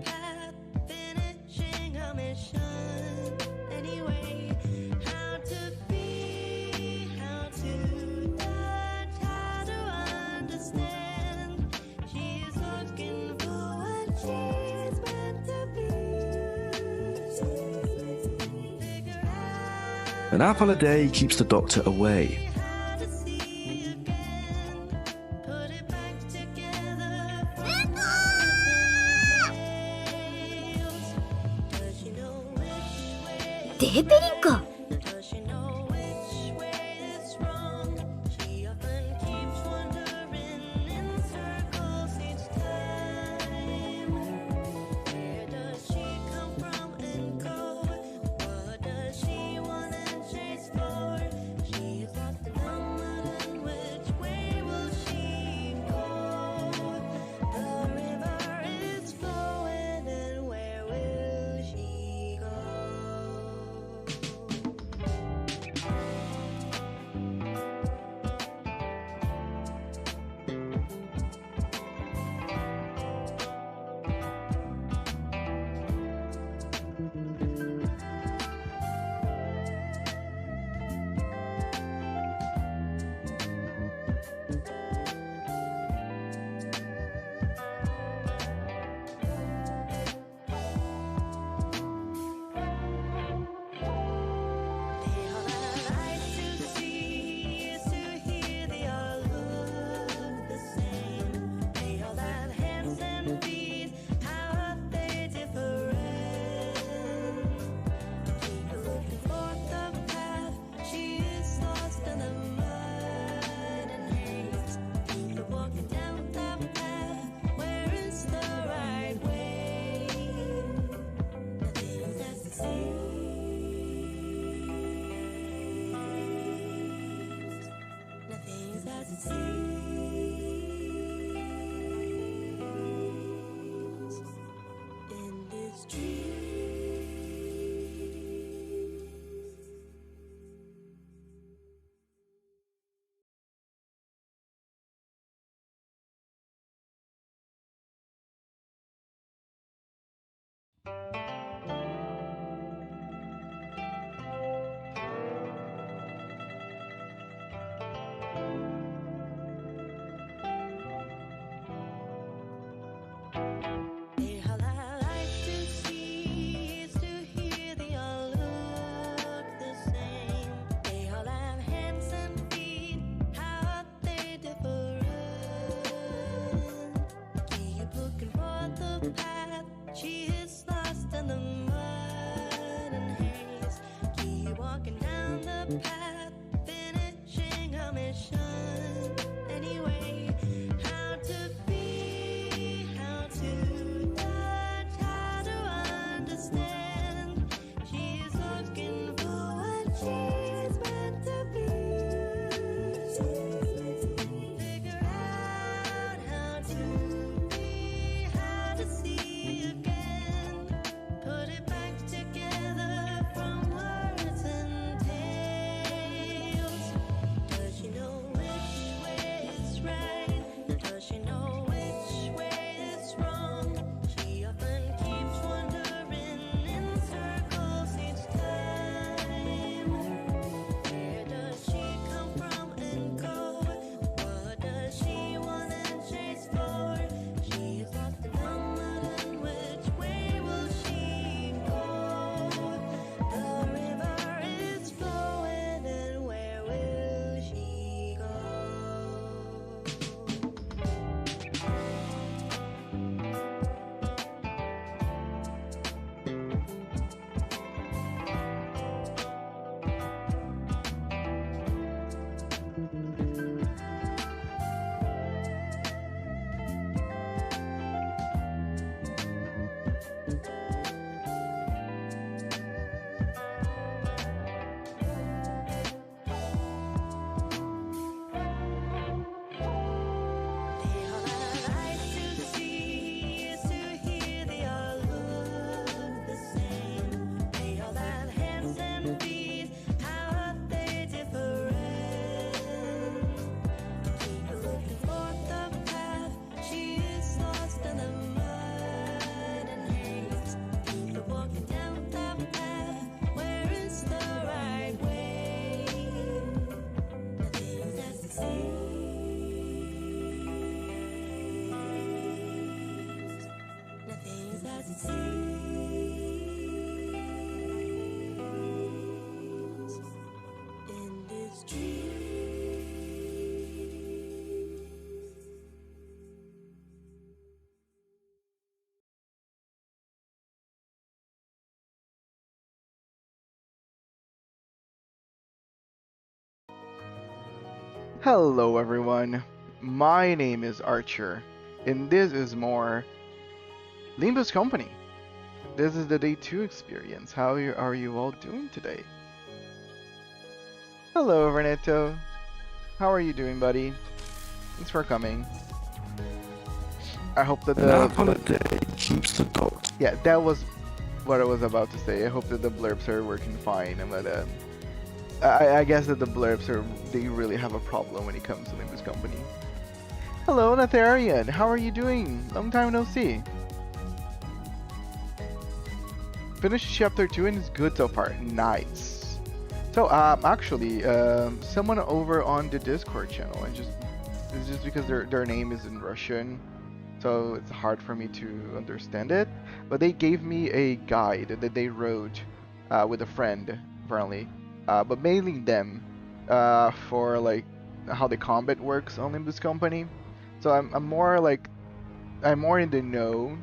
path, finishing a mission. Anyway, how to be, how to touch, how to understand. She's looking for what she's meant to be. Figure out An apple a day keeps the doctor away. how to see again. Put it back together. Does she know which way? デーペリンか。 Does she know which way is wrong? She often keeps wandering in circles each time. Where does she come from and go? What does she want and chase for? She is lost and unknown. Which way will she go? The river is flowing, and where will she go? They all have eyes to see, ears to hear, they all look the same. They all have hands and feet, how are they different? Keep looking for the path, she is lost in the mud and haze. Keep walking down the path, where is the right way? Nothing's as it seems. Nothing's as it seems in this dream. They all have eyes to see, ears to hear, they all look the same. They all have hands and feet, how are they different? Keep looking for the path, she is lost Hello everyone, my name is Archer, and this is more Limbus Company. This is the day 2 experience. How are you all doing today? Hello Reneto, how are you doing buddy? Thanks for coming. I hope that An apple a day keeps the doctor. Yeah, that was what I was about to say. I hope that the blurbs are working fine, but I guess that the blurbs they really have a problem when it comes to Limbus Company. Hello Natharian, how are you doing? Long time no see. Finished chapter 2 and it's good so far. Nice. So actually someone over on the Discord channel, and it's just because their name is in Russian, so it's hard for me to understand it, but they gave me a guide that they wrote with a friend apparently, but mainly them for like how the combat works on Limbus Company. So I'm more in the know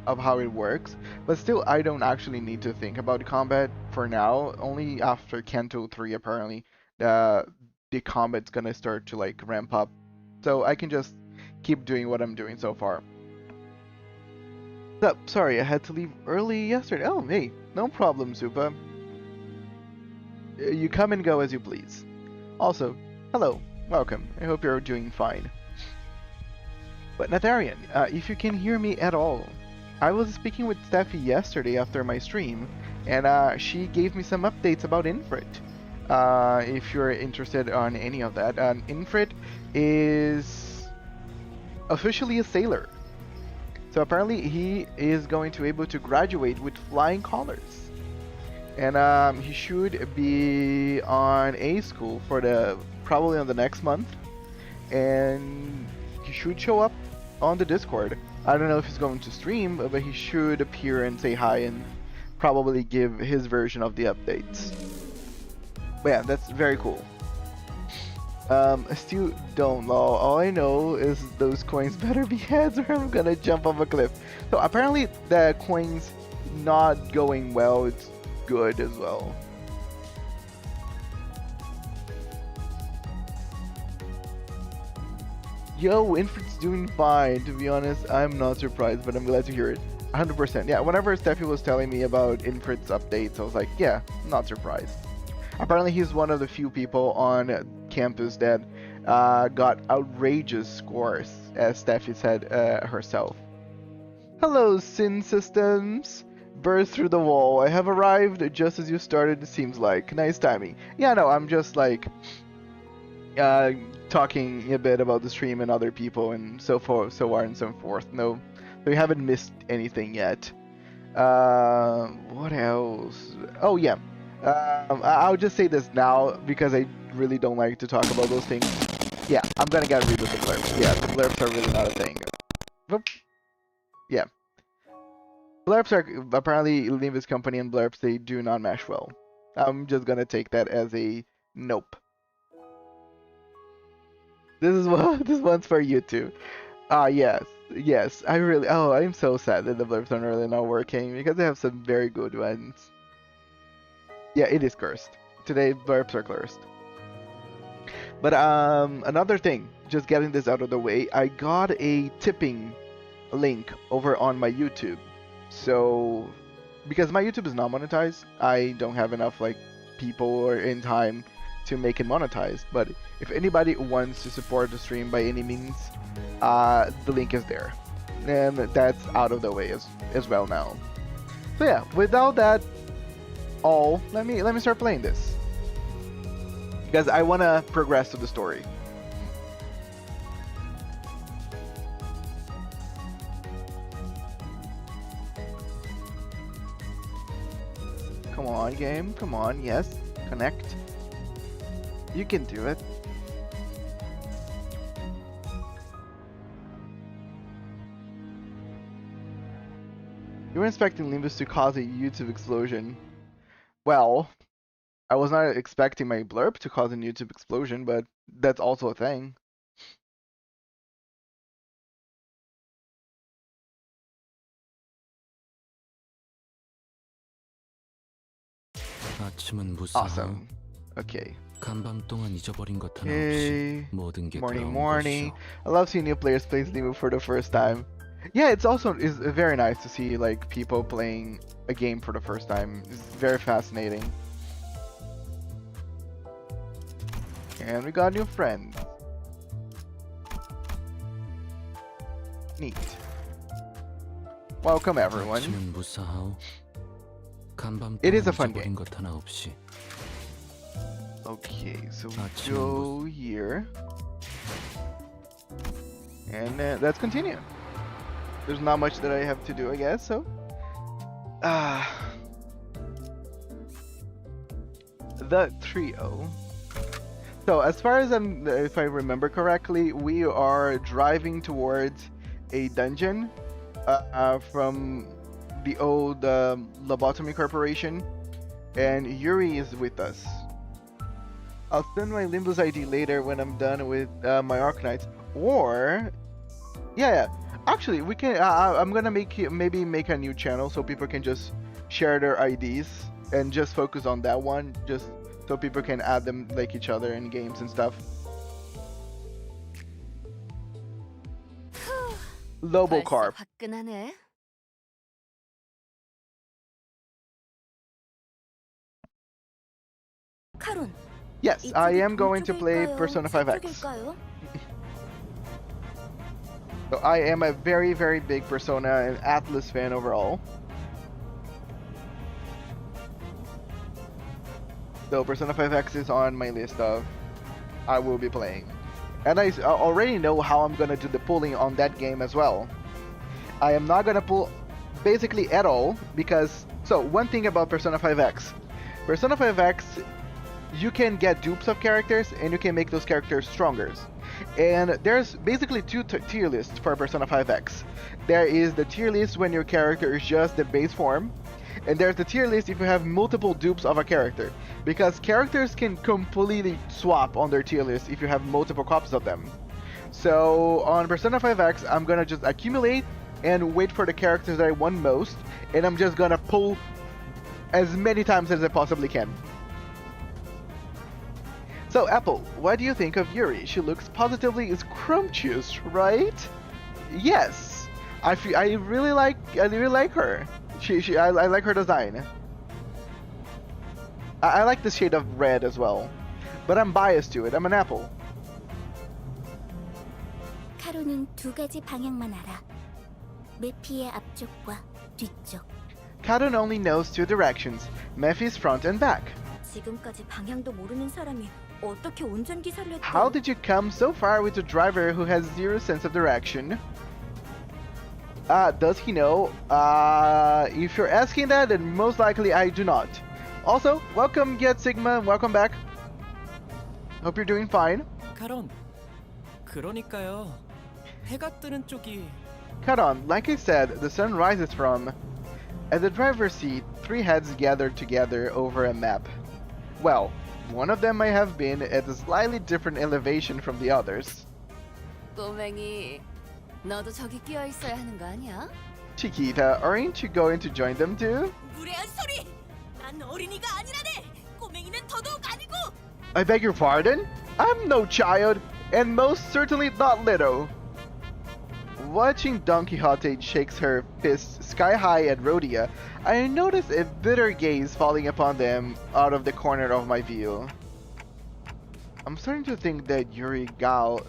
of how it works, but still I don't actually need to think about combat for now. Only after Kanto 3 apparently the combat's gonna start to like ramp up. So I can just keep doing what I'm doing so far. So, sorry, I had to leave early yesterday. Oh, hey, no problem, Zupa. You come and go as you please. Also, hello, welcome. I hope you're doing fine. But Natharian, if you can hear me at all, I was speaking with Steffi yesterday after my stream, and she gave me some updates about Infrit. If you're interested on any of that, Infrit is officially a sailor. So apparently he is going to be able to graduate with flying colors, and he should be on A school for probably on the next month, and he should show up on the Discord. I don't know if he's going to stream, but he should appear and say hi and probably give his version of the updates. But yeah, that's very cool. I still don't know. All I know is those coins better be heads or I'm gonna jump off a cliff. So apparently the coins not going well, it's good as well. Yo, Infant's doing fine. To be honest, I'm not surprised, but I'm glad to hear it. 100%. Yeah, whenever Steffi was telling me about Infant's updates, I was like, yeah, not surprised. Apparently, he's one of the few people on campus that got outrageous scores, as Steffi said herself. Hello, Sin Systems! Burst through the wall. I have arrived just as you started, it seems like. Nice timing. Yeah, no, I'm just like talking a bit about the stream and other people and so forth, so on and so forth. No, we haven't missed anything yet. What else? Oh yeah. I'll just say this now because I really don't like to talk about those things. Yeah, I'm gonna get rid of the blurps. Yeah, the blurps are really not a thing. Whoop. Yeah. Blurps are apparently Limbus Company and blurps, they do not mesh well. I'm just gonna take that as a nope. This is what this one's for you too. Ah, yes, yes. I really. Oh, I'm so sad that the blurps are really not working because they have some very good ones. Yeah, it is cursed. Today, blurps are cursed. But another thing, just getting this out of the way, I got a tipping link over on my YouTube. So, because my YouTube is not monetized, I don't have enough like people or in time to make it monetized. But if anybody wants to support the stream by any means, the link is there, and that's out of the way as well now. So yeah, without that all, let me start playing this because I want to progress to the story. Come on, game. Come on. Yes. Connect. You can do it. You were expecting Limbus to cause a YouTube explosion. Well, I was not expecting my blurb to cause a YouTube explosion, but that's also a thing. 아침은 무사하오. Awesome. Okay. 간밤 동안 잊어버린 것 하나 Okay. 없이 모든 게 Morning, 돌아온 morning. 것이오. I love seeing new players play Limbus for the first time. Yeah, it's also is very nice to see like people playing a game for the first time. It's very fascinating. And we got new friends. Neat. Welcome everyone. 아침은 무사하오. 간밤 It is 동안 a fun 잊어버린 game. 것 하나 없이. Okay, so we 아침은 go here. And let's continue. There's not much that I have to do, I guess, so. The trio. So, as far as if I remember correctly, we are driving towards a dungeon from the old Lobotomy Corporation, and Yuri is with us. I'll send my Limbus ID later when I'm done with my Arknights. Or, yeah, actually, we can. I'm gonna maybe make a new channel so people can just share their IDs and just focus on that one, just so people can add them like each other in games and stuff. Lobocarp. 화끈하네. 카론, Yes, I 이쪽이 am going to play 동쪽일까요? Persona 5X. 서쪽일까요? So I am a very, very big Persona and Atlas fan overall. So Persona 5X is on my list of I will be playing. And I already know how I'm gonna do the pulling on that game as well. I am not gonna pull basically at all because, so one thing about Persona 5X. Persona 5X, you can get dupes of characters and you can make those characters stronger. And there's basically two tier lists for Persona 5X. There is the tier list when your character is just the base form, and there's the tier list if you have multiple dupes of a character, because characters can completely swap on their tier list if you have multiple copies of them. So on Persona 5X, I'm gonna just accumulate and wait for the characters that I want most, and I'm just gonna pull as many times as I possibly can. So Apple, what do you think of Yuri? She looks positively scrumptious, right? Yes, I really like her. I like her design. I like the shade of red as well, but I'm biased to it. I'm an Apple. 카론은 두 가지 방향만 알아. 메피의 앞쪽과 뒤쪽. Kadon only knows two directions: Mephis front and back. 지금까지 방향도 모르는 사람이 어떻게 운전기사를 했대? How did you come so far with a driver who has zero sense of direction? Does he know? If you're asking that, then most likely I do not. Also, welcome Get Sigma, welcome back. Hope you're doing fine. 카론, 그러니까요. 해가 뜨는 쪽이 Kadon, like I said, the sun rises from. At the driver's seat, three heads gathered together over a map. Well, one of them might have been at a slightly different elevation from the others. 꼬맹이, 너도 저기 끼어 있어야 하는 거 아니야? Chiquita, aren't you going to join them too? 무례한 소리! 난 어린이가 아니라네. 꼬맹이는 더더욱 아니고. I beg your pardon? I'm no child, and most certainly not little. Watching Don Quixote shakes her fists sky high at Rhodia, I notice a bitter gaze falling upon them out of the corner of my view. I'm starting to think that Yuri Gal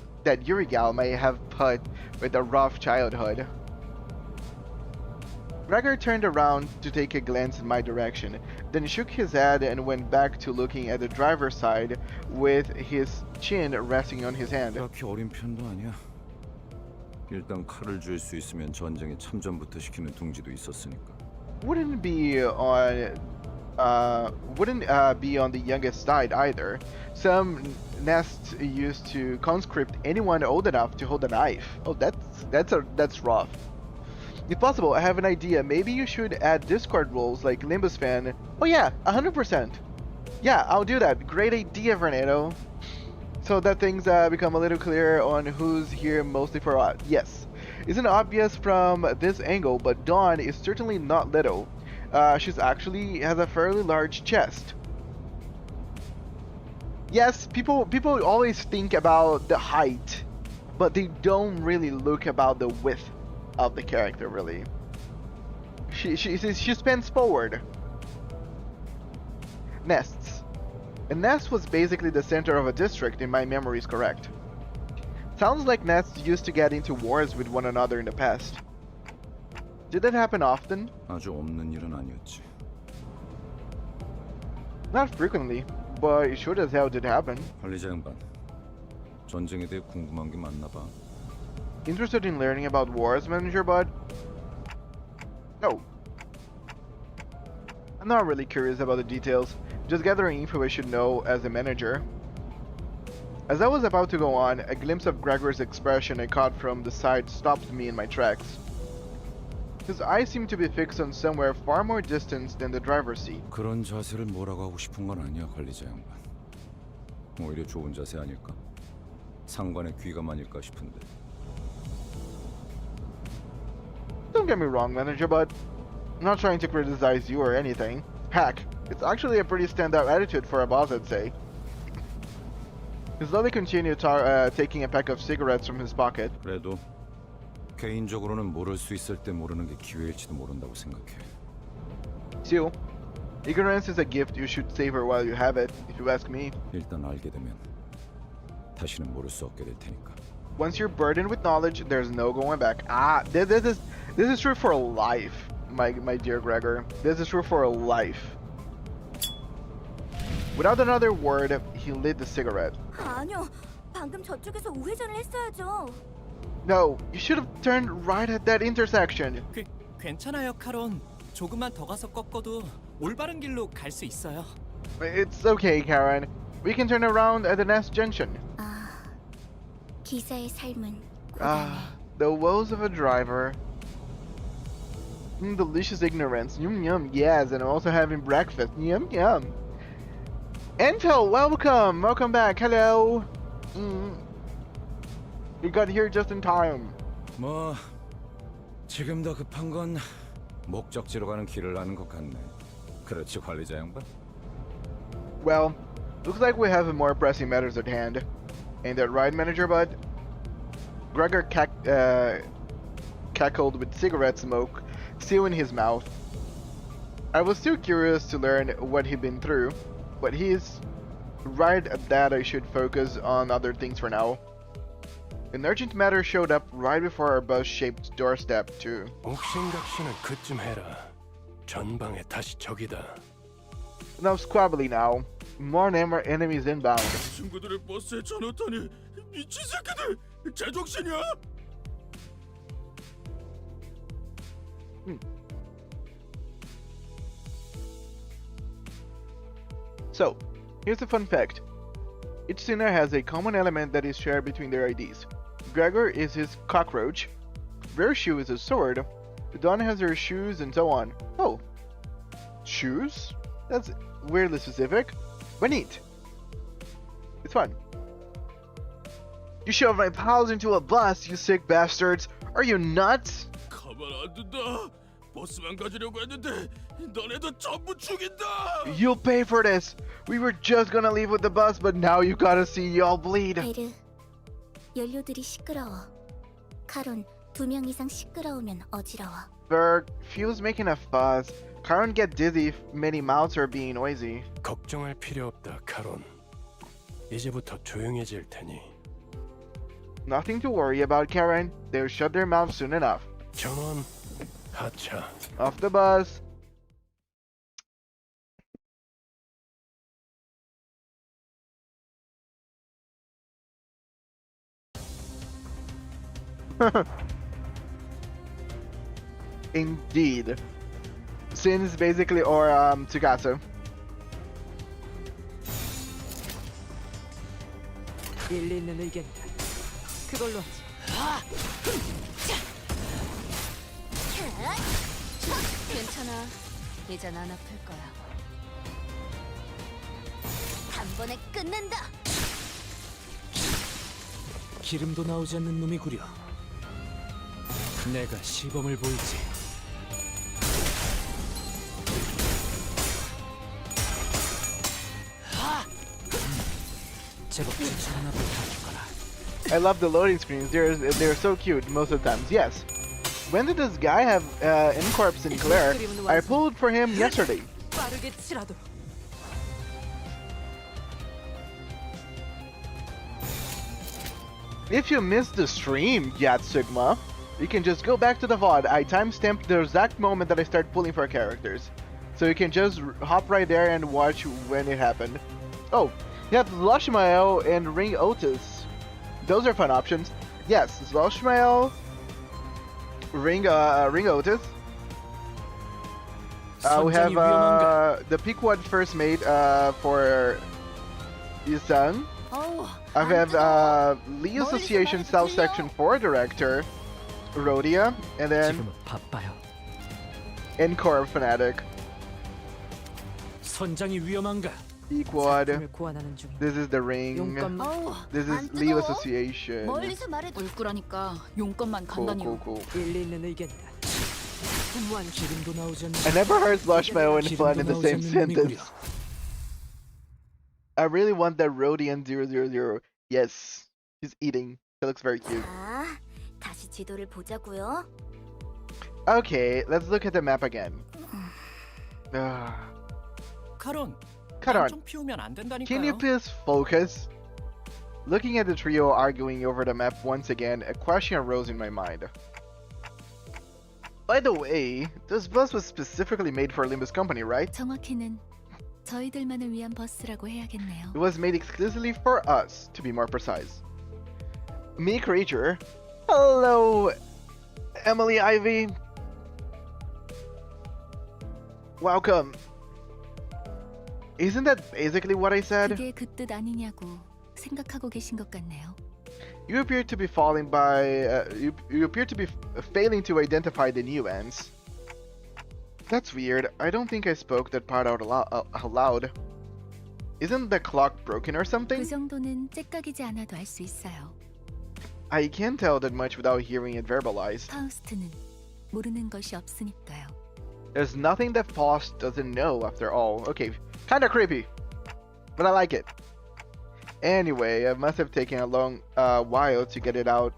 may have put with a rough childhood. Gregor turned around to take a glance in my direction, then shook his head and went back to looking at the driver's side with his chin resting on his hand. 그렇게 어린 편도 아니야. 일단 칼을 줄 수 있으면 전쟁에 참전부터 시키는 둥지도 있었으니까. Wouldn't be on the youngest side either. Some nests used to conscript anyone old enough to hold a knife. Oh, that's rough. If possible, I have an idea. Maybe you should add Discord roles like Limbus fan. Oh yeah, 100%. Yeah, I'll do that. Great idea, Fernando. So that things become a little clearer on who's here mostly for what. Yes. Isn't obvious from this angle, but Dawn is certainly not little. She's actually has a fairly large chest. Yes, people always think about the height, but they don't really look about the width of the character, really. She spans forward. Nests. A nest was basically the center of a district, if my memory is correct. Sounds like nests used to get into wars with one another in the past. Did that happen often? 아주 없는 일은 아니었지. Not frequently, but it sure as hell did happen. 관리자 양반, 전쟁에 대해 궁금한 게 많나 봐. Interested in learning about wars, Manager Bud? No. I'm not really curious about the details, just gathering info I should know as a manager. As I was about to go on, a glimpse of Gregor's expression I caught from the side stopped me in my tracks. His eyes seemed to be fixed on somewhere far more distant than the driver's seat. 그런 자세를 뭐라고 하고 싶은 건 아니야, 관리자 양반. 오히려 좋은 자세 아닐까? 상관의 귀감아닐까 싶은데. Don't get me wrong, Manager Bud. I'm not trying to criticize you or anything. Heck, it's actually a pretty standout attitude for a boss, I'd say. He slowly continued taking a pack of cigarettes from his pocket. 그래도 개인적으로는 모를 수 있을 때 모르는 게 기회일지도 모른다고 생각해. Still, ignorance is a gift you should savor while you have it, if you ask me. 일단 알게 되면 다시는 모를 수 없게 될 테니까. Once you're burdened with knowledge, there's no going back. This is true for life, my dear Gregor. This is true for life. Without another word, he lit the cigarette. 아니요, 방금 저쪽에서 우회전을 했어야죠. No, you should have turned right at that intersection. 괜찮아요, 카론. 조금만 더 가서 꺾어도 올바른 길로 갈 수 있어요. It's okay, Karen. We can turn around at the next junction. 기사의 삶은 The woes of a driver. Delicious ignorance. Yum yum. Yes, and I'm also having breakfast. Yum yum. Entel, welcome. Welcome back. Hello. You got here just in time. 뭐 지금 더 급한 건 목적지로 가는 길을 아는 것 같네. 그렇지, 관리자 양반? Well, looks like we have more pressing matters at hand. Ain't that right, Manager Bud? Gregor cackled with cigarette smoke still in his mouth. I was still curious to learn what he'd been through, but he's right that I should focus on other things for now. An urgent matter showed up right before our bus-shaped doorstep, too. 옥신각신은 그쯤 해라. 전방에 다시 적이다. Enough squabbly now. More enemies inbound. 친구들의 버스에 쳐넣다니 미친 새끼들! 제정신이야? So, here's a fun fact. Each sinner has a common element that is shared between their IDs. Gregor is his cockroach, Virtue is his sword, Dawn has her shoes, and so on. Oh. Shoes? That's weirdly specific, but neat. It's fun. You shoved my pals into a bus, you sick bastards! Are you nuts? 가만 안 둔다. 버스만 가지려고 했는데 너네도 전부 죽인다. You'll pay for this! We were just gonna leave with the bus, but now you gotta see y'all bleed. 베르, 연료들이 시끄러워. 카론, 2명 이상 시끄러우면 어지러워. Berg, fuel's making a fuss. Can't get dizzy if many mouths are being noisy. 걱정할 필요 없다, 카론. 이제부터 조용해질 테니. Nothing to worry about, Karen. They'll shut their mouths soon enough. 전원 하차. Off the bus. Indeed. Sin's basically or Tsukasa. 일리 있는 의견이다. 그걸로 하지. 괜찮아. 이젠 안 아플 거야. 한 번에 끝낸다. 기름도 나오지 않는 놈이구려. 내가 시범을 보이지. 제법 괜찮나 볼까. I love the loading screens. They're so cute most of the times. Yes. When did this guy have Incorp Sinclair? I pulled for him yesterday. 빠르게 치라도. If you missed the stream, Yat Sigma, you can just go back to the VOD. I timestamped the exact moment that I start pulling for characters. So you can just hop right there and watch when it happened. Oh, you have Ishmael and Ring Otis. Those are fun options. Yes, Ishmael, Ring Otis. We have the Pequod First Mate for his son. 어우, I have Lee Association South Section 4 Director, Rhodia, and then 지금은 바빠요. Encore Fanatic. 선장이 위험한가? Pequod. 작품을 고안하는 중이다. This is the ring. 용건만 어우, This 안 is Lee 뜨거워? Association. 멀리서 말해도 올 거라니까 용건만 Cool, cool. 일리 있는 의견이다. 무한 기름도 나오지 않는 I never heard Slushmail and Fun in the 기름도 same 나오지 않는 놈이구려. sentence. I really want that Rhodian 000. Yes, she's eating. She looks very cute. 자, 다시 지도를 보자고요. Okay, let's look at the map again. 카론, Cut on. 좀 피우면 안 Can you 된다니까요. please focus? Looking at the trio arguing over the map once again, a question arose in my mind. By the way, this bus was specifically made for Limbus Company, right? 정확히는 저희들만을 위한 버스라고 해야겠네요. It was made exclusively for us, to be more precise. Me, Creature. Hello, Emily Ivy. Welcome. Isn't that basically what I said? 그게 그 뜻 아니냐고 생각하고 계신 것 같네요. You appear to be falling by. You appear to be failing to identify the nuance. That's weird. I don't think I spoke that part out loud. Isn't the clock broken or 그 something? 정도는 째깍이지 않아도 알 수 있어요. I can't tell that much without hearing it verbalized. 파우스트는 모르는 것이 없으니까요. There's nothing that Faust doesn't know after all. Okay, kinda creepy, but I like it. Anyway, it must have taken a long while to get it out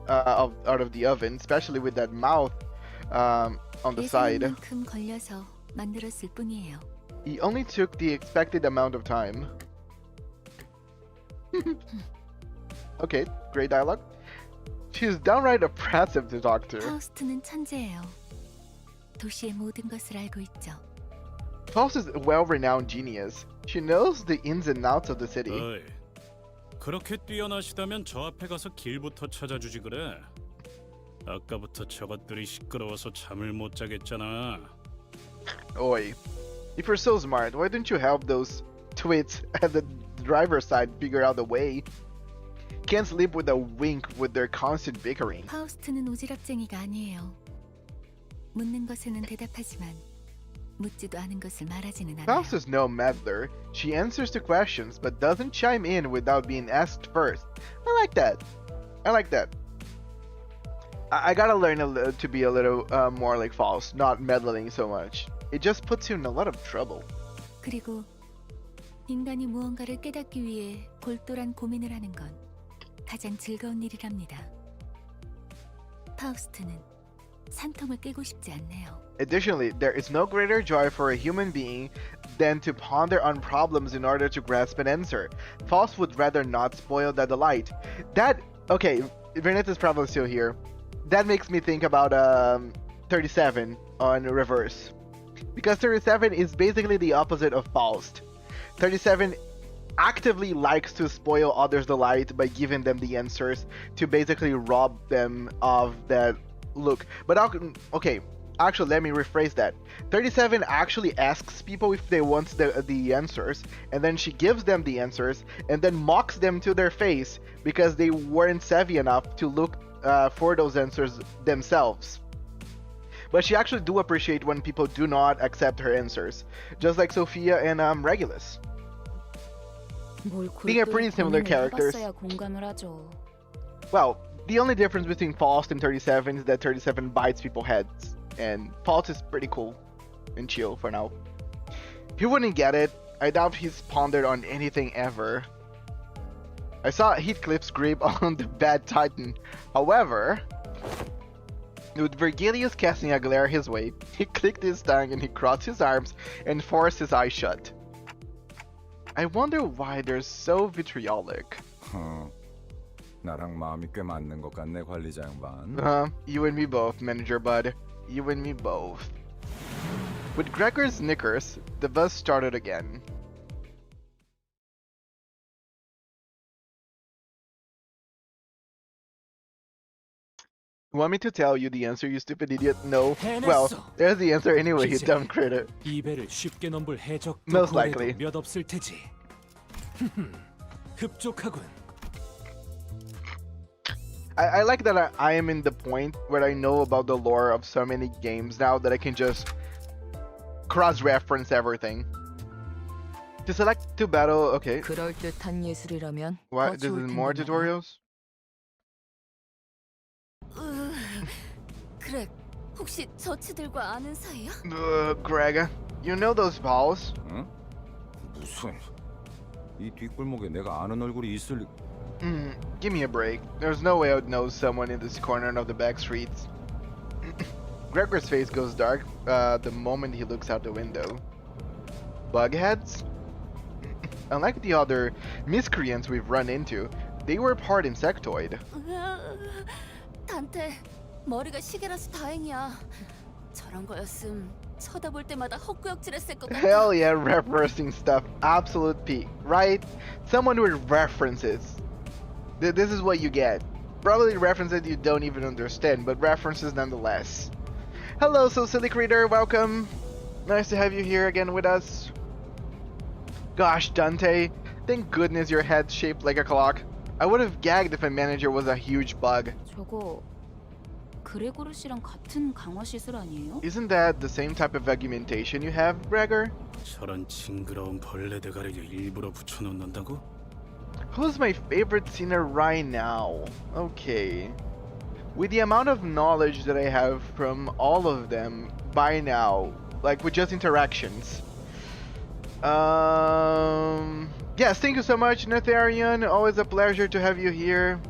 of the oven, especially with that mouth on the side. 예상만큼 걸려서 만들었을 뿐이에요. He only took the expected amount of time. Okay, great dialogue. She's downright oppressive to talk to. 파우스트는 천재예요. 도시의 모든 것을 알고 있죠. Faust is a well-renowned genius. She knows the ins and outs of the city. 어이, 그렇게 뛰어나시다면 저 앞에 가서 길부터 찾아주지 그래. 아까부터 저것들이 시끄러워서 잠을 못 자겠잖아. Oi. If you're so smart, why don't you help those twits at the driver's side figure out the way? Can't sleep with a wink with their constant bickering. 파우스트는 오지랖쟁이가 아니에요. 묻는 것에는 대답하지만 묻지도 않은 것을 말하지는 않아요. Faust is no meddler. She answers to questions but doesn't chime in without being asked first. I like that. I like that. I gotta learn to be a little more like Faust, not meddling so much. It just puts you in a lot of trouble. 그리고 인간이 무언가를 깨닫기 위해 골똘한 고민을 하는 건 가장 즐거운 일이랍니다. 파우스트는 산통을 깨고 싶지 않네요. Additionally, there is no greater joy for a human being than to ponder on problems in order to grasp an answer. Faust would rather not spoil that delight. Okay, Verneta's probably still here. That makes me think about 37 on reverse. Because 37 is basically the opposite of Faust. 37 actively likes to spoil others' delight by giving them the answers to basically rob them of that look. But okay, actually let me rephrase that. 37 actually asks people if they want the answers, and then she gives them the answers and then mocks them to their face because they weren't savvy enough to look for those answers themselves. But she actually do appreciate when people do not accept her answers, just like Sophia and Regulus. They are pretty similar characters. Well, the only difference between Faust and 37 is that 37 bites people's heads, and Faust is pretty cool and chill for now. He wouldn't get it. I doubt he's pondered on anything ever. I saw Hitcliff's grip on the bad titan. However, with Virgilius casting a glare his way, he clicked his tongue and he crossed his arms and forced his eyes shut. I wonder why they're so vitriolic. 나랑 마음이 꽤 맞는 것 같네, 관리자 양반. You and me both, manager bud. You and me both. With Gregor's knickers, the buzz started again. Want me to tell you the answer, you stupid idiot? No. Well, there's the answer anyway, you dumb critter. 이 배를 쉽게 넘볼 해적도 Most 고래도 likely. 몇 없을 테지. 흡족하군. I like that I am in the point where I know about the lore of so many games now that I can just cross-reference everything. To select to battle, okay. 그럴듯한 예술이라면 What? This is more tutorials? 그래, 혹시 저치들과 아는 사이야? Greg, you know those balls? 응? 무슨? 이 뒷골목에 내가 아는 얼굴이 있을 리... Give me a break. There's no way I would know someone in this corner of the back streets. Gregor's face goes dark the moment he looks out the window. Bugheads? Unlike the other miscreants we've run into, they were part insectoid. 단테, 머리가 시계라서 다행이야. 저런 거였음 쳐다볼 때마다 헛구역질했을 것 같아. Hell yeah, referencing stuff. Absolute peak, right? Someone with references. This is what you get. Probably references you don't even understand, but references nonetheless. Hello, so silly creator, welcome. Nice to have you here again with us. Gosh, Dante, thank goodness your head's shaped like a clock. I would have gagged if a manager was a huge bug. 저거 그레고르 씨랑 같은 강화 시술 아니에요? Isn't that the same type of augmentation you have, Gregor? 저런 징그러운 벌레 대가리를 일부러 붙여놓는다고? Who's my favorite sinner right now? Okay. With the amount of knowledge that I have from all of them by now, like with just interactions. Yes, thank you so much, Netharian. Always a pleasure to have you here.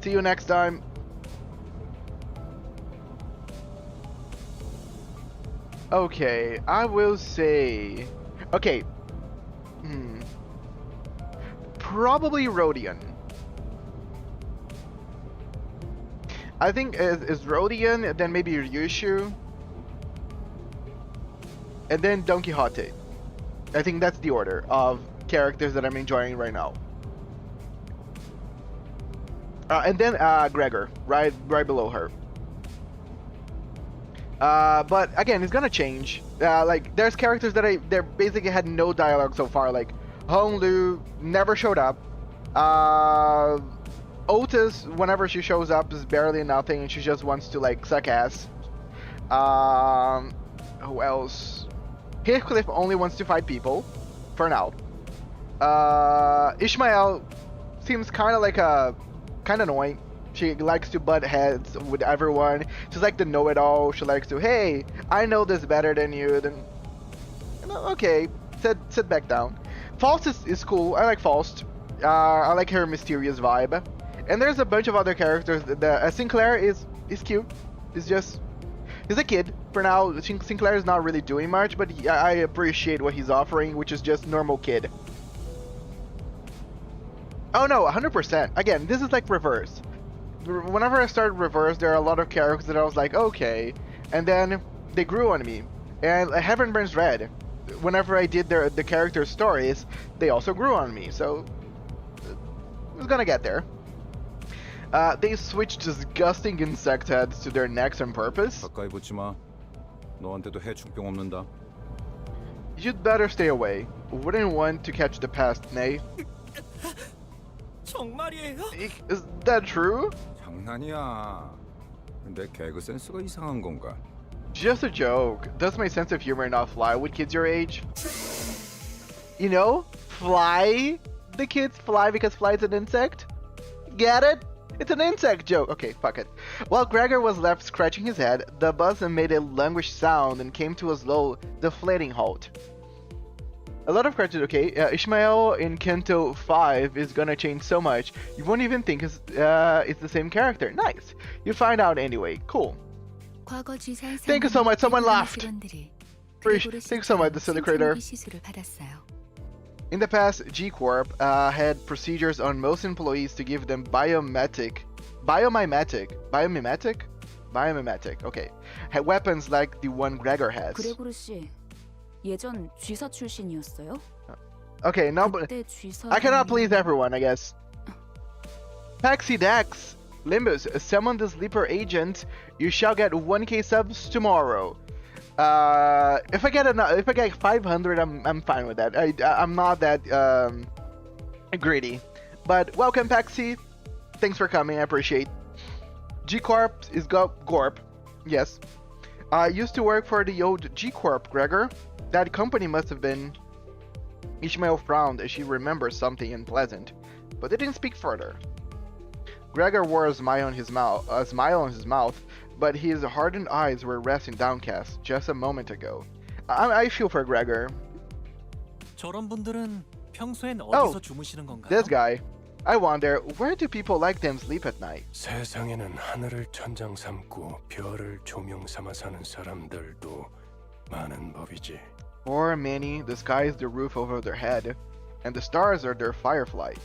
See you next time. Okay, I will say... Okay. Probably Rodion. I think is Rodion, then maybe Ryushu, and then Don Quixote. I think that's the order of characters that I'm enjoying right now. And then Gregor, right below her. But again, it's gonna change. Like there's characters that they basically had no dialogue so far. Like Honglu never showed up. Otis, whenever she shows up, is barely nothing, and she just wants to like suck ass. Who else? Hitcliff only wants to fight people, for now. Ishmael seems kind of annoying. She likes to butt heads with everyone. She's like the know-it-all. She likes to, hey, I know this better than you. Then, okay, sit back down. Faust is cool. I like Faust. I like her mysterious vibe. And there's a bunch of other characters. Sinclair is cute. He's a kid for now. Sinclair is not really doing much, but I appreciate what he's offering, which is just normal kid. Oh no, 100%. Again, this is like reverse. Whenever I started reverse, there are a lot of characters that I was like, okay, and then they grew on me. And Heaven Burns Red, whenever I did the character stories, they also grew on me. So I was gonna get there. They switched disgusting insect heads to their necks on purpose. 가까이 붙지 마. 너한테도 해충병 없는다. You'd better stay away. Wouldn't want to catch the pest, nay. 정말이에요? Is that true? 장난이야. 내 개그 센스가 이상한 건가? Just a joke. Does my sense of humor not fly with kids your age? You know, fly. The kids fly because fly is an insect. Get it? It's an insect joke. Okay, fuck it. While Gregor was left scratching his head, the bus made a languished sound and came to a slow, deflating halt. A lot of cartoons, okay. Ishmael in Kanto 5 is gonna change so much, you won't even think it's the same character. Nice. You find out anyway. Cool. 과거 쥐사의 Thank you so much. Someone laughed. 직원들이 Thank 그레고르 you so much, the silly creator. 시술을 받았어요. In the past, G Corp had procedures on most employees to give them biomimetic, okay, had weapons like the one Gregor has. 그레고르 씨, 예전 쥐사 출신이었어요? Okay, no, but 그때 쥐사. I cannot please everyone, I guess. Paxi Dax, Limbus, summon the sleeper agent. You shall get 1k subs tomorrow. If I get 500, I'm fine with that. I'm not that greedy. But welcome, Paxi. Thanks for coming. I appreciate. G Corp is Gorp. Yes. I used to work for the old G Corp, Gregor. That company must have been. Ishmael frowned as she remembered something unpleasant, but didn't speak further. Gregor wore a smile on his mouth, but his hardened eyes were resting downcast just a moment ago. I feel for Gregor. 저런 분들은 평소엔 어디서 주무시는 건가요? This guy. I wonder, where do people like them sleep at night? 세상에는 하늘을 천장 삼고 별을 조명 삼아 사는 사람들도 많은 법이지. For many, the sky is the roof over their head, and the stars are their firelight.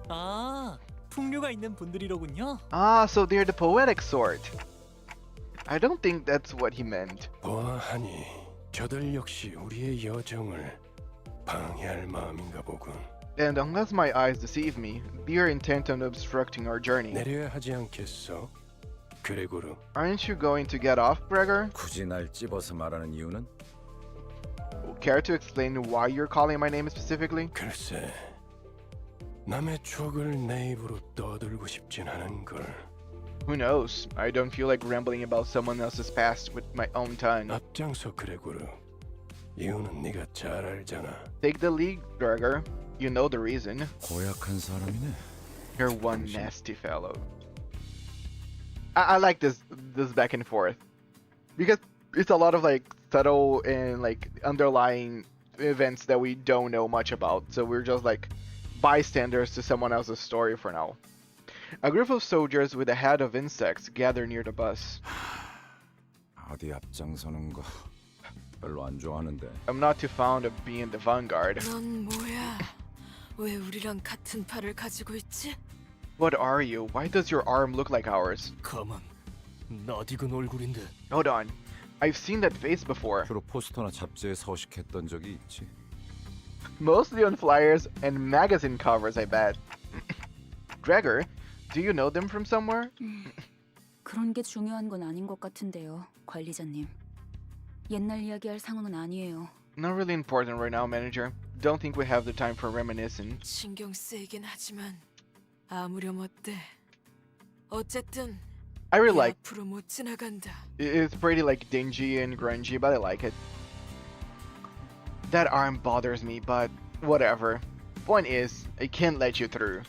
아, 풍류가 있는 분들이로군요. Ah, so they're the poetic sort. I don't think that's what he meant. 보아하니 저들 역시 우리의 여정을 방해할 마음인가 보군. And unless my eyes deceive me, they are intent on obstructing our journey. 내려야 하지 않겠어? 그레고르. Aren't you going to get off, Gregor? 굳이 날 찝어서 말하는 이유는? Care to explain why you're calling my name specifically? 글쎄, 남의 추억을 내 입으로 떠들고 싶진 않은 걸. Who knows? I don't feel like rambling about someone else's past with my own tongue. 앞장서 그레고르. 이유는 네가 잘 알잖아. Take the lead, Gregor. You know the reason. 고약한 사람이네. You're one nasty fellow. I like this back and forth because it's a lot of like subtle and like underlying events that we don't know much about. So we're just like bystanders to someone else's story for now. A group of soldiers with a head of insects gather near the bus. 어디 앞장서는 거 별로 안 좋아하는데. I'm not too fond of being the vanguard. 넌 뭐야? 왜 우리랑 같은 팔을 가지고 있지? What are you? Why does your arm look like ours? 가만, 낯익은 얼굴인데. Hold on. I've seen that face before. 주로 포스터나 잡지에 서식했던 적이 있지. Mostly on flyers and magazine covers, I bet. Gregor, do you know them from somewhere? 그런 게 중요한 건 아닌 것 같은데요, 관리자님. 옛날 이야기할 상황은 아니에요. Not really important right now, manager. Don't think we have the time for reminiscing. 신경 쓰이긴 하지만 아무렴 어때? 어쨌든 I really like 앞으로 못 지나간다. it's pretty like dingy and grungy, but I like it. That arm bothers me, but whatever. Point is, I can't let you through.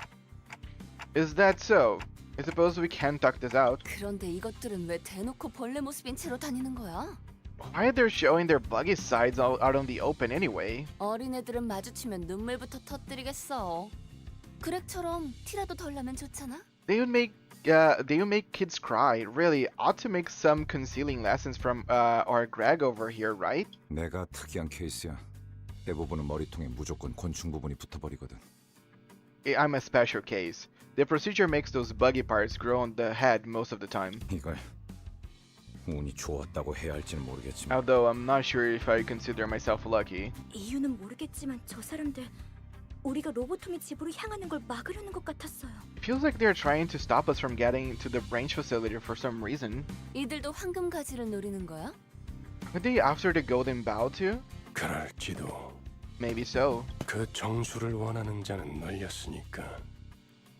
Is that so? I suppose we can talk this out. 그런데 이것들은 왜 대놓고 벌레 모습인 채로 다니는 거야? Why are they showing their buggy sides out on the open anyway? 어린애들은 마주치면 눈물부터 터뜨리겠어. 그렉처럼 티라도 덜 나면 좋잖아. They would make kids cry. Really, ought to make some concealing lessons from our Greg over here, right? 내가 특이한 케이스야. 대부분은 머리통에 무조건 곤충 부분이 붙어버리거든. I'm a special case. The procedure makes those buggy parts grow on the head most of the time. 이걸 운이 좋았다고 해야 할지는 모르겠지만. Although I'm not sure if I consider myself lucky. 이유는 모르겠지만 저 사람들 우리가 로보톰의 집으로 향하는 걸 막으려는 것 같았어요. It feels like they're trying to stop us from getting to the branch facility for some reason. 이들도 황금 가지를 노리는 거야? Are they after the golden bough too? 그럴지도. Maybe so. 그 정수를 원하는 자는 널렸으니까.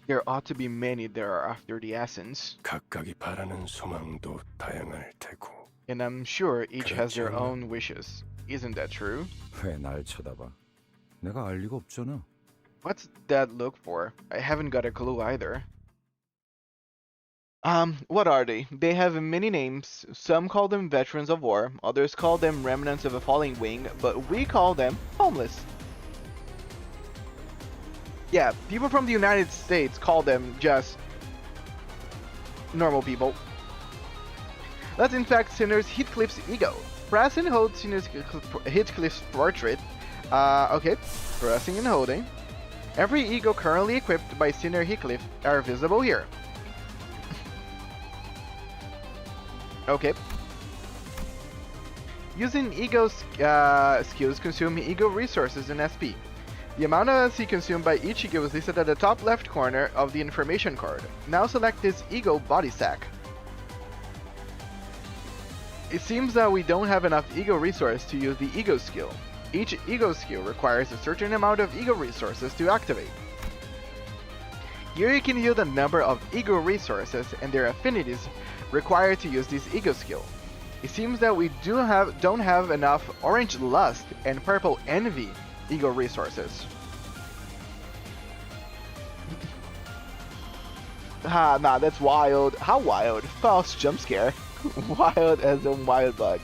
There ought to be many that are after the essence. 각각이 바라는 소망도 다양할 테고. And I'm sure each has their 그렇지 않나? own wishes. Isn't that true? 왜 날 쳐다봐? 내가 알 리가 없잖아. What's that look for? I haven't got a clue either. What are they? They have many names. Some call them veterans of war, others call them remnants of a falling wing, but we call them homeless. Yeah, people from the United States call them just normal people. That's in fact Sinner's Hitcliff's ego. Press and hold Sinner's Hitcliff's portrait. Okay, pressing and holding. Every ego currently equipped by Sinner Hitcliff are visible here. Okay. Using ego skills consume ego resources in SP. The amount of SP consumed by each ego is listed at the top left corner of the information card. Now select this ego body sack. It seems that we don't have enough ego resource to use the ego skill. Each ego skill requires a certain amount of ego resources to activate. Here you can view the number of ego resources and their affinities required to use this ego skill. It seems that we don't have enough orange lust and purple envy ego resources. Nah, that's wild. How wild? False jump scare. Wild as a wild bug.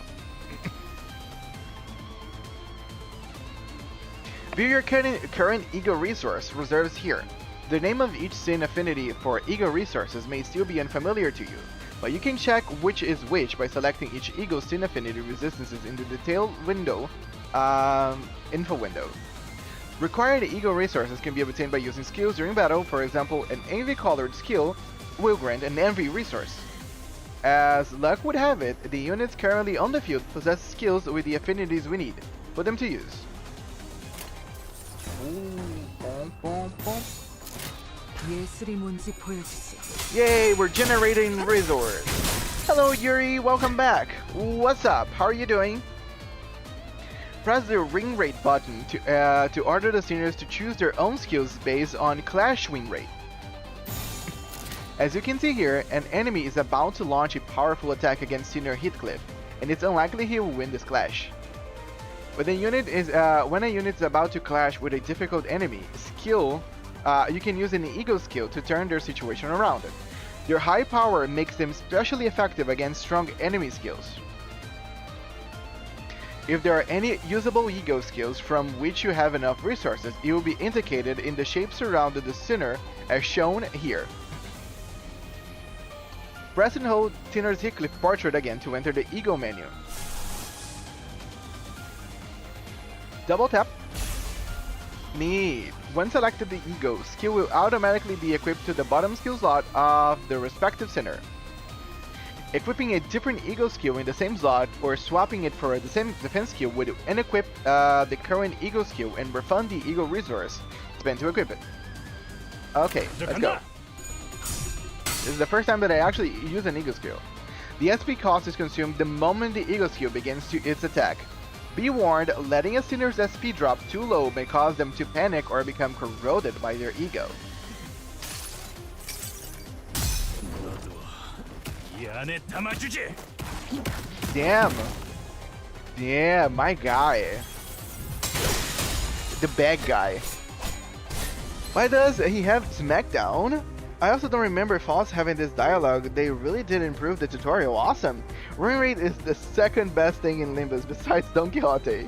View your current ego resource reserves here. The name of each sin affinity for ego resources may still be unfamiliar to you, but you can check which is which by selecting each ego sin affinity resistances in the detail window, info window. Required ego resources can be obtained by using skills during battle. For example, an envy colored skill will grant an envy resource. As luck would have it, the units currently on the field possess skills with the affinities we need for them to use. 예술이 뭔지 보여주지. Yay, we're generating resource. Hello Yuri, welcome back. What's up? How are you doing? Press the ring rate button to order the seniors to choose their own skills based on clash win rate. As you can see here, an enemy is about to launch a powerful attack against Senior Hitcliff, and it's unlikely he will win this clash. When a unit is about to clash with a difficult enemy, you can use an ego skill to turn their situation around. Their high power makes them especially effective against strong enemy skills. If there are any usable ego skills from which you have enough resources, it will be indicated in the shapes around the sinner as shown here. Press and hold Sinner's Hitcliff portrait again to enter the ego menu. Double tap. Neat. When selected, the ego skill will automatically be equipped to the bottom skill slot of the respective sinner. Equipping a different ego skill in the same slot or swapping it for the same defense skill would unequip the current ego skill and refund the ego resource spent to equip it. Okay, let's go. This is the first time that I actually use an ego skill. The SP cost is consumed the moment the ego skill begins its attack. Be warned, letting a sinner's SP drop too low may cause them to panic or become corroded by their ego. Damn. Yeah, my guy. The bad guy. Why does he have SmackDown? I also don't remember Foss having this dialogue. They really did improve the tutorial. Awesome. Win rate is the second best thing in Limbus besides Don Quixote.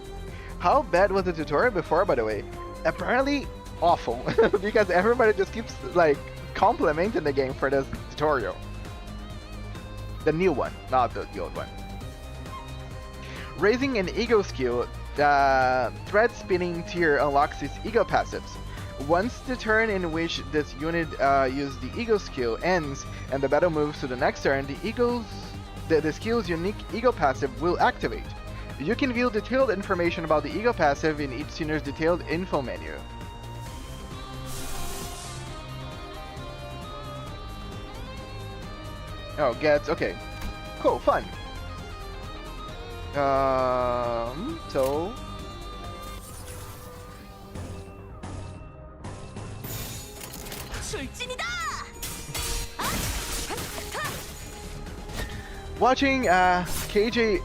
How bad was the tutorial before, by the way? Apparently awful. Because everybody just keeps like complimenting the game for this tutorial. The new one, not the old one. Raising an ego skill, the thread spinning tier unlocks its ego passives. Once the turn in which this unit uses the ego skill ends and the battle moves to the next turn, the skill's unique ego passive will activate. You can view detailed information about the ego passive in each sinner's detailed info menu. Oh, gets okay. Cool, fun. So Watching KJ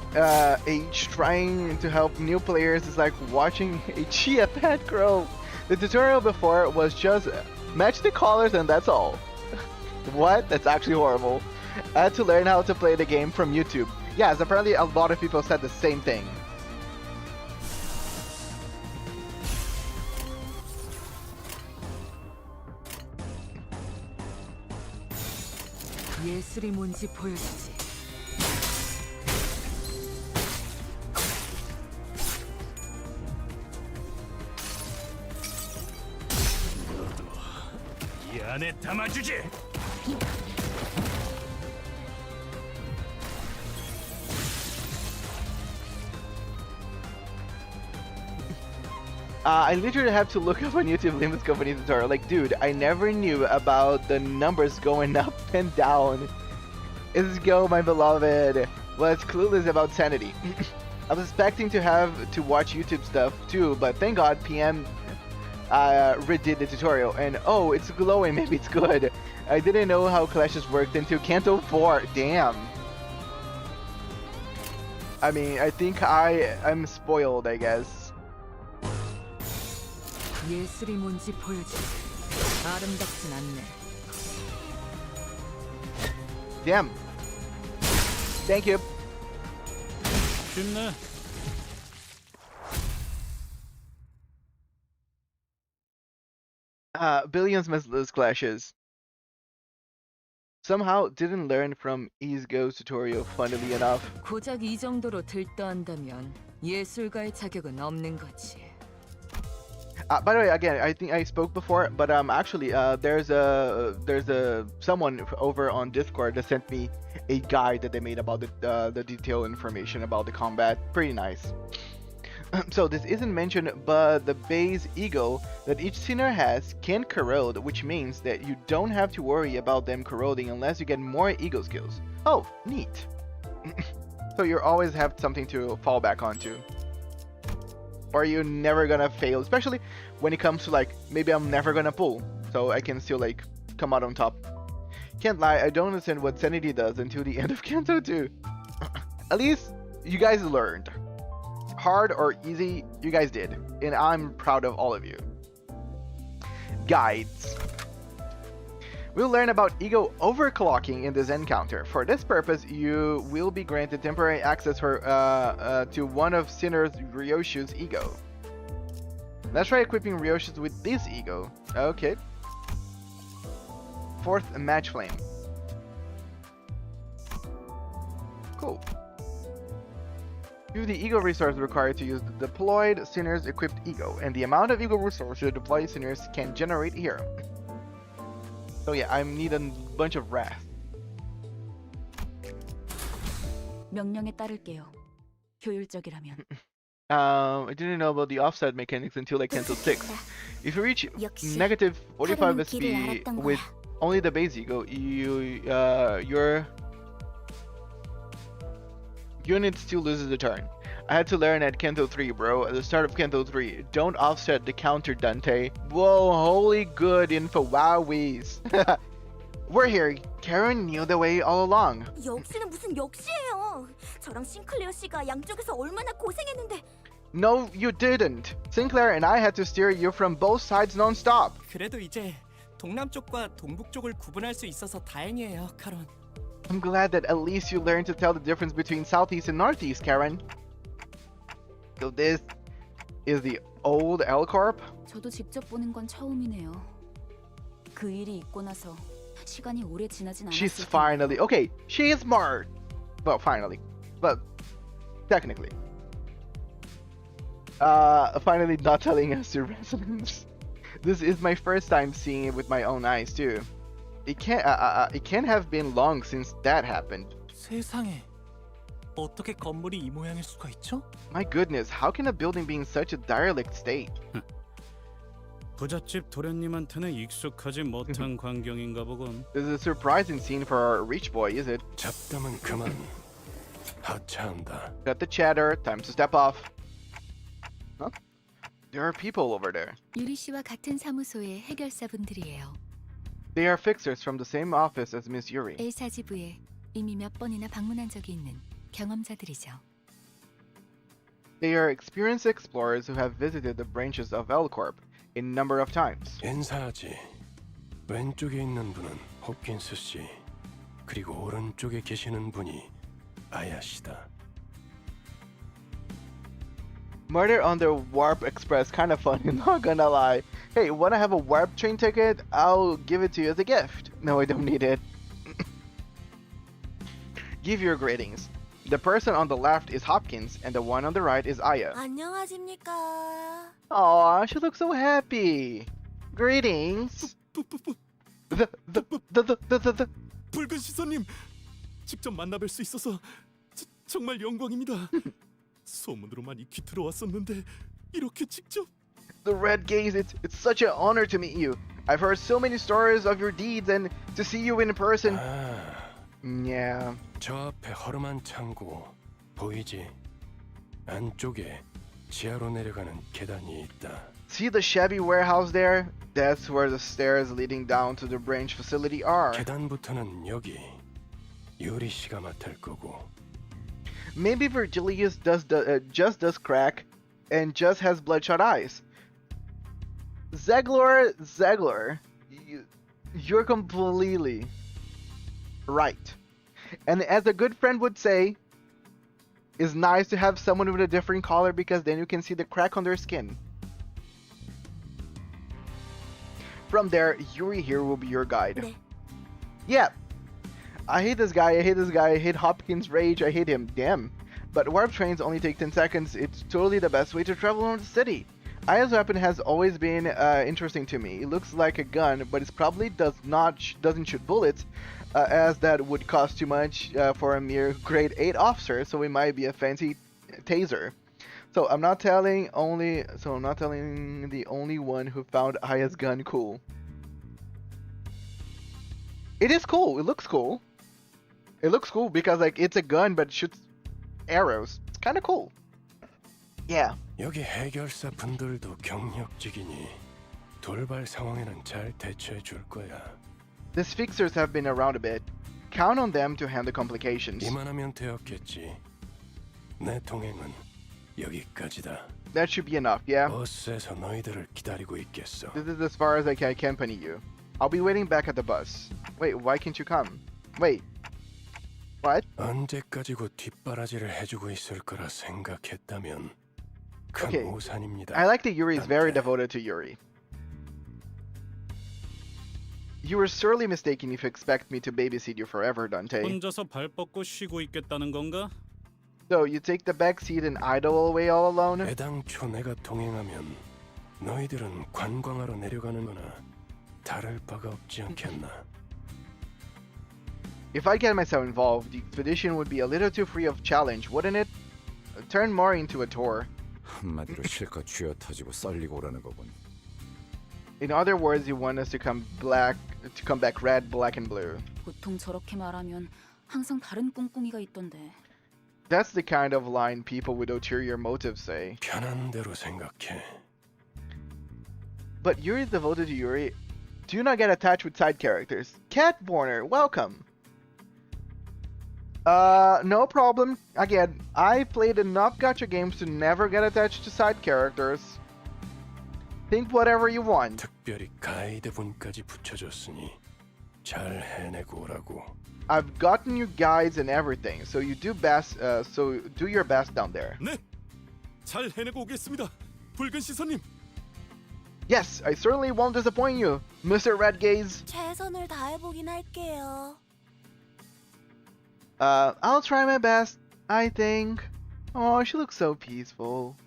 H trying to help new players is like watching a chia pet grow. The tutorial before was just match the colors and that's all. What? That's actually horrible. I had to learn how to play the game from YouTube. Yes, apparently a lot of people said the same thing. 예술이 뭔지 보여주지. 이 안에 담아주지. I literally have to look up on YouTube Limbus Company tutorial. Like, dude, I never knew about the numbers going up and down. Let's go, my beloved. Was clueless about sanity. I was expecting to have to watch YouTube stuff too, but thank God PM redid the tutorial. And oh, it's glowing. Maybe it's good. I didn't know how clashes worked until Kanto 4. Damn. I mean, I think I'm spoiled, I guess. 예술이 뭔지 보여주지. 아름답진 않네. Damn. Thank you. 쉽네. Billions must lose clashes. Somehow didn't learn from Easego's tutorial, funnily enough. 고작 이 정도로 들떠한다면 예술가의 자격은 없는 거지. By the way, again, I think I spoke before, but actually, there's someone over on Discord that sent me a guide that they made about the detailed information about the combat. Pretty nice. So this isn't mentioned, but the base ego that each sinner has can corrode, which means that you don't have to worry about them corroding unless you get more ego skills. Oh, neat. So you always have something to fall back onto. Or you're never gonna fail, especially when it comes to like, maybe I'm never gonna pull, so I can still like come out on top. Can't lie, I don't understand what sanity does until the end of Kanto 2. At least you guys learned. Hard or easy, you guys did, and I'm proud of all of you. Guides. We'll learn about ego overclocking in this encounter. For this purpose, you will be granted temporary access to one of Sinner's Ryoshu's ego. Let's try equipping Ryoshu's with this ego. Okay. Fourth, Match Flame. Cool. View the ego resource required to use the deployed Sinner's equipped ego, and the amount of ego resources deployed Sinners can generate here. So yeah, I need a bunch of wrath. 명령에 따를게요. 효율적이라면. I didn't know about the offset mechanics until like Kanto 6. If you reach negative 45 SP with only the base ego, your unit still loses a turn. I had to learn at Kanto 3, bro. At the start of Kanto 3, don't offset the counter, Dante. Whoa, holy good info, wowies. We're here. Karen knew the way all along. 역시는 무슨 역시예요. 저랑 싱클레어 씨가 양쪽에서 얼마나 고생했는데. No, you didn't. Sinclair and I had to steer you from both sides non-stop. 그래도 이제 동남쪽과 동북쪽을 구분할 수 있어서 다행이에요, 카론. I'm glad that at least you learned to tell the difference between southeast and northeast, Karen. So this is the old L-Corp? 저도 직접 보는 건 처음이네요. 그 일이 있고 나서 시간이 오래 지나진 않았을 She's finally... Okay, she is smart. Well, finally. But, technically. Finally not telling us the resonance. This is my first time seeing it with my own eyes, too. It can't have been long since that happened. 세상에. 어떻게 건물이 이 모양일 수가 있죠? My goodness, how can a building be in such a derelict state? 부잣집 도련님한테는 익숙하지 못한 광경인가 보군. This is a surprising scene for a rich boy, is it? 잡담은 그만. 하차한다. Got the chatter, time to step off. Huh? There are people over there. 유리 씨와 같은 사무소의 해결사분들이에요. They are fixers from the same office as Miss Yuri. L사지부의 이미 몇 번이나 방문한 적이 있는 경험자들이죠. They are experienced explorers who have visited the branches of L-Corp a number of times. 인사하지. 왼쪽에 있는 분은 홉킨스 씨. 그리고 오른쪽에 계시는 분이 아야 씨다. Murder on the Warp Express, kind of funny, not gonna lie. Hey, wanna have a Warp train ticket? I'll give it to you as a gift. No, I don't need it. Give your greetings. The person on the left is Hopkins, and the one on the right is Aya. 안녕하십니까. Aw, she looks so happy. Greetings. The 붉은 시선님, 직접 만나뵐 수 있어서 정말 영광입니다. 소문으로만 익히 들어왔었는데 이렇게 직접 Red Gaze, it's such an honor to meet you. I've heard so many stories of your deeds, and to see you in person. Yeah. 저 앞에 허름한 창고 보이지? 안쪽에 지하로 내려가는 계단이 있다. See the shabby warehouse there? That's where the stairs leading down to the branch facility are. 계단부터는 여기 유리 씨가 맡을 거고. Maybe Virgilius just does crack and just has bloodshot eyes. Zegler, you're completely right. And as a good friend would say, it's nice to have someone with a different color because then you can see the crack on their skin. From there, Yuri here will be your guide. 네. Yeah. I hate this guy, I hate Hopkins' rage, I hate him, damn. But warp trains only take 10 seconds, it's totally the best way to travel around the city. Aya's weapon has always been interesting to me. It looks like a gun, but it probably doesn't shoot bullets, as that would cost too much for a mere grade 8 officer, so it might be a fancy taser. So I'm not telling the only one who found Aya's gun cool. It is cool, it looks cool. It looks cool because like it's a gun but it shoots arrows. It's kind of cool. Yeah. 여기 해결사 분들도 경력직이니 돌발 상황에는 잘 대처해 줄 거야. These fixers have been around a bit. Count on them to handle complications. 이만하면 되었겠지. 내 동행은 여기까지다. That should be enough, yeah? 버스에서 너희들을 기다리고 있겠어. This is as far as I can accompany you. I'll be waiting back at the bus. Wait, why can't you come? Wait. What? 언제까지고 뒷바라지를 해주고 있을 거라 생각했다면 큰 Okay. 오산입니다. I like that Yuri is very Dante. devoted to Yuri. You were sorely mistaken if you expect me to babysit you forever, Dante. 혼자서 발 뻗고 쉬고 있겠다는 건가? So you take the back seat and idle away all alone? 애당초 내가 동행하면 너희들은 관광하러 내려가는 거나 다를 바가 없지 않겠나. If I get myself involved, the expedition would be a little too free of challenge, wouldn't it? Turn more into a tour. 한마디로 실컷 쥐어 터지고 썰리고 오라는 거군. In other words, you want us to come back red, black, and blue. 보통 저렇게 말하면 항상 다른 꿍꿍이가 있던데. That's the kind of line people with ulterior motives say. 편한 대로 생각해. But Yuri is devoted to Yuri. Do not get attached with side characters. Cat Warner, welcome. No problem. Again, I played enough gacha games to never get attached to side characters. Think whatever you want. 특별히 가이드 분까지 붙여줬으니 잘 해내고 오라고. I've gotten you guides and everything, so you do best. So do your best down there. 네, 잘 해내고 오겠습니다. 붉은 시선님. Yes, I certainly won't disappoint you, Mr. Red Gaze. 최선을 다해보긴 할게요. I'll try my best, I think. Oh, she looks so peaceful.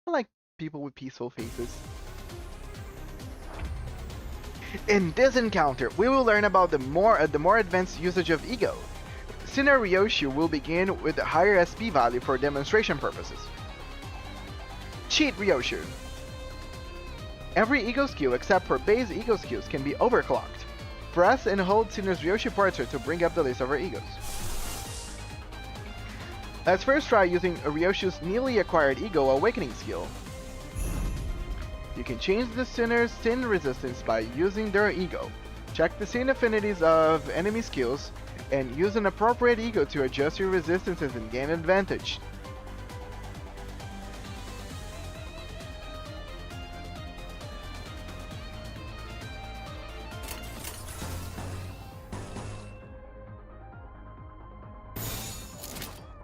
I like people with peaceful faces. In this encounter, we will learn about the more advanced usage of ego. Senior Ryoshu will begin with a higher SP value for demonstration purposes. Cheat Ryoshu. Every ego skill except for base ego skills can be overclocked. Press and hold Senior's Ryoshu portrait to bring up the list of our egos. Let's first try using Ryoshu's newly acquired ego awakening skill. You can change the sinner's sin resistance by using their ego. Check the sin affinities of enemy skills and use an appropriate ego to adjust your resistances and gain advantage.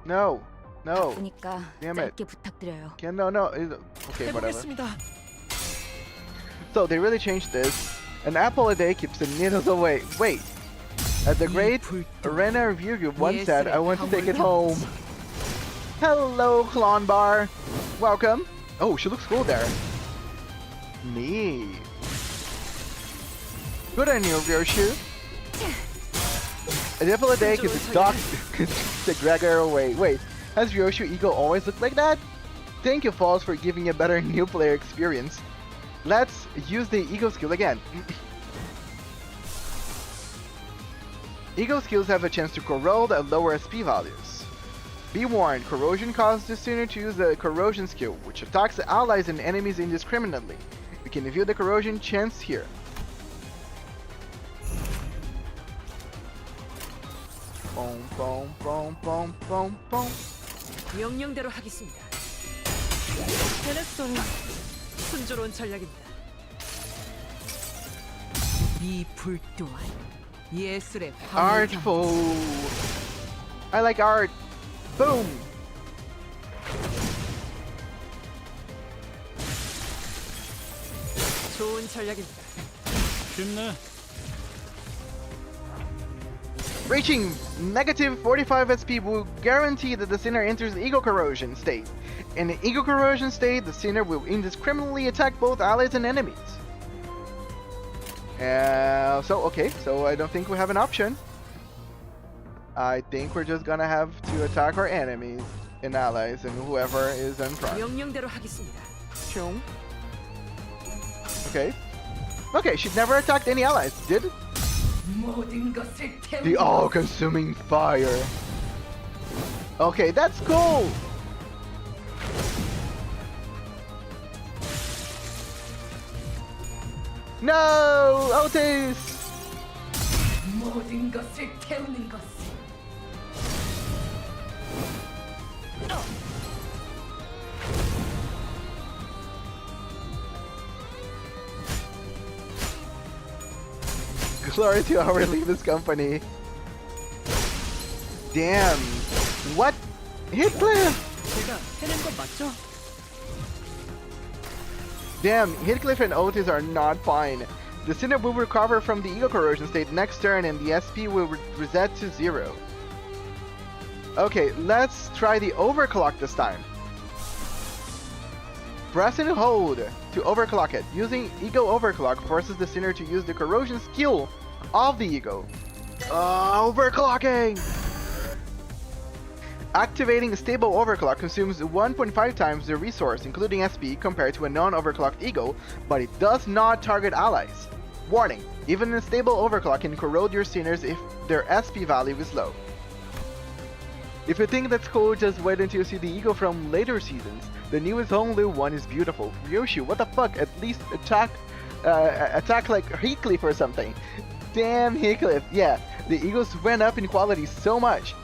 No, no. 바쁘니까 Damn it. 짧게 부탁드려요. No. Okay, whatever. 해보겠습니다. So they really changed this. An apple a day keeps the needles away. Wait. As the great Rena review once said, I want to take it home. Hello, Clon Bar. Welcome. Oh, she looks cool there. Me. Good on you, Ryoshu. An apple a day keeps the Gregor away. Wait, has Ryoshu ego always looked like that? Thank you, Falls, for giving a better new player experience. Let's use the ego skill again. Ego skills have a chance to corrode at lower SP values. Be warned, corrosion causes the sinner to use the corrosion skill, which attacks allies and enemies indiscriminately. You can view the corrosion chance here. Boom, boom, boom, boom, boom, boom. 명령대로 하겠습니다. 해냈어요. 순조로운 전략입니다. 이 불 또한 예술의 Artful. I like art. Boom. 좋은 전략입니다. 쉽네. Reaching negative 45 SP will guarantee that the sinner enters the ego corrosion state. In the ego corrosion state, the sinner will indiscriminately attack both allies and enemies. So I don't think we have an option. I think we're just gonna have to attack our enemies and allies and whoever is in front. 명령대로 하겠습니다. Chung. Okay, she never attacked any allies, did? 모든 것을 The all-consuming fire. Okay, that's cool. No, Otis. 모든 것을 태우는 것. Glory to our Limbus Company. Damn. What? Hitcliff! 제가 해낸 건 맞죠? Damn, Hitcliff and Otis are not fine. The sinner will recover from the ego corrosion state next turn and the SP will reset to 0. Okay, let's try the overclock this time. Press and hold to overclock it. Using ego overclock forces the sinner to use the corrosion skill of the ego. Overclocking! Activating a stable overclock consumes 1.5 times the resource, including SP, compared to a non-overclocked ego, but it does not target allies. Warning, even a stable overclock can corrode your sinners if their SP value is low. If you think that's cool, just wait until you see the ego from later seasons. The newest Honglu one is beautiful. Ryoshu, what the fuck? At least attack like Hitcliff or something. Damn Hitcliff, yeah, the egos went up in quality so much.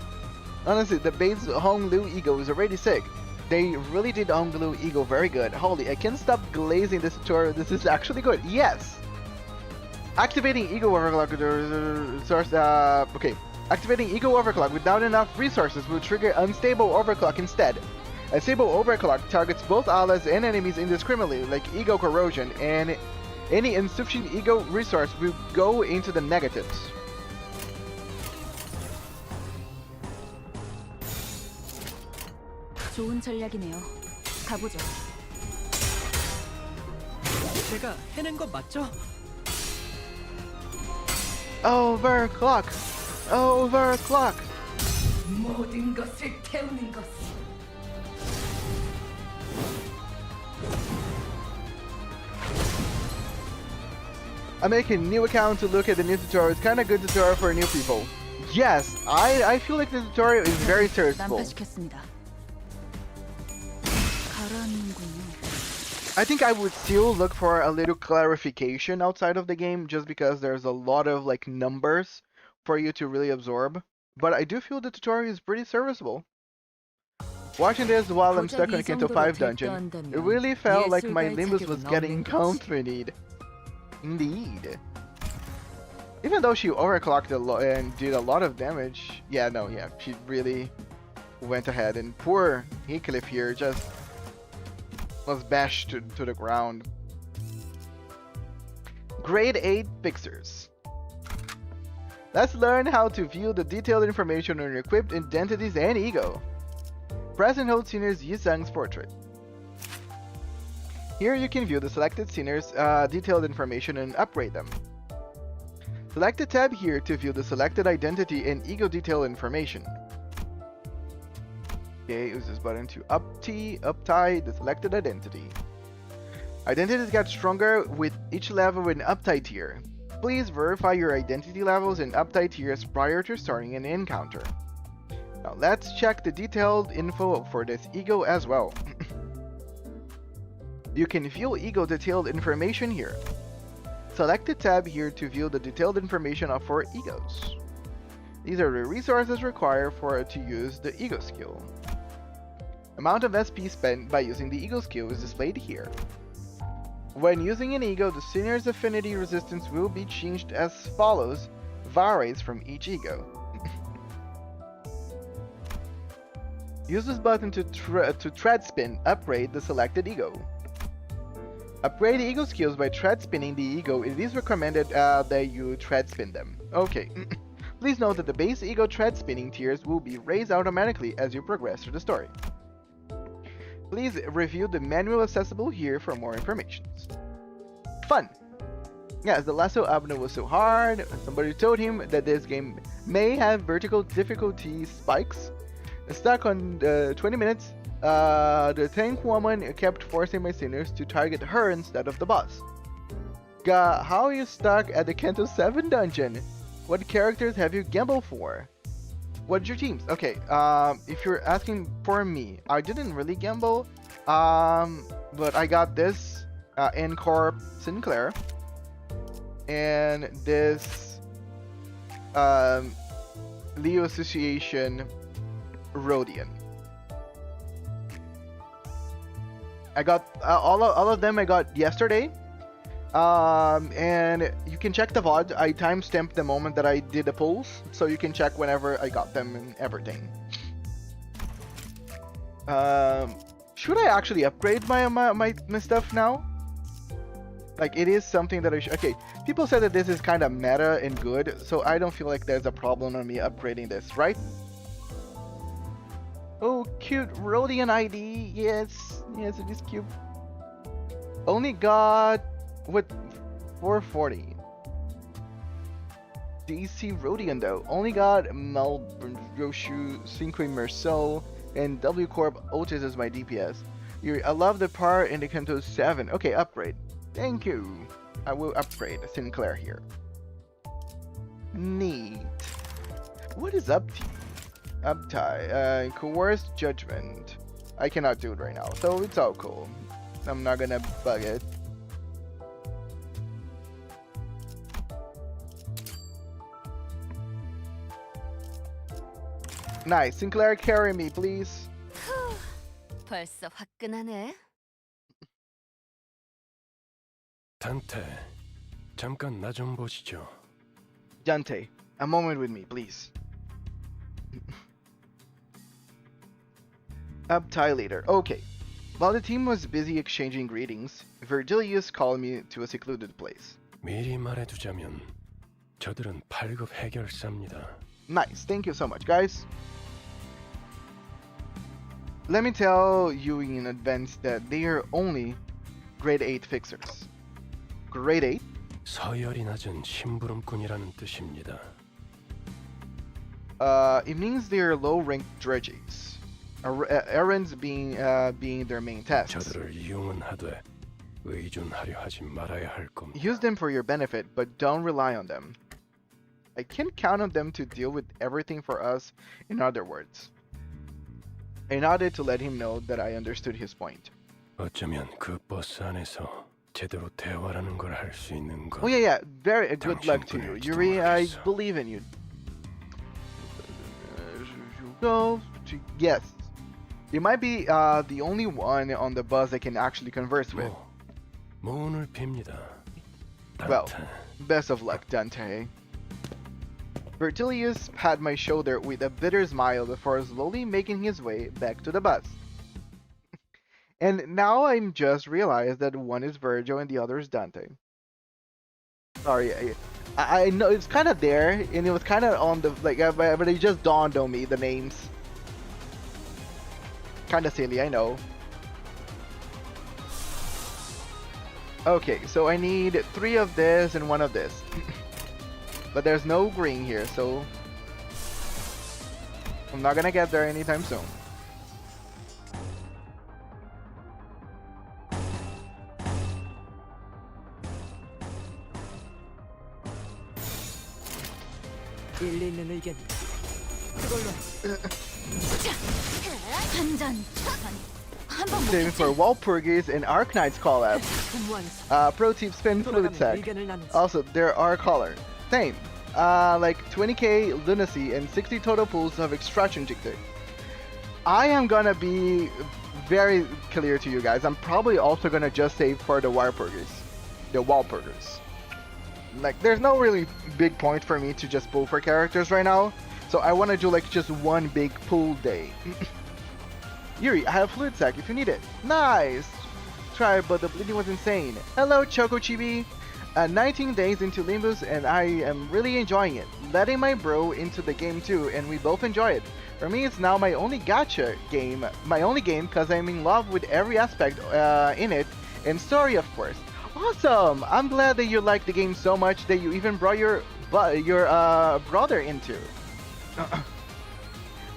Honestly, the base Honglu ego is already sick. They really did Honglu ego very good. Holy, I can't stop glazing this tutorial. This is actually good. Yes! Activating ego overclock Activating ego overclock without enough resources will trigger unstable overclock instead. A stable overclock targets both allies and enemies indiscriminately, like ego corrosion, and any insufficient ego resource will go into the negatives. 좋은 전략이네요. 가보죠. 제가 해낸 건 맞죠? Overclock! Overclock! 모든 것을 태우는 것. I make a new account to look at the new tutorial. It's kind of good tutorial for new people. Yes, I feel like the tutorial is very thirstful. 난파시켰습니다. 가라앉는군요. I think I would still look for a little clarification outside of the game, just because there's a lot of like numbers for you to really absorb. But I do feel the tutorial is pretty serviceable. Watching this while I'm stuck on a Kanto 5 dungeon, it really felt like my Limbus was getting accompanied. Indeed. Even though she overclocked a lot and did a lot of damage, yeah, she really went ahead. And poor Hitcliff here just was bashed to the ground. Grade 8 Fixers. Let's learn how to view the detailed information on your equipped identities and ego. Press and hold Sinner's Yisang's portrait. Here you can view the selected Sinner's detailed information and upgrade them. Select the tab here to view the selected identity and ego detail information. Okay, use this button to uptie the selected identity. Identities get stronger with each level in uptie tier. Please verify your identity levels and uptie tiers prior to starting an encounter. Now let's check the detailed info for this ego as well. You can view ego detailed information here. Select the tab here to view the detailed information of 4 egos. These are the resources required to use the ego skill. Amount of SP spent by using the ego skill is displayed here. When using an ego, the Sinner's affinity resistance will be changed as follows, varies from each ego. Use this button to thread spin, upgrade the selected ego. Upgrade the ego skills by thread spinning the ego. It is recommended that you thread spin them. Okay. Please note that the base ego thread spinning tiers will be raised automatically as you progress through the story. Please review the manual accessible here for more information. Fun! Yes, the lasso Abno was so hard. Somebody told him that this game may have vertical difficulty spikes. Stuck on 20 minutes, the tank woman kept forcing my Sinners to target her instead of the boss. How are you stuck at the Kanto 7 dungeon? What characters have you gambled for? What's your teams? Okay, if you're asking for me, I didn't really gamble, but I got this Encore Sinclair and this Leo Association Rhodian. I got all of them I got yesterday. And you can check the VOD. I timestamped the moment that I did the pulls, so you can check whenever I got them and everything. Should I actually upgrade my stuff now? Like, it is something that I should. Okay, people said that this is kind of meta and good, so I don't feel like there's a problem on me upgrading this, right? Oh, cute Rhodian ID. Yes, it is cute. Only got with 440. DC Rhodian though. Only got Malbroshu, Cinque Merceau, and W Corp Otis as my DPS. I love the part in the Kanto 7. Okay, upgrade. Thank you. I will upgrade Sinclair here. Neat. What is uptie? Coerced judgment. I cannot do it right now, so it's all cool. I'm not gonna bug it. Nice. Sinclair, carry me, please. 벌써 화끈하네. 단테, 잠깐 나 좀 보시죠. Dante, a moment with me, please. Uptie leader. Okay. While the team was busy exchanging greetings, Virgilius called me to a secluded place. 미리 말해두자면 저들은 8급 해결사입니다. Nice. Thank you so much, guys. Let me tell you in advance that they are only grade 8 fixers. Grade 8? 서열이 낮은 심부름꾼이라는 뜻입니다. It means they are low-ranked dredges. Errands being their main tasks. 저들을 이용은 하되 의존하려 하지 말아야 할 겁니다. Use them for your benefit, but don't rely on them. I can't count on them to deal with everything for us, in other words. I nodded to let him know that I understood his point. 어쩌면 그 버스 안에서 제대로 대화라는 걸 할 수 있는 건 Oh yeah, very good luck to you, Yuri. I 당신뿐일지도 모르겠어. believe in you. Go to yes. You might be the only one on the bus that can actually converse with. 모은을 빕니다. Well, 단테. best of luck, Dante. Bertilius pat my shoulder with a bitter smile before slowly making his way back to the bus. And now I'm just realized that one is Virgil and the other is Dante. Sorry, I know it's kind of there, and it was kind of on the but it just dawned on me the names. Kind of silly, I know. Okay, so I need 3 of this and 1 of this. But there's no green here, so I'm not gonna get there anytime soon. 일리 있는 의견. 그걸로 한잔 한번 Saving for Walpurgis and Arknight's collab. 분무하면서 Pro tip spin fluid 돌아가며 sack. 의견을 나누지. Also, there are color. Same. Like 20k lunacy and 60 total pools of extraction ticket. I am gonna be very clear to you guys. I'm probably also gonna just save for the Walpurgis. The Walpurgis. Like, there's no really big point for me to just pull for characters right now. So I wanna do like just one big pull day. Yuri, I have fluid sack if you need it. Nice! Try, but the bleeding was insane. Hello, Choco Chibi. 19 days into Limbus and I am really enjoying it. Letting my bro into the game too, and we both enjoy it. For me, it's now my only gacha game. My only game because I'm in love with every aspect in it, and story of course. Awesome! I'm glad that you like the game so much that you even brought your brother into.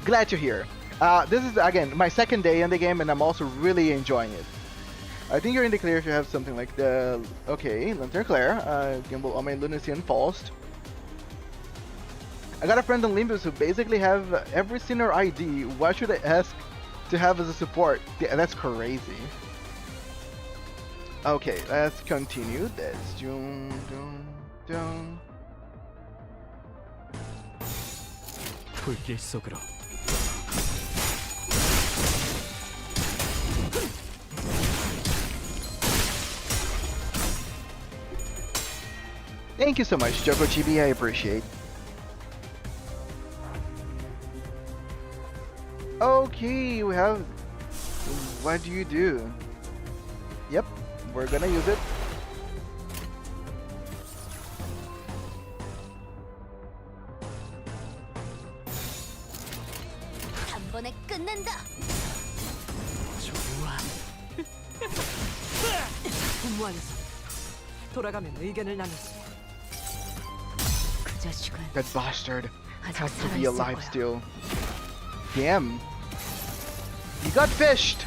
Glad to hear. This is again my second day in the game, and I'm also really enjoying it. I think you're in the clear if you have something like the Lantern Claire, Gimbal on my Lunacy and Faust. I got a friend in Limbus who basically have every sinner ID. Why should I ask to have as a support? Yeah, that's crazy. Okay, let's continue this. Dun, dun, dun. 불길 속으로. Thank you so much, Joko Chibi. I appreciate. Okay, we have. What do you do? Yep, we're gonna use it. 한 번에 끝낸다. 좋아. 분무하면서 돌아가면 의견을 나누지. 그 자식은 That bastard 아직 has to be 살아있을 alive 거야. still. Damn. He got fished.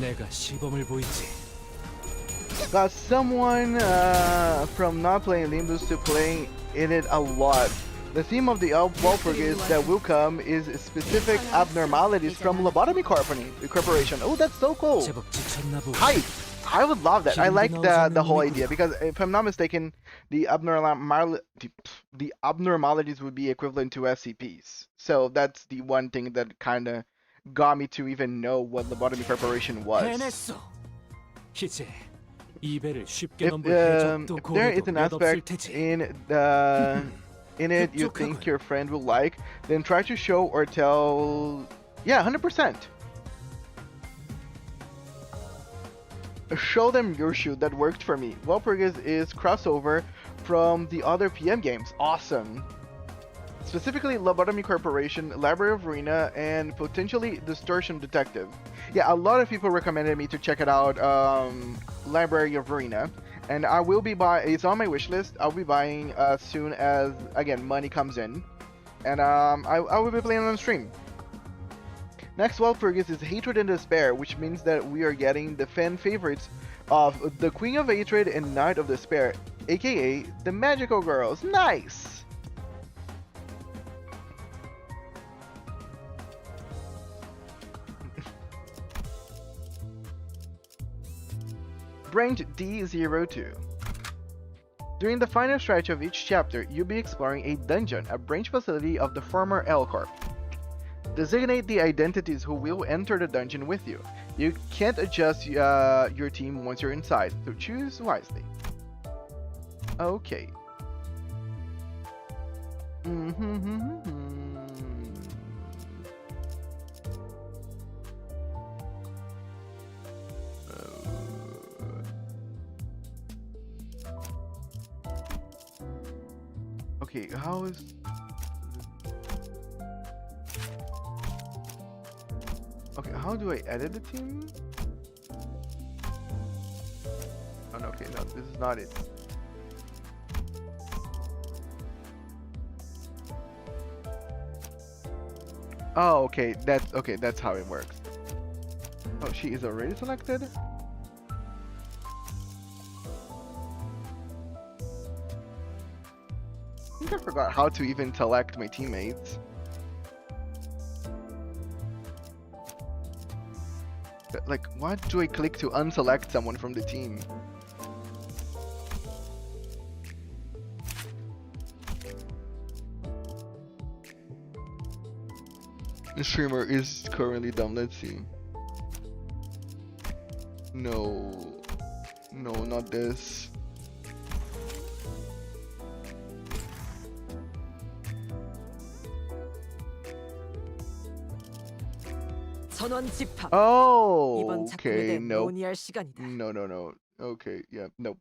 내가 시범을 보이지. Got someone from not playing Limbus to playing in it a lot. The theme of the Walpurgis that will come is specific abnormalities from Lobotomy Corporation. Oh, that's so cool. 제법 지쳤나 보고. Hype. I would love that. I like the whole idea because if I'm not mistaken, the abnormalities would be equivalent to SCPs. So that's the one thing that kind of got me to even know what Lobotomy Corporation was. 해냈어. 이제 이 배를 쉽게 If, 넘볼 해적도 if there is 고래도 an 몇 없을 aspect 테지. in it you think your friend will like, then try to show or tell. Yeah, 100%. Show them your shoe. That worked for me. Walpurgis is crossover from the other PM games. Awesome. Specifically Lobotomy Corporation, Library of Arena, and potentially Distortion Detective. Yeah, a lot of people recommended me to check it out, Library of Arena. and I will be buy. It's on my wish list. I'll be buying as soon as again money comes in, and I will be playing on stream. Next Walpurgis is Hatred and Despair, which means that we are getting the fan favorites of the Queen of Hatred and Knight of Despair, aka the Magical Girls. Nice. Branch D02. During the final stretch of each chapter, you'll be exploring a dungeon, a branch facility of the former L Corp. Designate the identities who will enter the dungeon with you. You can't adjust your team once you're inside, so choose wisely. Okay. Okay, how is... Okay, how do I edit the team? Oh no, okay, no, this is not it. Oh, okay, that's how it works. Oh, she is already selected? I think I forgot how to even select my teammates. Like, what do I click to unselect someone from the team? The streamer is currently dumb. Let's see. No, not this. 선원 집합. Oh, 이번 작품에 okay, 대해 no. 논의할 시간이다. No. Okay, yeah, nope.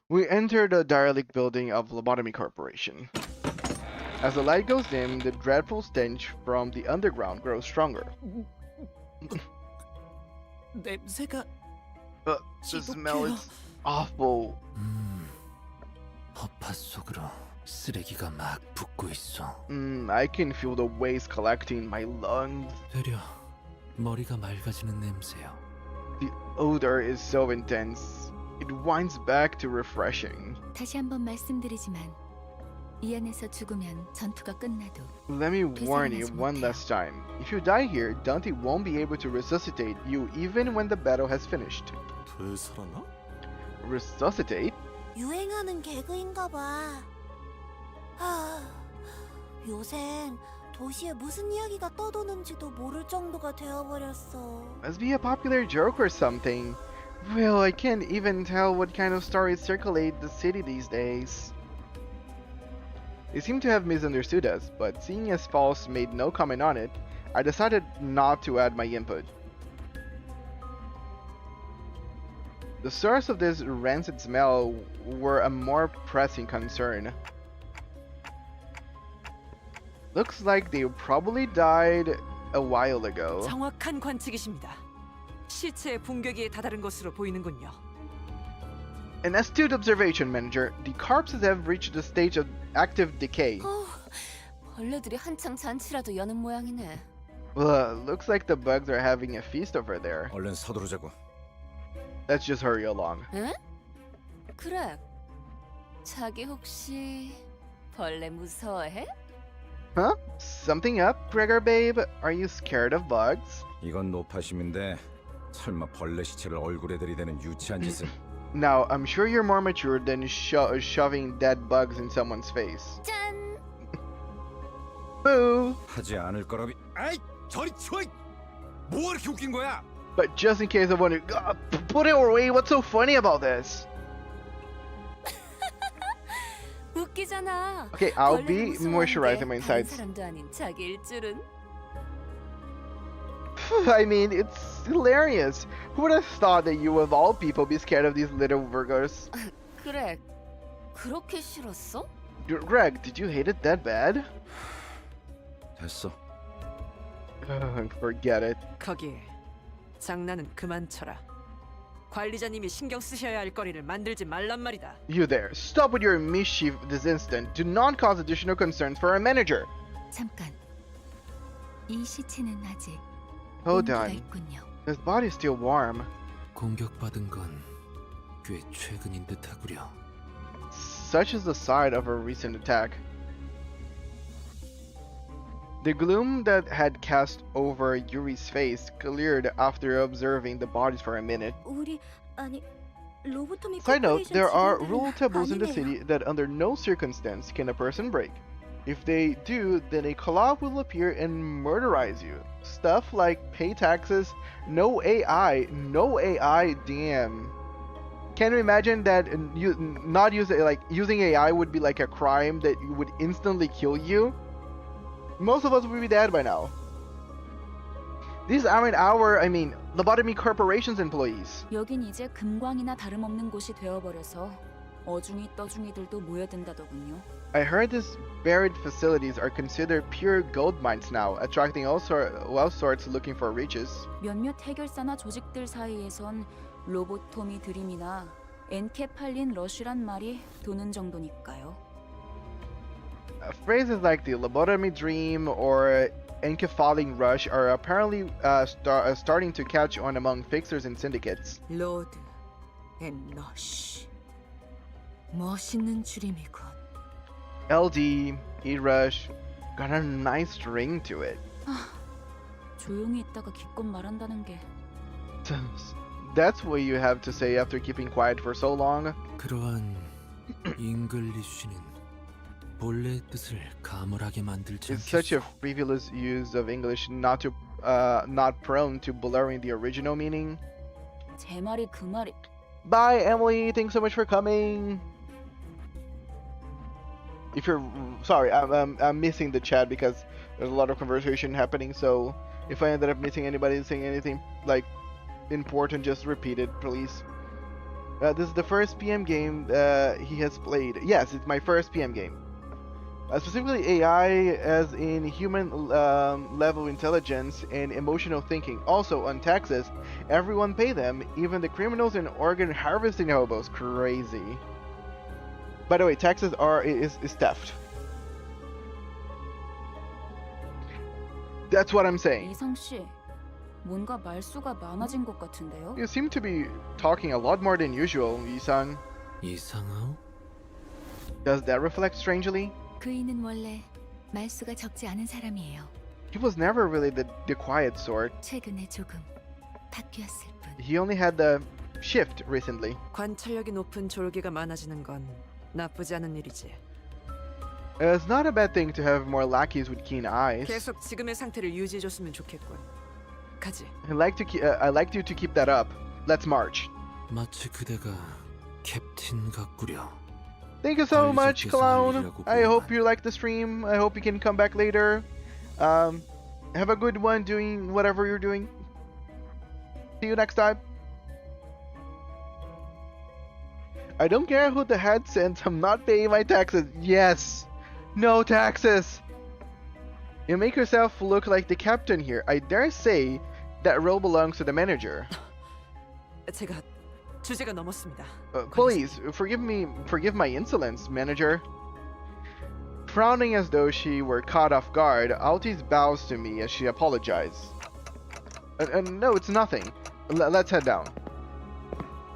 We enter the derelict building of Lobotomy Corporation. As the light goes dim, the dreadful stench from the underground grows stronger. 냄새가 The smell is awful. 허파 속으로 쓰레기가 막 붙고 있어. I can feel the waste collecting in my lungs. 되려 머리가 맑아지는 냄새야. The odor is so intense. It winds back to refreshing. 다시 한번 말씀드리지만 이 안에서 죽으면 전투가 끝나도 Let me warn you one last time. If you die here, Dante won't be able to resuscitate you even when the battle has finished. 되살아나? Resuscitate? 유행하는 개그인가 봐. 요샌 도시에 무슨 이야기가 떠도는지도 모를 정도가 되어버렸어. Must be a popular joke or something. Well, I can't even tell what kind of stories circulate the city these days. They seem to have misunderstood us, but seeing as False made no comment on it, I decided not to add my input. The source of this rancid smell were a more pressing concern. Looks like they probably died a while ago. 정확한 관측이십니다. 시체의 분격에 다다른 것으로 보이는군요. An astute observation, Manager. The corpses have reached the stage of active decay. 벌레들이 한창 잔치라도 여는 모양이네. Looks like the bugs are having a feast over there. 얼른 서두르자고. Let's just hurry along. 응? 그래. 자기 혹시 벌레 무서워해? Huh? Something up, Gregor babe? Are you scared of bugs? 이건 노파심인데 설마 벌레 시체를 얼굴에 들이대는 유치한 짓을. Now, I'm sure you're more mature than shoving dead bugs in someone's face. 짠! Boo! 하지 않을 거라비. 아이, 저리 치워! 뭐가 이렇게 웃긴 거야? But just in case I want to put it away, what's so funny about this? 웃기잖아. Okay, I'll 벌레를 be 무서워하는데 moisturizing my 다른 insides. 사람도 아닌 자기일 줄은. I mean, it's hilarious. Who would have thought that you, of all people, be scared of these little Virgos? 그래. 그렇게 싫었어? Greg, did you hate it that bad? 됐어. Forget it. 거기 장난은 그만 쳐라. 관리자님이 신경 쓰셔야 할 거리를 만들지 말란 말이다. You there. Stop with your mischief this instant. Do not cause additional concerns for our manager. 잠깐. 이 시체는 아직 Hold 온기가 on. 있군요. His body's still warm. 공격받은 건 꽤 최근인 듯하구려. Such is the side of a recent attack. The gloom that had cast over Yuri's face cleared after observing the bodies for a minute. 우리 아니 로보토미 Side note, there are 직원들은 rule taboos in the 아니네요. city that under no circumstance can a person break. If they do, then a collab will appear and murderize you. Stuff like pay taxes, no AI, damn. Can you imagine that not using AI would be like a crime that would instantly kill you? Most of us would be dead by now. These aren't lobotomy corporation's employees. 여긴 이제 금광이나 다름없는 곳이 되어버려서 어중이 떠중이들도 모여든다더군요. I heard these buried facilities are considered pure gold mines now, attracting all sorts looking for riches. 몇몇 해결사나 조직들 사이에선 로보토미 드림이나 엔케팔린 러쉬란 말이 도는 정도니까요. Phrases like the lobotomy dream or encephalic rush are apparently starting to catch on among fixers and syndicates. 로드 앤 러쉬. 멋있는 줄임이군. LD, E-Rush, got a nice ring to it. 조용히 있다가 기껏 말한다는 게 That's what you have to say after keeping quiet for so long. 그러한 잉글리쉬는 본래의 뜻을 가물하게 만들지 It's such a 않겠소. frivolous use of English, not prone to blurring the original meaning. 제 말이 그 말이 Bye, Emily. Thanks so much for coming. If you're sorry, I'm missing the chat because there's a lot of conversation happening. So if I ended up missing anybody saying anything like important, just repeat it, please. This is the first PM game he has played. Yes, it's my first PM game. Specifically AI, as in human level intelligence and emotional thinking. Also on taxes, everyone pay them, even the criminals and organ harvesting hobos. Crazy. By the way, taxes is theft. That's what I'm saying. 이상 씨 뭔가 말수가 많아진 것 같은데요? You seem to be talking a lot more than usual, Isan. 이상하오? Does that reflect strangely? 그이는 원래 말수가 적지 않은 사람이에요. He was never really the quiet sort. 최근에 조금 바뀌었을 뿐. He only had the shift recently. 관찰력이 높은 졸개가 많아지는 건 나쁘지 않은 일이지. It's not a bad thing to have more lackeys with keen eyes. 계속 지금의 상태를 유지해줬으면 좋겠군. 가지. I'd like you to keep that up. Let's march. 마치 그대가 캡틴 같구려. Thank you so much, Clown. I hope you like the stream. I hope you can come back later. Have a good one doing whatever you're doing. See you next time. I don't care who the head sends. I'm not paying my taxes. Yes. No taxes. You make yourself look like the captain here. I dare say that role belongs to the manager. 제가 주제가 넘었습니다. Please, forgive my insolence, manager. Frowning as though she were caught off guard, Altis bows to me as she apologizes. No, it's nothing. Let's head down.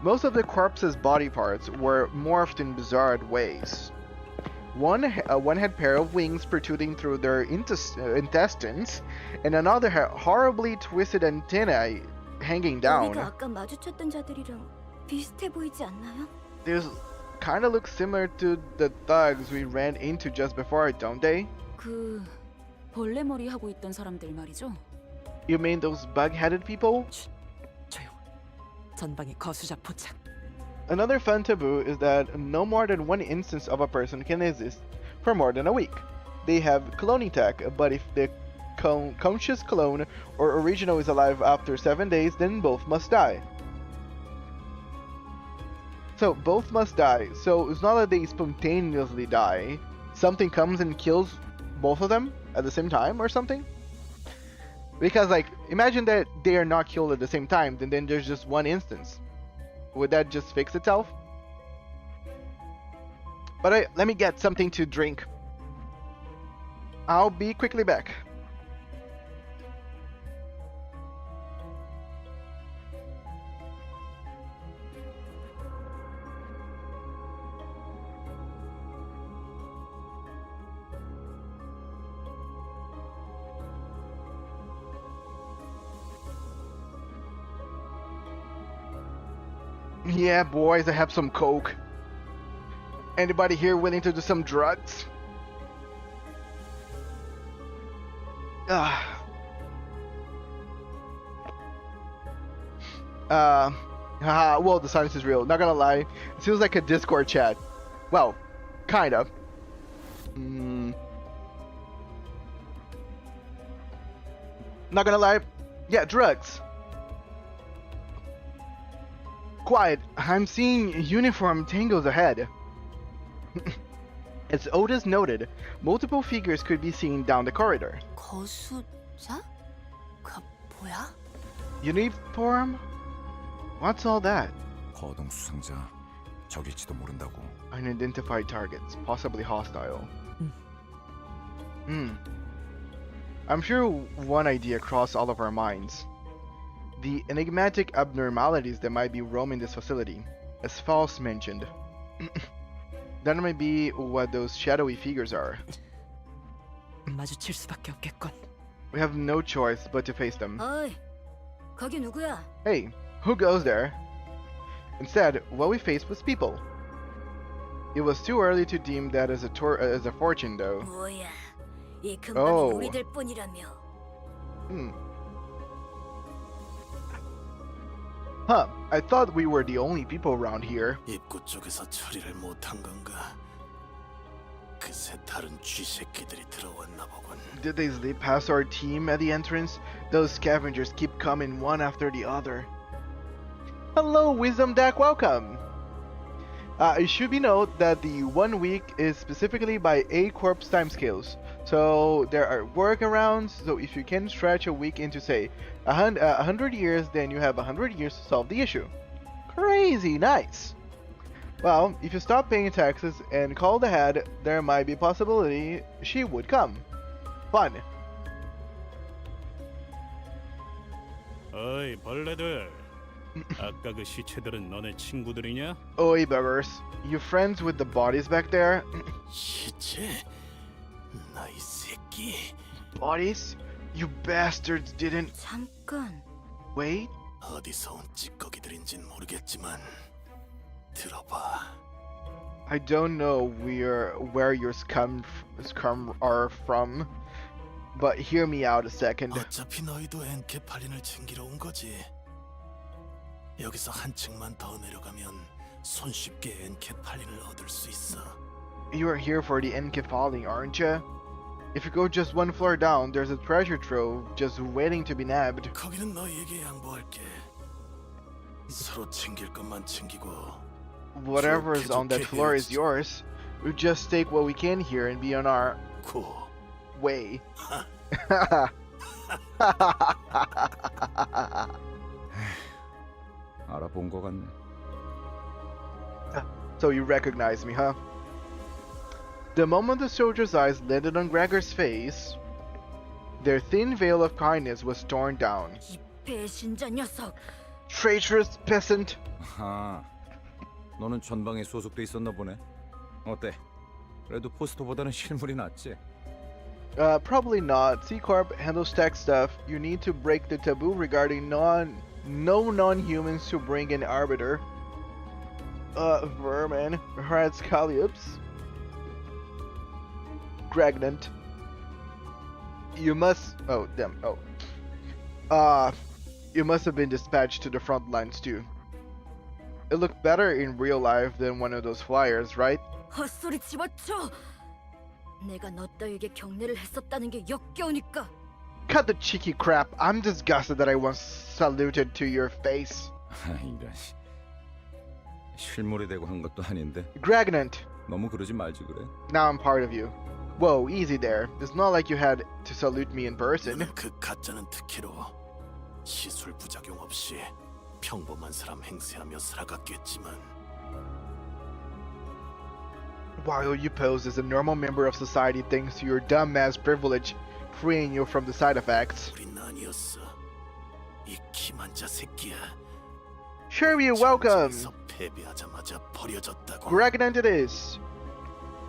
Most of the corpse's body parts were morphed in bizarre ways. One had pair of wings protruding through their intestines, and another had horribly twisted antennae hanging down. 우리가 아까 마주쳤던 자들이랑 비슷해 보이지 않나요? These kind of look similar to the thugs we ran into just before, don't they? 그 벌레 머리 하고 있던 사람들 말이죠. You mean those bug-headed people? 조용. 전방에 거수자 포착. Another fun taboo is that no more than one instance of a person can exist for more than a week. They have cloning tech, but if the conscious clone or original is alive after 7 days, then both must die. So both must die. So it's not that they spontaneously die. Something comes and kills both of them at the same time or something. Because, like, imagine that they are not killed at the same time, and then there's just one instance. Would that just fix itself? But let me get something to drink. I'll be quickly back. Yeah, boys, I have some coke. Anybody here willing to do some drugs? Well, the silence is real. Not gonna lie, it feels like a Discord chat. Well, kind of. Not gonna lie, yeah, drugs. Quiet, I'm seeing uniform tangos ahead. As Otis noted, multiple figures could be seen down the corridor. 거수자? 그 뭐야? Uniform? What's all that? 거동 수상자 적일지도 모른다고. Unidentified targets, possibly hostile. I'm sure one idea crossed all of our minds. The enigmatic abnormalities that might be roaming this facility, as Faust mentioned. That might be what those shadowy figures are. 마주칠 수밖에 없겠군. We have no choice but to face them. 어이, 거기 누구야? Hey, who goes there? Instead, what we faced was people. It was too early to deem that as a fortune, though. 뭐야? 이 근방이 Oh. 우리들 뿐이라며. Huh, I thought we were the only people around here. 입구 쪽에서 처리를 못한 건가? 그새 다른 쥐새끼들이 들어왔나 보군. Did they slip past our team at the entrance? Those scavengers keep coming one after the other. Hello, Wisdom Deck, welcome! It should be noted that the 1 week is specifically by A Corp's timescales. So there are workarounds, so if you can stretch a week into, say, 100 years, then you have 100 years to solve the issue. Crazy nice! Well, if you stop paying taxes and called ahead, there might be a possibility she would come. Fun. 어이 벌레들. 아까 그 시체들은 너네 친구들이냐? Oi, buggers. You friends with the bodies back there? 시체? 나이 새끼. Bodies? You bastards didn't... 잠깐. Wait? 어디서 온 찌꺼기들인진 모르겠지만 들어봐. I don't know where your scum are from, but hear me out a second. 어차피 너희도 엔케팔린을 챙기러 온 거지. 여기서 한층만 더 내려가면 손쉽게 엔케팔린을 얻을 수 있어. You are here for the Enkefaling, aren't you? If you go just one floor down, there's a treasure trove just waiting to be nabbed. 거기는 너희에게 양보할게. 서로 챙길 것만 챙기고. Whatever is on that floor is yours. We'll just take what we can here and be on our way. 알아본 것 같네. So you recognize me, huh? The moment the soldier's eyes landed on Gregor's face, their thin veil of kindness was torn down. 이 배신자 녀석. Traitorous peasant! 아, 너는 전방에 소속돼 있었나 보네. 어때? 그래도 포스터보다는 실물이 낫지? Probably not. C-Corp handles tech stuff. You need to break the taboo regarding no non-humans to bring an arbiter. Vermin. Rats Calliups. Pregnant. You must... Oh, damn. Oh. You must have been dispatched to the front lines too. It looked better in real life than one of those flyers, right? 헛소리 집어쳐. 내가 너 따위에게 경례를 했었다는 게 역겨우니까. Cut the cheeky crap. I'm disgusted that I once saluted to your face. 이런 실물이 되고 한 것도 아닌데. Gragnant. 너무 그러지 말지 그래. Now I'm part of you. Whoa, easy there. It's not like you had to salute me in person. 너는 그 가짜는 특혜로 시술 부작용 없이 평범한 사람 행세하며 살아갔겠지만 While you pose as a normal member of society thanks to your dumbass privilege, freeing you from the side effects. 우린 아니었어. 이 기만자 새끼야. Sure, you're welcome. 전쟁에서 패배하자마자 버려졌다고. Gregor into this.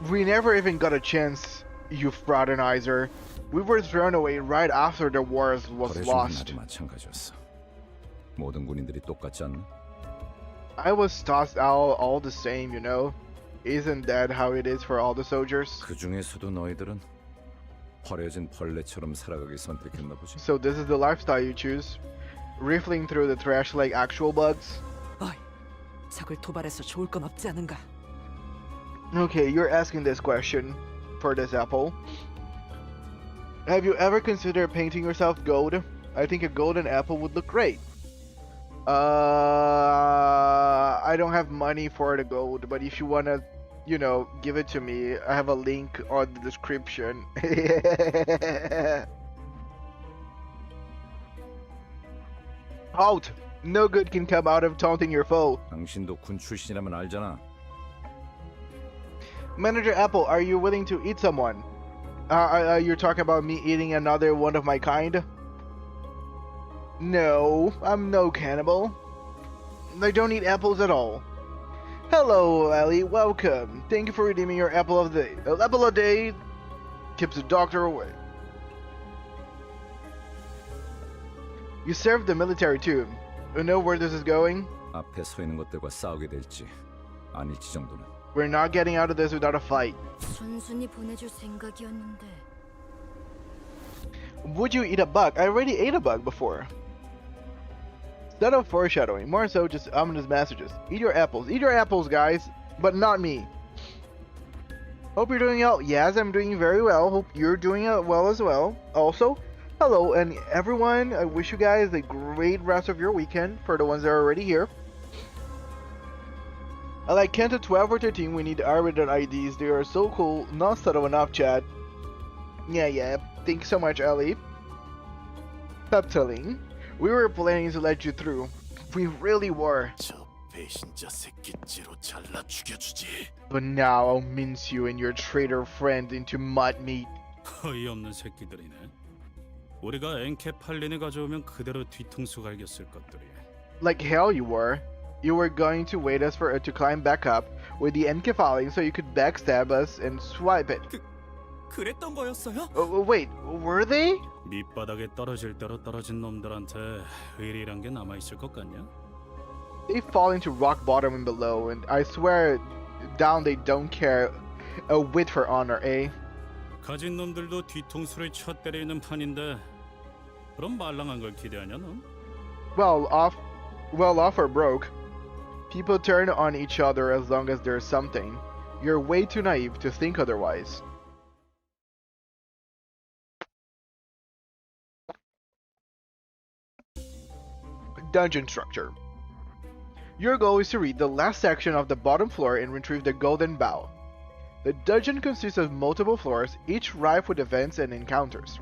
We never even got a chance, you fraternizer. We were thrown away right after the war was 거래 lost. 중은 나도 마찬가지였어. 모든 군인들이 똑같지 않나? I was tossed out all the same, you know. Isn't that how it is for all the soldiers? 그 중에서도 너희들은 버려진 벌레처럼 살아가기 선택했나 보지. So this is the lifestyle you choose? Riffling through the trash like actual bugs? 어이, 적을 도발해서 좋을 건 없지 않은가? Okay, you're asking this question for this apple. Have you ever considered painting yourself gold? I think a golden apple would look great. I don't have money for the gold, but if you wanna, you know, give it to me, I have a link on the description. Halt! No good can come out of taunting your foe. 당신도 군 출신이라면 알잖아. Manager Apple, are you willing to eat someone? You're talking about me eating another one of my kind? No, I'm no cannibal. I don't eat apples at all. Hello, Ellie. Welcome. Thank you for redeeming your apple of the day. An apple a day keeps the doctor away. You served the military too. You know where this is going? 앞에 서 있는 것들과 싸우게 될지 아닐지 정도는. We're not getting out of this without a fight. 순순히 보내줄 생각이었는데. Would you eat a bug? I already ate a bug before. Instead of foreshadowing, more so just ominous messages. Eat your apples, guys, but not me. Hope you're doing well. Yes, I'm doing very well. Hope you're doing well as well. Also, hello and everyone. I wish you guys a great rest of your weekend for the ones that are already here. I like Kent at 12 or 13. We need R-rated IDs. They are so cool. Not subtle enough, Chad. Yeah. Thanks so much, Ellie. Stop telling. We were planning to let you through. We really were. 저 배신자 새끼째로 잘라 죽여주지. But now I'll mince you and your traitor friend into mud meat. 어이없는 새끼들이네. 우리가 엔케팔린을 가져오면 그대로 뒤통수 갈겼을 것들이. Like hell you were. You were going to wait us for it to climb back up with the encaphaling so you could backstab us and swipe it. 그랬던 거였어요? Wait, were they? 밑바닥에 떨어질 대로 떨어진 놈들한테 의리란 게 남아 있을 것 같냐? They fall into rock bottom and below, and I swear down they don't care a whit for honor, eh? 가진 놈들도 뒤통수를 쳐 때리는 판인데 그럼 말랑한 걸 기대하냐 넌? Well off or broke. People turn on each other as long as there's something. You're way too naive to think otherwise. Dungeon structure. Your goal is to read the last section of the bottom floor and retrieve the golden bow. The dungeon consists of multiple floors, each rife with events and encounters.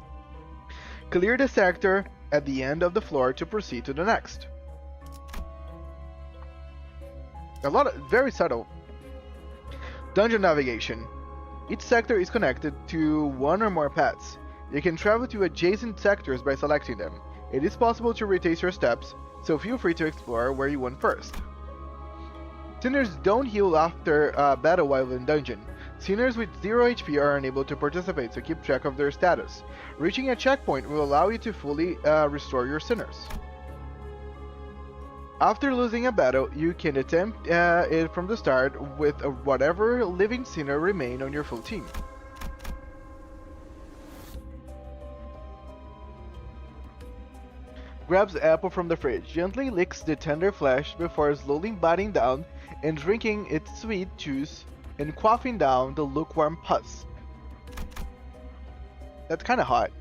Clear the sector at the end of the floor to proceed to the next. Very subtle. Dungeon navigation. Each sector is connected to one or more paths. You can travel to adjacent sectors by selecting them. It is possible to retrace your steps, so feel free to explore where you went first. Sinners don't heal after battle while in dungeon. Sinners with 0 HP are unable to participate, so keep track of their status. Reaching a checkpoint will allow you to fully restore your sinners. After losing a battle, you can attempt it from the start with whatever living sinner remain on your full team. Grabs the apple from the fridge, gently licks the tender flesh before slowly biting down and drinking its sweet juice and quaffing down the lukewarm pus. That's kinda hot.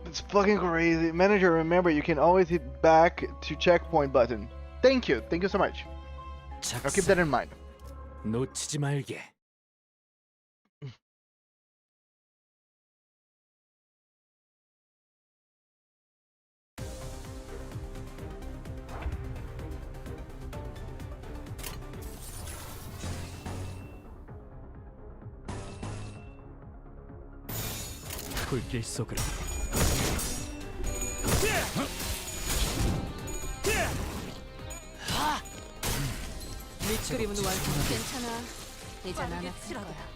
It's fucking crazy. Manager, remember, you can always hit back to checkpoint button. Thank you so much. I'll keep that in mind. 놓치지 말게. 불길 속으로. 밑그림은 완성. 괜찮아. 이제 안 아플 거야.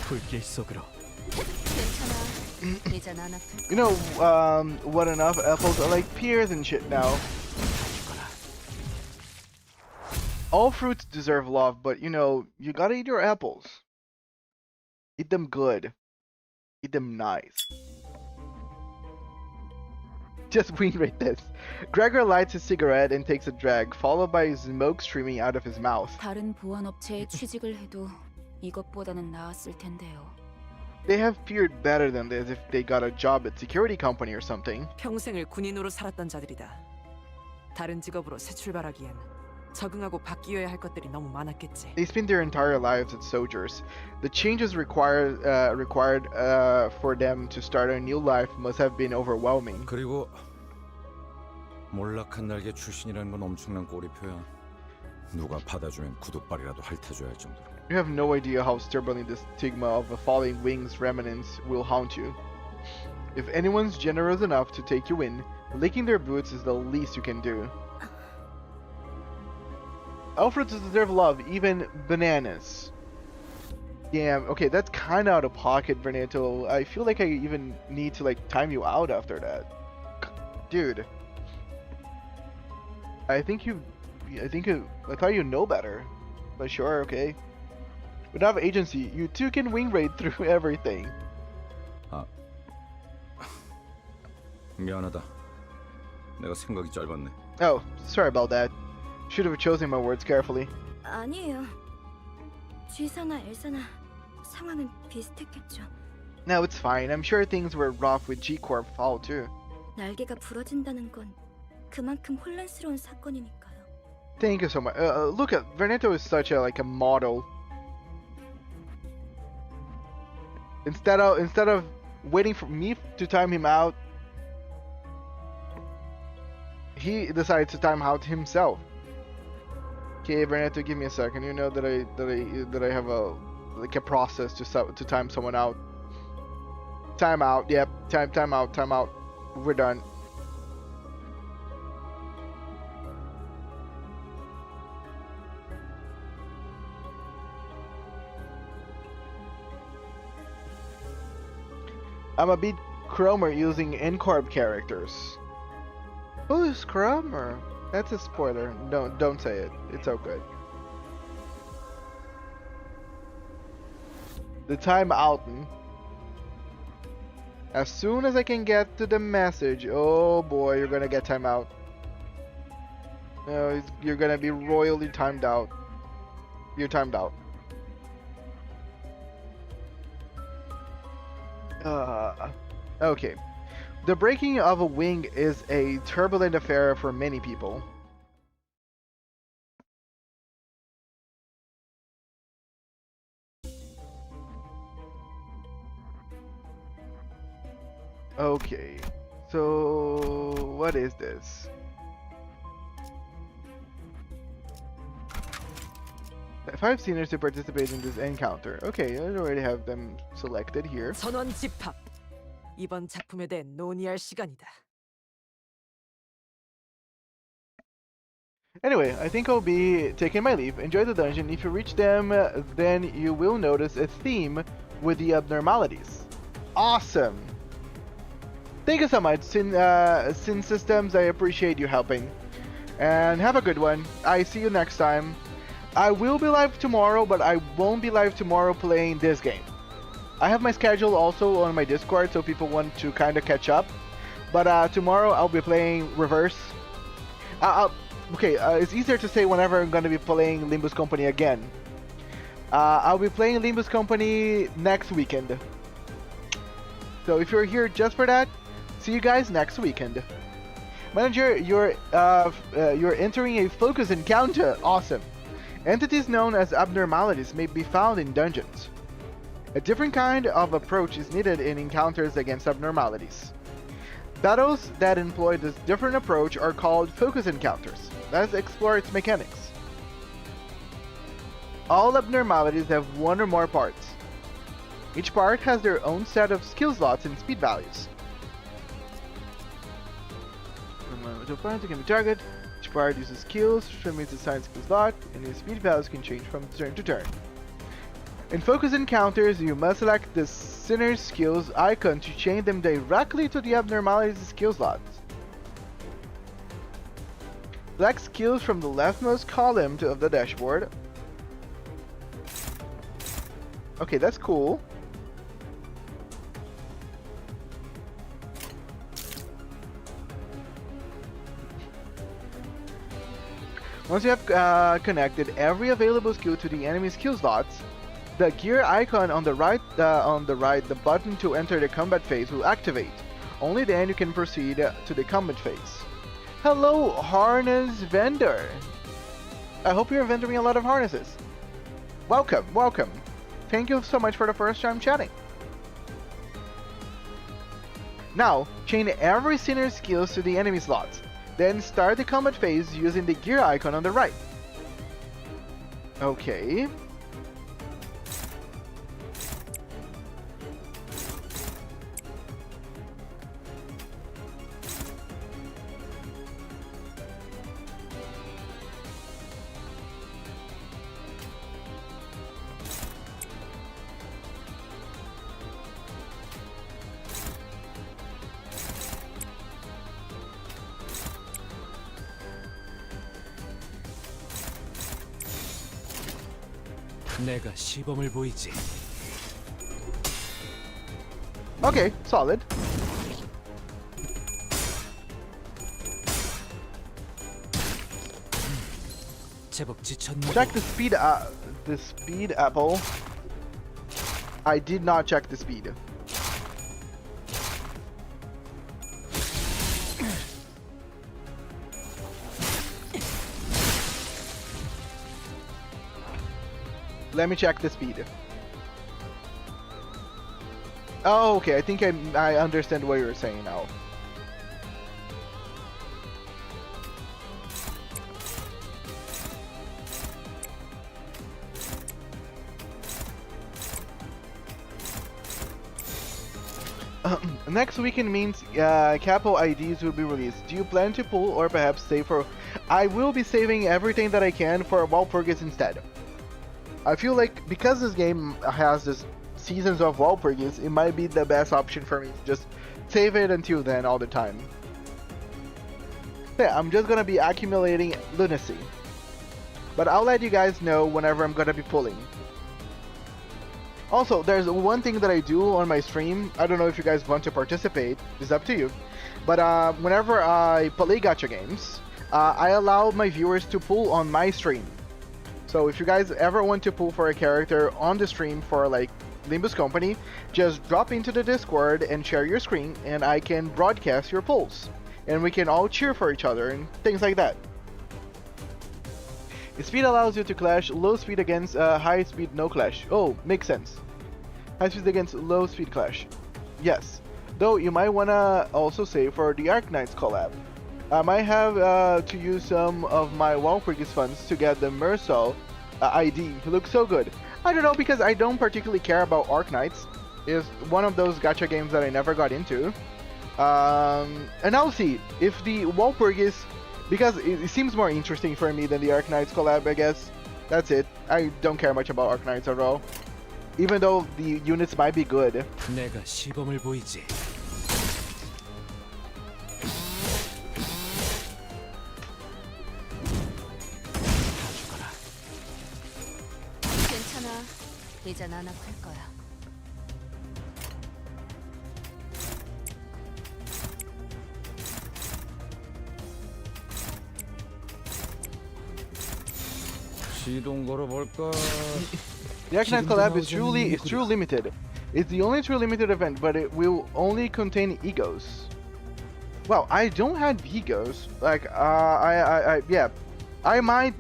불길 속으로. 괜찮아. 이제 안 아플 거야. You know, what enough apples are like pears and shit now. All fruits deserve love, but you know, you gotta eat your apples. Eat them good. Eat them nice. Just wing rate this. Gregor lights his cigarette and takes a drag, followed by smoke streaming out of his mouth. 다른 보안업체에 취직을 해도 이것보다는 나았을 텐데요. They have feared better than this if they got a job at security company or something. 평생을 군인으로 살았던 자들이다. 다른 직업으로 새 출발하기엔 적응하고 바뀌어야 할 것들이 너무 많았겠지. They spent their entire lives as soldiers. The changes required for them to start a new life must have been overwhelming. 그리고 몰락한 날개 출신이라는 건 엄청난 꼬리표야. 누가 받아주면 구두발이라도 핥아줘야 할 정도로. You have no idea how stubbornly the stigma of a falling wing's remnants will haunt you. If anyone's generous enough to take you in, licking their boots is the least you can do. Alfreds deserve love, even bananas. Damn, okay, that's kinda out of pocket, Veneto. I feel like I even need to like time you out after that. Dude. I thought you know better. But sure, okay. Without agency, you two can wing raid through everything. 미안하다. 내가 생각이 짧았네. Oh, sorry about that. Should have chosen my words carefully. 아니에요. G사나 L사나 상황은 비슷했겠죠. No, it's fine. I'm sure things were rough with G-Corp fall too. 날개가 부러진다는 건 그만큼 혼란스러운 사건이니까요. Thank you so much. Look at Veneto is such a like a model. Instead of waiting for me to time him out, he decides to time out himself. Okay, Veneto, give me a second. You know that I have a process to time someone out. Time out. Yep. Time out. We're done. I'm a bit Cromer using NCorp characters. Who's Cromer? That's a spoiler. Don't say it. It's so good. The time out. As soon as I can get to the message, oh boy, you're gonna get time out. No, you're gonna be royally timed out. You're timed out. Okay. The breaking of a wing is a turbulent affair for many people. Okay. So, what is this? 5 seniors to participate in this encounter. Okay, I already have them selected here. 선원 집합. 이번 작품에 대해 논의할 시간이다. Anyway, I think I'll be taking my leave. Enjoy the dungeon. If you reach them, then you will notice a theme with the abnormalities. Awesome! Thank you so much, Sin Systems. I appreciate you helping. And have a good one. I see you next time. I will be live tomorrow, but I won't be live tomorrow playing this game. I have my schedule also on my Discord, so people want to kind of catch up. But tomorrow I'll be playing Reverse. It's easier to say whenever I'm going to be playing Limbus Company again. I'll be playing Limbus Company next weekend. So if you're here just for that, see you guys next weekend. Manager, you're entering a focus encounter. Awesome. Entities known as abnormalities may be found in dungeons. A different kind of approach is needed in encounters against abnormalities. Battles that employ this different approach are called focus encounters. Let's explore its mechanics. All abnormalities have one or more parts. Each part has their own set of skill slots and speed values. To can be targeted. Each part uses skills from its assigned skill slot, and its speed values can change from turn to turn. In focus encounters, you must select the sinner's skills icon to change them directly to the abnormality's skill slots. Select skills from the leftmost column of the dashboard. Okay, that's cool. Once you have connected every available skill to the enemy skill slots, the gear icon on the right, the button to enter the combat phase will activate. Only then you can proceed to the combat phase. Hello, harness vendor. I hope you're vending a lot of harnesses. Welcome, welcome. Thank you so much for the first time chatting. Now, chain every sinner's skills to the enemy slots. Then start the combat phase using the gear icon on the right. Okay. 내가 시범을 보이지. Okay, solid. 제법 지쳤나? Check the speed apple. I did not check the speed. Let me check the speed. Oh, okay. I think I understand what you're saying now. Next weekend means capo IDs will be released. Do you plan to pull or perhaps save for... I will be saving everything that I can for Walpurgis instead. I feel like because this game has this seasons of Walpurgis, it might be the best option for me to just save it until then all the time. Yeah, I'm just gonna be accumulating lunacy. But I'll let you guys know whenever I'm gonna be pulling. Also, there's one thing that I do on my stream. I don't know if you guys want to participate. It's up to you. But whenever I play gacha games, I allow my viewers to pull on my stream. So if you guys ever want to pull for a character on the stream for like Limbus Company, just drop into the Discord and share your screen and I can broadcast your pulls. And we can all cheer for each other and things like that. Speed allows you to clash low speed against high speed no clash. Oh, makes sense. High speed against low speed clash. Yes. Though you might wanna also save for the Arknights collab. I might have to use some of my Walpurgis funds to get the Mersal ID. He looks so good. I don't know because I don't particularly care about Arknights. It's one of those gacha games that I never got into. And I'll see if the Walpurgis, because it seems more interesting for me than the Arknights collab, I guess. That's it. I don't care much about Arknights at all. Even though the units might be good. 내가 시범을 보이지. 이젠 안 아플 거야. 시동 걸어볼까? The Arcanine collab is true limited. It's the only true limited event, but it will only contain egos. Wow, I don't have egos. Like, yeah, I might,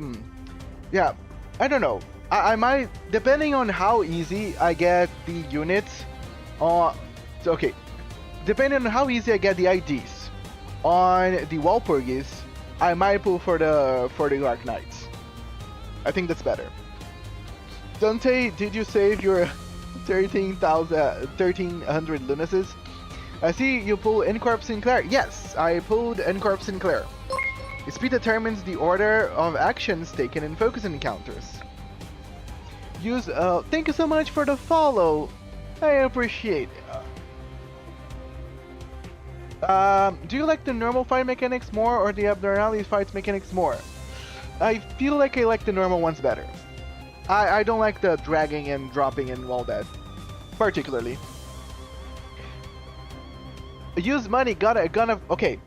yeah, I don't know. I might, depending on how easy I get the units, okay, depending on how easy I get the IDs on the Walpurgis, I might pull for the Dark Knights. I think that's better. Dante, did you save your 1300 lunacies? I see you pull Encorp Sinclair. Yes, I pulled Encorp Sinclair. Speed determines the order of actions taken in focus encounters. Use, thank you so much for the follow. I appreciate it. Do you like the normal fight mechanics more or the abnormalities fight mechanics more? I feel like I like the normal ones better. I don't like the dragging and dropping and all that, particularly. Use money, gonna, okay.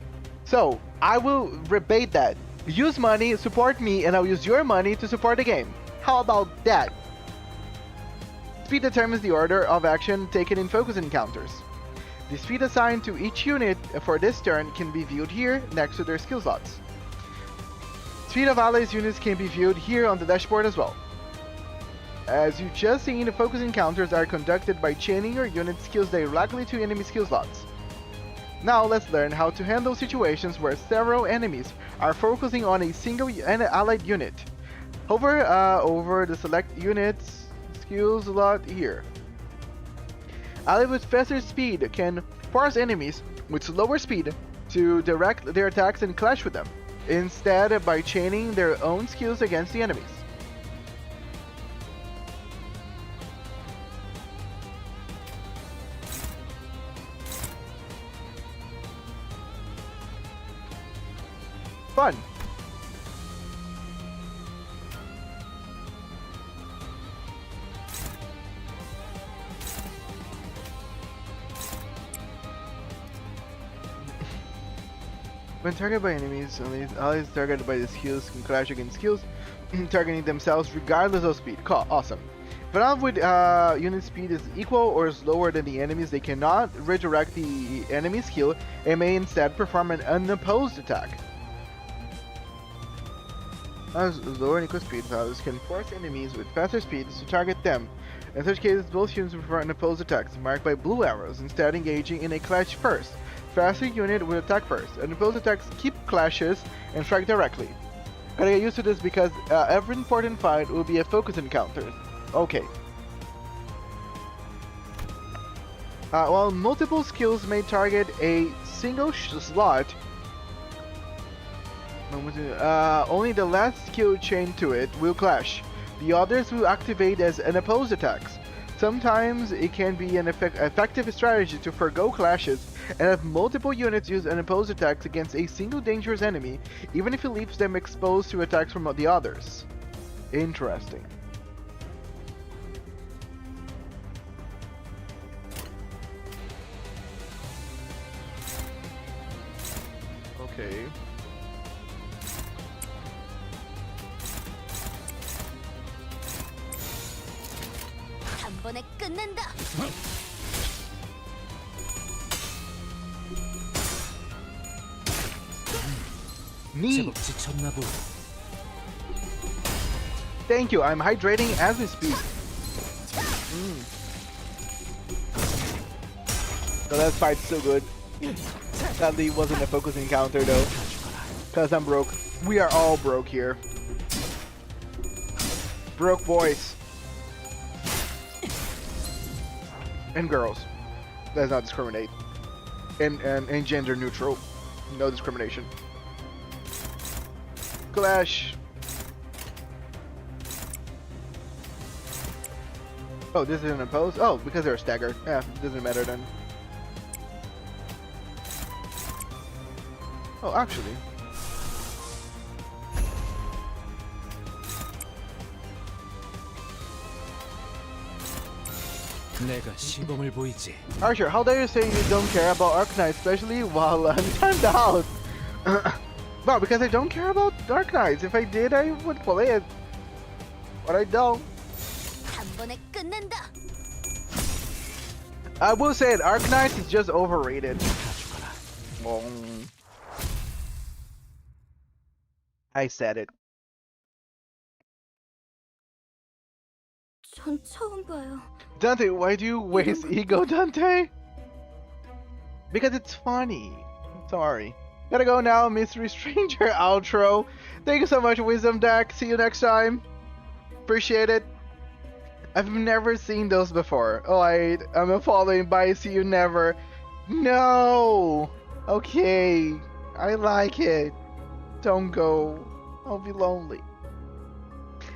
So, I will rebate that. Use money, support me, and I'll use your money to support the game. How about that? Speed determines the order of action taken in focus encounters. The speed assigned to each unit for this turn can be viewed here, next to their skill slots. Speed of allies units can be viewed here on the dashboard as well. As you just seen, the focus encounters are conducted by chaining your unit skills directly to enemy skill slots. Now let's learn how to handle situations where several enemies are focusing on a single allied unit. Hover over the select unit's skill slot here. Allies with faster speed can force enemies with slower speed to direct their attacks and clash with them, instead by chaining their own skills against the enemies. Fun. When targeted by enemies, allies targeted by the skills can clash against skills, targeting themselves regardless of speed. Awesome. If an ally with unit speed is equal or slower than the enemies, they cannot redirect the enemy skill and may instead perform an unopposed attack. As lower and equal speed values can force enemies with faster speeds to target them. In such cases, both units will perform unopposed attacks marked by blue arrows, instead engaging in a clash first. Faster unit will attack first. Unopposed attacks keep clashes and strike directly. Gotta get used to this because every important fight will be a focus encounter. Okay. While multiple skills may target a single slot, only the last skill chained to it will clash. The others will activate as unopposed attacks. Sometimes it can be an effective strategy to forgo clashes and have multiple units use unopposed attacks against a single dangerous enemy, even if it leaves them exposed to attacks from the others. Interesting. Okay. 단번에 끝낸다. Neat. 지쳤나 보. Thank you. I'm hydrating as we speak. So that fight's so good. Sadly, it wasn't a focus encounter though, cause I'm broke. We are all broke here. Broke boys and girls. Does not discriminate. And gender neutral. No discrimination. Clash. Oh, this isn't opposed? Oh, because they're staggered. Yeah, it doesn't matter then. Oh, actually. 내가 시범을 보이지. Archer, how dare you say you don't care about Arknights, especially while untimed out? Well, because I don't care about Arknights. If I did, I would play it. But I don't. 한 번에 끝낸다. I will say it, Arknights is just overrated. I said it. 전 처음 봐요. Dante, why do you waste ego, Dante? Because it's funny. Sorry. Gotta go now, Mystery Stranger outro. Thank you so much, Wisdom Deck. See you next time. Appreciate it. I've never seen those before. Oh, I'm a following by See You Never. No! Okay. I like it. Don't go. I'll be lonely.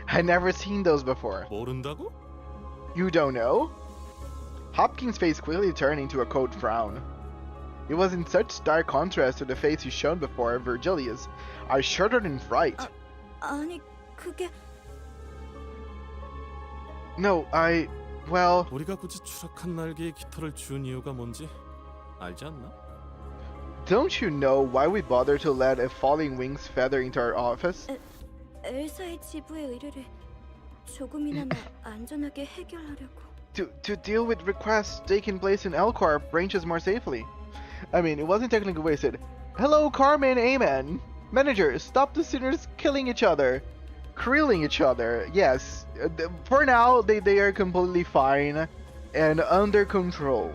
I never seen those before. 모른다고? You don't know? Hopkins' face quickly turned into a cold frown. It was in such stark contrast to the face he'd shown before, Virgilius. I shuddered in fright. 아니, 그게... No, well... 우리가 굳이 추락한 날개에 깃털을 준 이유가 뭔지 알지 않나? Don't you know why we bother to let a falling wings feather into our office? 엘사의 지부의 의뢰를 조금이나마 안전하게 해결하려고. To deal with requests taking place in L-Corp branches more safely. I mean, it wasn't technically wasted. Hello, Carmen Amen. Manager, stop the sinners killing each other. Krilling each other. Yes. For now, they are completely fine and under control.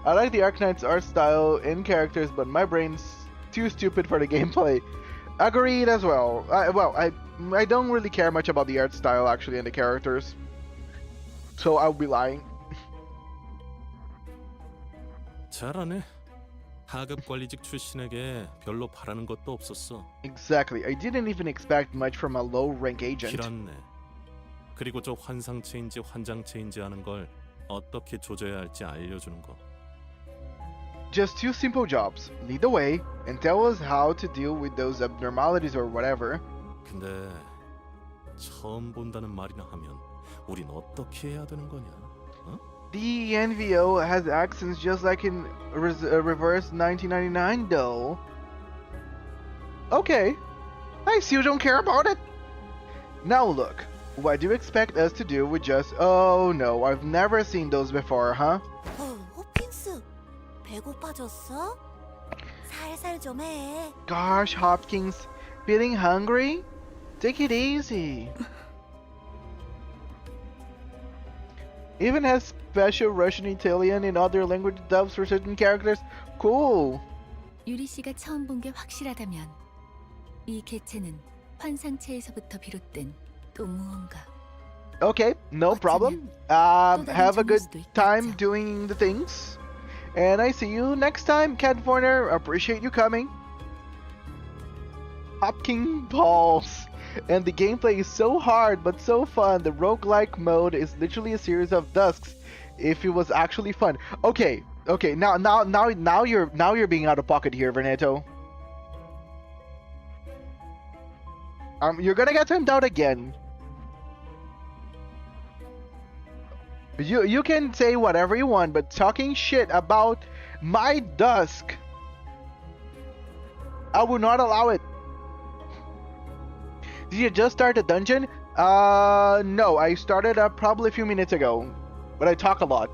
I like the Arknight's art style and characters, but my brain's too stupid for the gameplay. Agreed as well. I don't really care much about the art style actually and the characters. So I'll be lying. 잘하네. 하급 관리직 출신에게 별로 바라는 것도 없었어. Exactly. I didn't even expect much from a low-rank agent. 길었네. 그리고 저 환상체인지 환장체인지 하는 걸 어떻게 조져야 할지 알려주는 거. Just two simple jobs. Lead the way and tell us how to deal with those abnormalities or whatever. 근데 처음 본다는 말이나 하면 우린 어떻게 해야 되는 거냐? 어? The NVO has accents just like in reverse 1999 though. Okay. I still don't care about it. Now look, what do you expect us to do with just... Oh no, I've never seen those before, huh? 호핀스, 배고파졌어? 살살 좀 해. Gosh, Hopkins, feeling hungry? Take it easy. Even has special Russian, Italian, and other language dubs for certain characters. Cool. 유리 씨가 처음 본 게 확실하다면 이 개체는 환상체에서부터 비롯된 또 무언가. Okay, no problem. Have a good time doing the things. And I see you next time, Catforner. Appreciate you coming. Hopking balls. And the gameplay is so hard but so fun. The roguelike mode is literally a series of dusks. If it was actually fun. Okay, now you're being out of pocket here, Veneto. You're gonna get timed out again. You can say whatever you want, but talking shit about my dusk, I will not allow it. Did you just start a dungeon? No, I started probably a few minutes ago, but I talk a lot.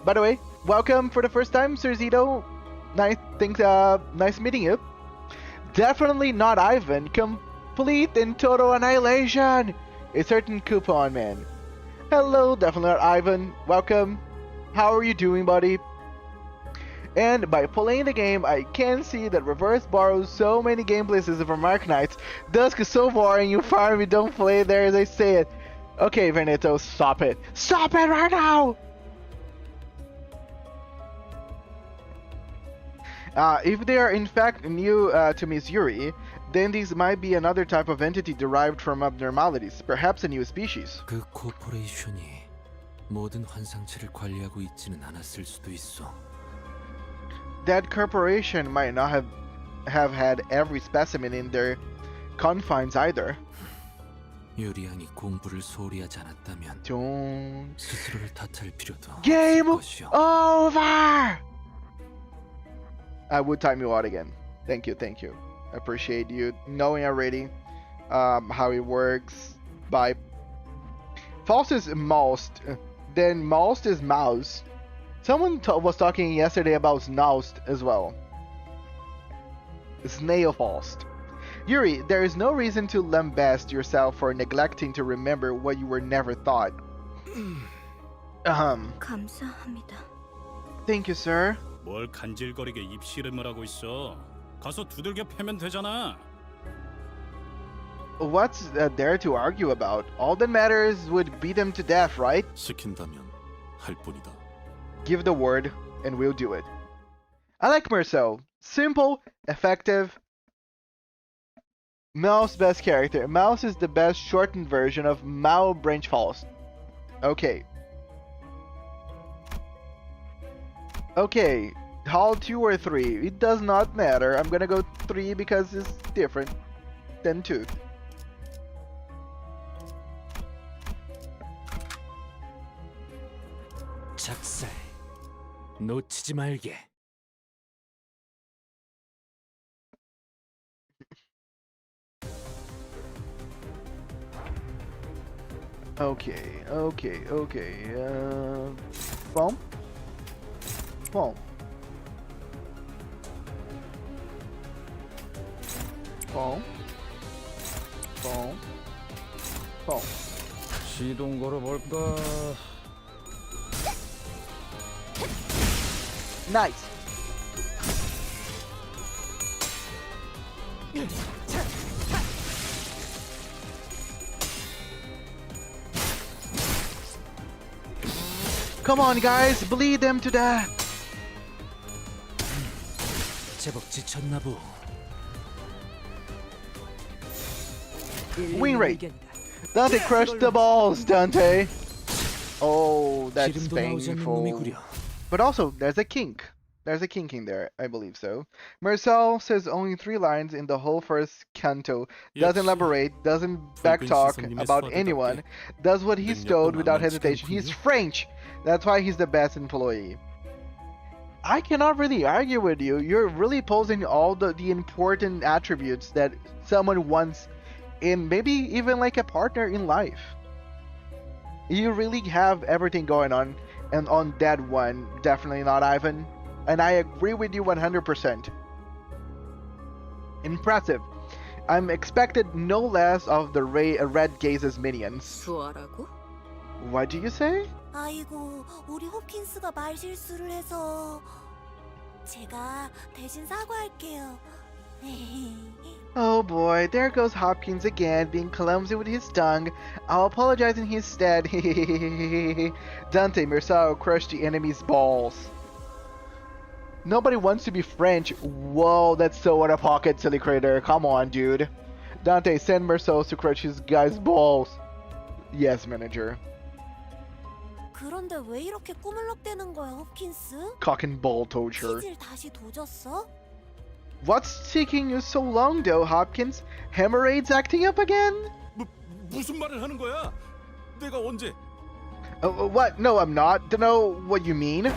By the way, welcome for the first time, Sir Zito. Nice meeting you. Definitely not Ivan. Complete and total annihilation. A certain coupon man. Hello, definitely not Ivan. Welcome. How are you doing, buddy? And by playing the game, I can see that Reverse borrows so many gameplays from Arknights. Dusk is so boring, you farm, you don't play there as I say it. Okay, Veneto, stop it. Stop it right now! If they are in fact new to Miss Yuri, then these might be another type of entity derived from abnormalities, perhaps a new species. 그 코퍼레이션이 모든 환상체를 관리하고 있지는 않았을 수도 있어. That corporation might not have had every specimen in their confines either. 유리양이 공부를 소홀히 하지 않았다면 Don't. 스스로를 탓할 필요도 Game 없을 것이오. over! I would time you out again. Thank you, thank you. I appreciate you knowing already how it works. By Faust is moused, then moused is mouse. Someone was talking yesterday about snoust as well. Snail Faust. Yuri, there is no reason to lambast yourself for neglecting to remember what you were never taught. 감사합니다. Thank you, sir. 뭘 간질거리게 입씨름을 하고 있어. 가서 두들겨 패면 되잖아. What's there to argue about? All that matters would beat them to death, right? 시킨다면 할 뿐이다. Give the word, and we'll do it. I like Merceau. Simple, effective. Mao's best character. Mouse is the best shortened version of Mao Branch Faust. Okay. Okay. Hall 2 or 3? It does not matter. I'm gonna go 3 because it's different than 2. 작살 놓치지 말게. Okay. Boom. Boom. Boom. Boom. Boom. 시동 걸어볼까? Nice. Come on, guys, bleed them to death. 제법 지쳤나 보. Win rate. Dante crushed the balls, Dante. Oh, that's 기름도 나오지 않는 painful. 놈이구려. But also, there's a kink. There's a kink in there, I believe so. Marcel says only 3 lines in the whole first canto, doesn't 역시 elaborate, doesn't 붉은 backtalk 시선님의 about 스와드답게 anyone, does what he's 능력도 told without 만만치가 hesitation. He's 않군요. French! That's why he's the best employee. I cannot really argue with you. You're really posing all the important attributes that someone wants in maybe even like a partner in life. You really have everything going on, and on that one, definitely not Ivan. And I agree with you 100%. Impressive. I'm expected no less of the Red Gaze's minions. 수아라고? What do you say? 아이고, 우리 홉킨스가 말실수를 해서 제가 대신 사과할게요. Oh boy, there goes Hopkins again, being clumsy with his tongue. I'll apologize in his stead. Dante Merceau crushed the enemy's balls. Nobody wants to be French. Whoa, that's so out of pocket, silly critter. Come on, dude. Dante, send Merceau to crush his guy's balls. Yes, manager. 그런데 왜 이렇게 꾸물럭대는 거야, 홉킨스? Cock and ball torture. 치질 다시 도졌어? What's taking you so long, though, Hopkins? Hemorrhoids acting up again? 무슨 말을 하는 거야? 내가 언제? What? No, I'm not. Don't know what you mean.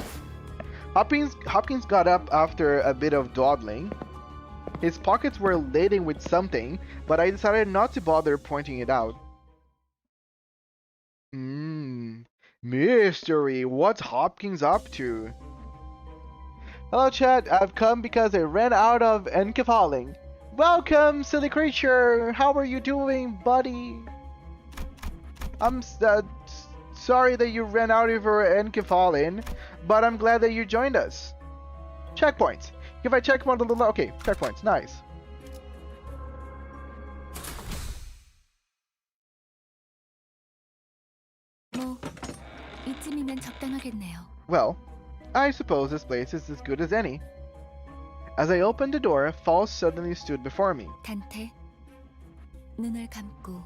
Hopkins got up after a bit of dawdling. His pockets were laden with something, but I decided not to bother pointing it out. Mystery. What's Hopkins up to? Hello, chat. I've come because I ran out of enkephaling. Welcome, silly creature. How are you doing, buddy? I'm sorry that you ran out of your enkephaling, but I'm glad that you joined us. Checkpoints. If I check one of the okay, checkpoints. Nice. 뭐 이쯤이면 적당하겠네요. Well, I suppose this place is as good as any. As I opened the door, Faust suddenly stood before me. 단테, 눈을 감고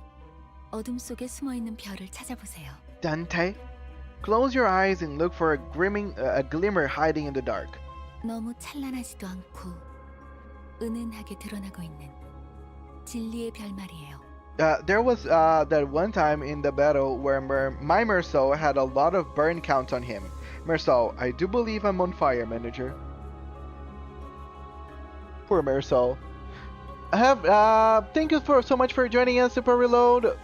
어둠 속에 숨어 있는 별을 찾아보세요. Dante, close your eyes and look for a glimmer hiding in the dark. 너무 찬란하지도 않고 은은하게 드러나고 있는 진리의 별 말이에요. There was that one time in the battle where my Merceau had a lot of burn count on him. Merceau, I do believe I'm on fire, manager. Poor Merceau. Thank you so much for joining us, Super Reload.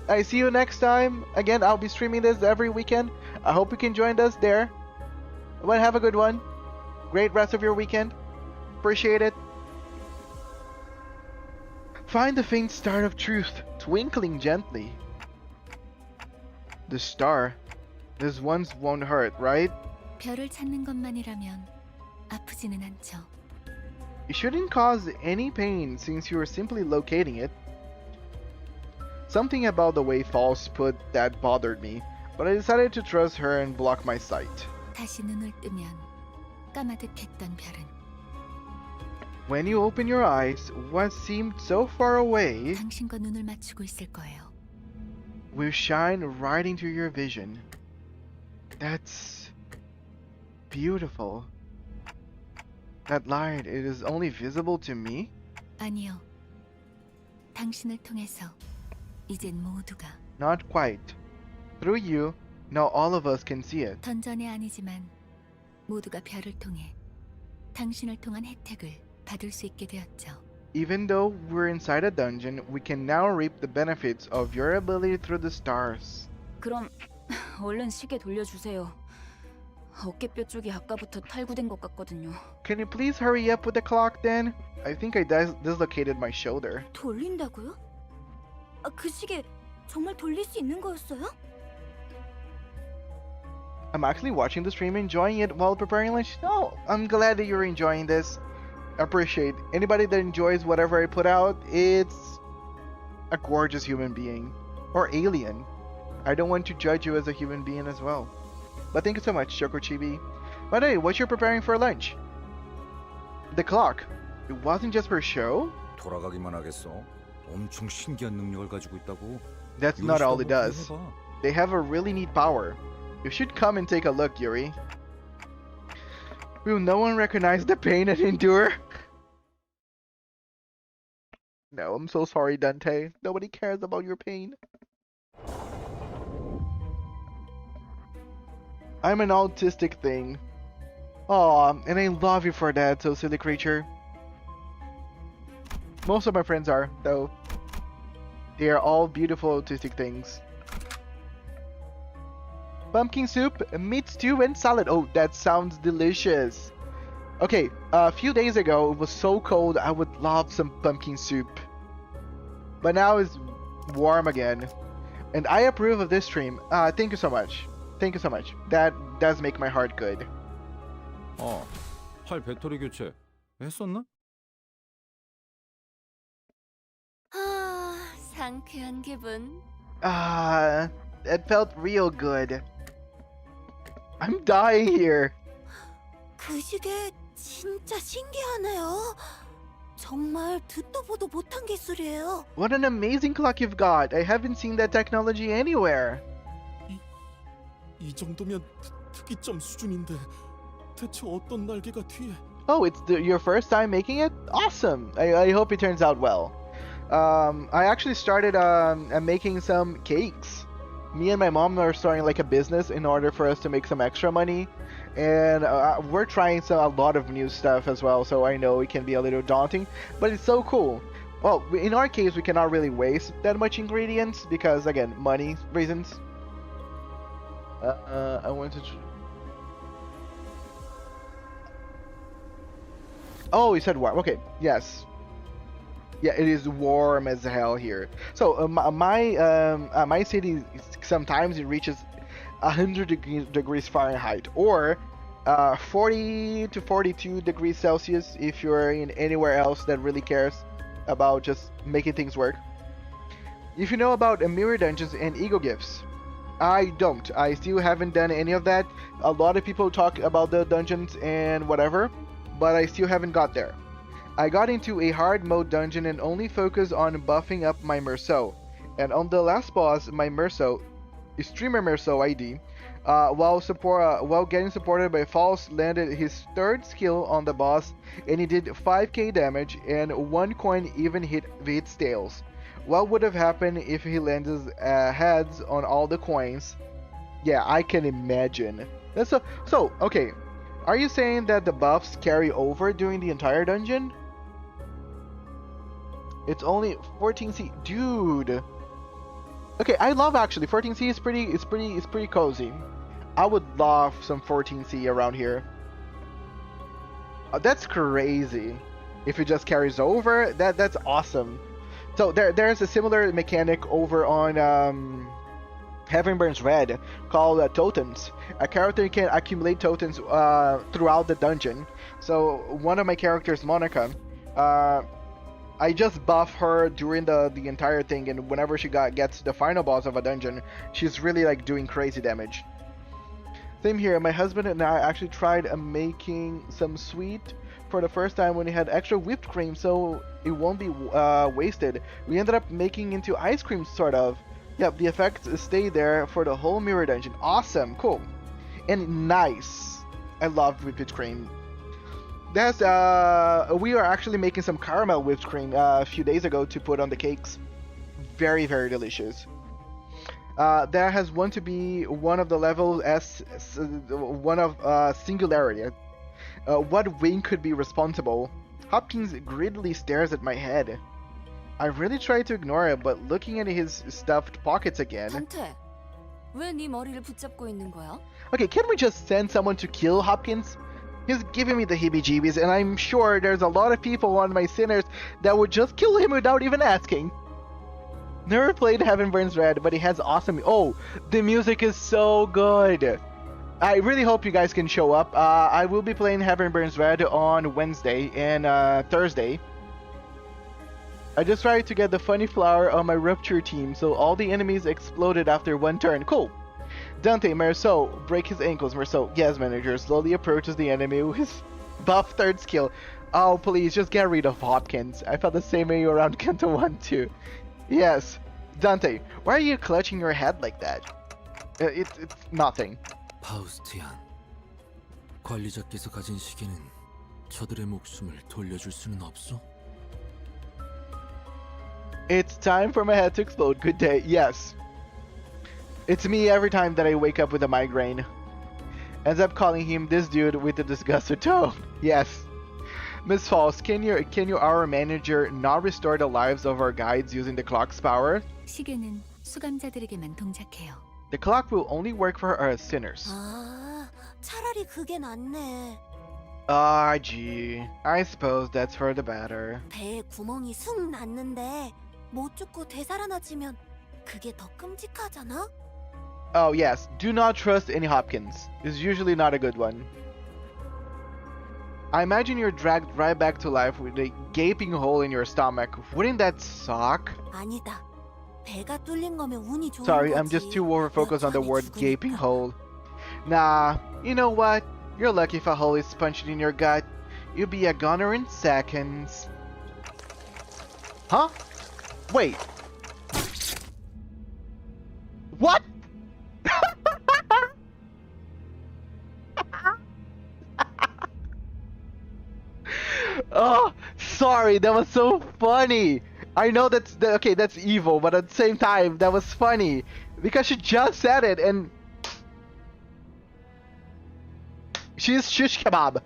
I see you next time. Again, I'll be streaming this every weekend. I hope you can join us there. Well, have a good one. Great rest of your weekend. Appreciate it. Find the faint star of truth, twinkling gently. The star. This ones won't hurt, right? 별을 찾는 것만이라면 아프지는 않죠. It shouldn't cause any pain since you are simply locating it. Something about the way False put that bothered me, but I decided to trust her and block my sight. 다시 눈을 뜨면 까마득했던 별은 When you open your eyes, what seemed so far away 당신과 눈을 맞추고 있을 거예요. will shine right into your vision. That's beautiful. That light, it is only visible to me? 아니요. 당신을 통해서 이젠 모두가 Not quite. Through you, now all of us can see it. 던전이 아니지만 모두가 별을 통해 당신을 통한 혜택을 받을 수 있게 되었죠. Even though we're inside a dungeon, we can now reap the benefits of your ability through the stars. 그럼 얼른 시계 돌려주세요. 어깨뼈 쪽이 아까부터 탈구된 것 같거든요. Can you please hurry up with the clock then? I think I dislocated my shoulder. 돌린다고요? 그 시계 정말 돌릴 수 있는 거였어요? I'm actually watching the stream, enjoying it while preparing lunch. Oh, I'm glad that you're enjoying this. I appreciate anybody that enjoys whatever I put out. It's a gorgeous human being or alien. I don't want to judge you as a human being as well. But thank you so much, Chocochibi. By the way, what you're preparing for lunch? The clock. It wasn't just for show? 돌아가기만 하겠어. 엄청 신기한 능력을 가지고 있다고. That's not all it does. They have a really neat power. You should come and take a look, Yuri. Will no one recognize the pain and endure? No, I'm so sorry, Dante. Nobody cares about your pain. I'm an autistic thing. Aw, and I love you for that, so silly creature. Most of my friends are, though. They are all beautiful autistic things. Pumpkin soup, meat stew, and salad. Oh, that sounds delicious. Okay, a few days ago, it was so cold, I would love some pumpkin soup. But now it's warm again. And I approve of this stream. Thank you so much. Thank you so much. That does make my heart good. 팔 배터리 교체 했었나? 상쾌한 기분. It felt real good. I'm dying here. 그 시계 진짜 신기하네요. 정말 듣도 보도 못한 기술이에요. What an amazing clock you've got. I haven't seen that technology anywhere. 이 정도면 특이점 수준인데 대체 어떤 날개가 뒤에? Oh, it's your first time making it? Awesome. I hope it turns out well. I actually started making some cakes. Me and my mom are starting like a business in order for us to make some extra money. And we're trying a lot of new stuff as well, so I know it can be a little daunting, but it's so cool. Well, in our case, we cannot really waste that much ingredients because, again, money reasons. I want to... Oh, you said warm. Okay, yes. Yeah, it is warm as hell here. So my city sometimes it reaches 100 degrees Fahrenheit or 40 to 42 degrees Celsius if you're in anywhere else that really cares about just making things work. If you know about mirror dungeons and ego gifts, I don't. I still haven't done any of that. A lot of people talk about the dungeons and whatever, but I still haven't got there. I got into a hard mode dungeon and only focused on buffing up my Merceau. And on the last boss, my Merceau, streamer Merceau ID, while getting supported by False, landed his third skill on the boss and he did 5k damage and 1 coin even hit Vade's tails. What would have happened if he landed heads on all the coins? Yeah, I can imagine. That's so okay. Are you saying that the buffs carry over during the entire dungeon? It's only 14C, dude. Okay, I love actually 14C is pretty cozy. I would love some 14C around here. That's crazy. If it just carries over, that's awesome. So there's a similar mechanic over on Heaven Burns Red called totems. A character can accumulate totems throughout the dungeon. So one of my characters, Monica, I just buff her during the entire thing, and whenever she gets to the final boss of a dungeon, she's really like doing crazy damage. Same here. My husband and I actually tried making some sweet for the first time when we had extra whipped cream, so it won't be wasted. We ended up making into ice cream, sort of. Yep, the effects stay there for the whole mirror dungeon. Awesome, cool, and nice. I love whipped cream. That's we are actually making some caramel whipped cream a few days ago to put on the cakes. Very, very delicious. There has one to be one of the levels as one of singularity. What wing could be responsible? Hopkins greedily stares at my head. I really try to ignore it, but looking at his stuffed pockets again. 단테, 왜 네 머리를 붙잡고 있는 거야? Okay, can we just send someone to kill Hopkins? He's giving me the heebie-jeebies, and I'm sure there's a lot of people on my sinners that would just kill him without even asking. Never played Heaven Burns Red, but it has awesome... Oh, the music is so good! I really hope you guys can show up. I will be playing Heaven Burns Red on Wednesday and Thursday. I just tried to get the funny flower on my Rupture team, so all the enemies exploded after one turn. Cool! Dante, Marceau, break his ankles. Marceau, yes, manager, slowly approaches the enemy with his buff third skill. Oh, please, just get rid of Hopkins. I felt the same way around Kanto 1 too. Yes. Dante, why are you clutching your head like that? It's nothing. 파우스티안, 관리자께서 가진 시계는 저들의 목숨을 돌려줄 수는 없어? It's time for my head to explode. Good day. Yes. It's me every time that I wake up with a migraine. Ends up calling him this dude with a disgusted tone. Yes. Miss Falls, can you our manager not restore the lives of our guides using the clock's power? 시계는 수감자들에게만 동작해요. The clock will only work for our sinners. 아, 차라리 그게 낫네. Ah, gee. I suppose that's for the better. 배에 구멍이 숭 났는데 못 죽고 되살아나지면 그게 더 끔찍하잖아? Oh yes, do not trust any Hopkins. It's usually not a good one. I imagine you're dragged right back to life with a gaping hole in your stomach. Wouldn't that suck? 아니다. 배가 뚫린 거면 운이 좋은 Sorry, 거지. I'm just too over-focused on the word 여전히 gaping 죽으니까. hole. Nah, you know what? You're lucky if a hole is punched in your gut. You'll be a goner in seconds. Huh? Wait. What? Oh, sorry, that was so funny. I know that's evil, but at the same time, that was funny because she just said it, and she's shish kebab.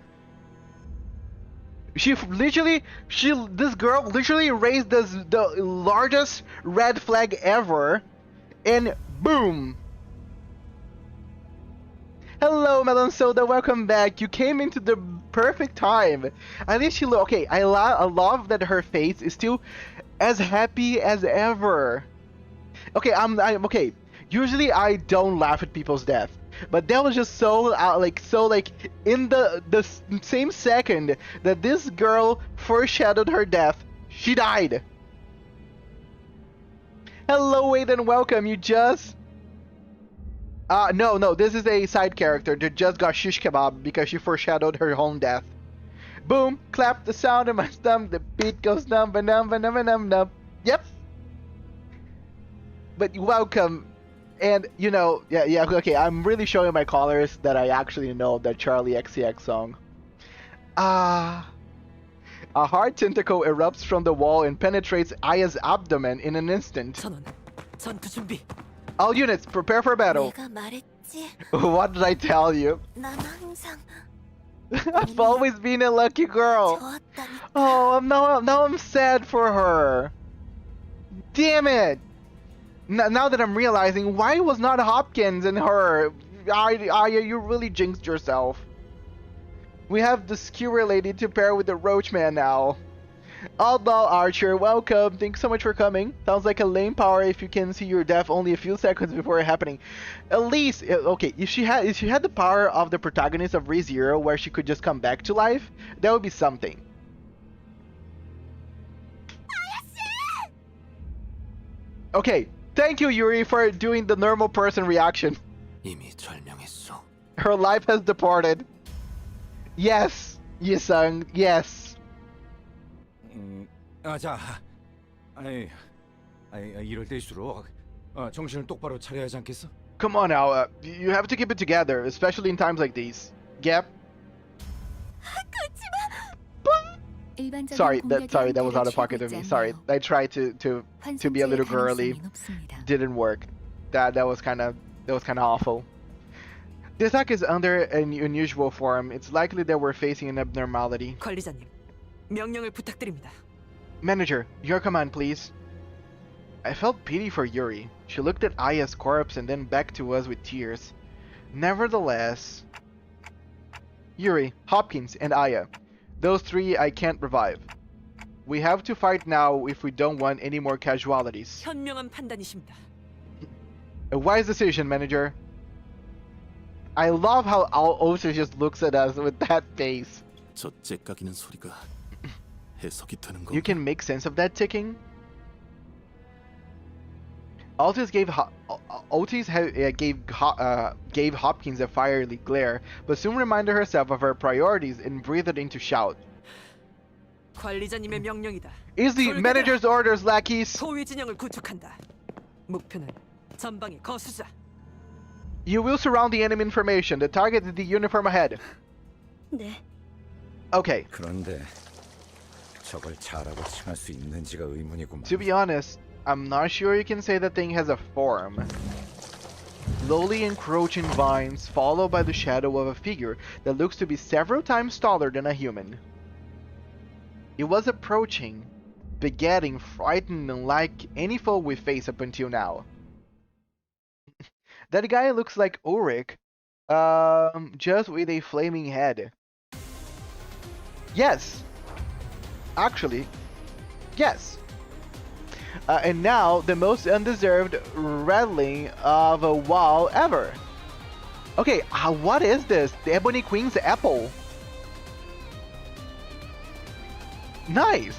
This girl literally raised the largest red flag ever, and boom. Hello, Melon Soda, welcome back. You came into the perfect time. At least she okay. I love that her face is still as happy as ever. Okay, I'm okay. Usually I don't laugh at people's death, but that was just so in the same second that this girl foreshadowed her death, she died. Hello, Wade, and welcome. You just no, this is a side character that just got shish kebab because she foreshadowed her own death. Boom, clap the sound of my stomach, the beat goes numb, numb. Yep. But welcome, and you know, yeah, okay, I'm really showing my colors that I actually know that Charlie XCX song. A hard tentacle erupts from the wall and penetrates Aya's abdomen in an instant. 전원, 전투 준비. All units, prepare for battle. 내가 말했지. What did I tell you? 난 항상 I've always been a lucky girl. 좋았다니까. Oh, now I'm sad for her. Damn it! Now that I'm realizing, why was not Hopkins and her? Aya, you really jinxed yourself. We have the skewer lady to pair with the roach man now. Outlaw Archer, welcome. Thanks so much for coming. Sounds like a lame power if you can see your death only a few seconds before it happening. At least, okay, if she had the power of the protagonist of ReZero, where she could just come back to life, that would be something. Okay, thank you, Yuri, for doing the normal person reaction. 이미 절명했어. Her life has departed. Yes, Yisung, yes. 자, 이럴 때일수록 정신을 똑바로 차려야 하지 않겠어? Come on now, you have to keep it together, especially in times like these. Yep. 일반적인 Sorry, 공격의 that was out of 한계를 pocket of 채우고 me. 있지 Sorry, 않나요? I tried to be a little 환상체의 girly. 가능성이 높습니다. Didn't work. That was kind of awful. The attack is under an unusual form. It's likely that we're facing an abnormality. 관리자님, 명령을 부탁드립니다. Manager, your command, please. I felt pity for Yuri. She looked at Aya's corpse and then back to us with tears. Nevertheless, Yuri, Hopkins, and Aya. Those three I can't revive. We have to fight now if we don't want any more casualties. 현명한 판단이십니다. A wise decision, Manager. I love how Otis just looks at us with that face. 저 째까기는 소리가 해석이 되는 거. You can make sense of that ticking? Otis gave Hopkins a fiery glare, but soon reminded herself of her priorities and breathed in to shout. 관리자님의 명령이다. Is the manager's orders, lackeys? 소위 진영을 구축한다. 목표는 전방의 거수자. You will surround the enemy information. The target is the uniform ahead. 네. Okay. 그런데 저걸 잘하고 칭할 수 있는지가 의문이구만. To be honest, I'm not sure you can say the thing has a form. Slowly encroaching vines, followed by the shadow of a figure that looks to be several times taller than a human. It was approaching, begetting, frightened, unlike any foe we faced up until now. That guy looks like Ulrich, just with a flaming head. Yes! Actually, yes! And now, the most undeserved rattling of a wall ever. Okay, what is this? The Ebony Queen's apple. Nice!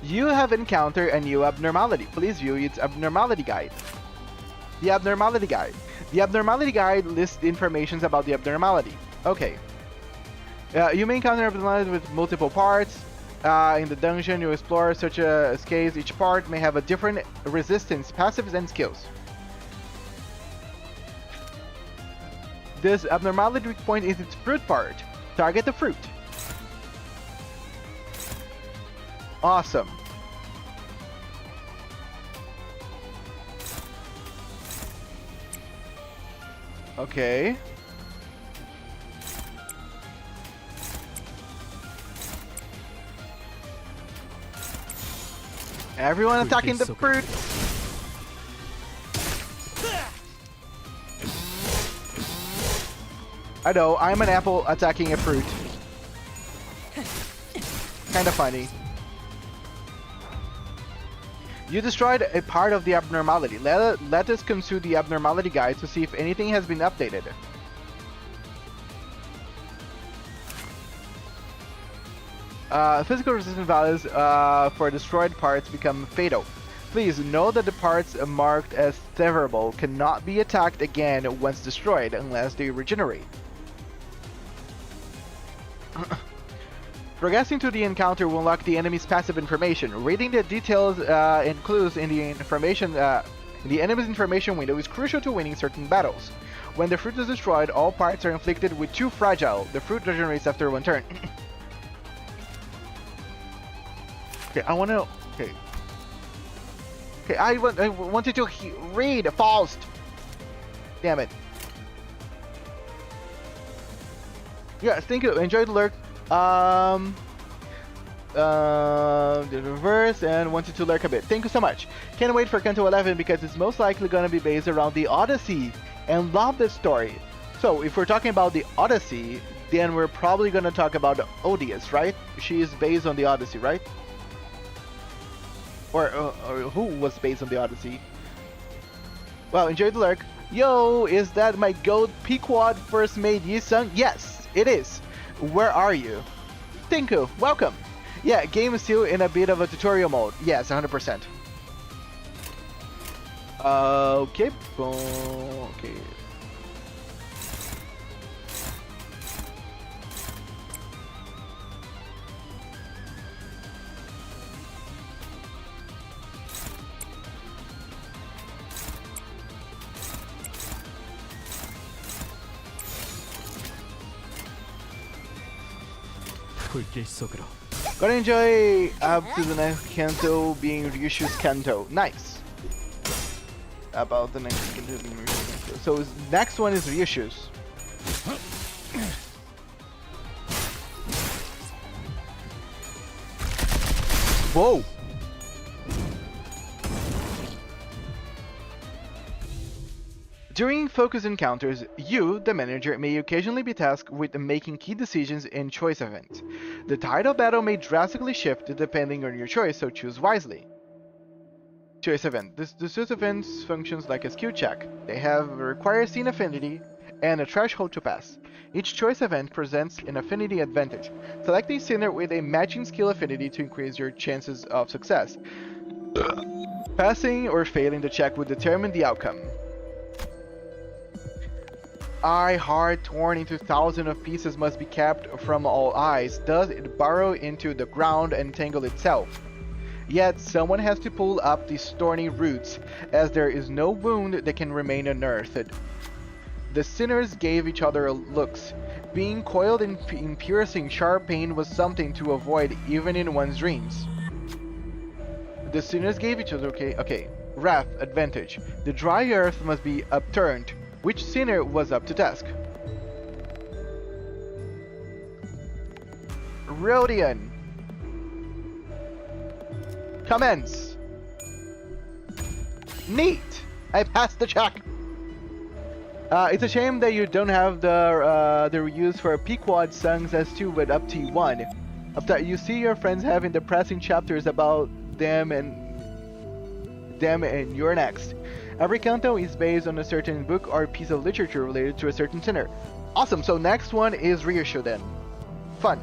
You have encountered a new abnormality. Please view its abnormality guide. The abnormality guide. The abnormality guide lists information about the abnormality. Okay. You may encounter abnormalities with multiple parts. In the dungeon you explore such a case, each part may have a different resistance, passives, and skills. This abnormality weak point is its fruit part. Target the fruit. Awesome. Okay. Everyone attacking the fruit. I know, I'm an apple attacking a fruit. Kinda funny. You destroyed a part of the abnormality. Let us consult the abnormality guide to see if anything has been updated. Physical resistance values for destroyed parts become fatal. Please know that the parts marked as severable cannot be attacked again once destroyed unless they regenerate. Progressing to the encounter will unlock the enemy's passive information. Reading the details and clues in the information The enemy's information window is crucial to winning certain battles. When the fruit is destroyed, all parts are inflicted with 2 fragile. The fruit regenerates after 1 turn. Okay, I wanna... Okay. Okay, I wanted to read Faust! Damn it. Yes, thank you. Enjoy the lurk. The reverse and wanted to lurk a bit. Thank you so much. Can't wait for Kanto 11 because it's most likely gonna be based around the Odyssey and love this story. So if we're talking about the Odyssey, then we're probably gonna talk about Odious, right? She is based on the Odyssey, right? Or who was based on the Odyssey? Well, enjoy the lurk. Yo, is that my goat Pequod first made Yi-sung? Yes, it is. Where are you? Tinku, welcome. Yeah, game is still in a bit of a tutorial mode. Yes, 100%. Okay, boom. Okay. 불길 속으로. Gonna enjoy up to the next Kanto being Ryushu's Kanto. Nice. About the next Kanto being Ryushu's Kanto. So next one is Ryushu's. Whoa! During focus encounters, you, the manager, may occasionally be tasked with making key decisions in choice events. The tide of battle may drastically shift depending on your choice, so choose wisely. Choice event. The choice events functions like a skill check. They have a required scene affinity and a threshold to pass. Each choice event presents an affinity advantage. Select a sinner with a matching skill affinity to increase your chances of success. Passing or failing the check will determine the outcome. Eye heart torn into thousands of pieces must be kept from all eyes, thus it burrow into the ground and tangle itself. Yet someone has to pull up these thorny roots, as there is no wound that can remain unearthed. The sinners gave each other looks. Being coiled in piercing sharp pain was something to avoid even in one's dreams. The sinners gave each other okay. Wrath advantage. The dry earth must be upturned. Which sinner was up to task? Rodion. Commence. Neat. I passed the check. It's a shame that you don't have the reuse for Pequod songs as 2 with up to 1. After you see your friends having depressing chapters about them and you're next. Every Kanto is based on a certain book or piece of literature related to a certain sinner. Awesome, so next one is Ryushu then. Fun.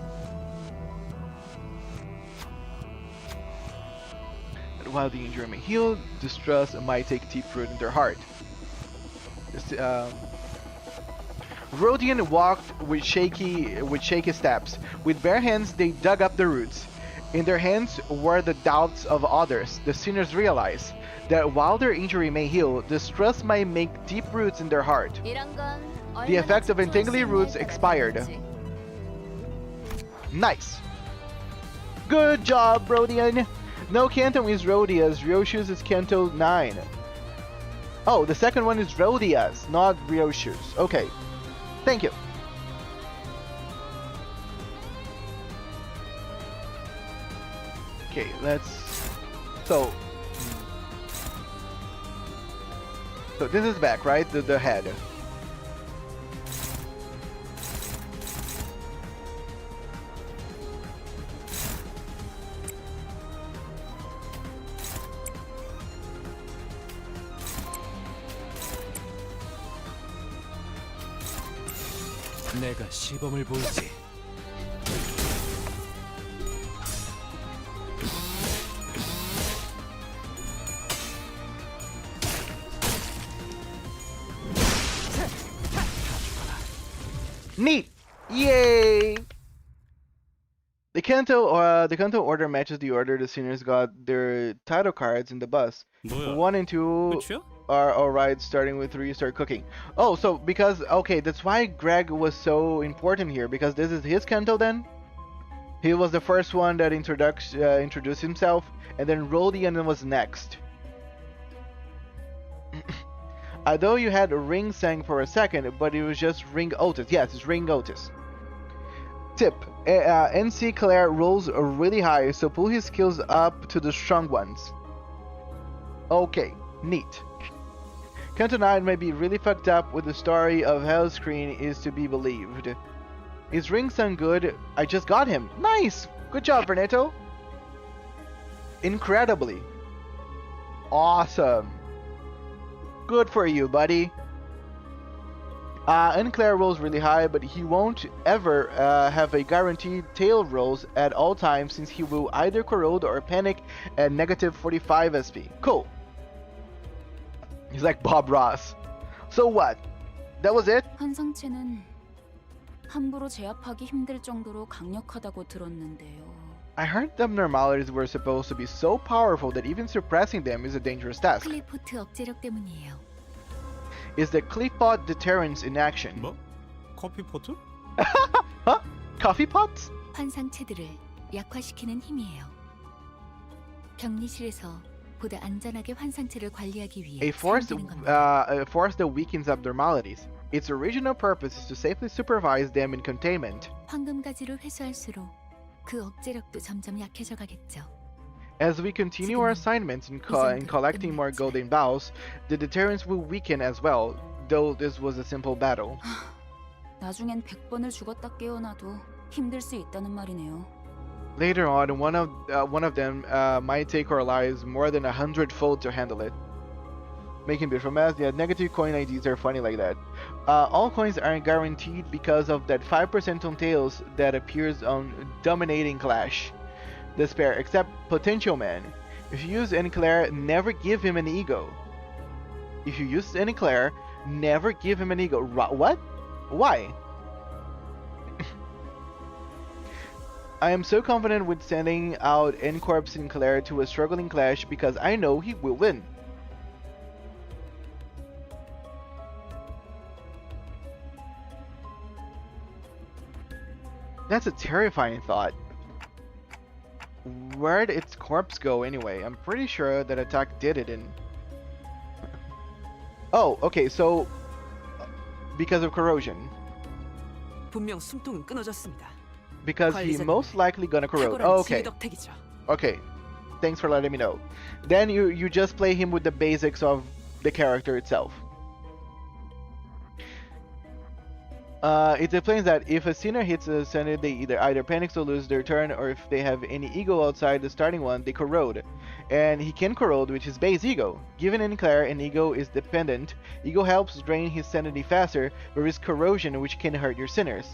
And while the injury may heal, distrust might take deep root in their heart. Rodion walked with shaky steps. With bare hands they dug up the roots. In their hands were the doubts of others. The sinners realized that while their injury may heal, distrust might make deep roots in their heart. The effect of entangling roots expired. Nice. Good job, Rodion. No Kanto is Rodia's, Ryoshu's is Kanto 9. Oh, the second one is Rodia's, not Ryoshu's. Okay. Thank you. Okay, let's... So this is back, right? The head. 내가 시범을 보이지. Neat! Yay! They the Kanto order matches the order the seniors got their title cards in the bus. 뭐야? 1 and 2 끝이야? are alright, starting with 3 you start cooking. Oh, so because, okay, that's why Greg was so important here, because this is his Kanto then? He was the first one that introduced himself, and then Rodian was next. Although you had Ring Sang for a second, but it was just Ring Otis. Yes, it's Ring Otis. Tip: NC Claire rolls really high, so pull his skills up to the strong ones. Okay, neat. Kanto 9 may be really fucked up with the story of Hell's Screen is to be believed. Is Ring Sun good? I just got him. Nice! Good job, Berneto. Incredibly. Awesome. Good for you, buddy. And Claire rolls really high, but he won't ever have a guaranteed tail rolls at all times since he will either corrode or panic at negative 45 SP. Cool. He's like Bob Ross. So what? That was it? 환상체는 함부로 제압하기 힘들 정도로 강력하다고 들었는데요. I heard the abnormalities were supposed to be so powerful that even suppressing them is a dangerous task. 클리포트 억제력 때문이에요. Is the Cliffpot deterrence in action? 뭐? 커피포트? Huh? Coffee pots? 환상체들을 약화시키는 힘이에요. 격리실에서 보다 안전하게 환상체를 관리하기 위해 A force, 사용되는 겁니다. a force that weakens abnormalities. Its original purpose is to safely supervise them in containment. 황금가지를 회수할수록 그 억제력도 점점 약해져 가겠죠. As we continue our assignments in collecting more golden bows, the deterrence will weaken as well, though this was a simple battle. 나중엔 100번을 죽었다 깨어나도 힘들 수 있다는 말이네요. Later on, one of them might take our lives more than 100-fold to handle it. Making beautiful math, yeah, negative coin IDs are funny like that. All coins aren't guaranteed because of that 5% on tails that appears on Dominating Clash. Despair, except Potential Man. If you use Enclair, never give him an ego. If you use Enclair, never give him an ego. What? Why? I am so confident with sending out N-Corp Sinclair to a struggling Clash because I know he will win. That's a terrifying thought. Where'd its corpse go anyway? I'm pretty sure that attack did it in... Oh, okay, so... Because of corrosion. 분명 숨통은 끊어졌습니다. Because he most likely gonna corrode. Oh, okay. Okay. Thanks for letting me know. Then you just play him with the basics of the character itself. It explains that if a sinner hits a sinner, they either panic or lose their turn, or if they have any ego outside the starting one, they corrode. And he can corrode with his base ego. Given in Claire, an ego is dependent. Ego helps drain his sanity faster, whereas corrosion, which can hurt your sinners.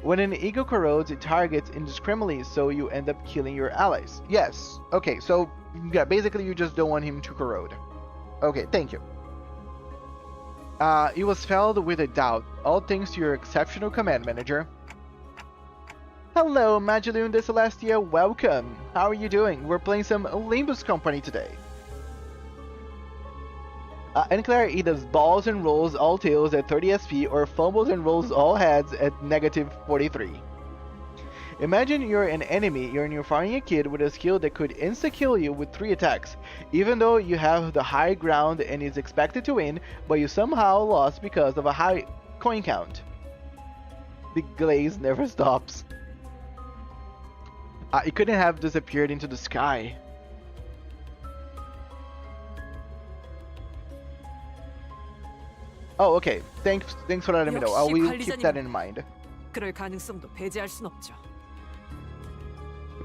When an ego corrodes, it targets indiscriminately, so you end up killing your allies. Yes. Okay, so yeah, basically you just don't want him to corrode. Okay, thank you. It was filled with a doubt, all thanks to your exceptional command manager. Hello, Magilune de Celestia, welcome. How are you doing? We're playing some Limbus Company today. And Claire either balls and rolls all tails at 30 SP or fumbles and rolls all heads at negative 43. Imagine you're an enemy and you're fighting a kid with a skill that could insta-kill you with 3 attacks, even though you have the high ground and is expected to win, but you somehow lost because of a high coin count. The glaze never stops. It couldn't have disappeared into the sky. Oh, okay. Thanks for letting me know. I will keep that in mind. 그럴 가능성도 배제할 순 없죠.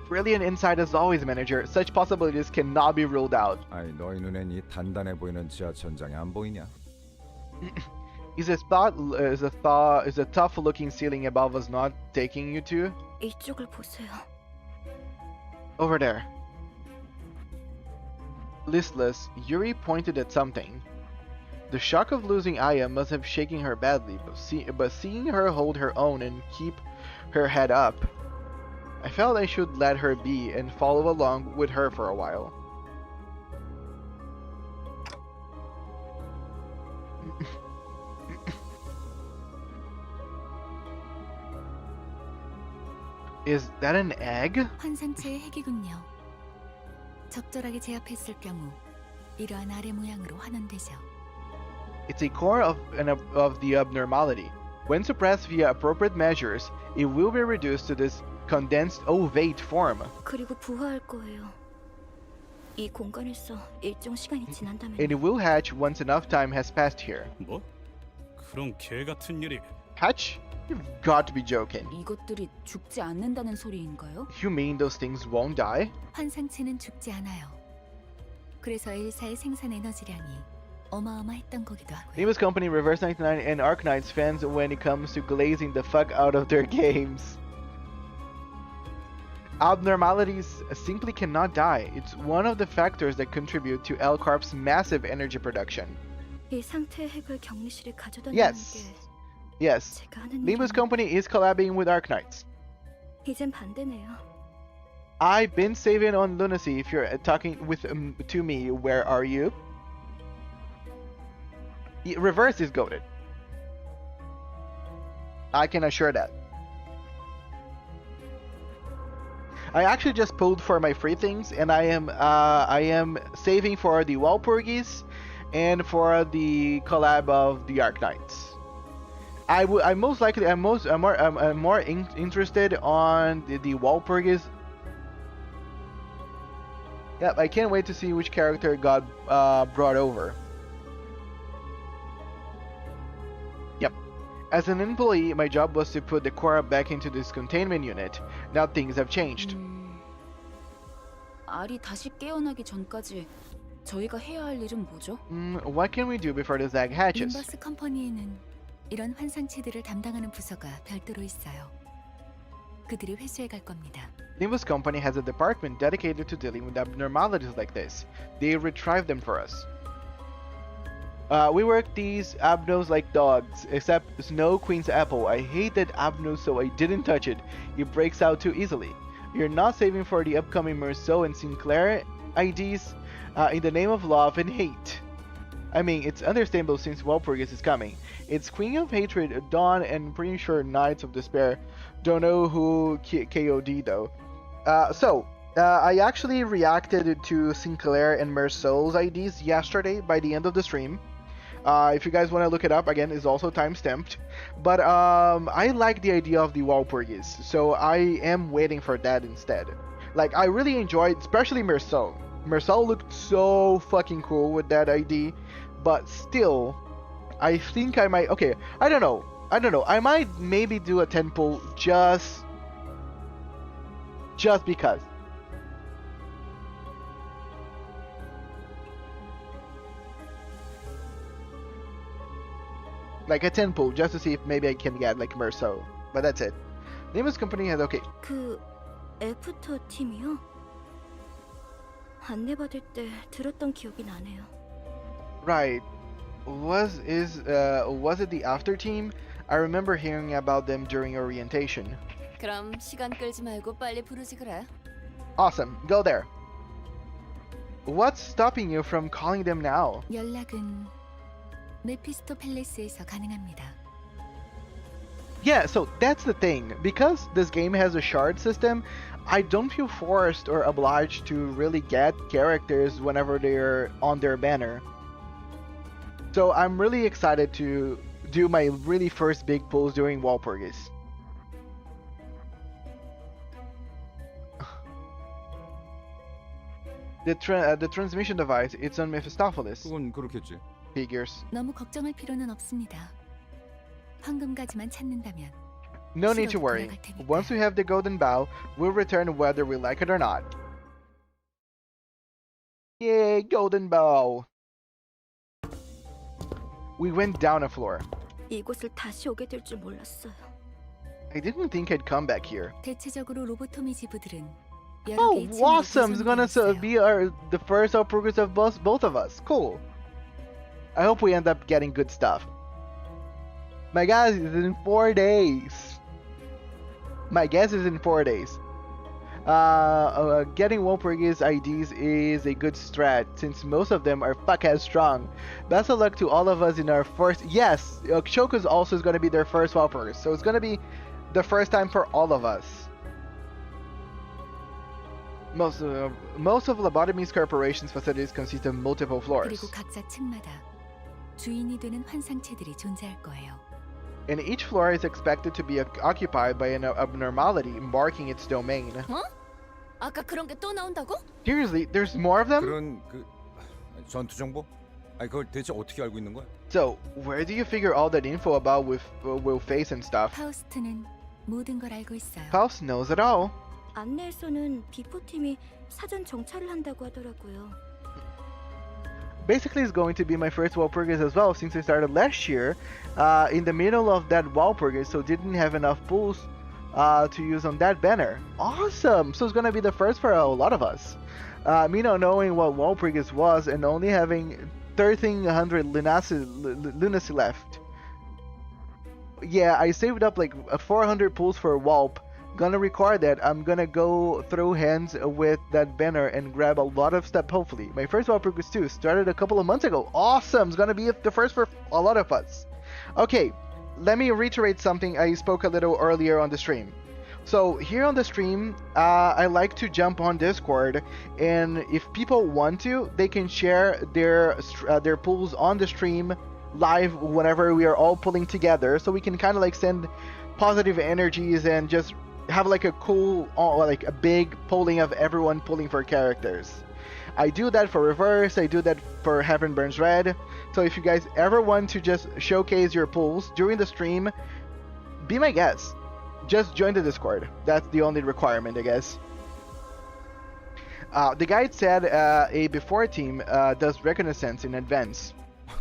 Brilliant insight as always, manager. Such possibilities cannot be ruled out. 아니 너희 눈엔 이 단단해 보이는 지하천장이 안 보이냐? Is a tough-looking ceiling above us not taking you to? 이쪽을 보세요. Over there. Listless, Yuri pointed at something. The shock of losing Aya must have shaken her badly, but seeing her hold her own and keep her head up, I felt I should let her be and follow along with her for a while. Is that an egg? 환상체의 핵이군요. 적절하게 제압했을 경우 이러한 아래 모양으로 환원되죠. It's a core of the abnormality. When suppressed via appropriate measures, it will be reduced to this condensed ovate form. 그리고 부화할 거예요. 이 공간에서 일정 시간이 지난다면 And it will hatch once enough time has passed here. 뭐? 그런 개 같은 일이. Hatch? You've got to be joking. 이것들이 죽지 않는다는 소리인가요? You mean those things won't die? 환상체는 죽지 않아요. 그래서 엘사의 생산 에너지량이 어마어마했던 거기도 하고요. Limbus Company, Reverse 99, and Arknights fans when it comes to glazing the fuck out of their games. Abnormalities simply cannot die. It's one of the factors that contribute to L-Corp's massive energy production. 이 상태의 핵을 격리실에 가져다니는 Yes. 게 Yes. 제가 하는 Limbus 일은 Company is collabing with Arknights. 이젠 반대네요. I've been saving on lunacy. If you're talking with to me, where are you? Reverse is goated. I can assure that. I actually just pulled for my free things, and I am saving for the Walpurgis and for the collab of the Arknights. I'm more interested on the Walpurgis. Yep, I can't wait to see which character got brought over. Yep. As an employee, my job was to put the Cora back into this containment unit. Now things have changed. 알이 다시 깨어나기 전까지 저희가 해야 할 일은 뭐죠? What can we do before this egg hatches? 림버스 컴퍼니에는 이런 환상체들을 담당하는 부서가 별도로 있어요. 그들이 회수해 갈 겁니다. Limbus Company has a department dedicated to dealing with abnormalities like this. They retrieve them for us. We work these abnos like dogs, except Snow Queen's apple. I hate that abno, so I didn't touch it. It breaks out too easily. You're not saving for the upcoming Merceau and Sinclair IDs in the name of love and hate. I mean, it's understandable since Walpurgis is coming. It's Queen of Hatred, Dawn, and pretty sure Knights of Despair. Don't know who KOD though. I actually reacted to Sinclair and Merceau's IDs yesterday by the end of the stream. If you guys want to look it up, again, it's also time-stamped. But I like the idea of the Walpurgis, so I am waiting for that instead. Like, I really enjoyed, especially Merceau. Merceau looked so fucking cool with that ID, but still, I think I might... Okay, I don't know. I might maybe do a 10 pull just because. Like a 10 pull just to see if maybe I can get like Merceau. But that's it. Limbus Company has okay. 그 애프터 팀이요? 안내받을 때 들었던 기억이 나네요. Right. Was it the after team? I remember hearing about them during orientation. 그럼 시간 끌지 말고 빨리 부르지 그래. Awesome. Go there. What's stopping you from calling them now? 연락은 메피스토 팰리스에서 가능합니다. Yeah, so that's the thing. Because this game has a shard system, I don't feel forced or obliged to really get characters whenever they're on their banner. So I'm really excited to do my really first big pulls during Walpurgis. The transmission device, it's on Mephistopheles. 그건 그렇겠지. Figures. 너무 걱정할 필요는 없습니다. 황금가지만 찾는다면 No need to worry. Once we have the golden bow, we'll return whether we like it or not. Yay, golden bow! We went down a floor. 이곳을 다시 오게 될 줄 몰랐어요. I didn't think I'd come back here. 대체적으로 로보토미 지부들은 여러 Oh, 개의 층으로 Wassom's gonna 구성되어 있어요. be the first progress of both of us. Cool. I hope we end up getting good stuff. My guess is in 4 days. My guess is in 4 days. Getting Walpurgis IDs is a good strat since most of them are fuck-ass strong. Best of luck to all of us in our first. Yes, Choku's also is going to be their first Walpurgis, so it's going to be the first time for all of us. Most of Lobotomy's corporation's facilities consist of multiple floors. 그리고 각자 층마다 주인이 되는 환상체들이 존재할 거예요. And each floor is expected to be occupied by an abnormality marking its domain. 어? 아까 그런 게 또 나온다고? Seriously, there's more of them? 그런 전투 정보? 아니 그걸 대체 어떻게 알고 있는 거야? So, where do you figure all that info about with face and stuff? 파우스트는 모든 걸 알고 있어요. Faust knows it all. 안내에서는 비포팀이 사전 정찰을 한다고 하더라고요. Basically, it's going to be my first Walpurgis as well since I started last year in the middle of that Walpurgis, so didn't have enough pools to use on that banner. Awesome! So it's going to be the first for a lot of us. Me not knowing what Walpurgis was and only having 1300 lunacy left. Yeah, I saved up like 400 pools for Walp. Gonna record that. I'm gonna go throw hands with that banner and grab a lot of stuff, hopefully. My first Walpurgis too started a couple of months ago. Awesome! It's gonna be the first for a lot of us. Okay, let me reiterate something I spoke a little earlier on the stream. So here on the stream, I like to jump on Discord, and if people want to, they can share their pools on the stream live whenever we are all pulling together, so we can kind of like send positive energies and just have like a cool, like a big polling of everyone pulling for characters. I do that for Reverse, I do that for Heaven Burns Red. So if you guys ever want to just showcase your pulls during the stream, be my guest. Just join the Discord. That's the only requirement, I guess. The guide said a before team does reconnaissance in advance.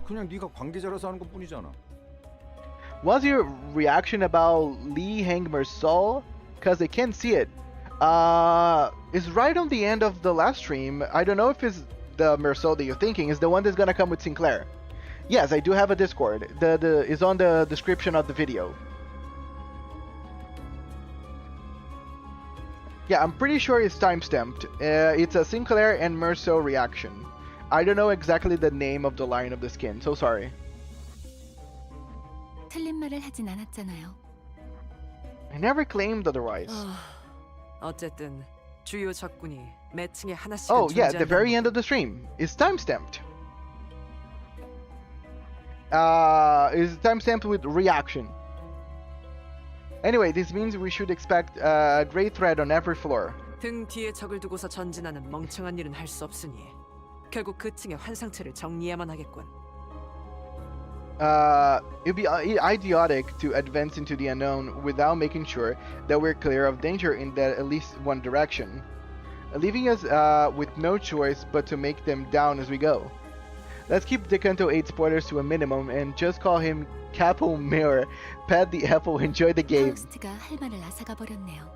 그냥 네가 관계자라서 하는 것뿐이잖아. What's your reaction about Lee Hangmer's soul? Because I can't see it. It's right on the end of the last stream. I don't know if it's the Merceau that you're thinking is the one that's gonna come with Sinclair. Yes, I do have a Discord. It's on the description of the video. Yeah, I'm pretty sure it's timestamped. It's a Sinclair and Merceau reaction. I don't know exactly the name of the line of the skin, so sorry. 틀린 말을 하진 않았잖아요. I never claimed otherwise. 어쨌든 주요 적군이 매층에 하나씩은 Oh yeah, the 존재한다는 very end of the stream is timestamped. Is timestamped with reaction. Anyway, this means we should expect a great threat on every floor. 등 뒤에 적을 두고서 전진하는 멍청한 일은 할 수 없으니 결국 그 층의 환상체를 정리해야만 하겠군. It'd be idiotic to advance into the unknown without making sure that we're clear of danger in that at least one direction, leaving us with no choice but to make them down as we go. Let's keep Decanto 8 spoilers to a minimum and just call him Capo Mirror. Pat the apple, enjoy the game. 파우스트가 할 말을 앗아가 버렸네요.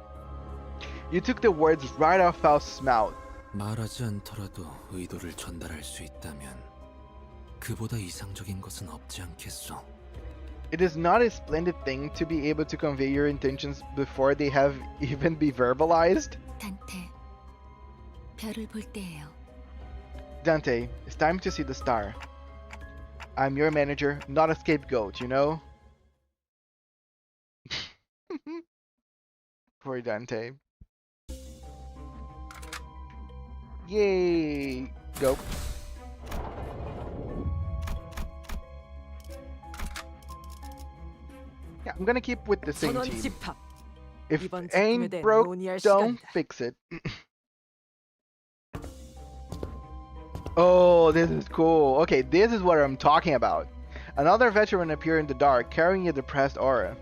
You took the words right off Faust's mouth. 말하지 않더라도 의도를 전달할 수 있다면 그보다 이상적인 것은 없지 않겠소. It is not a splendid thing to be able to convey your intentions before they have even been verbalized? 단테, 별을 볼 때예요. Dante, it's time to see the star. I'm your manager, not a scapegoat, you know? Poor Dante. Yay! Go. Yeah, I'm gonna keep with the same 선원 team. 집합. If 이번 작품에 ain't 대해 broke, 논의할 don't 시간이다. fix it. Oh, this is cool. Okay, this is what I'm talking about. Another veteran appeared in the dark, carrying a depressed aura.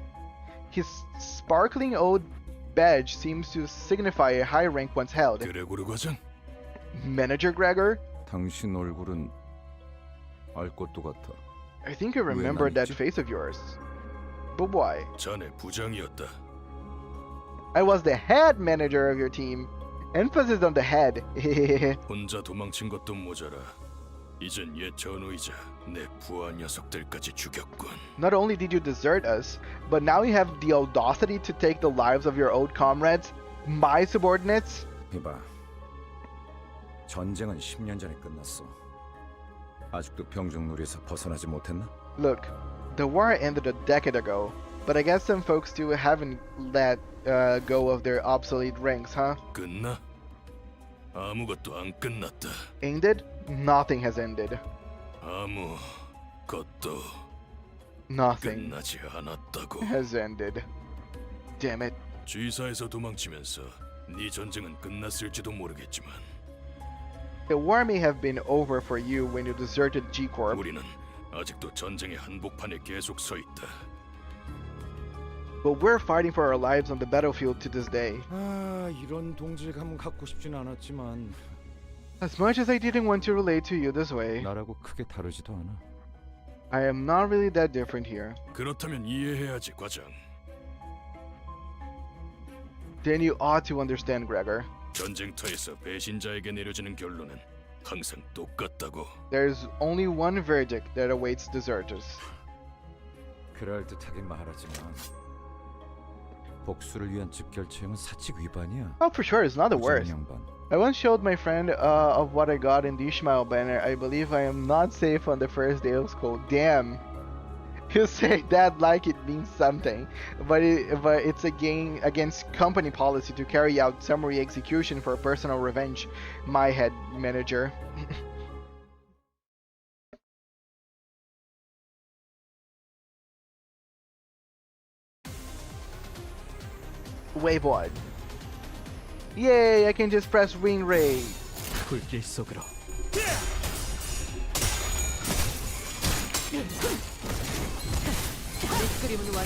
His sparkling old badge seems to signify a high rank once held. 그레고르 과장, Manager Gregor? 당신 얼굴은 알 것도 같아. I think I remember that face of yours. But why? 자네 부장이었다. I was the head manager of your team. Emphasis on the head. 혼자 도망친 것도 모자라. 이젠 옛 전우이자 내 부하 녀석들까지 죽였군. Not only did you desert us, but now you have the audacity to take the lives of your old comrades. my subordinates? 이봐, 전쟁은 10년 전에 끝났어. 아직도 병정놀이에서 벗어나지 못했나? Look, the war ended a decade ago, but I guess some folks still haven't let go of their obsolete ranks, huh? 끝나? 아무것도 안 끝났다. Ended? Nothing has ended. 아무것도 Nothing 끝나지 않았다고. has ended. Damn it. G사에서 도망치면서 네 전쟁은 끝났을지도 모르겠지만 The war may have been over for you when you deserted G-Corp. 우리는 아직도 전쟁의 한복판에 계속 서 있다. But we're fighting for our lives on the battlefield to this day. 아, 이런 동질감 갖고 싶진 않았지만 As much as I didn't want to relate to you this way, 나라고 크게 다르지도 않아. I am not really that different here. 그렇다면 이해해야지, 과장. Then you ought to understand, Gregor. 전쟁터에서 배신자에게 내려지는 결론은 항상 똑같다고. There's only one verdict that awaits deserters. 그럴듯하게 말하지만 복수를 위한 즉결처형은 사칙 위반이야. Oh, for sure, it's not the worst. 양반. I once showed my friend of what I got in the Ishmael banner. I believe I am not safe on the first day of school. Damn. You say that like it means something, but it's against company policy to carry out summary execution for personal revenge. My head manager. Wave 1. Yay, I can just press wing ray. 불길 속으로.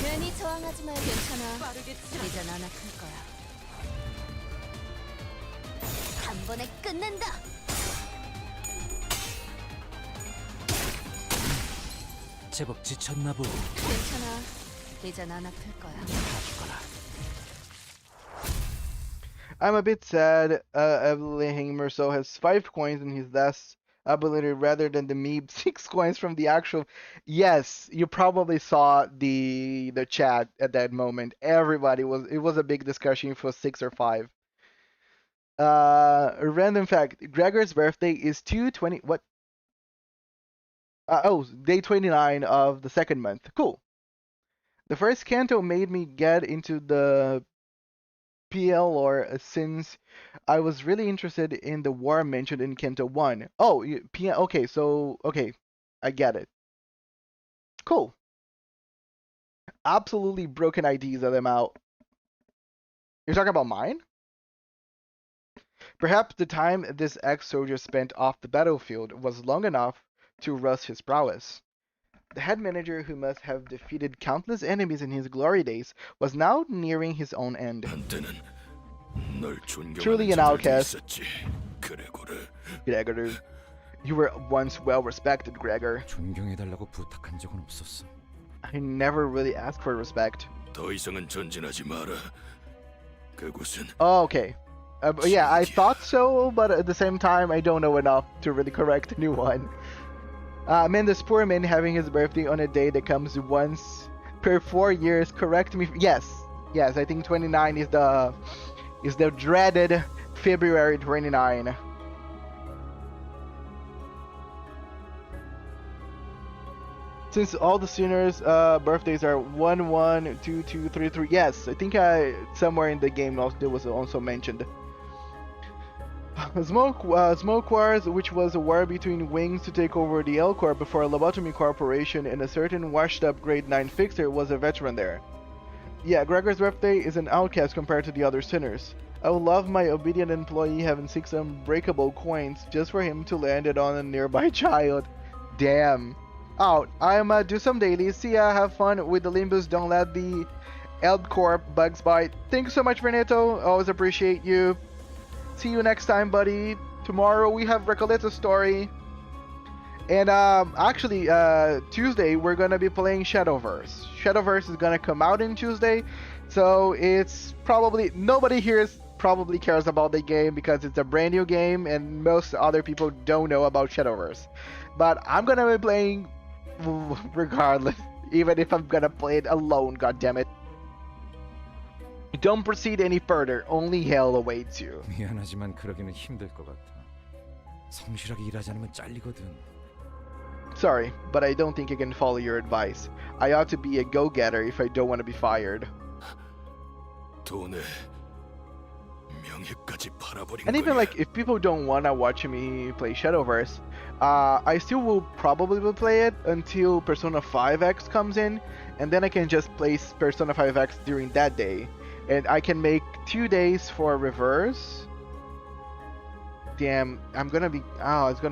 괜히 저항하지 마. 괜찮아. 이젠 안 아플 거야. 한 번에 끝낸다. 제법 지쳤나 보고. 괜찮아. 이젠 안 아플 거야. I'm a bit sad. Evelyn Merceau has 5 coins in his last ability rather than the Meeb 6 coins from the actual. Yes, you probably saw the chat at that moment. Everybody it was a big discussion for 6 or 5. A random fact: Gregor's birthday is 2/20. What? Day 29 of the second month. Cool. The first canto made me get into the PL lore since I was really interested in the war mentioned in Canto 1. Oh, okay, so, okay, I get it. Cool. Absolutely broken IDs of them out. You're talking about mine? Perhaps the time this ex-soldier spent off the battlefield was long enough to rust his prowess. The head manager, who must have defeated countless enemies in his glory days, was now nearing his own end. Truly an outcast. Gregor, you were once well respected, Gregor. 존경해달라고 부탁한 적은 없었어. I never really asked for respect. 더 이상은 전진하지 마라. 그곳은 Oh, okay. Yeah, I thought so, but at the same time, I don't know enough to really correct a new one. Man, this poor man having his birthday on a day that comes once per 4 years. Correct me. Yes, I think 29 is the dreaded February 29. Since all the Sooners' birthdays are 1, 1, 2, 2, 3, 3. Yes, I think somewhere in the game it was also mentioned. Smoke Wars, which was a war between Wings to take over the L Corp before Lobotomy Corporation, and a certain washed-up Grade 9 fixer was a veteran there. Yeah, Gregor's birthday is an outcast compared to the other sinners. I would love my obedient employee having 6 unbreakable coins just for him to land it on a nearby child. Damn. Out. I'm do some dailies. See ya. Have fun with the Limbus. Don't let the Eld Corp bugs bite. Thank you so much, Renato. Always appreciate you. See you next time, buddy. Tomorrow we have Recoletta's story. And actually, Tuesday we're gonna be playing Shadowverse. Shadowverse is gonna come out on Tuesday, so it's probably nobody here probably cares about the game because it's a brand new game and most other people don't know about Shadowverse. But I'm gonna be playing regardless, even if I'm gonna play it alone. God damn it. Don't proceed any further. Only hell awaits you. 미안하지만 그러기는 힘들 것 같아. 성실하게 일하지 않으면 잘리거든. Sorry, but I don't think I can follow your advice. I ought to be a go-getter if I don't want to be fired. 돈에 명예까지 팔아버린 And even 거야. like if people don't wanna watch me play Shadowverse, I still will probably will play it until Persona 5X comes in, and then I can just play Persona 5X during that day, and I can make 2 days for reverse. Damn, it's gonna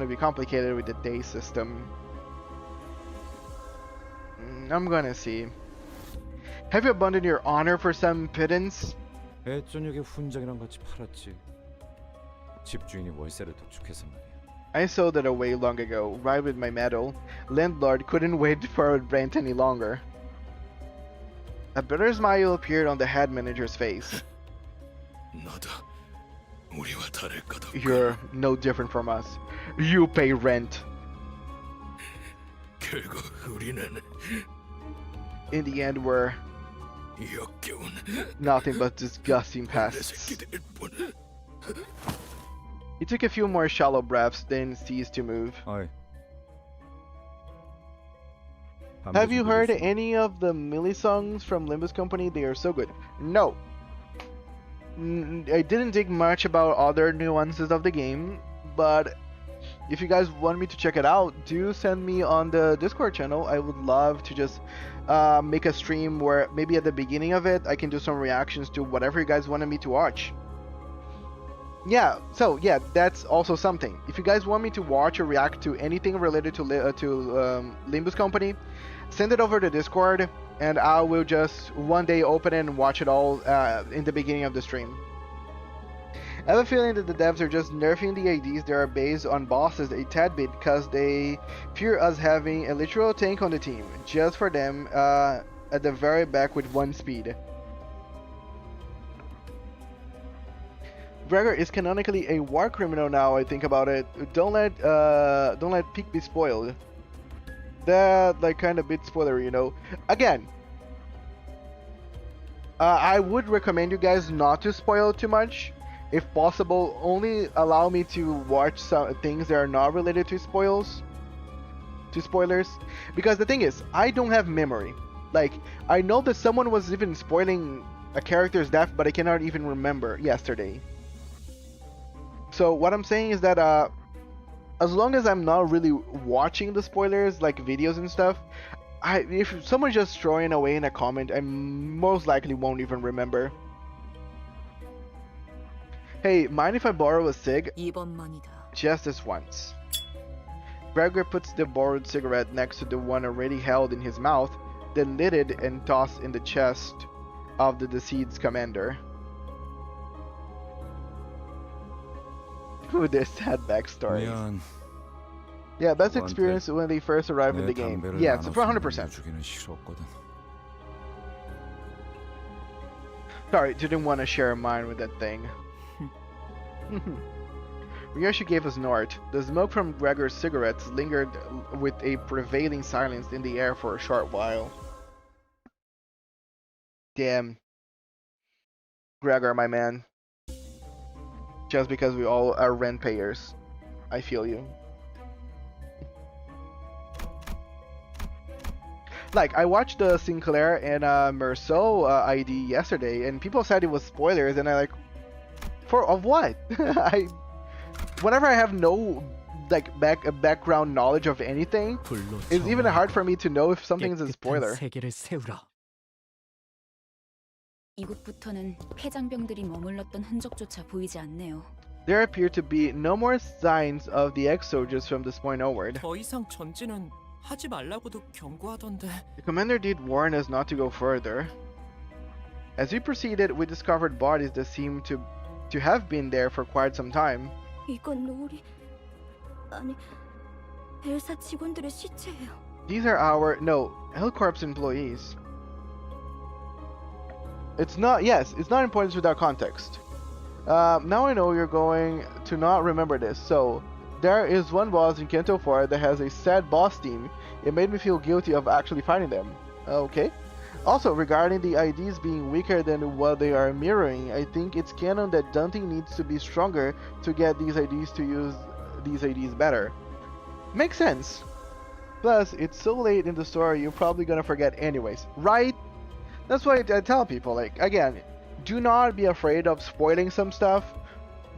be complicated with the day system. I'm gonna see. Have you abandoned your honor for some pittance? 애저녁에 훈장이랑 같이 팔았지. 집주인이 월세를 도축해서 말이야. I sold it away long ago, right with my medal. Landlord couldn't wait for rent any longer. A bitter smile appeared on the head manager's face. 너도 우리와 다를 것 없고. You're no different from us. You pay rent. 결국 우리는 In the end, we're 역겨운 nothing but disgusting pests. 새끼들일 뿐. He took a few more shallow breaths, then ceased to move. 어이. Have you heard any of the Millie songs from Limbus Company? They are so good. No. I didn't dig much about other nuances of the game, but if you guys want me to check it out, do send me on the Discord channel. I would love to just make a stream where maybe at the beginning of it I can do some reactions to whatever you guys wanted me to watch. Yeah, so yeah, that's also something. If you guys want me to watch or react to anything related to Limbus Company, send it over to Discord, and I will just one day open it and watch it all in the beginning of the stream. I have a feeling that the devs are just nerfing the IDs that are based on bosses a tad bit because they fear us having a literal tank on the team, just for them at the very back with 1 speed. Gregor is canonically a war criminal now. I think about it. Don't let Peak be spoiled. That like kind of bit spoiler, you know. Again, I would recommend you guys not to spoil too much. If possible, only allow me to watch some things that are not related to spoilers. Because the thing is, I don't have memory. Like, I know that someone was even spoiling a character's death, but I cannot even remember yesterday. So what I'm saying is that as long as I'm not really watching the spoilers, like videos and stuff, if someone's just throwing away in a comment, I most likely won't even remember. Hey, mind if I borrow a cig? 이번만이다. Just this once. Gregor puts the borrowed cigarette next to the one already held in his mouth, then lit it and tossed in the chest of the deceased's commander. With this sad backstory. 미안. Yeah, best experience when they first arrived in the game. Yeah, it's for 100%. 주기는 싫었거든. Sorry, didn't want to share mine with that thing. Ryoshi gave a snort. The smoke from Gregor's cigarettes lingered with a prevailing silence in the air for a short while. Damn. Gregor, my man. Just because we all are rent payers. I feel you. Like, I watched the Sinclair and Merceau ID yesterday, and people said it was spoilers, and I like, of what? Whenever I have no like background knowledge of anything, it's even hard for me to know if something is a spoiler. 이곳부터는 폐장병들이 머물렀던 흔적조차 보이지 않네요. There appear to be no more signs of the ex-soldiers from this point onward. 더 이상 전진은 하지 말라고도 경고하던데. The commander did warn us not to go further. As we proceeded, we discovered bodies that seemed to have been there for quite some time. 이건 아니 엘사 직원들의 시체예요. These are our Hellcorp's employees. It's not important without context. Now I know you're going to not remember this. So, there is one boss in Kanto 4 that has a sad boss team. It made me feel guilty of actually fighting them. Okay. Also, regarding the IDs being weaker than what they are mirroring, I think it's canon that Dante needs to be stronger to get these IDs to use these IDs better. Makes sense. Plus, it's so late in the story, you're probably gonna forget anyways, right? That's why I tell people, like, again, do not be afraid of spoiling some stuff.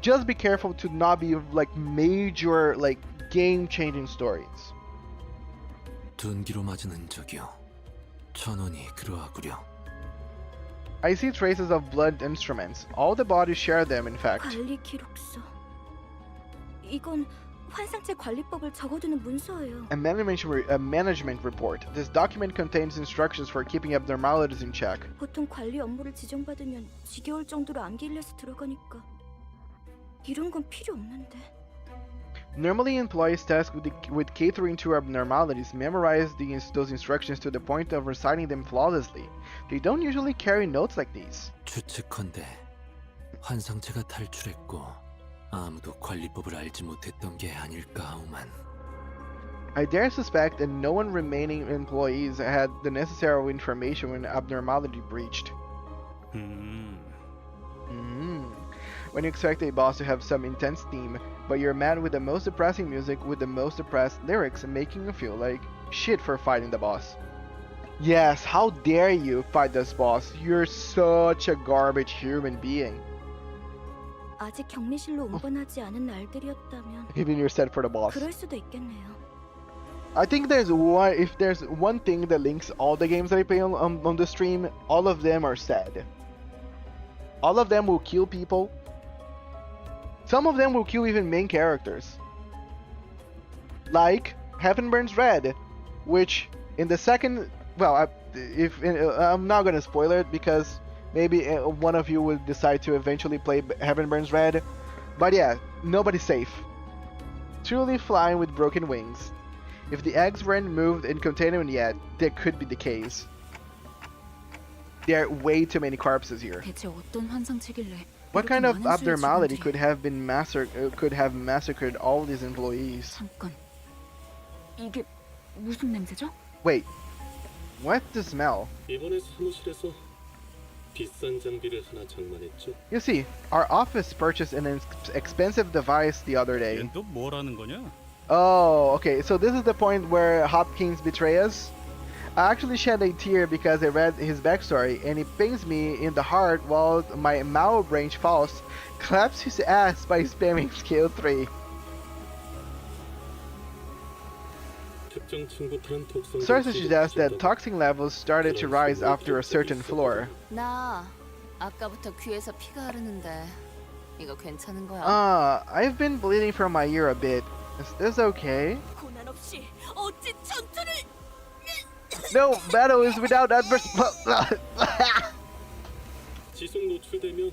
Just be careful to not be like major, like, game-changing stories. 둔기로 맞은 흔적이요. 천원이 그러하구려. I see traces of blunt instruments. All the bodies share them, in fact. 관리 기록서. 이건 환상체 관리법을 적어두는 문서예요. A management report. This document contains instructions for keeping abnormalities in check. 보통 관리 업무를 지정받으면 지겨울 정도로 암기일에서 들어가니까 이런 건 필요 없는데. Normally, employees tasked with catering to abnormalities memorize those instructions to the point of reciting them flawlessly. They don't usually carry notes like these. 추측컨대 환상체가 탈출했고 아무도 관리법을 알지 못했던 게 아닐까 하오만. I dare suspect that no one remaining employees had the necessary information when abnormality breached. When you expect a boss to have some intense theme, but you're a man with the most depressing music with the most depressed lyrics, making you feel like shit for fighting the boss. Yes, how dare you fight this boss? You're such a garbage human being. 아직 격리실로 운반하지 않은 날들이었다면 Even you're set for the boss. 그럴 수도 있겠네요. I think if there's one thing that links all the games that I play on the stream, all of them are sad. All of them will kill people. Some of them will kill even main characters. Like Heaven Burns Red, which in the second, well, I'm not gonna spoil it because maybe one of you will decide to eventually play Heaven Burns Red. But yeah, nobody's safe. Truly flying with broken wings. If the eggs weren't moved in containment yet, that could be the case. There are way too many corpses here. 대체 어떤 환상체길래 What 이렇게 kind of 많은 수의 abnormality 직원들이- could have massacred all these employees? 잠깐. 이게 무슨 냄새죠? Wait, what's the smell? 이번에 사무실에서 비싼 장비를 하나 장만했죠. You see, our office purchased an expensive device the other day. 얜 또 뭐라는 거냐? Oh, okay, so this is the point where Hopkins betray us? I actually shed a tear because I read his backstory, and it pains me in the heart while my Mao branch Faust claps his ass by spamming skill 3. 특정 층부터는 독성 Sources suggest that toxin levels started to rise after a certain floor. 나 아까부터 귀에서 피가 흐르는데 이거 괜찮은 거야? I've been bleeding from my ear a bit. Is this okay? 고난 없이 어찌 전투를 No, battle is without adverse. 지속 노출되면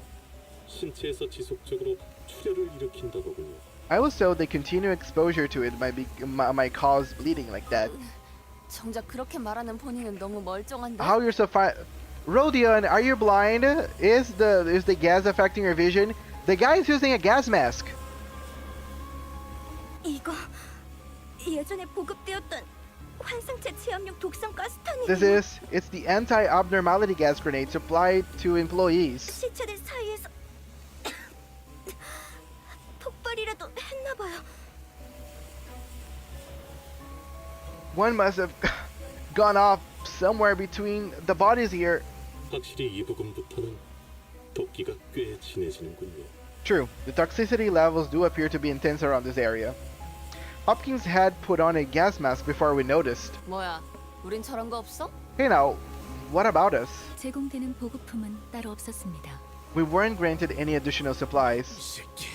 신체에서 지속적으로 출혈을 일으킨다더군요. I was told that continued exposure to it might cause bleeding like that. 정작 그렇게 말하는 본인은 너무 멀쩡한데. How you're so fine? Rodion, are you blind? Is the gas affecting your vision? The guy is using a gas mask. 이거 예전에 보급되었던 환상체 취합용 독성 가스탄이에요. It's the anti-abnormality gas grenade supplied to employees. 시체들 사이에서 폭발이라도 했나봐요. One must have gone off somewhere between the bodies here. 확실히 이 부분부터는 도끼가 꽤 진해지는군요. True, the toxicity levels do appear to be intense around this area. Hopkins had put on a gas mask before we noticed. 뭐야? 우린 저런 거 없어? Hey now, what about us? 제공되는 보급품은 따로 없었습니다. We weren't granted any additional supplies. 새끼,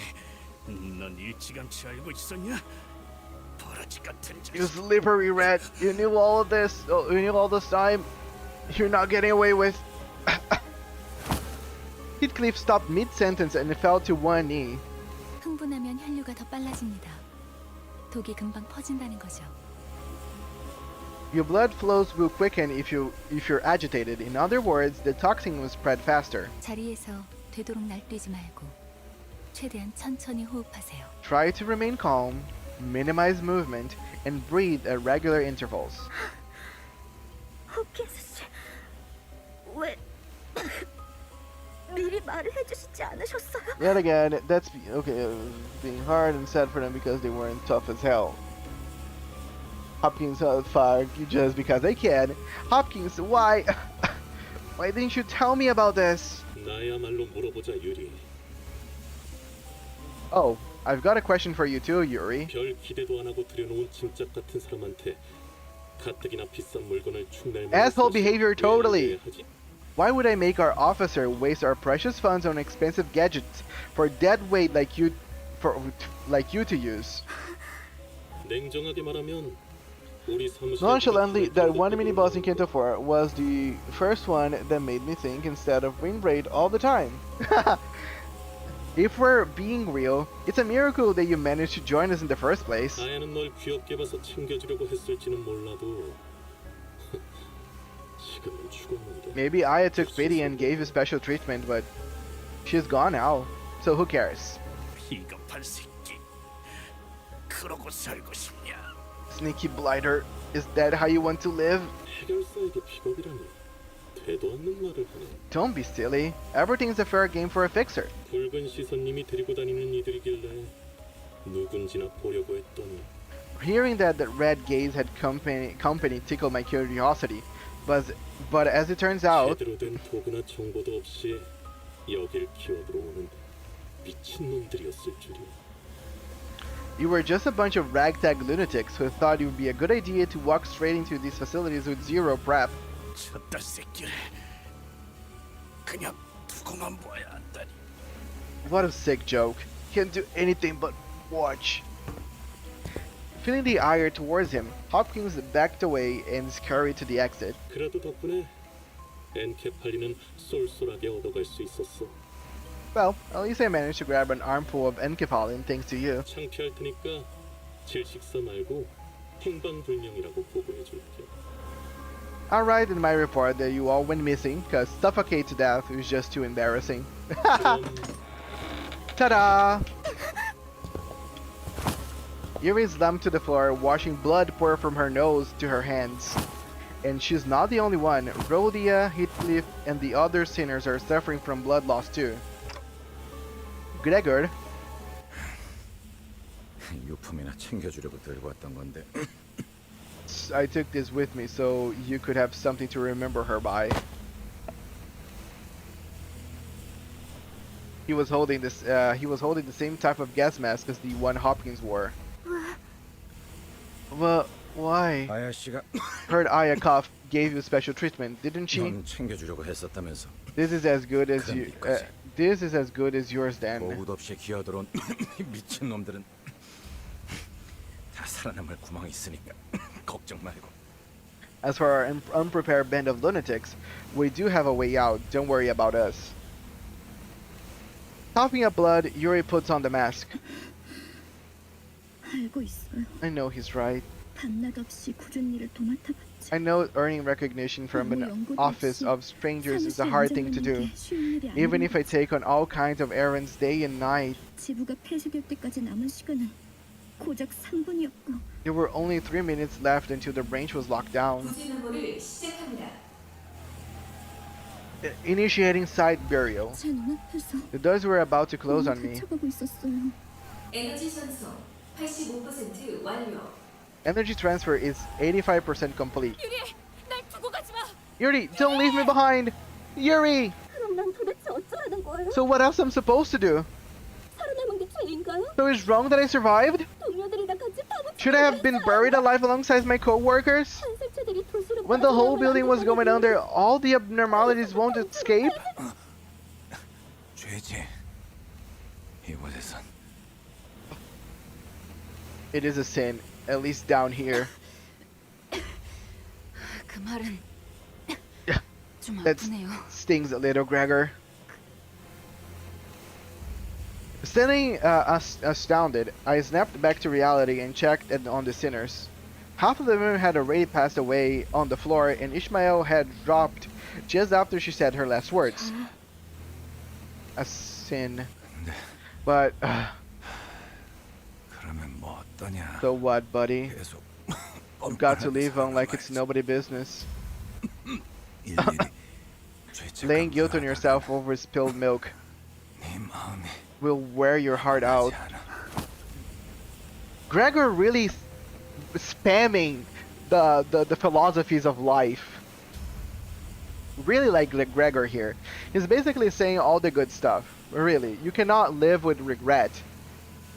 넌 일찌감치 알고 있었냐? 버러지 같은 You slippery rat! You knew all of this. You knew all this time. You're not getting away with. Hitcliff stopped mid-sentence and fell to one knee. 흥분하면 혈류가 더 빨라집니다. 독이 금방 퍼진다는 거죠. Your blood flows will quicken if you're agitated. In other words, the toxin will spread faster. 자리에서 되도록 날뛰지 말고 최대한 천천히 호흡하세요. Try to remain calm, minimize movement, and breathe at regular intervals. 호킨스 씨, 미리 말을 해주시지 않으셨어요? Yet again, that's okay. It was being hard and sad for them because they weren't tough as hell. Hopkins, fuck you just because they can. Hopkins, why? Why didn't you tell me about this? 나야말로 물어보자 유리. Oh, I've got a question for you too, Yuri. 별 기대도 안 하고 들여놓은 짐짝 같은 사람한테 가뜩이나 비싼 물건을 축낼 Asshole behavior, totally. Why would I make our officer waste our precious funds on expensive gadgets for dead weight like you to use? 냉정하게 말하면 우리 사무실 Nonchalantly, that one minibus in Kanto 4 was the first one that made me think instead of wind braid all the time. If we're being real, it's a miracle that you managed to join us in the first place. 아야는 널 귀엽게 봐서 챙겨주려고 했을지는 몰라도 지금은 죽었는데. Maybe Aya took pity and gave you special treatment, but she's gone now, so who cares? 비겁한 새끼. 그러고 살고 싶냐? Sneaky blighter, is that how you want to live? 해결사에게 비겁이라니 되도 않는 말을 하네. Don't be silly. Everything's a fair game for a fixer. 붉은 시선님이 데리고 다니는 이들이길래 누군지나 보려고 했더니. Hearing that the red gaze had company tickled my curiosity, but as it turns out, 제대로 된 도구나 정보도 없이 여길 기어들어오는 미친놈들이었을 줄이야. you were just a bunch of ragtag lunatics who thought it would be a good idea to walk straight into these facilities with zero prep. 저딴 새끼를 그냥 두고만 봐야 한다니. What a sick joke. Can't do anything but watch. Feeling the ire towards him, Hopkins backed away and scurried to the exit. 그래도 덕분에 엔케팔리는 쏠쏠하게 얻어갈 수 있었어. Well, at least I managed to grab an armful of Encephalin thanks to you. 창피할 테니까 질식사 말고 행방불명이라고 보고해줄게. I'll write in my report that you all went missing, cause suffocate to death was just too embarrassing. Ta-da! Yuri slumped to the floor, watching blood pour from her nose to her hands. And she's not the only one. Rhodia, Hitcliff, and the other sinners are suffering from blood loss too. Gregor, 유품이나 챙겨주려고 들고 왔던 건데. I took this with me so you could have something to remember her by. He was holding this. He was holding the same type of gas mask as the one Hopkins wore. Well, why? 아야 씨가 Heard Aya cough gave you special treatment, didn't she? 넌 챙겨주려고 했었다면서. This is as good as you. 그럼 This is as good as yours then. 보고도 없이 기어들어온 미친 놈들은 다 살아남을 구멍이 있으니까 걱정 말고. As for our unprepared band of lunatics, we do have a way out. Don't worry about us. Coughing up blood, Yuri puts on the mask. 알고 있어요. I know he's right. 밤낮 없이 굳은 일을 도맡아봤죠. I know earning recognition from an office of strangers is a hard thing to do. Even if I take on all kinds of errands day and night. 지부가 폐쇄될 때까지 남은 시간은 고작 3분이었고. There were only 3 minutes left until the branch was locked down. Initiating site burial. 제 눈앞에서 The doors were about to close on me. 갇혀가고 있었어요. 에너지 전송 85% 완료. Energy transfer is 85% complete. 유리, 날 두고 가지 마. Yuri, don't leave me behind! Yuri! 그럼 난 도대체 어쩌라는 거예요? So what else am I supposed to do? 살아남은 게 죄인가요? So it's wrong that I survived? 동료들이랑 같이 파묻혀. Should I have been buried alive alongside my co-workers? 한살차들이 돌수록 When the whole building was going under, all the abnormalities won't escape? 죄지. 이곳에선. It is a sin, at least down here. 그 말은 좀 That 아프네요. stings a little, Gregor. Standing astounded, I snapped back to reality and checked on the sinners. Half of them had already passed away on the floor, and Ishmael had dropped just after she said her last words. A sin. But, 그러면 뭐 어떠냐? so what, buddy? 계속 You've got to leave on like it's nobody's business. 일일이 Laying guilt on yourself over spilled milk will wear your heart out. Gregor really spamming the philosophies of life. Really like Gregor here. He's basically saying all the good stuff. Really, you cannot live with regret.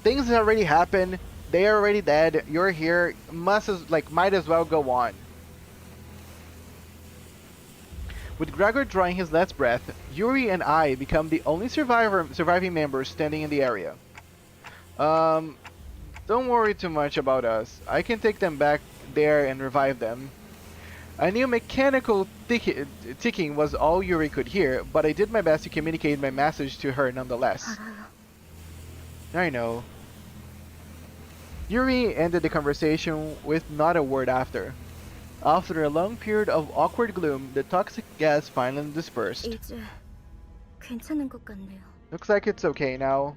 Things already happened. They are already dead. You're here. Might as well go on. With Gregor drawing his last breath, Yuri and I become the only surviving members standing in the area. Don't worry too much about us. I can take them back there and revive them. I knew mechanical ticking was all Yuri could hear, but I did my best to communicate my message to her nonetheless. I know. Yuri ended the conversation with not a word after. After a long period of awkward gloom, the toxic gas finally dispersed. 이제 괜찮은 것 같네요. Looks like it's okay now.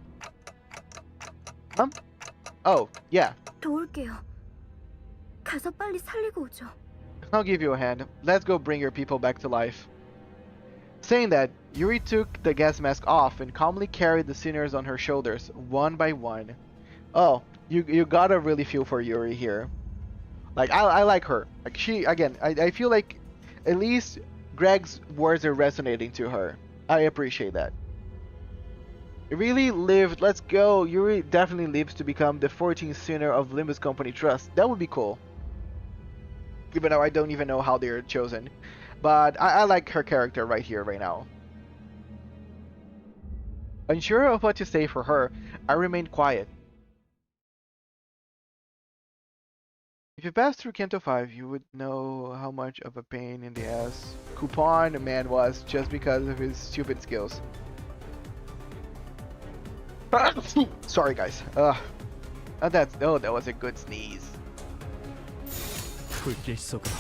Oh, yeah. 도울게요. 가서 빨리 살리고 오죠. I'll give you a hand. Let's go bring your people back to life. Saying that, Yuri took the gas mask off and calmly carried the sinners on her shoulders, one by one. Oh, you gotta really feel for Yuri here. Like, I like her. Like, she, again, I feel like at least Greg's words are resonating to her. I appreciate that. Really lived. Let's go. Yuri definitely lives to become the 14th sinner of Limbus Company Trust. That would be cool. Even though I don't even know how they're chosen. But I like her character right here, right now. Unsure of what to say for her, I remained quiet. If you passed through Kanto 5, you would know how much of a pain in the ass Coupon man was just because of his stupid skills. Sorry guys. That was a good sneeze. 불길 속으로.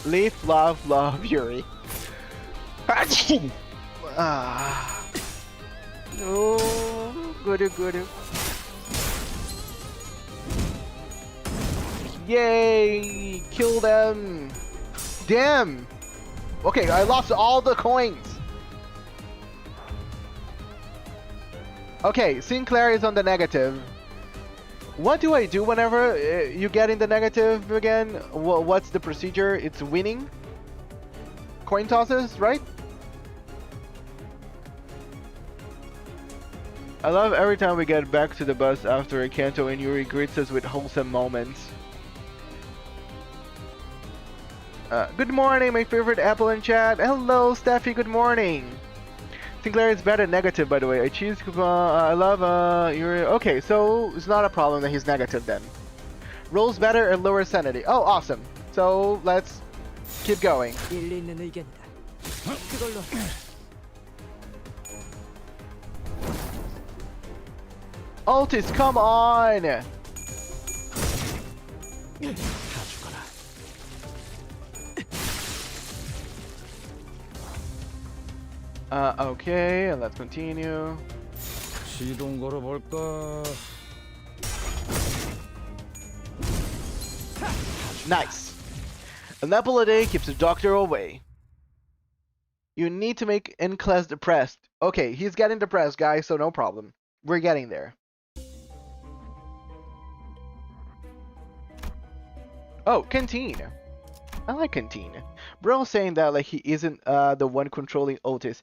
Leaf, love, Yuri. Oh, good. Yay! Kill them! Damn! Okay, I lost all the coins! Okay, Sinclair is on the negative. What do I do whenever you get in the negative again? What's the procedure? It's winning? Coin tosses, right? I love every time we get back to the bus after a Kanto and Yuri greets us with wholesome moments. Good morning, my favorite Apple in chat. Hello, Steffi, good morning. Sinclair is bad at negative, by the way. I choose I love Yuri. Okay, so it's not a problem that he's negative then. Rolls better at lower sanity. Oh, awesome. So let's keep going. 일리 있는 의견이다. 그걸로 Altis, come on! 다 죽어라. Okay, and let's continue. 시동 걸어볼까? Nice. An apple a day keeps the doctor away. You need to make N-Class depressed. Okay, he's getting depressed, guys, so no problem. We're getting there. Oh, Canteen. I like Canteen. Bro saying that like he isn't the one controlling Otis.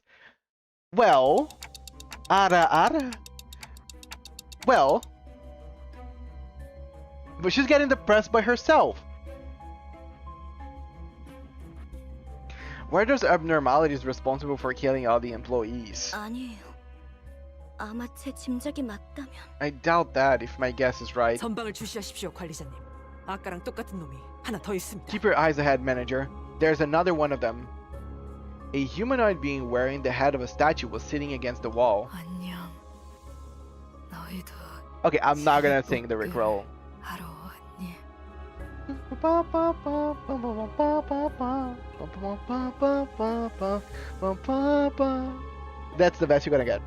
Well, well, but she's getting depressed by herself. Were those abnormalities responsible for killing all the employees? 아니에요. 아마 제 짐작이 맞다면. I doubt that if my guess is right. 전방을 주시하십시오, 관리자님. 아까랑 똑같은 놈이 하나 더 있습니다. Keep your eyes ahead, manager. There's another one of them. A humanoid being wearing the head of a statue was sitting against the wall. 안녕. 너희도 Okay, I'm not gonna sing the Rickroll. 하러 왔니? That's the best you're gonna get.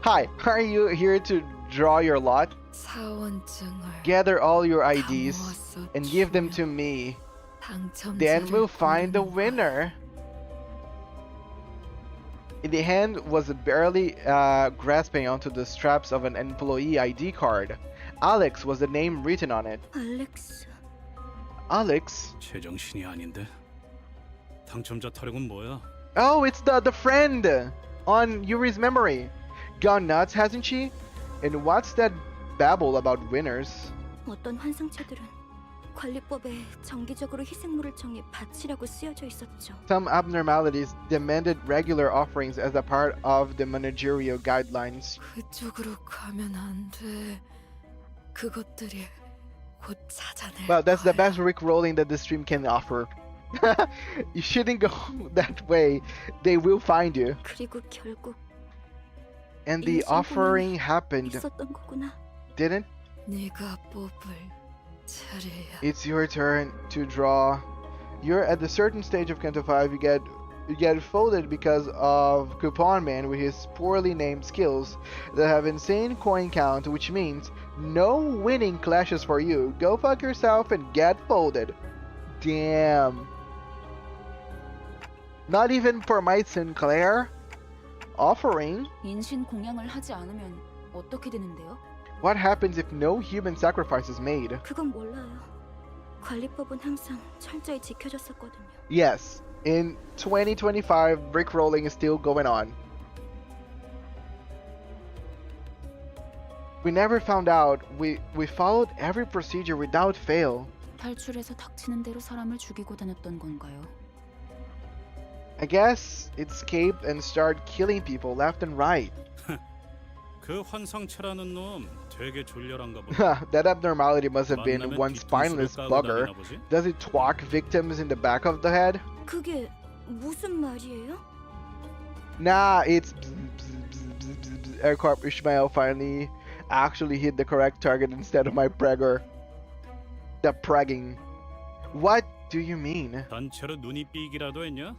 Hi, are you here to draw your lot, 사원증을 gather all your 다 IDs, 모아서 and give them 주면 to me. 당첨자를 Then we'll find the 고르는 거야. winner. In the hand was barely grasping onto the straps of an employee ID card. Alex was the name written on it. 알렉스. Alex? 제정신이 아닌데. 당첨자 타령은 뭐야? Oh, it's the friend on Yuri's memory. Gone nuts, hasn't she? And what's that babble about winners? 어떤 환상체들은 관리법에 정기적으로 희생물을 정해 바치라고 쓰여져 있었죠. Some abnormalities demanded regular offerings as a part of the managerial guidelines. 그쪽으로 가면 안 돼. 그것들이 곧 찾아낼 Well, that's the 거야. best Rickrolling that the stream can offer. You shouldn't go that way. They will find you. 그리고 결국 And the 인신공양이 offering happened, 있었던 거구나. didn't? 네가 뽑을 차례야. It's your turn to draw. You're at the certain stage of Kanto 5. You get folded because of Coupon Man with his poorly named skills that have insane coin count, which means no winning clashes for you. Go fuck yourself and get folded. Damn. Not even for my Sinclair? Offering? 인신 공양을 하지 않으면 어떻게 되는데요? What happens if no human sacrifice is made? 그건 몰라요. 관리법은 항상 철저히 지켜졌었거든요. Yes, in 2025, Rickrolling is still going on. We never found out. We followed every procedure without fail. 탈출해서 닥치는 대로 사람을 죽이고 다녔던 건가요? I guess it escaped and started killing people left and right. 그 환상체라는 놈 되게 졸렬한가 보다. That abnormality must have been 만나면 one spineless 뒤통수를 까고 bugger. 다니나 보지? Does it twalk victims in the back of the head? 그게 무슨 말이에요? Nah, it's Aircorp Ishmael finally actually hit the correct target instead of my Gregor. The pragging. What do you mean? 단체로 눈이 삐기라도 했냐?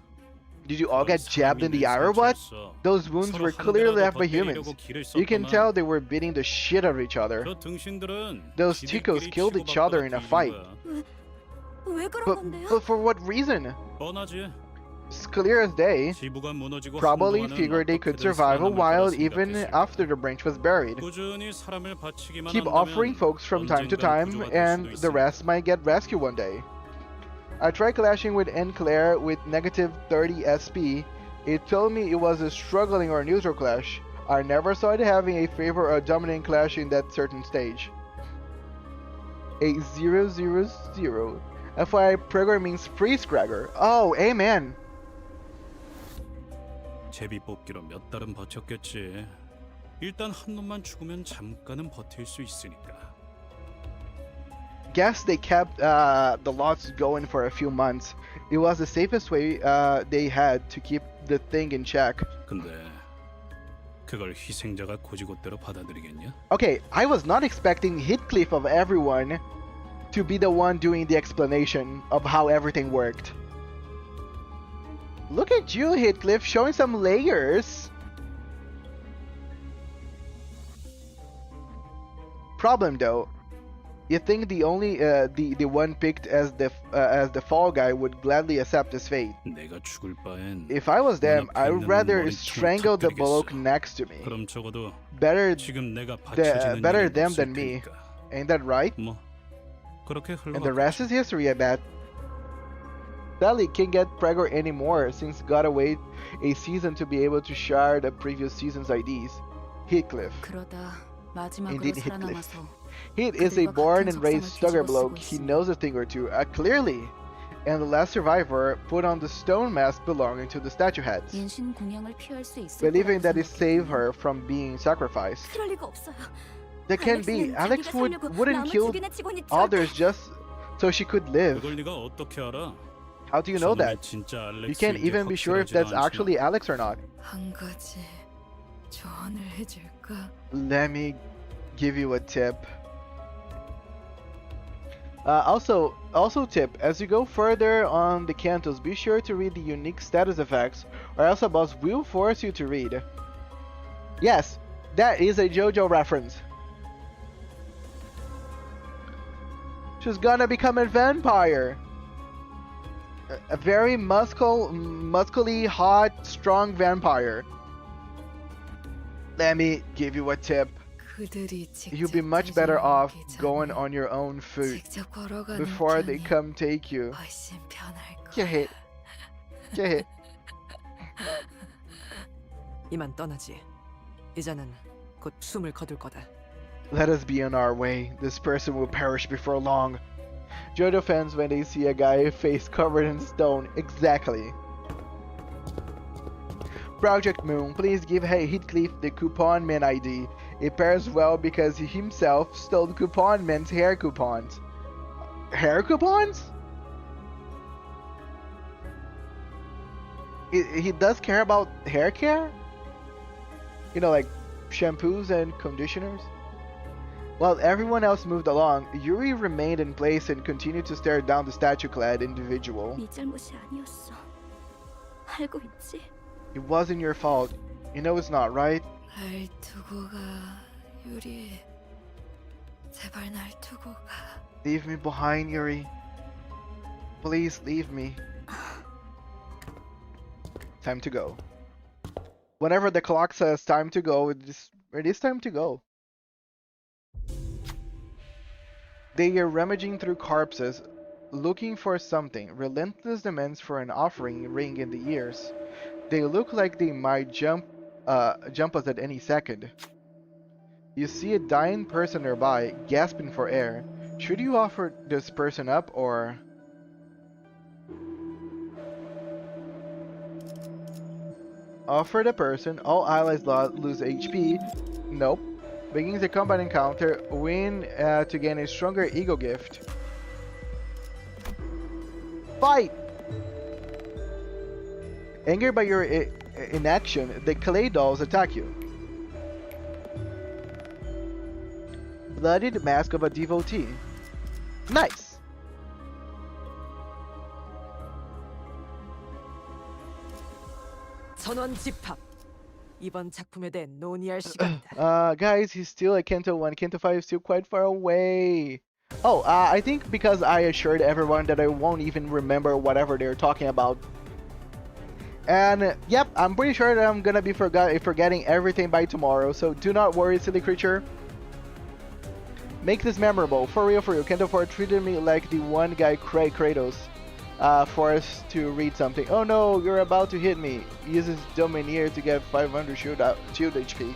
Did you all get jabbed in the eye or what? Those wounds were clearly left by humans. You can tell they were beating the shit out of each other. 저 등신들은 Those ticos killed each other in a fight. 왜 그런 But, 건데요? but for what reason? 뻔하지. It's clear as day. 지부가 무너지고 Probably 한동안은 figured they could 어떻게든 survive a 살아남을 while 거라 even 생각했을 after the branch was buried. 꾸준히 사람을 바치기만 Keep 한다면 offering folks from time to 언젠간 time, 구조가 될 and 수도 the 있으니까. rest might get rescued one day. I tried clashing with Claire with negative 30 SP. It told me it was a struggling or neutral clash. I never saw it having a favor or dominating clash in that certain stage. A 000. FYI, Gregor means freeze Gregor. Oh, amen. 제비 뽑기로 몇 달은 버텼겠지. 일단 한 놈만 죽으면 잠깐은 버틸 수 있으니까. Guess they kept the lots going for a few months. It was the safest way they had to keep the thing in check. 근데 그걸 희생자가 고지고대로 받아들이겠냐? Okay, I was not expecting Hitcliff of everyone to be the one doing the explanation of how everything worked. Look at you, Hitcliff, showing some layers. Problem though, you think the only the one picked as the fall guy would gladly accept his fate? 내가 죽을 바엔 If I was them, I would rather 머리통을 strangle the 터뜨리겠어. bloke next to me. 그럼 적어도 Better 지금 내가 받쳐지는 better 일은 them 없을 than me. 테니까. Ain't that right? 뭐 그렇게 And the rest 흘러갔겠지. is history, I bet. Sally can't get Gregor anymore since gotta wait a season to be able to share the previous season's IDs. Heathcliff. 그러다 마지막으로 Indeed, Hitcliff. 살아남아서 Heath is a 그들과 born 같은 and raised 속성을 stugger 뒤집어 bloke. 쓰고 He 있으니. knows a thing or two, clearly. And the last survivor put on the stone mask belonging to the statue heads, 인신 공양을 피할 수 있을 believing 거라고 that it saved 생각했군요. her from being sacrificed. 그럴 리가 없어요. That can't be. 알렉스는 Alex 자기가 살려고 wouldn't 남을 kill 죽이는 직원이 others just so she could live. 그걸 네가 어떻게 알아? How do you know 저놈이 that? 진짜 You can't 알렉스인지 even be sure if that's 확실하지도 actually 않지만 Alex or not. 한 가지 조언을 해줄까? Let me give you a tip. Also tip, as you go further on the cantos, be sure to read the unique status effects, or else a boss will force you to read. Yes, that is a JoJo reference. She's gonna become a vampire. A very muscly, hot, strong vampire. Let me give you a tip. You'll be much better off going on your own foot before they come take you. Get hit. Get hit. 이만 떠나지. 이제는 곧 숨을 거둘 거다. Let us be on our way. This person will perish before long. Join fans when they see a guy face covered in stone. Exactly. Project Moon, please give Hitcliff the Coupon Man ID. It pairs well because he himself stole Coupon Man's hair coupons. Hair coupons? He does care about hair care? You know, like shampoos and conditioners? While everyone else moved along, Yuri remained in place and continued to stare down the statue-clad individual. 네 잘못이 아니었어. 알고 있지? It wasn't your fault. You know it's not, right? 날 두고 가, 유리. 제발 날 두고 가. Leave me behind, Yuri. Please leave me. Time to go. Whenever the clock says time to go, it is time to go. They are rummaging through corpses, looking for something. Relentless demands for an offering ring in the ears. They look like they might jump us at any second. You see a dying person nearby, gasping for air. Should you offer this person up or... Offer the person, all allies lose HP. Nope. Begins a combat encounter, win to gain a stronger ego gift. Fight! Angered by your inaction, the clay dolls attack you. Bloodied Mask of a Devotee. Nice! 전원 집합. 이번 작품에 대해 논의할 시간이다. Guys, he's still at Kanto 1. Kanto 5 is still quite far away. Oh, I think because I assured everyone that I won't even remember whatever they're talking about. And yep, I'm pretty sure that I'm gonna be forgetting everything by tomorrow, so do not worry, silly creature. Make this memorable. For real, Kanto 4 treated me like the one guy Kratos. Forced to read something. Oh no, you're about to hit me. Uses Domineer to get 500 shield HP.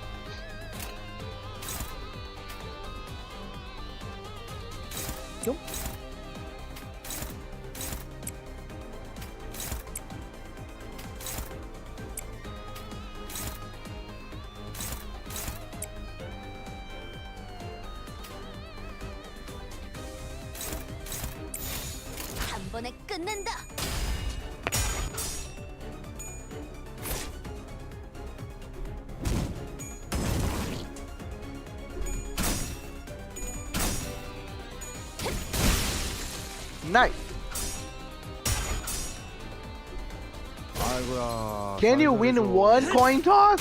Nope. 한 번에 끝낸다. Nice. Can you win one coin toss?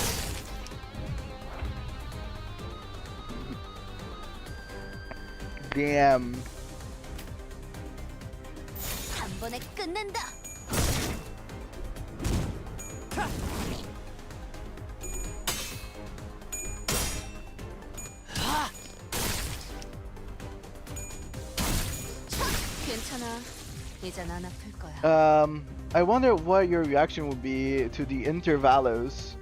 Damn. 한 번에 끝낸다. 괜찮아. 이젠 안 아플 거야. I wonder what your reaction would be to the intervalos.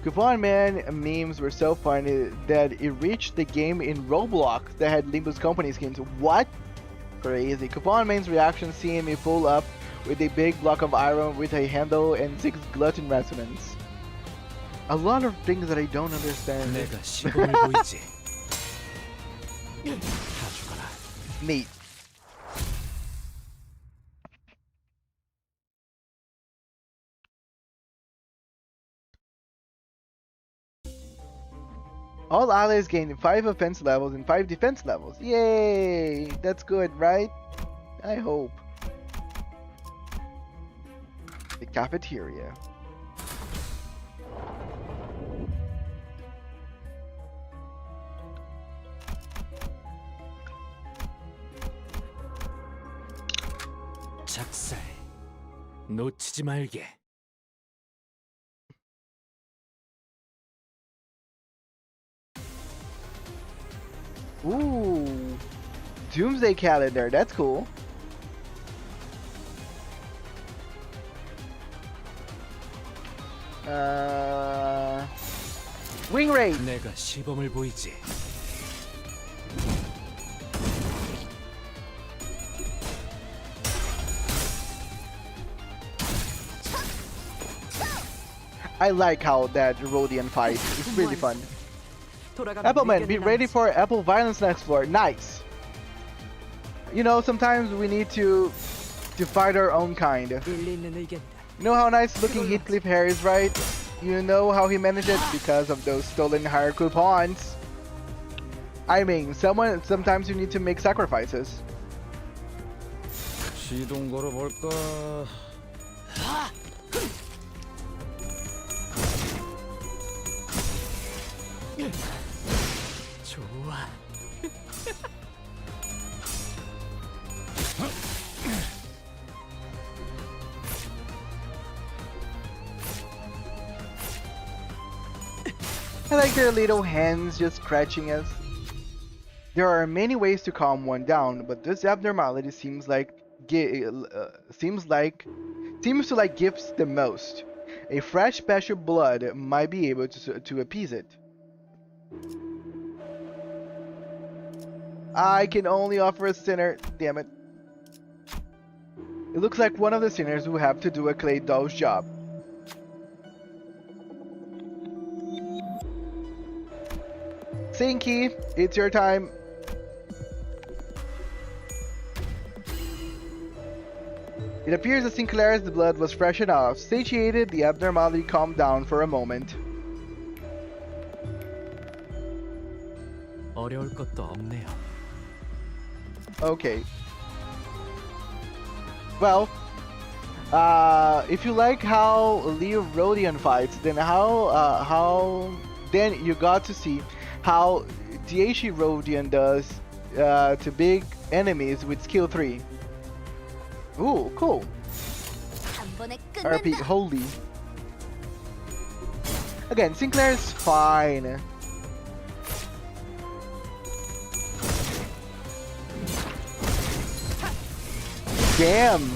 Coupon Man memes were so funny that it reached the game in Roblox that had Limbus Company skins. What? Crazy. Coupon Man's reaction seeing me pull up with a big block of iron with a handle and 6 glutton resonance. A lot of things that I don't understand. 내가 시범을 보이지. 다 죽어라. Neat. All allies gain 5 offense levels and 5 defense levels. Yay! That's good, right? I hope. The cafeteria. 작살 놓치지 말게. Ooh, Doomsday Calendar. That's cool. Wing Raid. 내가 시범을 보이지. I like how that Rhodian fight is really fun. Appleman, be ready for Apple Violence next floor. Nice. You know, sometimes we need to fight our own kind. You know how nice looking Hitcliff hair is, right? You know how he managed it? Because of those stolen hire coupons. I mean, sometimes you need to make sacrifices. 시동 걸어볼까? 좋아. I like their little hands just scratching us. There are many ways to calm one down, but this abnormality seems to like gifts the most. A fresh splash of blood might be able to appease it. I can only offer a sinner. Damn it. It looks like one of the sinners will have to do a clay doll's job. Sinky, it's your time. It appears that Sinclair's blood was fresh enough. Satiated, the abnormality calmed down for a moment. 어려울 것도 없네요. Okay. Well, if you like how Leo Rhodian fights, then then you got to see how Daichi Rhodian does to big enemies with skill 3. Ooh, cool. RP, holy. Again, Sinclair's fine. Damn!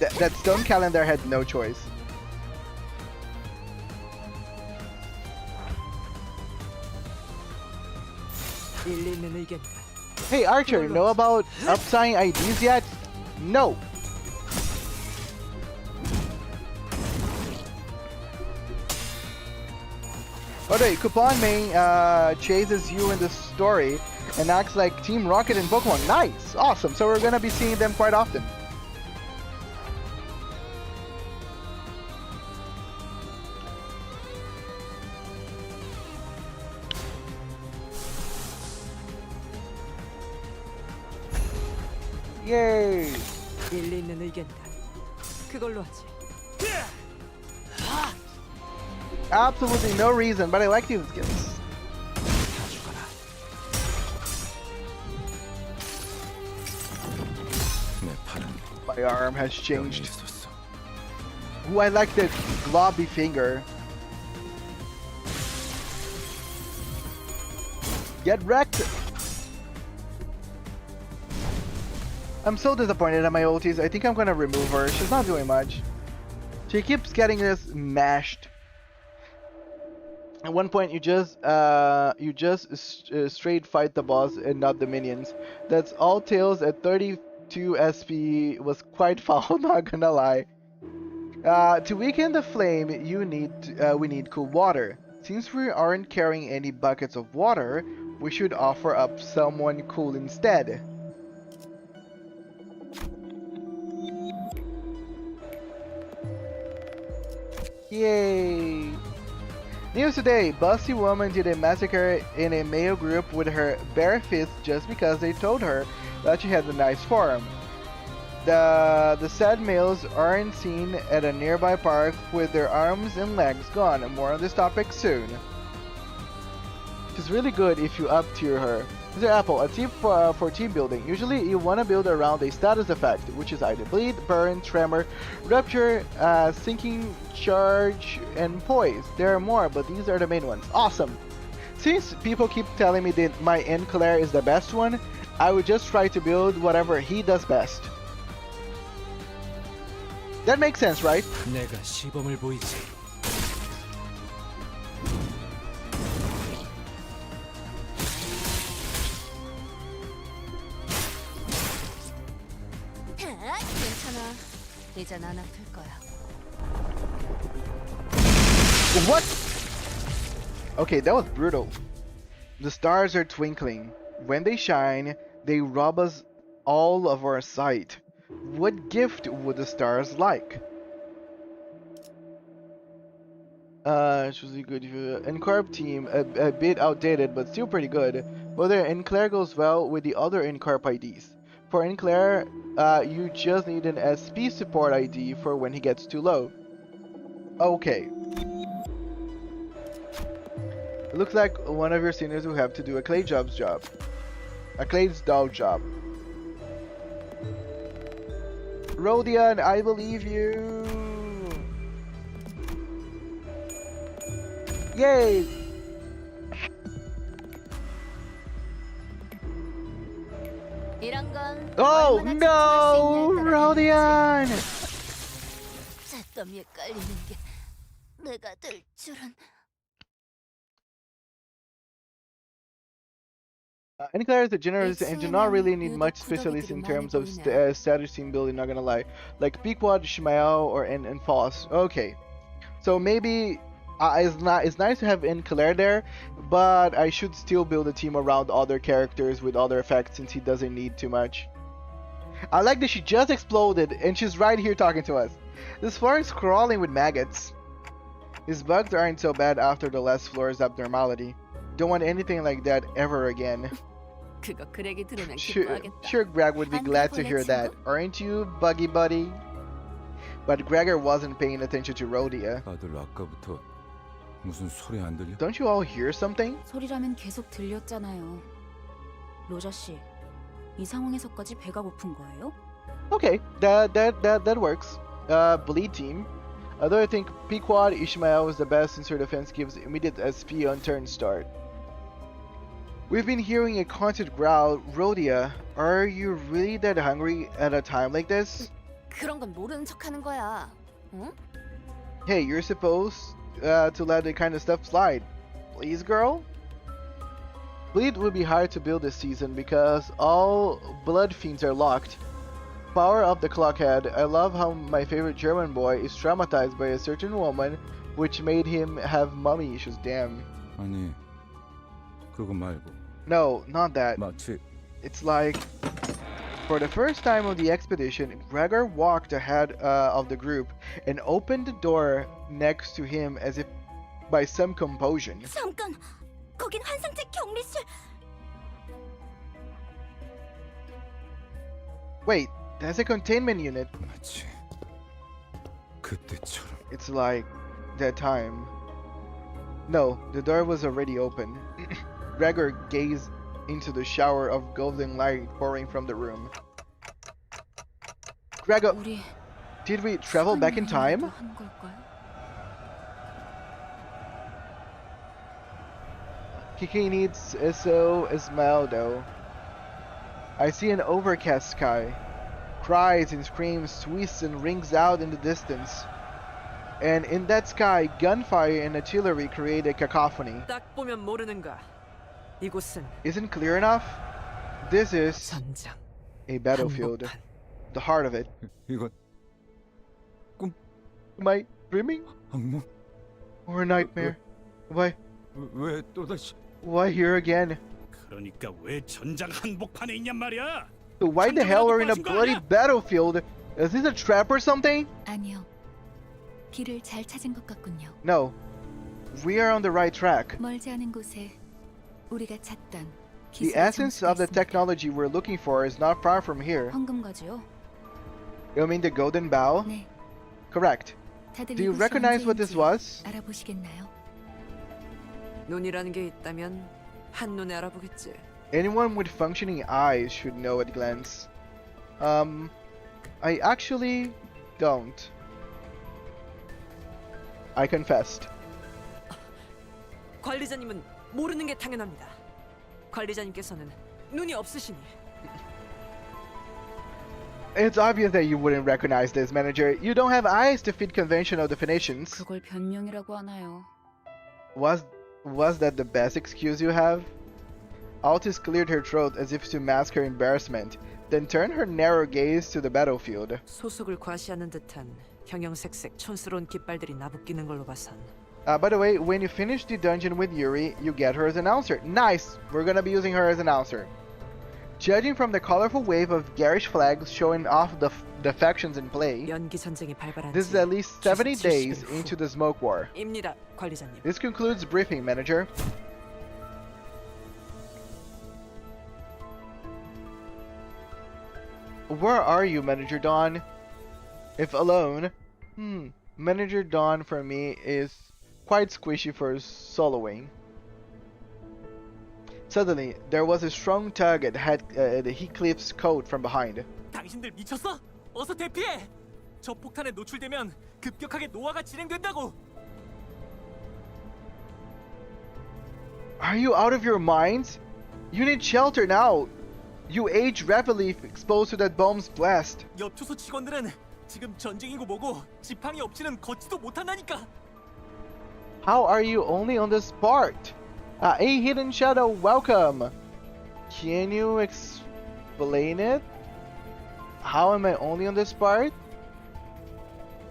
That stone calendar had no choice. Hey Archer, know about upsign IDs yet? No! Oh wait, Coupon Main chases you in the story and acts like Team Rocket in Pokemon. Nice! Awesome, so we're gonna be seeing them quite often. Yay! 일리 있는 의견이다. 그걸로 하지. Absolutely no reason, but I like these skills. My arm has changed. Ooh, I like the globby finger. Get wrecked! I'm so disappointed at my ultis. I think I'm gonna remove her. She's not doing much. She keeps getting us mashed. At one point, you just straight fight the boss and not the minions. That's all Tails at 32 SP was quite foul. Not gonna lie. To weaken the flame, we need cool water. Since we aren't carrying any buckets of water, we should offer up someone cool instead. Yay! News today, busty woman did a massacre in a male group with her bare fist just because they told her that she had a nice form. The said males aren't seen at a nearby park with their arms and legs gone. More on this topic soon. She's really good if you up tier her. Mr. Apple, a tip for team building. Usually you want to build around a status effect, which is either bleed, burn, tremor, rupture, sinking, charge, and poise. There are more, but these are the main ones. Awesome! Since people keep telling me that my Enclair is the best one, I would just try to build whatever he does best. That makes sense, right? 내가 시범을 보이지. 괜찮아. 이젠 안 아플 거야. What? Okay, that was brutal. The stars are twinkling. When they shine, they rob us all of our sight. What gift would the stars like? It was good. Encarp team, a bit outdated, but still pretty good. Whether Enclair goes well with the other Encarp IDs. For Enclair, you just need an SP support ID for when he gets too low. Okay. It looks like one of your seniors will have to do a Clay Job's job. A Clay's dog job. Rodion, I believe you! Yay! 이런 건 Oh 얼마나 no! 집중할 수 있냐에 따라 Rodion! 잿더미에 깔리는 게 내가 될 줄은. Enclair is generous and do not really need much specialists in terms of status team building, not gonna lie. Like Pequod, Ishmael, or and Foss. Okay. So maybe it's nice to have Enclair there, but I should still build a team around other characters with other effects since he doesn't need too much. I like that she just exploded and she's right here talking to us. This floor is crawling with maggots. These bugs aren't so bad after the last floor's abnormality. Don't want anything like that ever again. 그거 그레기 들으면 Sure, Greg would be glad to hear that, aren't you, Buggy Buddy? But Gregor wasn't paying attention to Rhodia. 다들 아까부터 무슨 소리 안 들려? Don't you all hear something? 소리라면 계속 들렸잖아요. 로저 씨, 이 상황에서까지 배가 고픈 거예요? Okay, that works. Bleed team. Although I think Pequod Ishmael is the best since her defense gives immediate SP on turn start. We've been hearing a constant growl. Rhodia, are you really that hungry at a time like this? 그런 건 모르는 척하는 거야. 응? Hey, you're supposed to let that kind of stuff slide. Please, girl? Bleed will be hard to build this season because all blood fiends are locked. Power up the clockhead. I love how my favorite German boy is traumatized by a certain woman which made him have mommy issues. Damn. 아니, 그거 말고. No, not that. 마치 It's like, for the first time of the expedition, Gregor walked ahead of the group and opened the door next to him as if by some compulsion. 잠깐, 거긴 환상체 격리실. Wait, that's a containment unit. 마치 그때처럼. It's like that time. No, the door was already open. Gregor gazed into the shower of golden light pouring from the room. Gregor, did we travel back in time? Kiki needs so Esmeralda. I see an overcast sky. Cries and screams, twists and rings out in the distance. And in that sky, gunfire and artillery create a cacophony. 딱 보면 모르는가? 이곳은 Isn't clear enough? This is 전장. a battlefield. The heart of it. 이건 Am I dreaming? 악몽? Or a nightmare? Why 왜 또다시? why here again? 그러니까 왜 전장 한복판에 있냔 말이야? So why the hell are we in a bloody battlefield? Is this a trap or something? 아니요. 길을 잘 찾은 것 같군요. No. We are on the right track. 멀지 않은 곳에 우리가 찾던 The 기술의 essence 정수가 of the 있습니다. technology we're looking for is not far from here. 황금가지요? You mean the golden bow? 네. Correct. 다들 Do you 이곳이 recognize what this 언제인지 was? 알아보시겠나요? 눈이라는 게 있다면 한눈에 알아보겠지. Anyone with functioning eyes should know at glance. I actually don't. I confessed. 관리자님은 모르는 게 당연합니다. 관리자님께서는 눈이 없으시니. It's obvious that you wouldn't recognize this, manager. You don't have eyes to fit conventional definitions. 그걸 변명이라고 하나요? Was that the best excuse you have? Altis cleared her throat as if to mask her embarrassment, then turned her narrow gaze to the battlefield. 소속을 과시하는 듯한 형형색색 촌스러운 깃발들이 나부끼는 걸로 봐선. By the way, when you finish the dungeon with Yuri, you get her as announcer. Nice! We're gonna be using her as announcer. Judging from the colorful wave of garish flags showing off the factions in play, 연기 전쟁이 발발한 this is at least 70 days into the smoke war. 입니다, 관리자님. This concludes briefing, manager. Where are you, Manager Dawn? If alone, Manager Dawn for me is quite squishy for soloing. Suddenly, there was a strong tug at Hitcliff's coat from behind. 당신들 미쳤어? 어서 대피해! 저 폭탄에 노출되면 급격하게 노화가 진행된다고! Are you out of your minds? You need shelter now! You age rapidly if exposed to that bomb's blast. 엽초소 직원들은 지금 전쟁이고 뭐고 지팡이 없이는 걷지도 못한다니까! How are you only on this part? A hidden shadow, welcome! Can you explain it? How am I only on this part?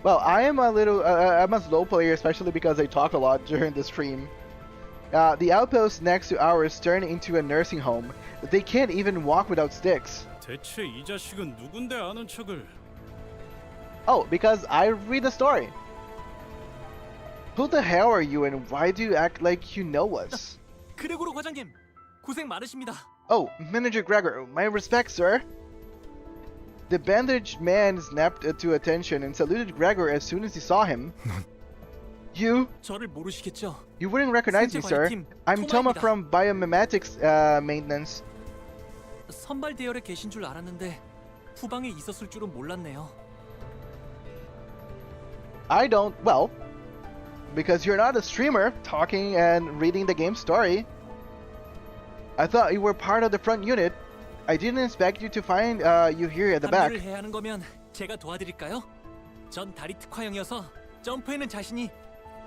Well, I am I'm a slow player, especially because I talk a lot during the stream. The outpost next to ours turned into a nursing home. They can't even walk without sticks. 대체 이 자식은 누군데 아는 척을? Oh, because I read the story. Who the hell are you and why do you act like you know us? 그레고로 과장님, 고생 많으십니다. Oh, Manager Gregor, my respects, sir. The bandaged man snapped to attention and saluted Gregor as soon as he saw him. You? 저를 모르시겠죠? You wouldn't recognize me, sir. I'm Toma from Biomimetics Maintenance. 선발 대열에 계신 줄 알았는데 후방에 있었을 줄은 몰랐네요. I don't, well, because you're not a streamer talking and reading the game story. I thought you were part of the front unit. I didn't expect you to find you here at the back. 합류를 해야 하는 거면 제가 도와드릴까요? 전 다리 특화형이어서 점프에는 자신이.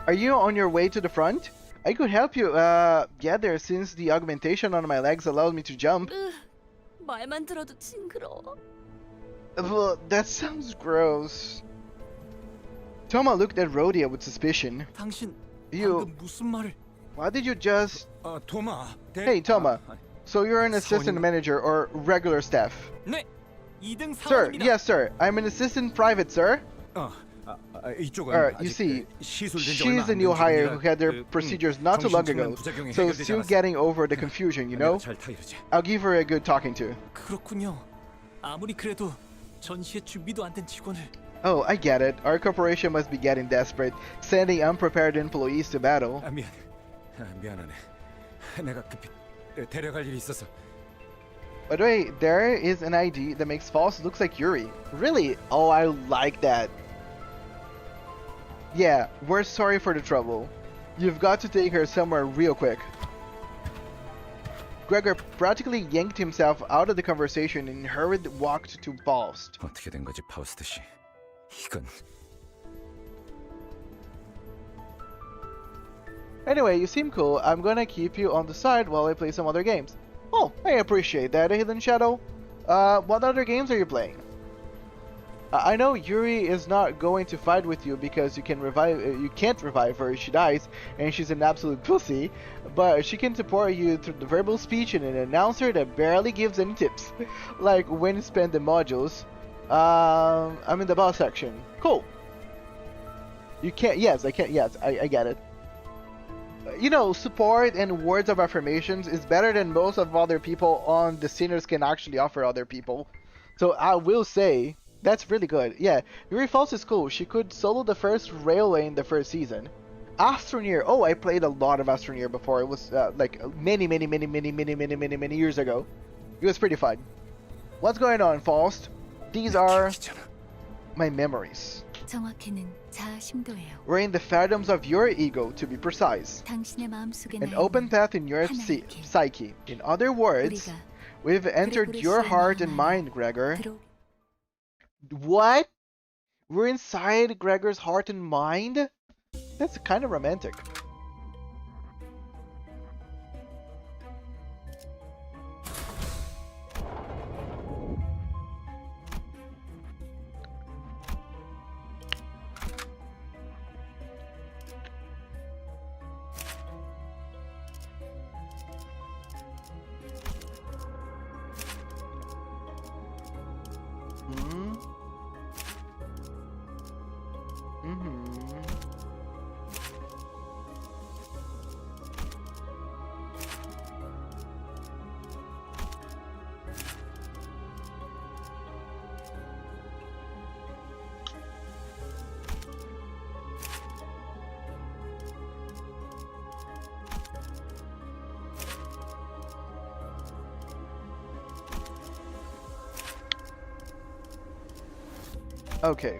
Are you on your way to the front? I could help you get there since the augmentation on my legs allows me to jump. 말만 들어도 징그러워. That sounds gross. Toma looked at Rhodia with suspicion. 당신 You. 방금 무슨 말을? Why did you just? 토마. Hey, Toma. So you're an assistant manager or regular staff? 네, 2등 Sir, 사원입니다. yes, sir. I'm an assistant private, sir. 이쪽은 You see, 시술된 지 she's 얼마 a 안 new 된 hire 중이라 who had their procedures not too long ago, 정신적인 부작용이 so 해결되지 still 않았어. getting over the confusion, you know? 잘 타이르지. I'll give her a good talking to. 그렇군요. 아무리 그래도 전시회 준비도 안 된 직원을. Oh, I get it. Our corporation must be getting desperate, sending unprepared employees to battle. 미안하네. 내가 급히 데려갈 일이 있어서. By the way, there is an ID that makes False looks like Yuri. Really? Oh, I like that. Yeah, we're sorry for the trouble. You've got to take her somewhere real quick. Gregor practically yanked himself out of the conversation and hurried walked to Faust. 어떻게 된 거지, 파우스트 씨? 이건. Anyway, you seem cool. I'm gonna keep you on the side while I play some other games. Oh, I appreciate that, Hidden Shadow. What other games are you playing? I know Yuri is not going to fight with you because you can't revive her if she dies, and she's an absolute pussy. But she can support you through the verbal speech and an announcer that barely gives any tips, like when to spend the modules. I'm in the boss section. Cool. You can't. Yes, I can't. Yes, I get it. You know, support and words of affirmations is better than most of other people on the Sinners can actually offer other people. So I will say. That's really good. Yeah, Yuri Falls is cool. She could solo the first railway in the first season. Astroneer. Oh, I played a lot of Astroneer before. It was like many years ago. It was pretty fun. What's going on, Faust? These are my memories. 정확히는 자아 심도예요. We're in the phantoms of your ego, to be precise. 당신의 마음속에 An open path in your psyche. In other words, we've entered your heart and mind, Gregor. What? We're inside Gregor's heart and mind? That's kind of romantic. Okay.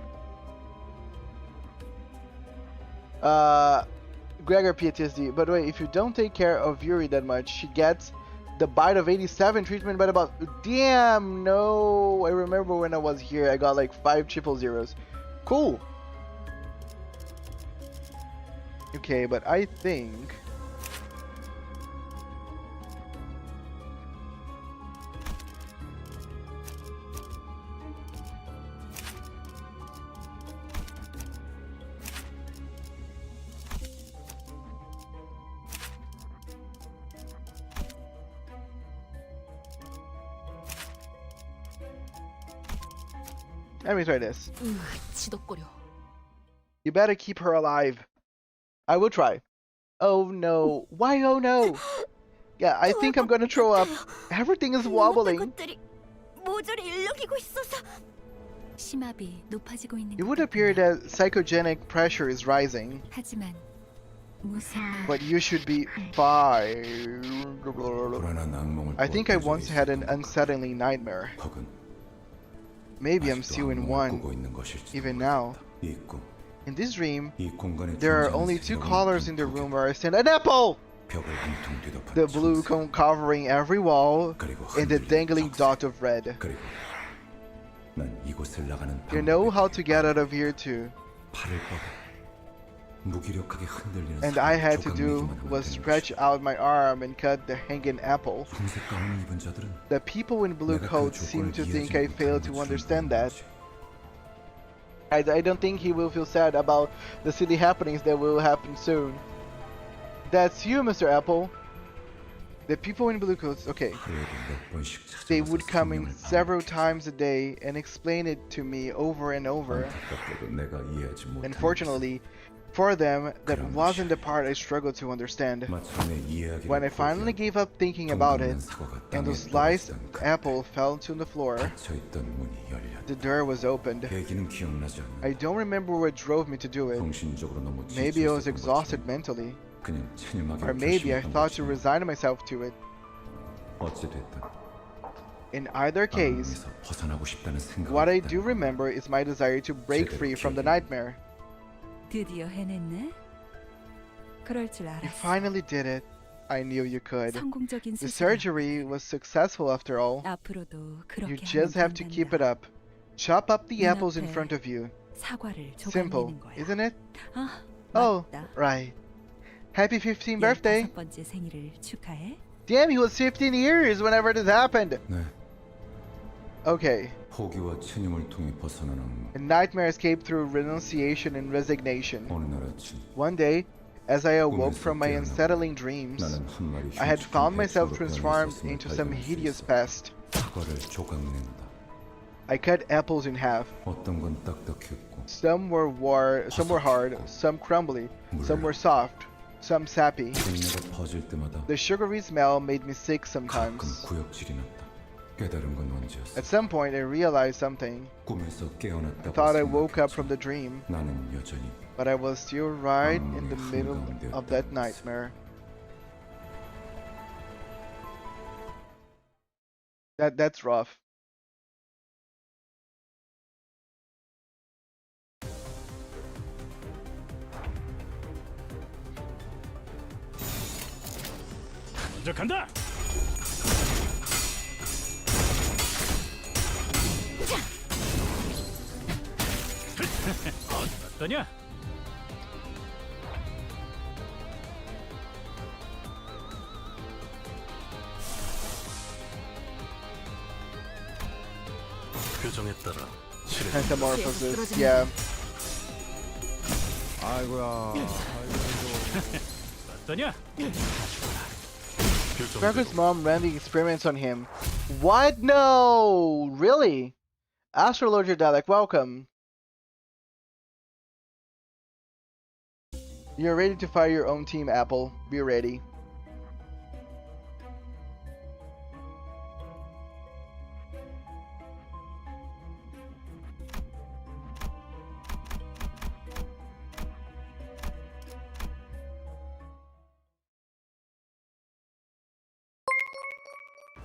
Gregor PTSD. By the way, if you don't take care of Yuri that much, she gets the bite of 87 treatment, but about... Damn, no. I remember when I was here, I got like 5 000s. Cool. Okay, but I think... Let me try this. 지독거려. You better keep her alive. I will try. Oh no. Why oh no? Yeah, I think I'm gonna throw up. Everything is wobbling. 모조리 일렁이고 있어서. 심압이 높아지고 있는 It would appear that psychogenic pressure is rising. 하지만 But you should be fine. I think I once had an unsettling nightmare. Maybe I'm still in one, even now. In this dream, there are only 2 colors in the room where I stand. An apple! The blue cone covering every wall, and the dangling dot of red. You know how to get out of here too. And I had to do was stretch out my arm and cut the hanging apple. The people in blue coats seem to think I failed to understand that. I don't think he will feel sad about the silly happenings that will happen soon. That's you, Mr. Apple. The people in blue coats, okay. They would come in several times a day and explain it to me over and over. Unfortunately, for them, that wasn't the part I struggled to understand. When I finally gave up thinking about it, and the sliced apple fell to the floor, the door was opened. I don't remember what drove me to do it. Maybe I was exhausted mentally. Or maybe I thought to resign myself to it. In either case, what I do remember is my desire to break free from the nightmare. 드디어 해냈네. 그럴 줄 You 알았어. finally did it. I knew you could. 성공적인 The 수술이야. surgery was successful after all. 앞으로도 You 그렇게 just 하면 have to keep it 된단다. up. Chop up the apples in 눈앞에 front of you. 사과를 Simple, 조각내는 거야. isn't it? 아, Oh, 맞다. right. Happy 15th birthday. 15번째 생일을 축하해. Damn, he was 15 years whenever this happened. Okay. 포기와 체념을 통해 벗어나는 A nightmare escaped through renunciation and resignation. 어느 날 아침 One day, as I awoke from my unsettling dreams, 나는 한 마리 I had found myself 흉측한 transformed 배에 into 있었음을 some 발견할 수 hideous 있었다. pest. 사과를 조각낸다. I cut apples in half. 어떤 건 딱딱했고 Some were hard, some crumbly, some were soft, some sappy. 동네가 퍼질 때마다 The sugary smell made me sick 가끔 sometimes. 구역질이 났다. 깨달은 건 언제였어? At some point, I realized something. 꿈에서 I 깨어났다고 thought I woke up 생각했지. from the dream, 나는 여전히 but I was still right in the 악몽의 middle of that 한가운데였다는 nightmare. That's rough. 먼저 간다. 어떠냐? 표정에 따라 Metamorphosis, yeah. 아이고야. 어떠냐? Gregor's mom ran the experiments on him. What? No! Really? Astrologer Dalek, welcome. You're ready to fire your own team, Apple. Be ready.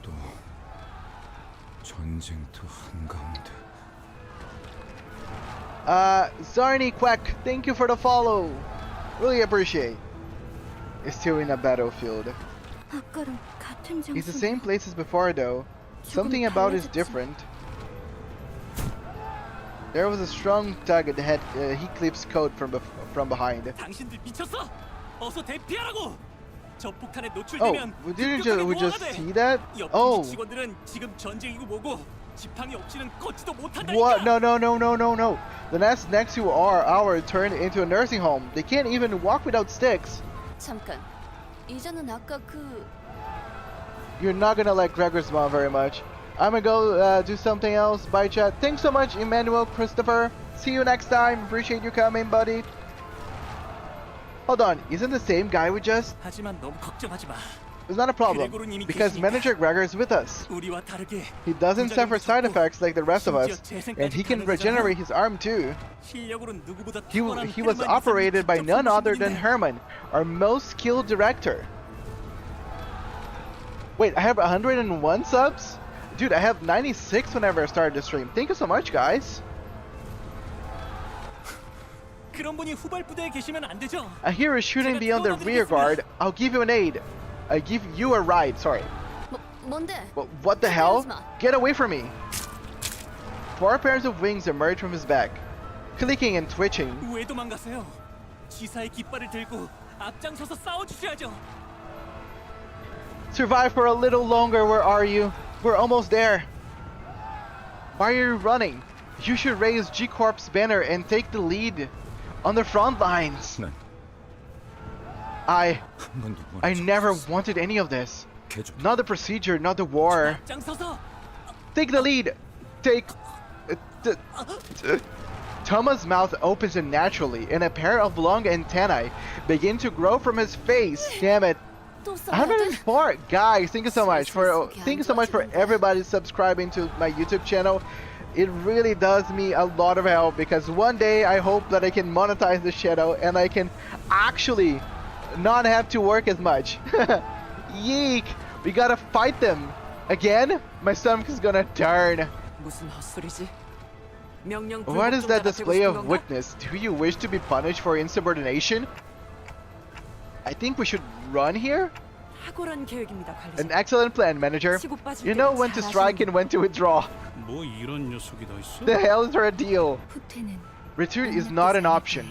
또 전쟁터 한가운데. Zarny Quack, thank you for the follow. Really appreciate. It's still in a battlefield. 아까랑 같은 It's the 장소. same place as before though. Something about it is different. There was a strong tug at the head. Hitcliff's coat from behind. 당신들 미쳤어? 어서 대피하라고. 저 폭탄에 Oh, 노출되면 didn't 급격하게 we just 보호가 돼. see that? 옆 Oh, 직원들은 지금 전쟁이고 뭐고 지팡이 없이는 걷지도 못한다니까. what? No. The nest next to our turned into a nursing home. They can't even walk without sticks. 잠깐. 이제는 아까 그 You're not gonna like Gregor's mom very much. I'm gonna go do something else. Bye, chat. Thanks so much, Emmanuel Christopher. See you next time. Appreciate you coming, buddy. Hold on, isn't the same guy we just? 하지만 너무 걱정하지 마. It's not a problem, because Manager Gregor is with us. 우리와 다르게 He doesn't suffer side effects like the rest of us, and he can regenerate his arm too. 실력으로는 누구보다 He 탁월한 was 헤르만 operated by 이상이 none 직접 other than 손쉽는데. Herman, our most skilled director. Wait, I have 101 subs? Dude, I have 96 whenever I started the stream. Thank you so much, guys. 그런 분이 후발 부대에 계시면 안 되죠. I hear a shooting beyond the rear guard. I'll give you an aid. I give you a ride, sorry. 뭔데? What the hell? Get away from me! 4 pairs of wings emerge from his back, clicking and twitching. 왜 도망가세요? 지사의 깃발을 들고 앞장서서 싸워주셔야죠. Survive for a little longer, where are you? We're almost there. Why are you running? You should raise G-Corp's banner and take the lead on the front lines. 난 I 한 번도 못 never 찾았어. wanted any of this. 개조. Not the procedure, not the war. 앞장서서 Take the lead. Take. Thomas' mouth opens unnaturally, and a pair of long antennae begin to grow from his face. Damn it! 또 써야 돼? 104 guys. Thank you so much for everybody subscribing to my YouTube channel. It really does me a lot of help, because one day I hope that I can monetize this channel and I can actually not have to work as much. Yeek! We gotta fight them again. My stomach is gonna turn. 무슨 헛소리지? 명령 What is that 불복종자가 되고 display 싶은 of 건가? weakness? Do you wish to be punished for insubordination? I think we should run here? 탁월한 계획입니다, 관리자. An excellent plan, manager. 치고 빠질 You 때 know when to strike and when to withdraw. 뭐 이런 녀석이 다 있어? The hell is her deal? 후퇴는 Retreat is not an option.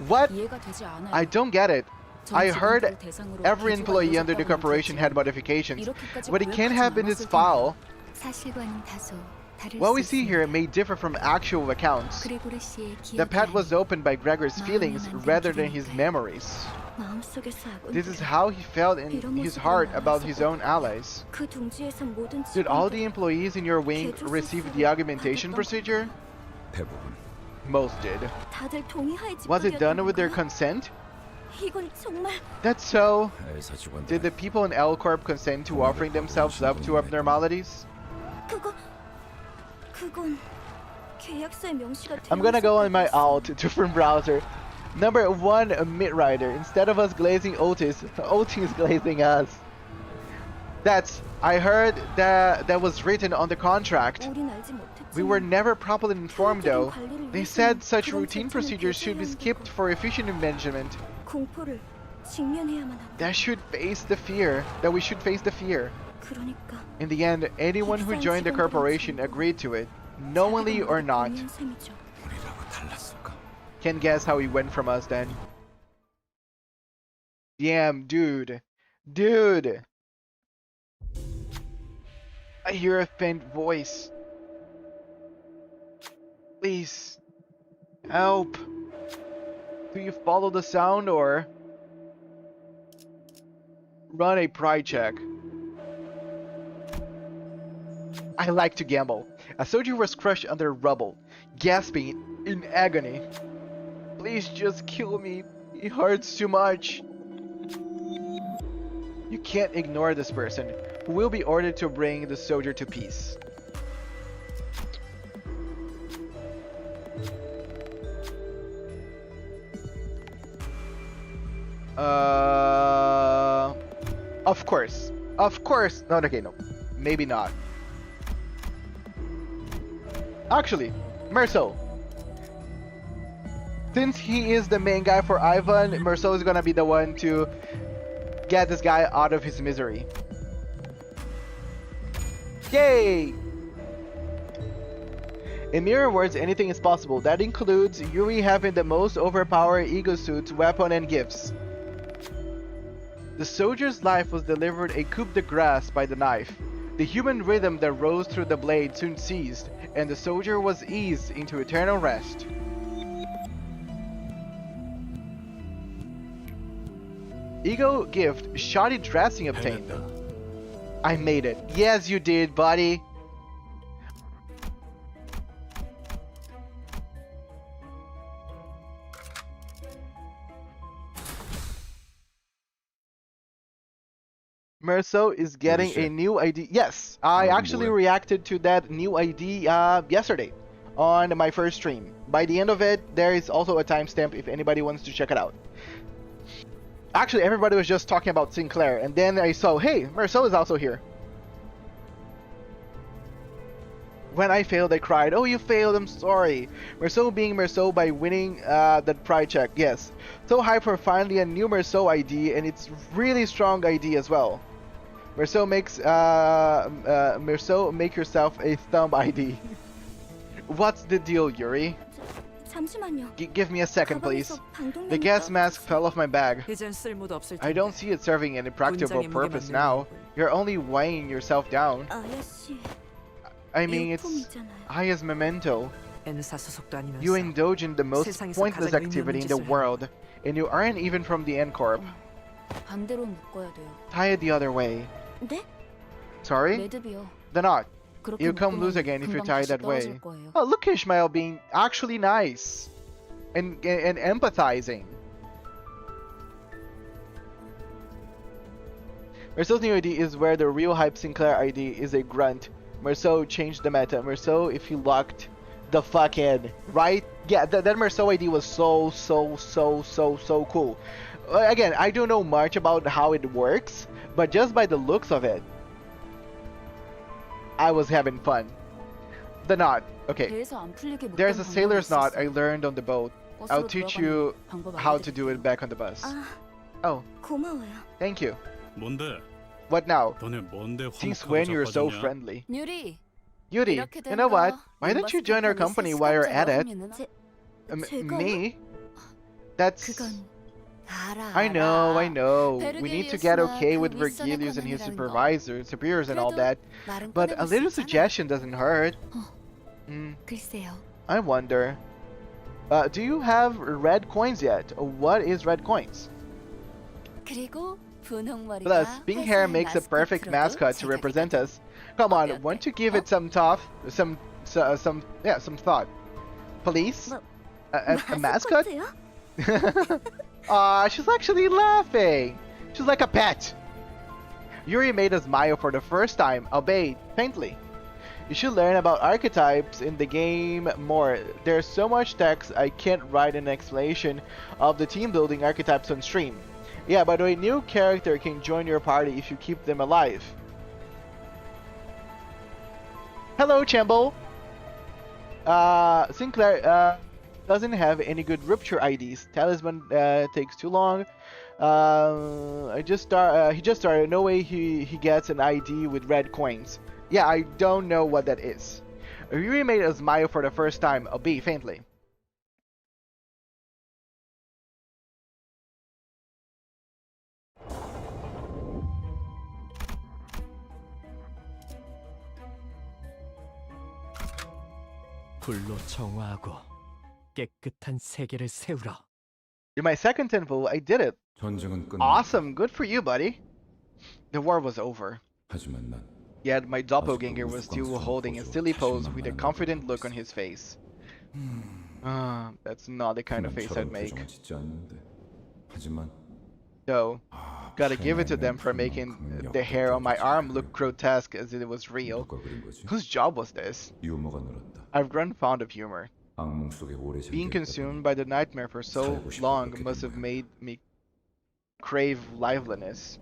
What? 이해가 되지 않아요. I don't get it. I heard 전 직원들 대상으로 every 개조가 employee under the 이루어졌다고는 corporation had 들었지만 modifications, 이렇게까지 but it can't 고약하진 have in this 않았을 file. 사실과는 다소 다를 What we 수 see 있습니다. here may differ from actual accounts. 그레고르 씨의 The 기억이 pad was 아닌 opened by Gregor's feelings rather than his memories. 마음속에서 This is 아군들은 how he felt in 이런 his 모습으로 heart about 나와서 his own allies. 그 둥지에서 모든 Did all the 직원들이 employees in your wing receive the augmentation procedure? 대부분. Most did. 다들 동의하에 Was it done with their 건가? consent? 이건 정말 That's so. 엘사 직원들. Did the people in L Corp consent to offering themselves up to abnormalities? 그건 계약서에 명시가 I'm gonna go on my alt different browser. Number 1 mid-rider. Instead of us glazing Otis, Otis is glazing us. I heard that was written on the contract. 우린 알지 못했지만 We were never properly informed though. 관리를 They 위해서는 said such 그런 routine 절차는 procedures should be 거쳐야 skipped for efficient management. 공포를 직면해야만 한다. That we should face the fear. 그러니까 In the end, anyone who joined the corporation agreed to it, knowingly or not. 있는 셈이죠. 우리라고 달랐을까? Can guess how he went from us then. Damn, dude. Dude! I hear a faint voice. Please. Help. Do you follow the sound or run a pride check? I like to gamble. A soldier was crushed under rubble, gasping in agony. Please just kill me. It hurts too much. You can't ignore this person, who will be ordered to bring the soldier to peace. Of course. Of course. No, okay, no. Maybe not. Actually, Merceau. Since he is the main guy for Ivan, Merceau is gonna be the one to get this guy out of his misery. Yay! In mirror words, anything is possible. That includes Yuri having the most overpowered ego suit, weapon, and gifts. The soldier's life was delivered a coup de grace by the knife. The human rhythm that rose through the blade soon ceased, and the soldier was eased into eternal rest. Ego gift, shoddy dressing obtained. I made it. Yes, you did, buddy. Merceau is getting a new ID. Yes, I actually reacted to that new ID yesterday on my first stream. By the end of it, there is also a timestamp if anybody wants to check it out. Actually, everybody was just talking about Sinclair, and then I saw, hey, Merceau is also here. When I failed, I cried, oh, you failed, I'm sorry. Merceau being Merceau by winning that pride check, yes. So hyped for finally a new Merceau ID, and it's really strong ID as well. Merceau makes, Merceau, make yourself a thumb ID. What's the deal, Yuri? 잠시만요. Give me a second, please. 가방에서 방독면이 The gas mask fell off my bag. 이젠 쓸모도 없을 I 텐데. don't see it serving any practical 분장의 purpose 무게만 now. 늘리는 걸. You're only weighing yourself down. 아야씨, I mean, it's 일품이잖아요. high as memento. N사 소속도 아니면서 You indulge in the most 세상에서 pointless 가장 의미 activity 없는 in the 짓을 world, and you aren't even from the N Corp. 반대로 묶어야 돼요. Tie it the other way. 네? Sorry? 매듭이요. The knot. 그렇게 You come 묶으면 loose again if you 금방 tie 다시 that way. 떨어질 거예요. Oh, look, Ishmael being actually nice and empathizing. Merceau's new ID is where the real hype Sinclair ID is a grunt. Merceau changed the meta. Merceau, if you locked the fuck in, right? Yeah, that Merceau ID was so cool. Again, I don't know much about how it works, but just by the looks of it, I was having fun. The knot. Okay. 배에서 안 풀리게 묶은 There's a 방법이 sailor's knot 있었어요. I learned on the boat. I'll 버스로 teach 돌아가는 you 방법 how to do 알려드릴게요. it back on the bus. 아, Oh, 고마워요. thank you. 뭔데? What now? 너네 뭔데 Since 화목하고 when you're so 자빠졌냐? friendly? 유리, Yuri, 이렇게 you know what? 된 거 Why don't you 림버스 join our 컴퍼니 company while you're at it? 시스템 제가요? Me? That's... 그건 알아. I know. We need to get 베르기리우스나 okay 그 with 윗선의 Vergilius and his 권한이라는 superiors and all 그래도 that. 말은 But 꺼내볼 a 수 little 있잖아. suggestion doesn't hurt. 글쎄요. I wonder. Do you have red coins yet? What is red coins? 그리고 분홍머리가 Plus, pink hair 회사의 makes a perfect 마스코트로도 mascot to 제작이 represent 됐다. us. Come on, 어때, won't you 어때? give it some thought? Some thought. Police? 뭐, A mascot? 마스코트요? Aw, she's actually laughing. She's like a pet. Yuri made us smile for the first time, albeit faintly. You should learn about archetypes in the game more. There's so much text I can't write an explanation of the team building archetypes on stream. Yeah, by the way, new character can join your party if you keep them alive. Hello, Chambo. Sinclair doesn't have any good rupture IDs. Talisman takes too long. He just started. No way he gets an ID with red coins. Yeah, I don't know what that is. Yuri made a smile for the first time, albeit faintly. 불로 정화하고 깨끗한 세계를 세우라. You're my second tenfold. I did it. 전쟁은 끝. Awesome. Good for you, buddy. The war was over. 하지만 난 Yet my doppelganger was still holding a silly pose with a confident look on his face. That's not the kind of face I'd make. 표정은 짓지 않는데. 하지만 Though, gotta give it to them for making the hair on my arm look grotesque as if it was real. 누가 그린 거지? Whose job was this? 유머가 늘었다. I've grown fond of humor. 악몽 속에 오래 Being 잠겨 consumed by the nightmare for so long must have made me crave liveliness.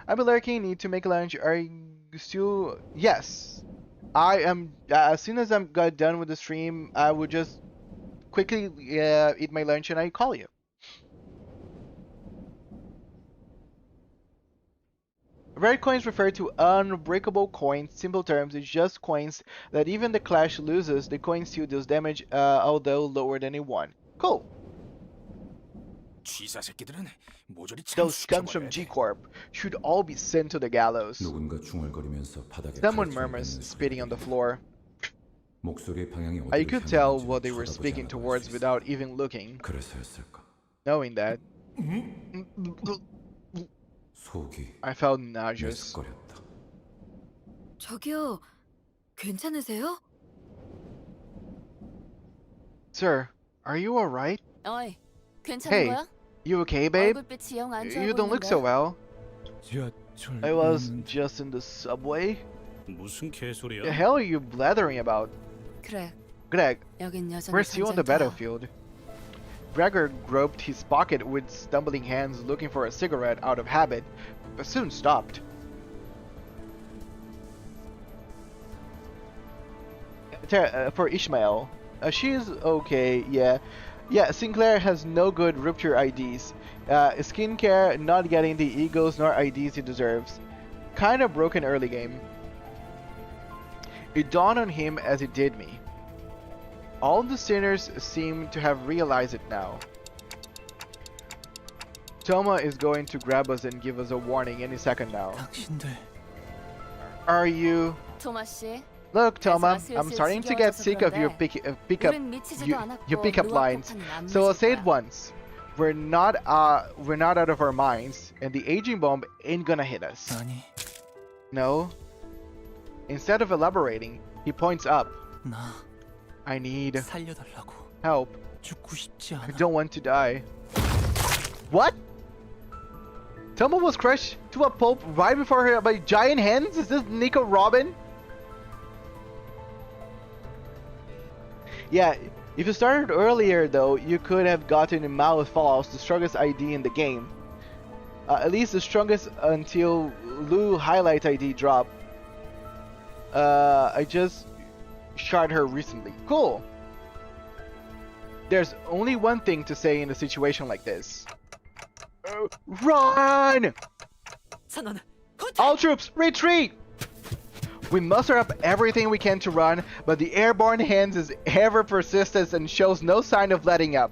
I've been lurking, need to make lunch. Are you still... Yes. I am... as soon as I'm got done with the stream, I would just quickly eat my lunch and I call you. Red coins refer to unbreakable coins. Simple terms, it's just coins that even the clash loses. The coin still deals damage, although lower than it won. Cool. Those scums from G-Corp should all be sent to the gallows. 누군가 중얼거리면서 바닥에 Someone murmurs, spitting on the floor. 목소리의 방향이 I 어디로 could tell 향하는지 what they were 쳐다보지 speaking 않아도 towards 알수 있어. without even looking. 그래서였을까? Knowing that, 속이 I felt nauseous. 메스꺼렸다. 저기요, 괜찮으세요? Sir, are you alright? 어이, 괜찮은 Hey, 거야? you okay, babe? 얼굴빛이 영 안 좋아 You don't look so 보이는데. well. I was just in the subway. 무슨 The 개소리야? hell are you blathering about? 그래, Greg, 여긴 여전히 where's you on the 전쟁터야. battlefield? Gregor groped his pocket with stumbling hands, looking for a cigarette out of habit, but soon stopped. For Ishmael, she's okay, yeah. Yeah, Sinclair has no good rupture IDs. Skincare, not getting the egos nor IDs he deserves. Kinda broken early game. It dawned on him as it did me. All the sinners seem to have realized it now. Toma is going to grab us and give us a warning any second now. Are you... 토마 씨, Look, Toma, 슬슬 I'm starting to get 지겨워져서 sick of your 그런데 pickup 우린 미치지도 you, 않았고 your pickup 루아 lines. 폭탄은 안 So I'll say 미칠 it 거야. once. We're not out of our minds, and the aging bomb ain't gonna hit us. 아니, No. Instead of elaborating, he points up. 나 I need 살려달라고. help. 죽고 싶지 I 않아. don't want to die. What? Toma was crushed to a pulp right before her by giant hands? Is this Nico Robin? Yeah, if you started earlier though, you could have gotten in Mouth Falls, the strongest ID in the game. At least the strongest until Lou highlight ID drop. I just shot her recently. Cool. There's only one thing to say in a situation like this. Run! 선원, All troops, retreat! We muster up everything we can to run, but the airborne hands is ever persistent and shows no sign of letting up.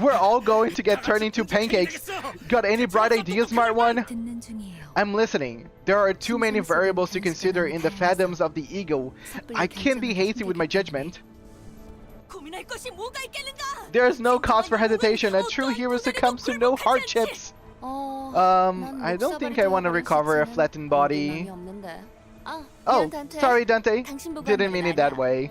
We're all going to get turned into pancakes. Got any bright ideas, smart one? 듣는 중이에요. I'm listening. There are too many variables to consider in the fathoms of the ego. I can't be hasty with my judgment. 고민할 것이 뭐가 있겠는가? There is no cause for hesitation. A true hero succumbs to no hardships. I don't think I want to recover a flattened body. Oh, sorry, Dante. Didn't mean it that way.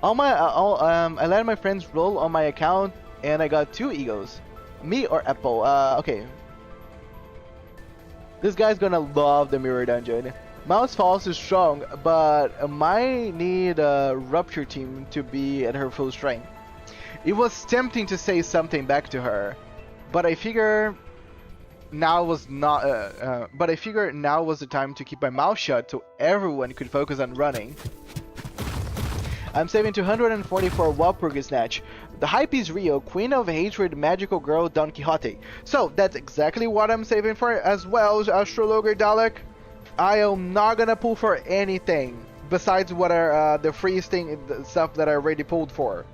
I let my friends roll on my account, and I got 2 egos. Me or Apple? Okay. This guy's gonna love the mirror dungeon. Mouse Falls is strong, but might need a Rupture team to be at her full strength. It was tempting to say something back to her, but I figure now was not. But I figure now was the time to keep my mouth shut so everyone could focus on running. I'm saving 240 for Walpurgis Snatch. The hype is real. Queen of Hatred, magical girl, Don Quixote. So that's exactly what I'm saving for as well, Astrologer Dalek. I am not gonna pull for anything besides what are the freeze thing, the stuff that I already pulled for.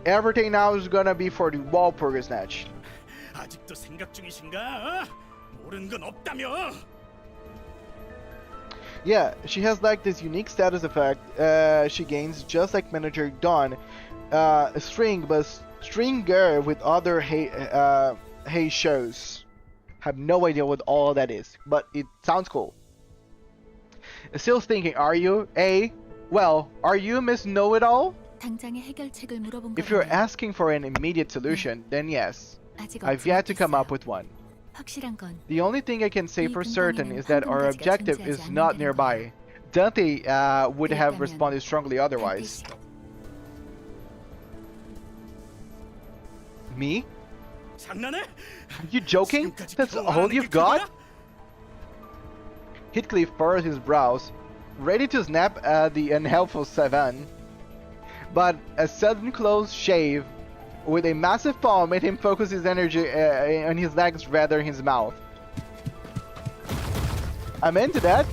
Everything now is gonna be for the Walpurgis Snatch. 아직도 생각 중이신가? 모르는 건 없다며? Yeah, she has like this unique status effect she gains just like Manager Dawn. String, but stringer with other hay shows. Have no idea what all that is, but it sounds cool. Still thinking, are you? Well, are you Miss Know-It-All? 당장의 해결책을 물어본 If you're 거라면 asking for an immediate solution, then yes. 아직 I've 얻지 yet to come 못했어요. up with one. 확실한 건 The only thing I can say for certain is that our 황금가지가 objective 존재하지 is not 않는다는 nearby. Dante would have 그랬다면 responded strongly otherwise. 반드시 Me? 장난해? Are you joking? 지금까지 That's 경험하는 all 게 you've got? 그거야? Hitcliff furrowed his brows, ready to snap at the unhelpful Savan. But a sudden close shave with a massive palm made him focus his energy on his legs rather than his mouth. I'm into that.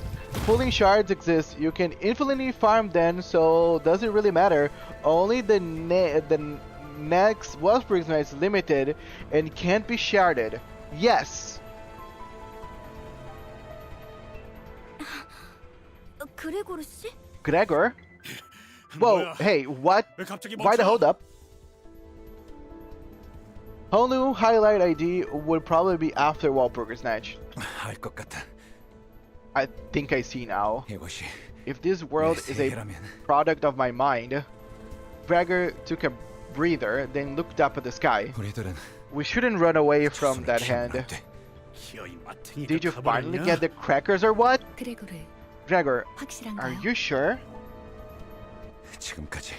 Pulling shards exists. You can infinitely farm them, so does it really matter? Only the next Wellspring is limited and can't be sharded. Yes. 그레고르 씨? Gregor? Whoa, 뭐야? hey, what? 왜 갑자기 Why the 멈춰? hold up? Whole new highlight ID would probably be after Walpurgis Snatch. 알 것 같아. I think I see now. 이것이 If this world 내 is a 세계라면 product of my mind, Gregor took a breather, then looked up at the sky. 우리들은 We shouldn't run away from 손을 that 키우면 hand. 안 돼. 기어이 맡으니까 Did you finally 가버렸냐? get the crackers or what? 그레고르 Gregor, are 확실한가요? you sure? 지금까지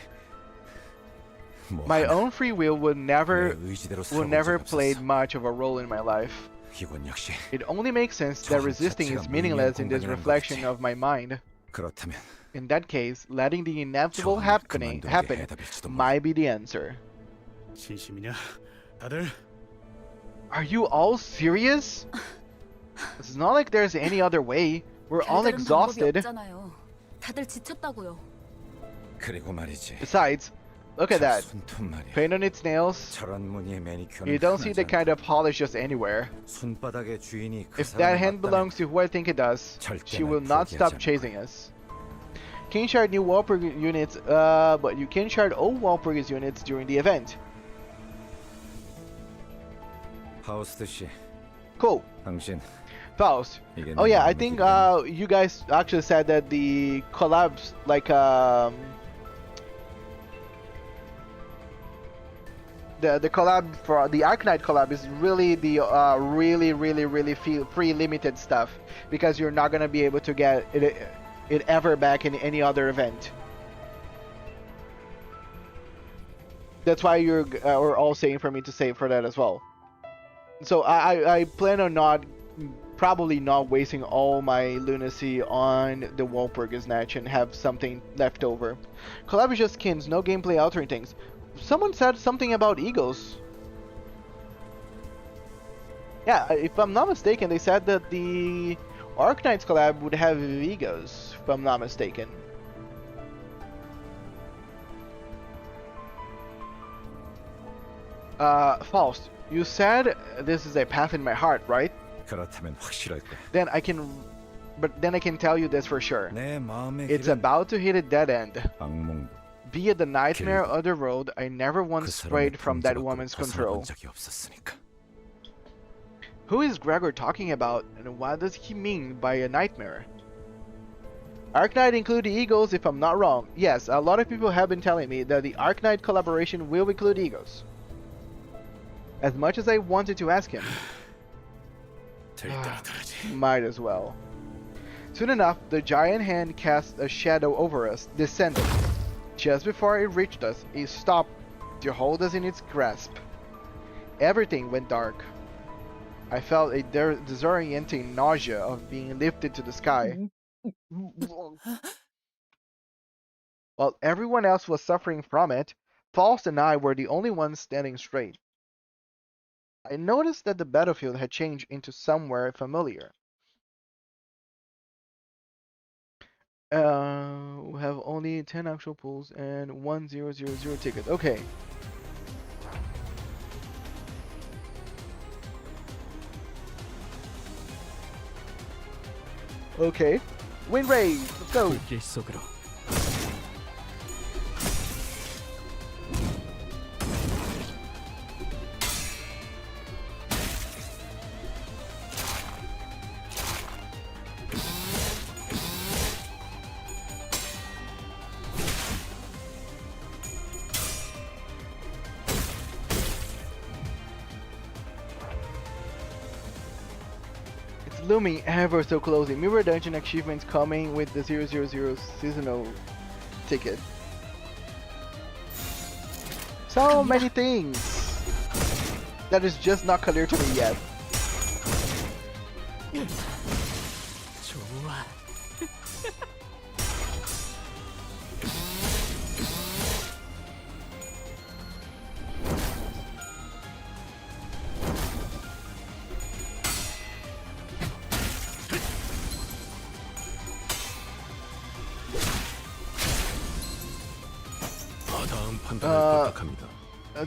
뭐 My 하나 own free will would 내 never 의지대로 never 살아본 적이 played 없었어. much of a role in my life. 이건 역시 It only makes sense that resisting is meaningless in this reflection of my mind. 그렇다면 In that case, letting the inevitable 그만두는 게 happen 해답일지도 몰라. might be the answer. 진심이냐? 다들 Are you all serious? It's not like there's any other way. We're all 별다른 방법이 exhausted. 없잖아요. 다들 지쳤다고요. 그리고 말이지. Besides, look at that. 손톱 말이야. Paint on its nails. 저런 무늬의 매니큐어는 You don't see the 흔하지 kind of polish just anywhere. 않아. 손바닥의 주인이 그 If that 사람을 hand 맞다면 belongs to who I think it does, 절대 she 날 will not 포기하지 stop 않을 chasing 거야. us. Can shard new Walpurg units, but you can shard old Walpurgis units during the event. 하우스트 씨, Cool. 당신 Faust. 이게 Oh 내 yeah, I 마음에 think 들면 you guys actually said that the collabs, like the collab for the Arknight collab is really the really free limited stuff, because you're not gonna be able to get it ever back in any other event. That's why you're all saying for me to save for that as well. So I plan on probably not wasting all my lunacy on the Walpurgis Snatch and have something left over. Collab is just skins, no gameplay altering things. Someone said something about eagles. Yeah, if I'm not mistaken, they said that the Arknights collab would have eagles, if I'm not mistaken. Faust, you said this is a path in my heart, right? 그렇다면 확실할 거야. Then I can tell you this for sure. 내 마음의 It's 길은 about to hit a dead end. 악몽 Be it the nightmare or the road, I never 그 once 사람의 strayed from that 품질로도 woman's 벗어나본 control. 적이 없었으니까. Who is Gregor talking about, and what does he mean by a nightmare? Arknight include the eagles, if I'm not wrong. Yes, a lot of people have been telling me that the Arknight collaboration will include eagles. As much as I wanted to ask him. Might as well. Soon enough, the giant hand cast a shadow over us, descended. Just before it reached us, it stopped to hold us in its grasp. Everything went dark. I felt a disorienting nausea of being lifted to the sky. While everyone else was suffering from it, Faust and I were the only ones standing straight. I noticed that the battlefield had changed into somewhere familiar. We have only 10 actual pulls and 1000 tickets. Okay. Okay. Wind raise. Let's go. 불길 속으로. Looming ever so closely. Mirror Dungeon achievements coming with the 000 seasonal ticket. So many things that is just not clear to me yet. 좋아.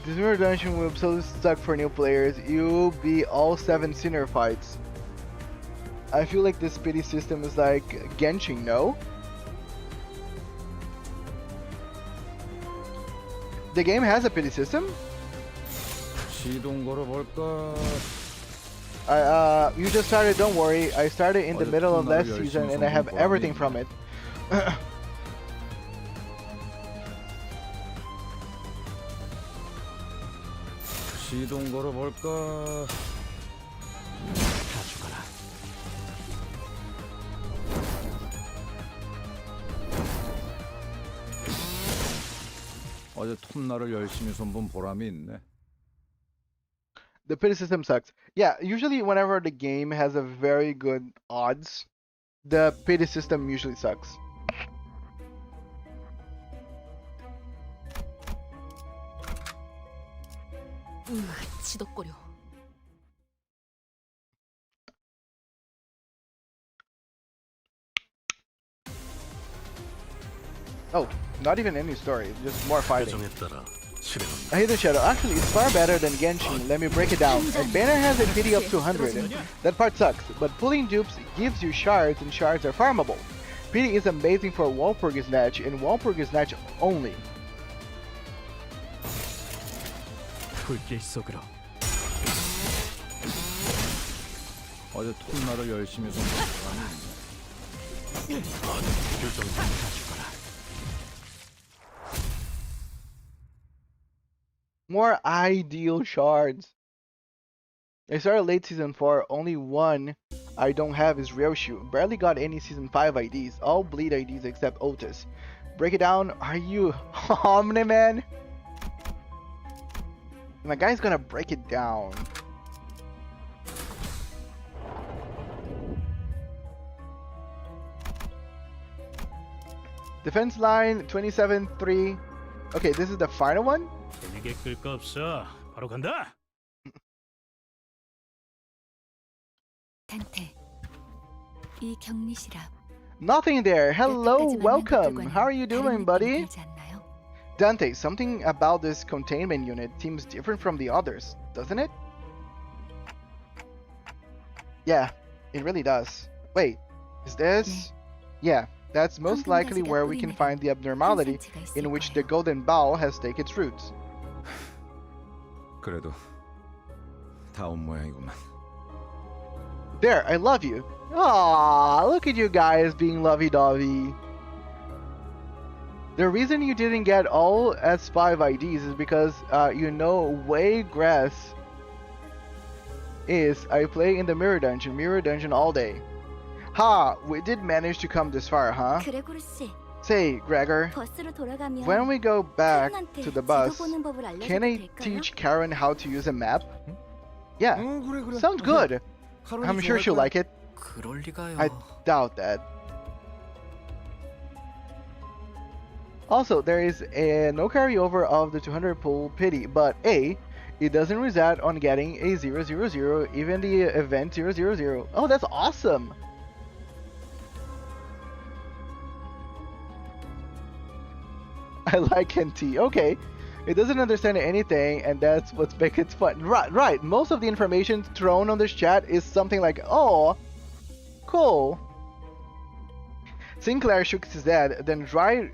This mirror dungeon will absolutely suck for new players. You'll be all 7 sinner fights. I feel like this pity system is like Genshin, no? The game has a pity system? 시동 걸어볼까? You just started, don't worry. I started in the middle of last season and I have everything from it. 시동 걸어볼까? 다 죽어라. 어제 톱날을 열심히 손본 보람이 있네. The pity system sucks. Yeah, usually whenever the game has a very good odds, the pity system usually sucks. 지덕거려. Oh, not even any story, just more fighting. 표정에 따라 실행합니다. I hate the shadow. Actually, it's far better than Genshin. Let me break it down. A banner has a pity up to 100. That part sucks, but pulling dupes gives you shards, and shards are farmable. Pity is amazing for Walpurgis Snatch, and Walpurgis Snatch only. 불길 속으로. 어제 톱날을 열심히 손본 보람이 있네. 다 죽어라. More ideal shards. I started late season 4, only one I don't have is Ryoshu. Barely got any season 5 IDs, all bleed IDs except Otis. Break it down, are you Omni-Man? My guy's gonna break it down. Defense line 27-3. Okay, this is the final one? 재미게 끌 거 없어. 바로 간다. 단테, 이 격리실앞. Nothing there. Hello, welcome. How are you doing, buddy? Dante, something about this containment unit seems different from the others, doesn't it? Yeah, it really does. Wait, is this? Yeah, that's most likely where we can find the abnormality in which the golden bowl has taken its roots. 그래도 다 온 모양이구만. There, I love you. Aww, look at you guys being lovey-dovey. The reason you didn't get all S5 IDs is because you know Way Grass is I play in the mirror dungeon all day. Ha, we did manage to come this far, huh? 그레고르 씨, Say, Gregor, 버스로 돌아가면 when we go back 카렌한테 to the 지도 bus, 보는 법을 알려줘도 can I 될까요? teach Karen how to use a map? Yeah, 그래. sounds good. I'm sure she'll like it. 그럴 리가요. I doubt that. Also, there is no carryover of the 200 pull pity, but A, it doesn't result on getting a 000, even the event 000. Oh, that's awesome! I like NT. Okay. It doesn't understand anything, and that's what's making it fun. Right. Most of the information thrown on this chat is something like, oh, cool. Sinclair shook his head, then dry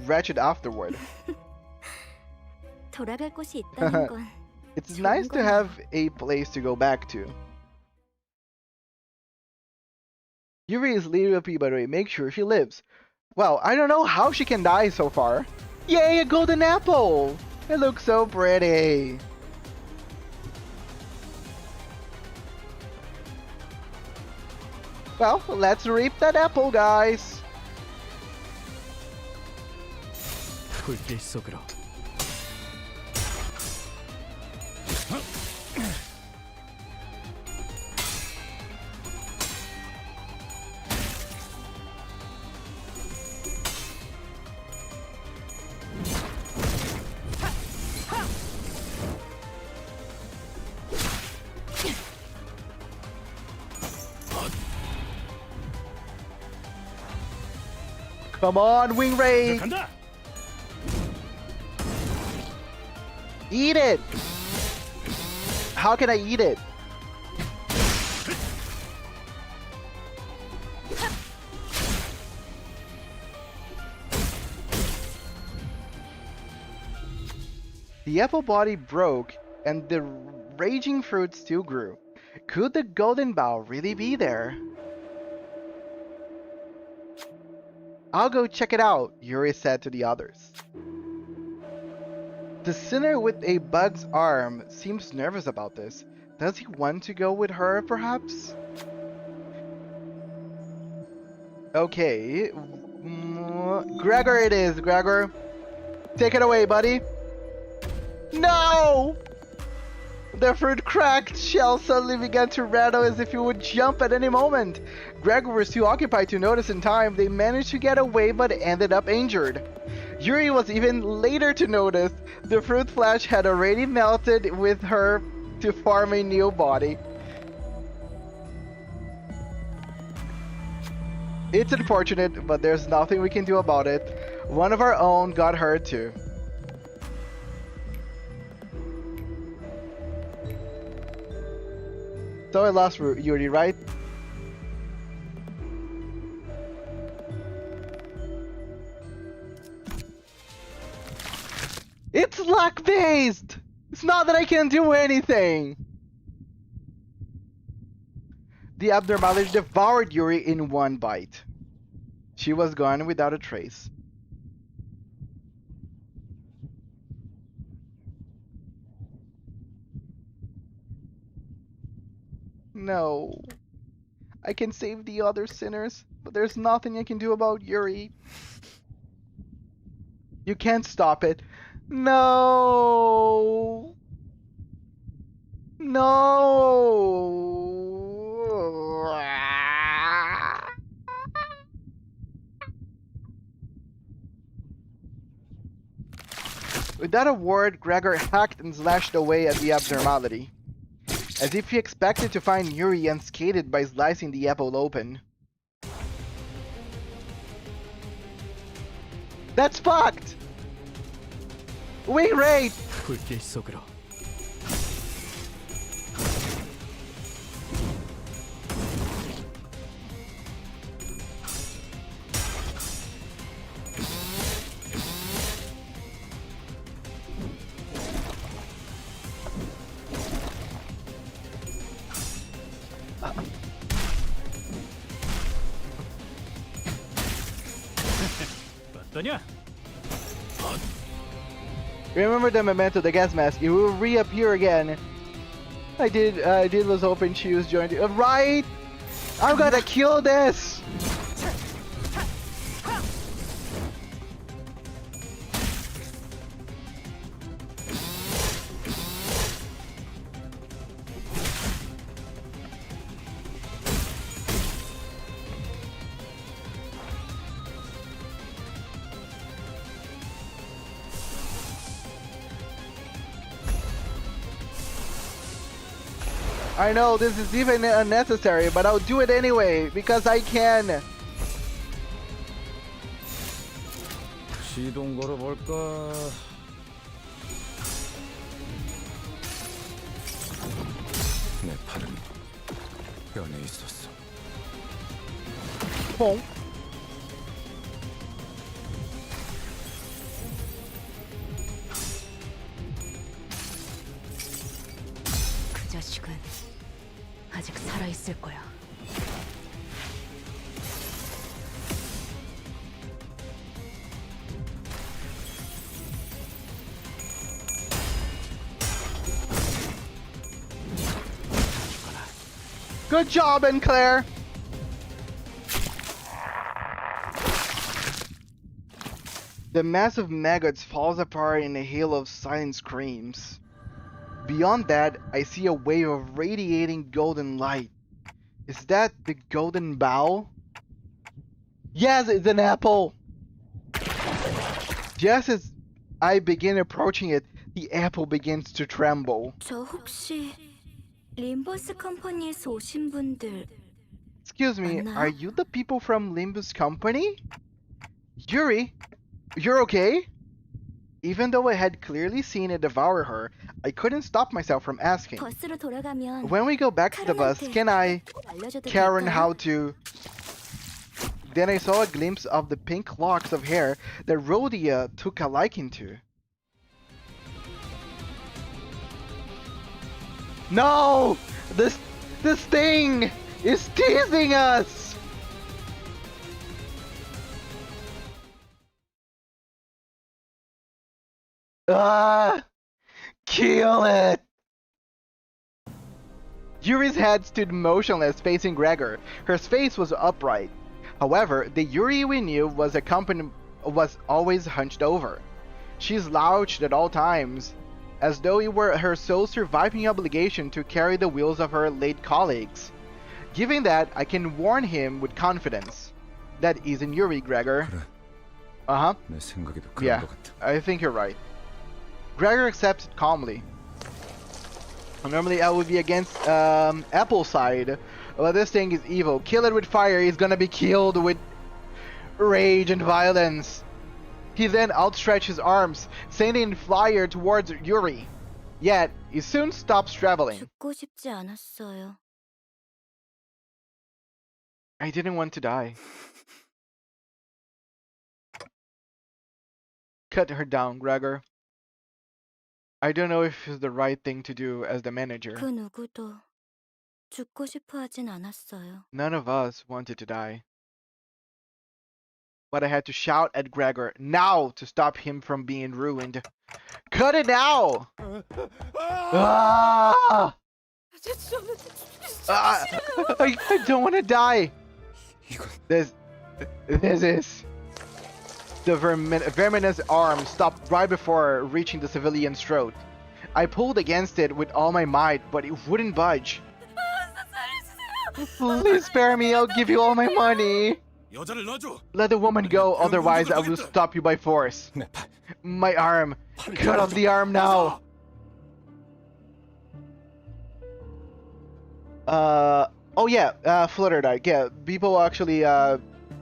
wretched afterward. 돌아갈 곳이 있다는 건 It's nice to have a place to go back to. Yuri is leader of P, by the way. Make sure she lives. Well, I don't know how she can die so far. Yay, a golden apple! It looks so pretty. Well, let's reap that apple, guys. 불길 속으로. Come on, wing raid! 간다. Eat it! How can I eat it? The apple body broke, and the raging fruit still grew. Could the golden bough really be there? I'll go check it out, Yuri said to the others. The sinner with a bug's arm seems nervous about this. Does he want to go with her, perhaps? Okay. Gregor it is, Gregor. Take it away, buddy. No! The fruit cracked shell suddenly began to rattle as if it would jump at any moment. Gregor was too occupied to notice in time. They managed to get away but ended up injured. Yuri was even later to notice. The fruit flesh had already melted with her to form a new body. It's unfortunate, but there's nothing we can do about it. One of our own got hurt too. So I lost Yuri, right? It's luck-based! It's not that I can do anything! The abnormality devoured Yuri in one bite. She was gone without a trace. No. I can save the other sinners, but there's nothing I can do about Yuri. You can't stop it. No. No. Without a word, Gregor hacked and slashed away at the abnormality, as if he expected to find Yuri unscathed by slicing the apple open. That's fucked! Wing raid! 불길 속으로. 어떠냐? Remember the memento, the gas mask. It will reappear again. I did was hoping she was joined. Right! I'm gonna kill this! I know this is even unnecessary, but I'll do it anyway because I can. 시동 걸어볼까? 내 팔은 변해 있었어. 퐁. 그 자식은 아직 살아 있을 거야. Good job, Claire. The mass of maggots falls apart in a hail of silent screams. Beyond that, I see a wave of radiating golden light. Is that the golden bough? Yes, it's an apple! Just as I begin approaching it, the apple begins to tremble. 저 혹시 림버스 컴퍼니에서 오신 분들 Excuse me, 맞나요? are you the people from Limbus Company? Yuri, you're okay? Even though I had clearly seen it devour her, I couldn't stop myself from asking. 버스로 돌아가면 When we go back to the bus, can I, 알려줘도 Karen, 될까요? how to... Then I saw a glimpse of the pink locks of hair that Rhodia took a liking to. No! This thing is teasing us! Ah! Kill it! Yuri's head stood motionless facing Gregor. Her face was upright. However, the Yuri we knew was always hunched over. She slouched at all times, as though it were her sole surviving obligation to carry the wheels of her late colleagues. Given that, I can warn him with confidence. That isn't Yuri, Gregor. 그래. Uh-huh. 내 생각에도 그런 Yeah, 것 같아. I think you're right. Gregor accepts it calmly. Normally I would be against Apple's side, but this thing is evil. Kill it with fire, he's gonna be killed with rage and violence. He then outstretched his arms, sending fire towards Yuri. Yet, he soon stops traveling. 죽고 싶지 않았어요. I didn't want to die. Cut her down, Gregor. I don't know if it's the right thing to do as the manager. 그 누구도 죽고 싶어 하진 않았어요. None of us wanted to die. But I had to shout at Gregor now to stop him from being ruined. Cut it now! Ah! I don't want to die. This is... The verminous arm stopped right before reaching the civilian's throat. I pulled against it with all my might, but it wouldn't budge. Please spare me, I'll give you all my money. 여자를 놔줘. Let the woman go, otherwise I will stop you by force. My arm. Cut off the arm now. Oh yeah, Flutter Dyke. Yeah, people actually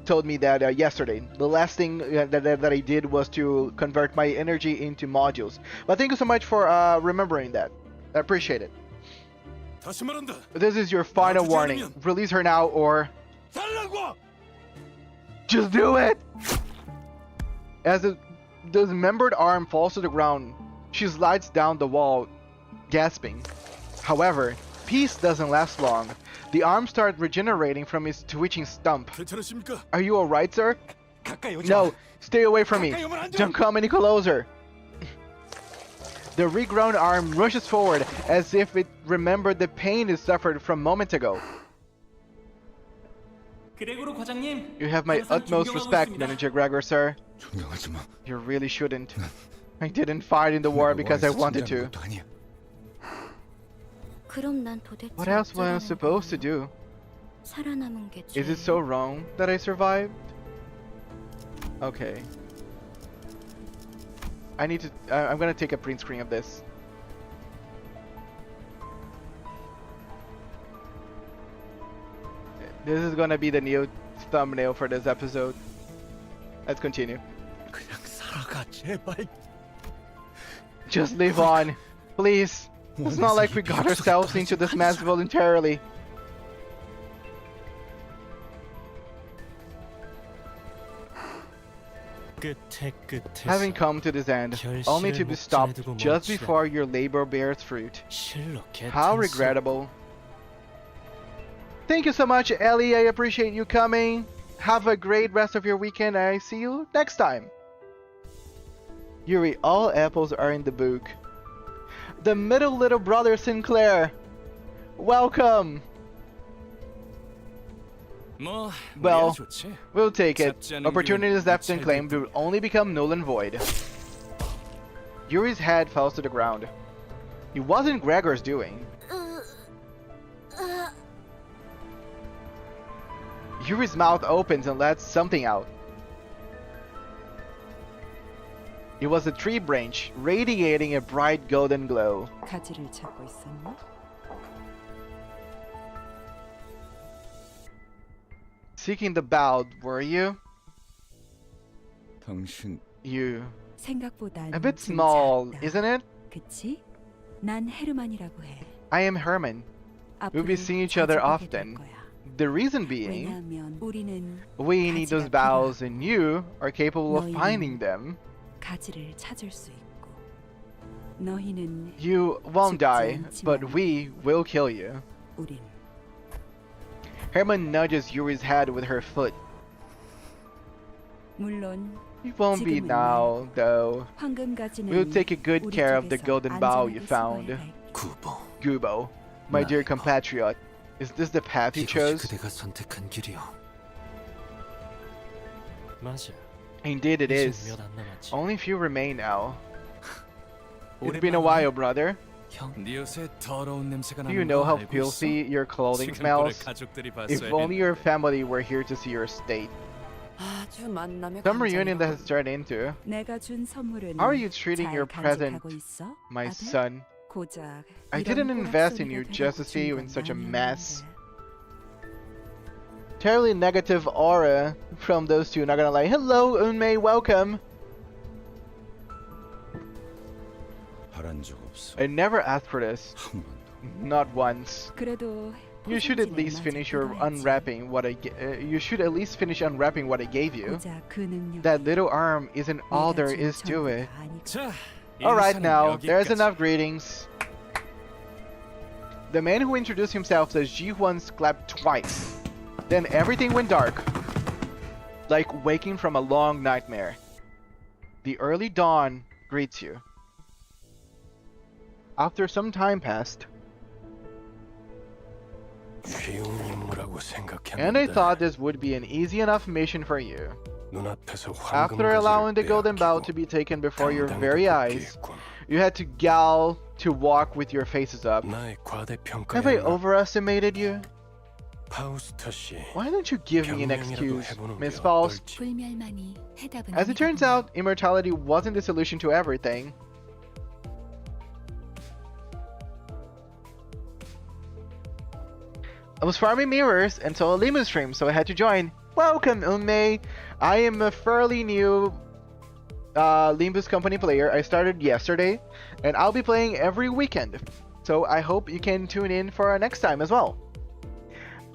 told me that yesterday. The last thing that I did was to convert my energy into modules. But thank you so much for remembering that. I appreciate it. 다시 말한다. This is your final warning. Release her now or... 달라고. Just do it! As the dismembered arm falls to the ground, she slides down the wall, gasping. However, peace doesn't last long. The arm starts regenerating from its twitching stump. 괜찮으십니까? Are you alright, sir? 가까이 오지 마. No, stay away from me. 가까이 오면 안 돼. Don't come any closer. The regrown arm rushes forward as if it remembered the pain it suffered from moments ago. 그레고르 과장님. You have my 항상 utmost 존경하고 respect, 있습니다. Manager Gregor, sir. 존경하지 마. You really shouldn't. I didn't fight in the war because I wanted to. 것도 아니야. 그럼 난 도대체 What else was I 어쩌라는 supposed to 거야? do? 살아남은 게 Is it so wrong that I survived? Okay. I need to. I'm gonna take a print screen of this. This is gonna be the new thumbnail for this episode. Let's continue. 그냥 살아가 제발. Just live on, please. It's not like we got ourselves into this mess voluntarily. 끝에 Having come to this end, only to be stopped just before your labor bears fruit. How regrettable. Thank you so much, Ellie. I appreciate you coming. Have a great rest of your weekend, and I see you next time. Yuri, all apples are in the book. The middle little brother Sinclair. Welcome. Well, we'll take it. Opportunities left unclaimed will only become null and void. Yuri's head falls to the ground. It wasn't Gregor's doing. Yuri's mouth opens and lets something out. It was a tree branch, radiating a bright golden glow. 가지를 찾고 있었나? Seeking the bough, were you? 당신 You. 생각보단 A bit 좀 small, 작다. isn't it? 그치? 난 헤르만이라고 해. I am Herman. We'll be 앞으로 seeing each other 자주 보게 될 often. 거야. The reason being, 왜냐하면 우리는 we need those 가지가 boughs and you are capable of 너희는 finding them. 가지를 찾을 수 있고 너희는 You won't die, 않지만 but we will kill you. 우린 Herman nudges Yuri's head with her foot. 물론 It won't be 지금은 now, though. 황금 가지는 We'll take good 우리 care of the 쪽에서 golden bough you 안전하게 found. 수거해야 할 구보. Gubo, my dear compatriot. Is this the path you 이것이 chose? 그대가 선택한 길이오. 맞아. Indeed it 이제 is. 몇 안 남았지. Only few remain now. It's 오랜만이네. been a while, brother. 형, 네 옷에 더러운 냄새가 Do you 나는 know 거 how 알고 있어? filthy your clothing 지금 꼴을 smells? 가족들이 If 봤어야 only your family were here to see your state. 아주 만남의 Some reunion that 광장이로군. has turned into. 내가 준 선물은 How are you treating 잘 your present, 간직하고 있어? my 아들? son? 고작 I 이런 didn't invest in 꼬락소리가 you 되라고 just to see you 준 in 건 such a 아니었는데. mess. Terribly negative aura from those two, not gonna lie. Hello, Unmei, welcome. 바란 적 없어. I never asked for this. 한 번도. Not once. 그래도 You should at 포장지를 least 마저 finish your 뜯어야지. unwrapping what you should at least finish unwrapping what I gave you. 고작 그 능력이 That little arm isn't all 네가 there 준 is to it. 전부가 아니고. 자, Alright 인사는 now, there's 여기까지. enough greetings. The man who introduced himself as Ji-Huan's clapped twice. Then everything went dark. Like waking from a long nightmare. The early dawn greets you. After some time passed, 쉬운 임무라고 and I 생각했는데 thought this would be an easy enough mission for you. 눈앞에서 After allowing the golden bough to be taken before your very eyes, you had to gal to walk with your faces up. 나의 Have I 과대평가였나? overestimated you? 파우스터 씨. Why don't you give me an 변명이라도 excuse, 해보는 Miss 게 Faust? 어떨지. 불멸만이 해답은 As it turns 아니더군요. out, immortality wasn't the solution to everything. I was farming mirrors and saw a Limbus stream, so I had to join. Welcome, Unmei! I am a fairly new Limbus Company player. I started yesterday, and I'll be playing every weekend. So I hope you can tune in for our next time as well.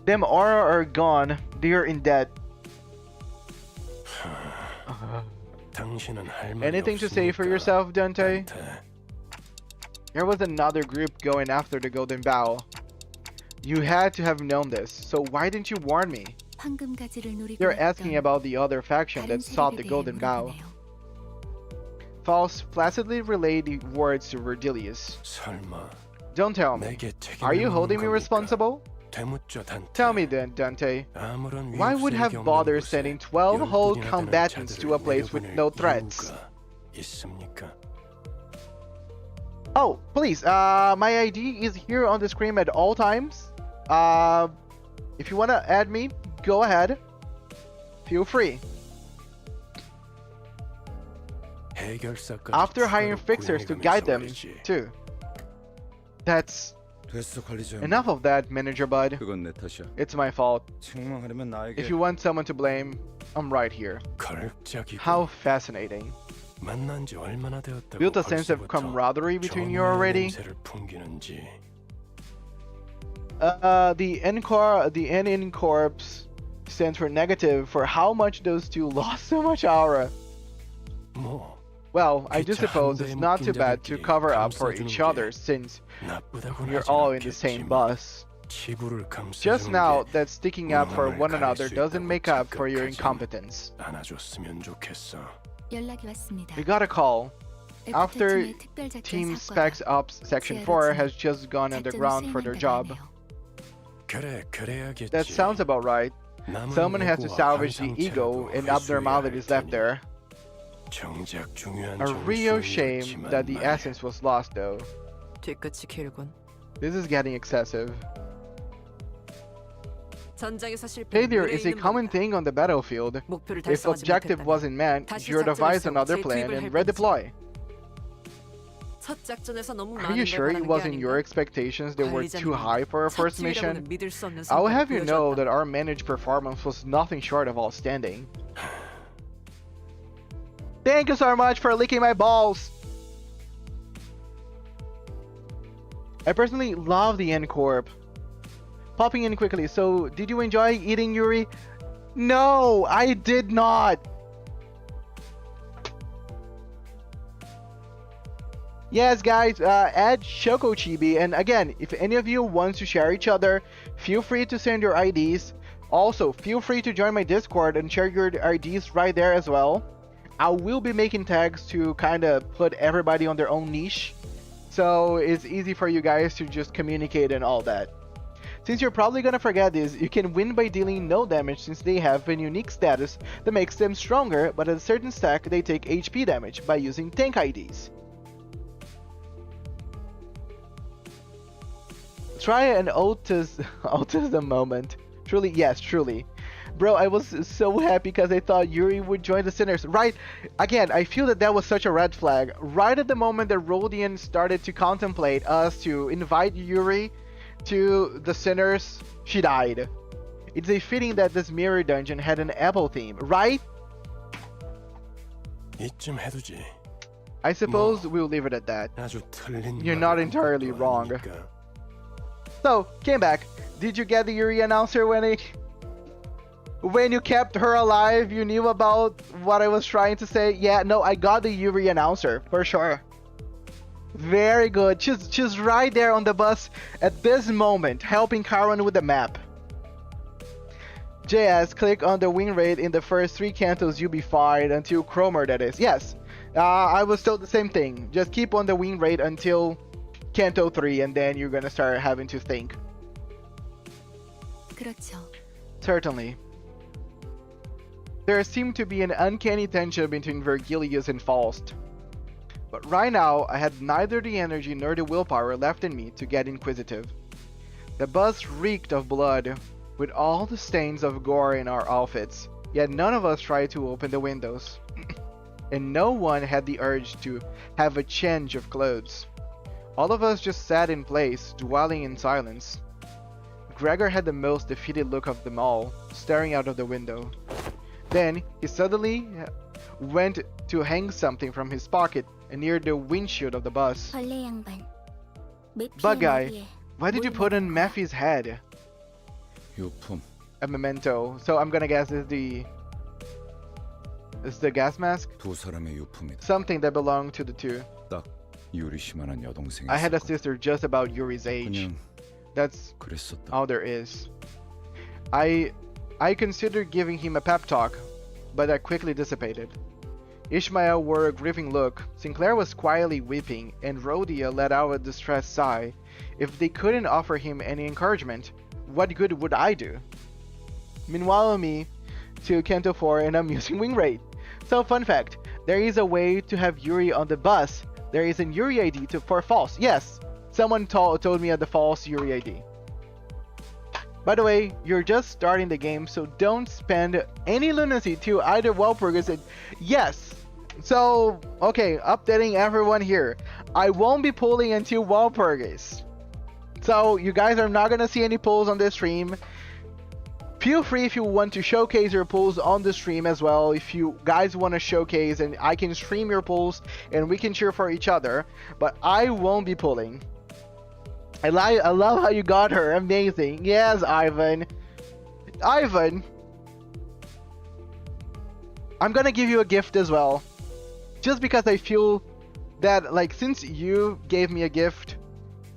Them aura are gone. They're in debt. 당신은 할 말이 Anything to say for 없으니까, yourself, Dante? 한테. There was another group going after the golden bough. You had to have known this, so why didn't you warn me? 황금 가지를 노리고 They're asking 있던 about the other faction 다른 that sought 세력에 the 대해 golden bough. 물어보네요. Faust placidly relayed the words to Verdilius. 설마 Don't tell me. 내게 책임을 Are you 묻는 holding me 겁니까? responsible? 되묻죠, 단테. Tell me then, Dante. 아무런 Why would 위협세력이 have 없는 bothered 곳에 sending 12 whole 12이나 되는 combatants to a 자들을 place with no 내려보낼 threats? 이유가 있습니까? Oh, please, my ID is here on the screen at all times. If you wanna add me, go ahead. Feel free. 해결사까지 After hiring 추가로 fixers to 고용해가면서 guide them, 말이지. too. That's 됐어 관리자. enough of that, Manager Bud. 그건 내 탓이야. It's my fault. 책망하려면 나에게. If you want someone to blame, I'm right here. 걸작이고 How fascinating. 만난 지 얼마나 되었다고 Built a sense of 벌써부터 camaraderie between you 정의의 already. 냄새를 풍기는지. The N in corpse stands for negative for how much those two lost so much aura. 뭐 Well, I do 기차 suppose 한 it's 대에 not too 묶인 bad to 자들끼리 cover up for 감싸주는 each 게 other since 나쁘다고는 you're 하진 all in the same 않겠지만 bus. 지구를 Just 감싸주는 now 게 that sticking up for 운명을 one 가릴 another 수 doesn't 있다고 make up for your 착각하지 incompetence. 않아줬으면 좋겠어. 연락이 왔습니다. We got a call. After 애프터팀의 특별 작전 Team 사과가 Specs Ops Section 4 has just gone underground for their job. 그래, 그래야겠지. That sounds about right. 남은 Someone has to 예고와 salvage the 환상체라도 ego and 회수해야 abnormalities 할 left 테니. there. 정작 중요한 A real 정수는 shame 그렇지만 that the 말이야. essence was lost though. 뒤끝이 길군. This is getting excessive. 전장에서 실패. Failure is a common thing on the battlefield. 목표를 If 달성하지 objective 못했다면 wasn't met, 다시 you'd devise 작전을 another 세우고 plan 재투입을 and 할 redeploy. 첫 작전에서 너무 Are 많은 you 걸 sure it 바라는 게 wasn't 아닌가? your expectations that were too 관리자님은 high for our 첫 first mission? 기회라고는 믿을 수 없는 I will 성과를 have you know 보여주었다. that our managed performance was nothing short of outstanding. Thank you so much for licking my balls! I personally love the N Corp. Popping in quickly, so did you enjoy eating Yuri? No, I did not! Yes, guys, add Shoko Chibi, and again, if any of you want to share each other, feel free to send your IDs. Also, feel free to join my Discord and share your IDs right there as well. I will be making tags to kind of put everybody on their own niche, so it's easy for you guys to just communicate and all that. Since you're probably gonna forget this, you can win by dealing no damage since they have a unique status that makes them stronger, but at a certain stack they take HP damage by using tank IDs. Try an autism moment. Truly, yes, truly. Bro, I was so happy because I thought Yuri would join the Sinners. Right, again, I feel that was such a red flag. Right at the moment that Rodian started to contemplate us to invite Yuri to the Sinners, she died. It's a fitting that this mirror dungeon had an apple theme, right? 이쯤 해두지. I suppose we'll leave it at that. 아주 틀린 You're 말을 not 한 entirely 것도 wrong. 아니니까. So, came back. Did you get the Yuri announcer when you kept her alive, you knew about what I was trying to say? Yeah, no, I got the Yuri announcer, for sure. Very good. She's right there on the bus at this moment, helping Karen with the map. JS, click on the win rate in the first 3 cantos, you'll be fine until Cromer, that is. Yes, I was told the same thing. Just keep on the win rate until Canto 3, and then you're gonna start having to think. 그렇죠. Certainly. There seemed to be an uncanny tension between Vergilius and Faust. But right now, I had neither the energy nor the willpower left in me to get inquisitive. The bus reeked of blood, with all the stains of gore in our outfits, yet none of us tried to open the windows. And no one had the urge to have a change of clothes. All of us just sat in place, dwelling in silence. Gregor had the most defeated look of them all, staring out of the window. Then, he suddenly went to hang something from his pocket near the windshield of the bus. 벌레 양반. Bug guy, why did you put on Maffy's head? 유품. A memento. So I'm gonna guess is the gas mask? 두 사람의 유품이다. Something that belonged to the two. 딱 유리씨만한 여동생이 I had a 있었고. sister just about Yuri's age. 그냥 That's 그랬었다. all there is. I considered giving him a pep talk, but that quickly dissipated. Ishmael wore a grieving look. Sinclair was quietly weeping, and Rhodia let out a distressed sigh. If they couldn't offer him any encouragement, what good would I do? Meanwhile, me to Kanto 4 and I'm using wing rate. So fun fact, there is a way to have Yuri on the bus. There is an Yuri ID for false. Yes, someone told me at the false Yuri ID. By the way, you're just starting the game, so don't spend any lunacy to either Walpurgis and yes. So, okay, updating everyone here. I won't be pulling until Walpurgis. So, you guys are not gonna see any pulls on this stream. Feel free if you want to showcase your pulls on the stream as well. If you guys want to showcase and I can stream your pulls and we can cheer for each other. But I won't be pulling. I love how you got her. Amazing. Yes, Ivan. Ivan. I'm gonna give you a gift as well. Just because I feel that, like, since you gave me a gift,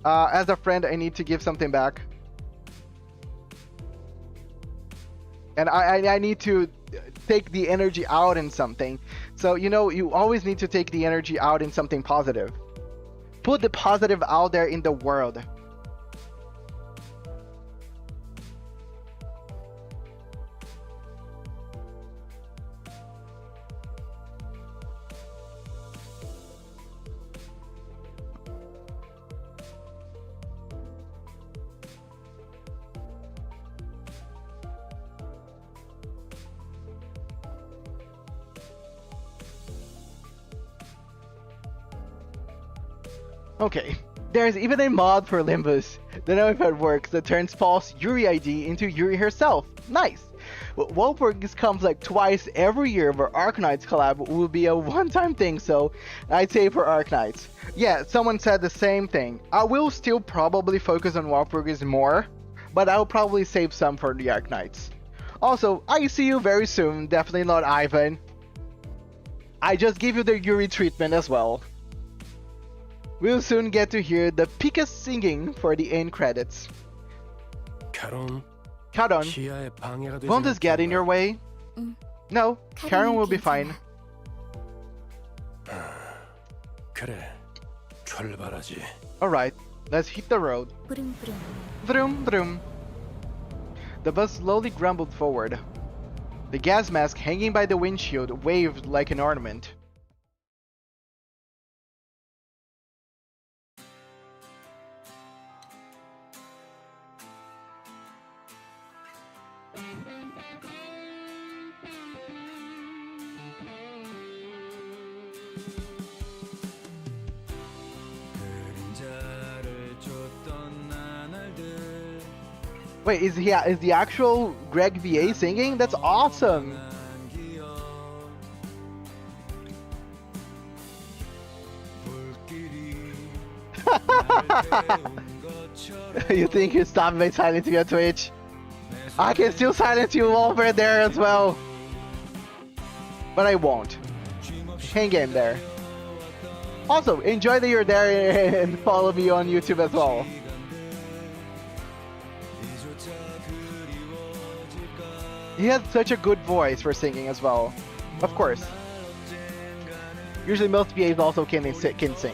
as a friend, I need to give something back. And I need to take the energy out in something. So, you know, you always need to take the energy out in something positive. Put the positive out there in the world. Okay, there's even a mod for Limbus. Don't know if it works that turns false Yuri ID into Yuri herself. Nice! Walpurgis comes like twice every year where Arknights collab will be a one-time thing, so I'd say for Arknights. Yeah, someone said the same thing. I will still probably focus on Walpurgis more, but I'll probably save some for the Arknights. Also, I see you very soon, definitely not Ivan. I just gave you the Yuri treatment as well. We'll soon get to hear the Pika singing for the end credits. Karon, won't this get in your way? No, Karen will be fine. Alright, let's hit the road. Vroom vroom. The bus slowly grumbled forward. The gas mask hanging by the windshield waved like an ornament. Wait, is the actual Greg VA singing? That's awesome! You think you stopped me silencing on Twitch? I can still silence you over there as well. But I won't. Hang in there. Also, enjoy that you're there and follow me on YouTube as well. He has such a good voice for singing as well. Of course. Usually most VAs also can sing.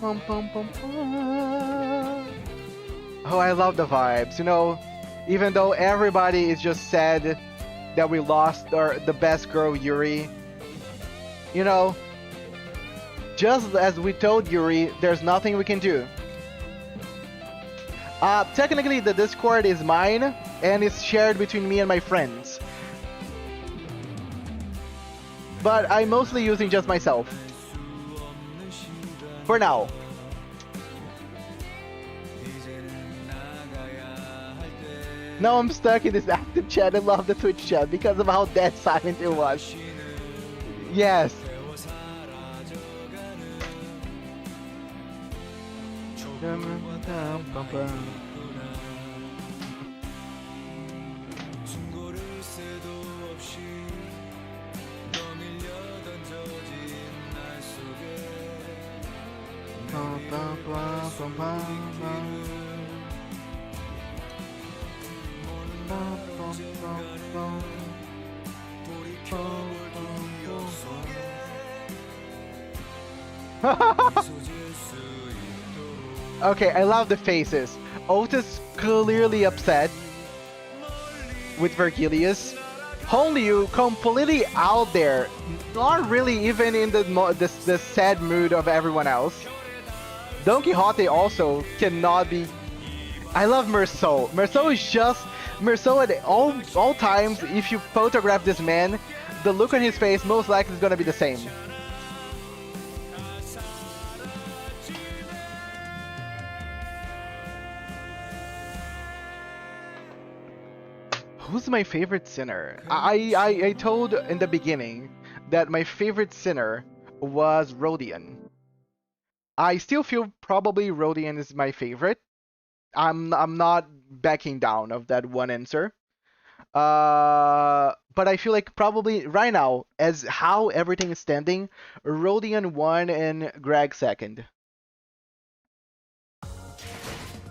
Pum, pum, pum, pum. Oh, I love the vibes. You know, even though everybody is just sad that we lost the best girl Yuri, you know, just as we told Yuri, there's nothing we can do. Technically the Discord is mine and it's shared between me and my friends, but I'm mostly using just myself for now. Now I'm stuck in this active chat. I love the Twitch chat because of how dead silent it was. Yes. Okay, I love the faces. Otis clearly upset with Vergilius. Honryu completely out there, not really even in the sad mood of everyone else. Don Quixote also cannot be. I love Merceau. Merceau is just Merceau at all times. If you photograph this man, the look on his face most likely is gonna be the same. Who's my favorite sinner? I told in the beginning that my favorite sinner was Rodion. I still feel probably Rodion is my favorite. I'm not backing down of that one answer. But I feel like probably right now, as how everything is standing, Rodion 1 and Greg 2nd.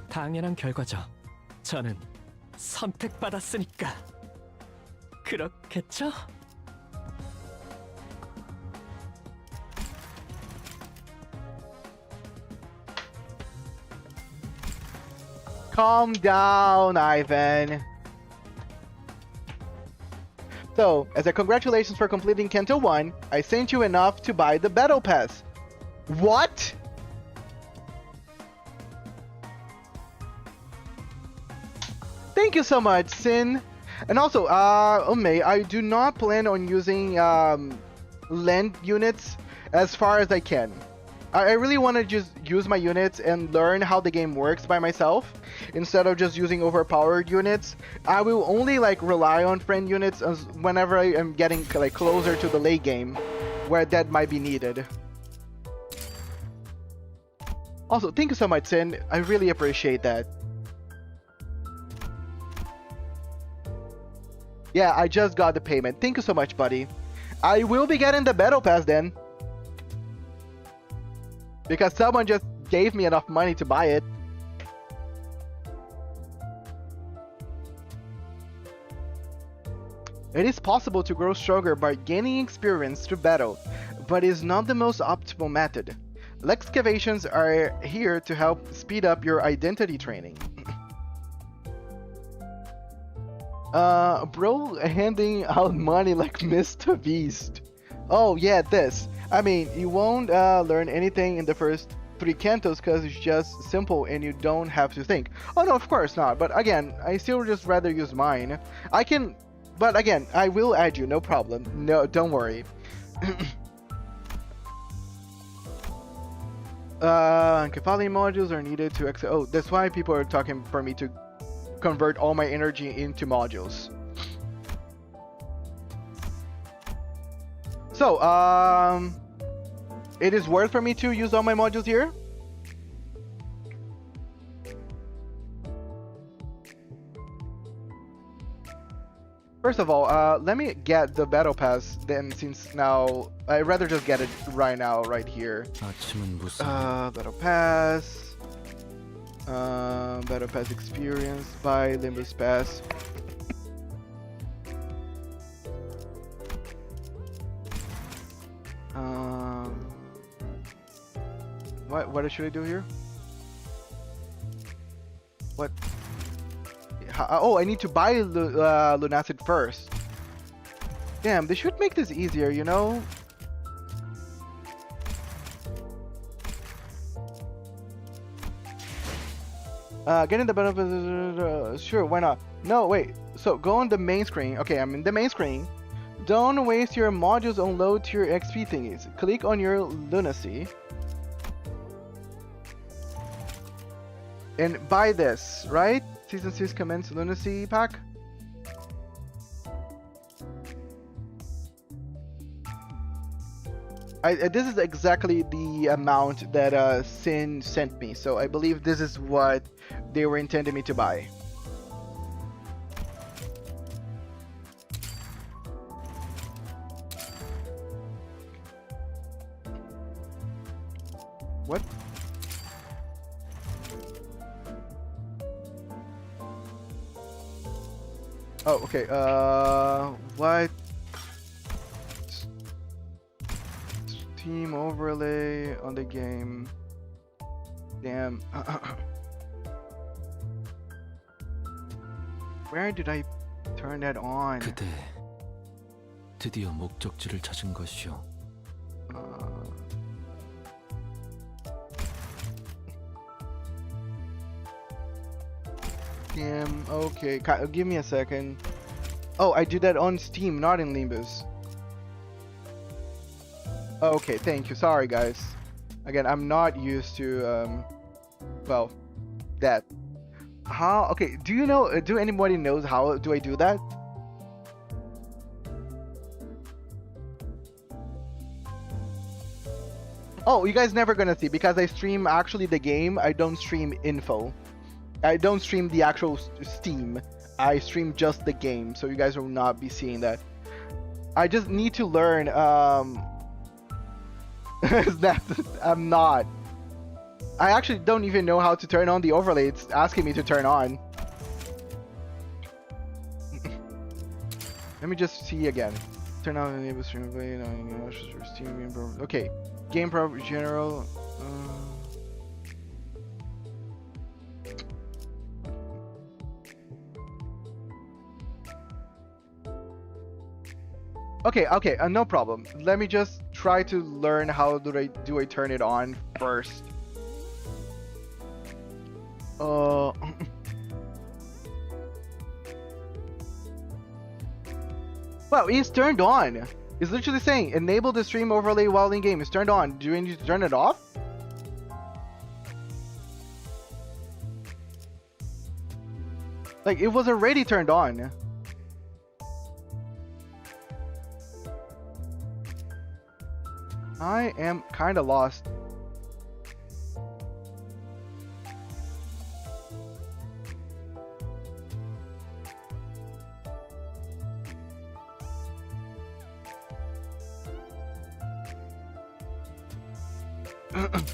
당연한 결과죠. 저는 선택받았으니까. 그렇겠죠? Calm down, Ivan. So, as a congratulations for completing Kanto 1, I sent you enough to buy the Battle Pass. What? Thank you so much, Sin. And also, Ume, I do not plan on using land units as far as I can. I really want to just use my units and learn how the game works by myself instead of just using overpowered units. I will only like rely on friend units whenever I am getting like closer to the late game where that might be needed. Also, thank you so much, Sin. I really appreciate that. Yeah, I just got the payment. Thank you so much, buddy. I will be getting the Battle Pass then. Because someone just gave me enough money to buy it. It is possible to grow stronger by gaining experience through battle, but is not the most optimal method. Excavations are here to help speed up your identity training. Bro handing out money like Mr. Beast. Oh yeah, this. I mean, you won't learn anything in the first 3 cantos because it's just simple and you don't have to think. Oh no, of course not. But again, I still just rather use mine. I can, but again, I will add you, no problem. No, don't worry. Kefali modules are needed to exit. Oh, that's why people are talking for me to convert all my energy into modules. So, it is worth for me to use all my modules here. First of all, let me get the battle pass then, since now I'd rather just get it right now, right here. Battle pass. Battle pass experience by Limbus Pass. What should I do here? What? Oh, I need to buy Lunacid first. Damn, they should make this easier, you know? Getting the benefits, sure, why not? No, wait, so go on the main screen. Okay, I'm in the main screen. Don't waste your modules on low tier XP thingies. Click on your lunacy. And buy this, right? Season 6 commence lunacy pack. This is exactly the amount that Sin sent me, so I believe this is what they were intending me to buy. What? Oh, okay. What? Steam overlay on the game. Damn. Where did I turn that on? 그대 드디어 목적지를 찾은 것이오. Damn. Okay. Give me a second. Oh, I did that on Steam, not in Limbus. Okay, thank you. Sorry, guys. Again, I'm not used to well, that. How? Okay. Do you know? Do anybody knows how do I do that? Oh, you guys never gonna see because I stream actually the game. I don't stream info. I don't stream the actual Steam. I stream just the game, so you guys will not be seeing that. I just need to learn. That I'm not. I actually don't even know how to turn on the overlay. It's asking me to turn on. Let me just see again. Turn on enable stream play. Okay, game pro general. Okay, no problem. Let me just try to learn how do I turn it on first. Well, it's turned on. It's literally saying enable the stream overlay while in game. It's turned on. Do you need to turn it off? Like it was already turned on. I am kind of lost.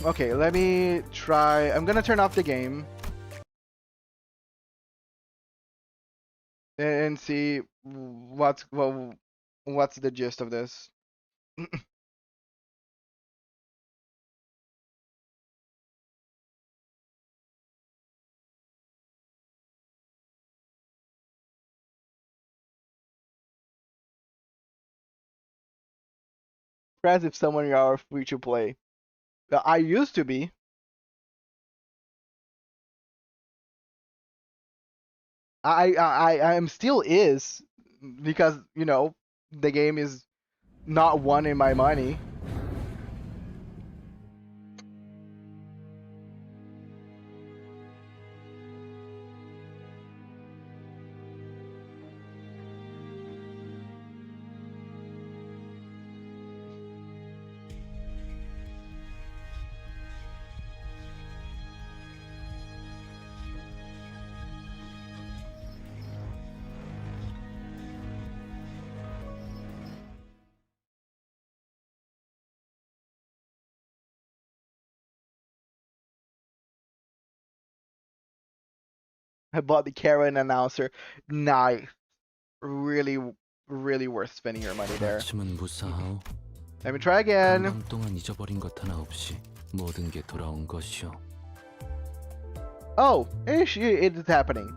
Okay, let me try. I'm gonna turn off the game and see what's the gist of this. As if someone are free to play. I used to be. I am still is because you know the game is not wanting my money. I bought the Karen announcer. Nice. Really worth spending your money there. 아침은 무사하오. Let me try again. 밤 동안 잊어버린 것 하나 없이 모든 게 돌아온 것이오. Oh, it is happening.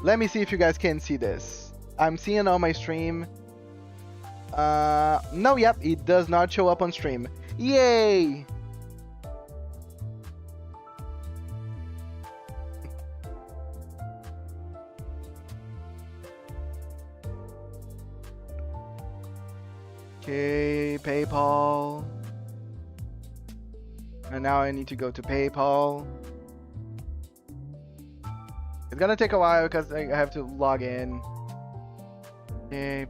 Let me see if you guys can see this. I'm seeing on my stream. No, yep, it does not show up on stream. Yay! Okay, PayPal. And now I need to go to PayPal. It's gonna take a while because I have to log in. Okay.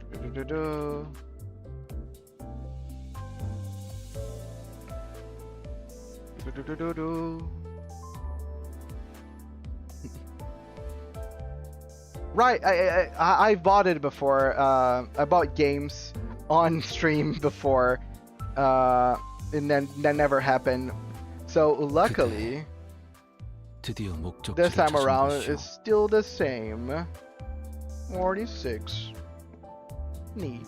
Right, I bought it before. I bought games on stream before, and then that never happened. So luckily, 드디어 목적지를 this time 찾은 around 것이오. it's still the same. 46. Neat.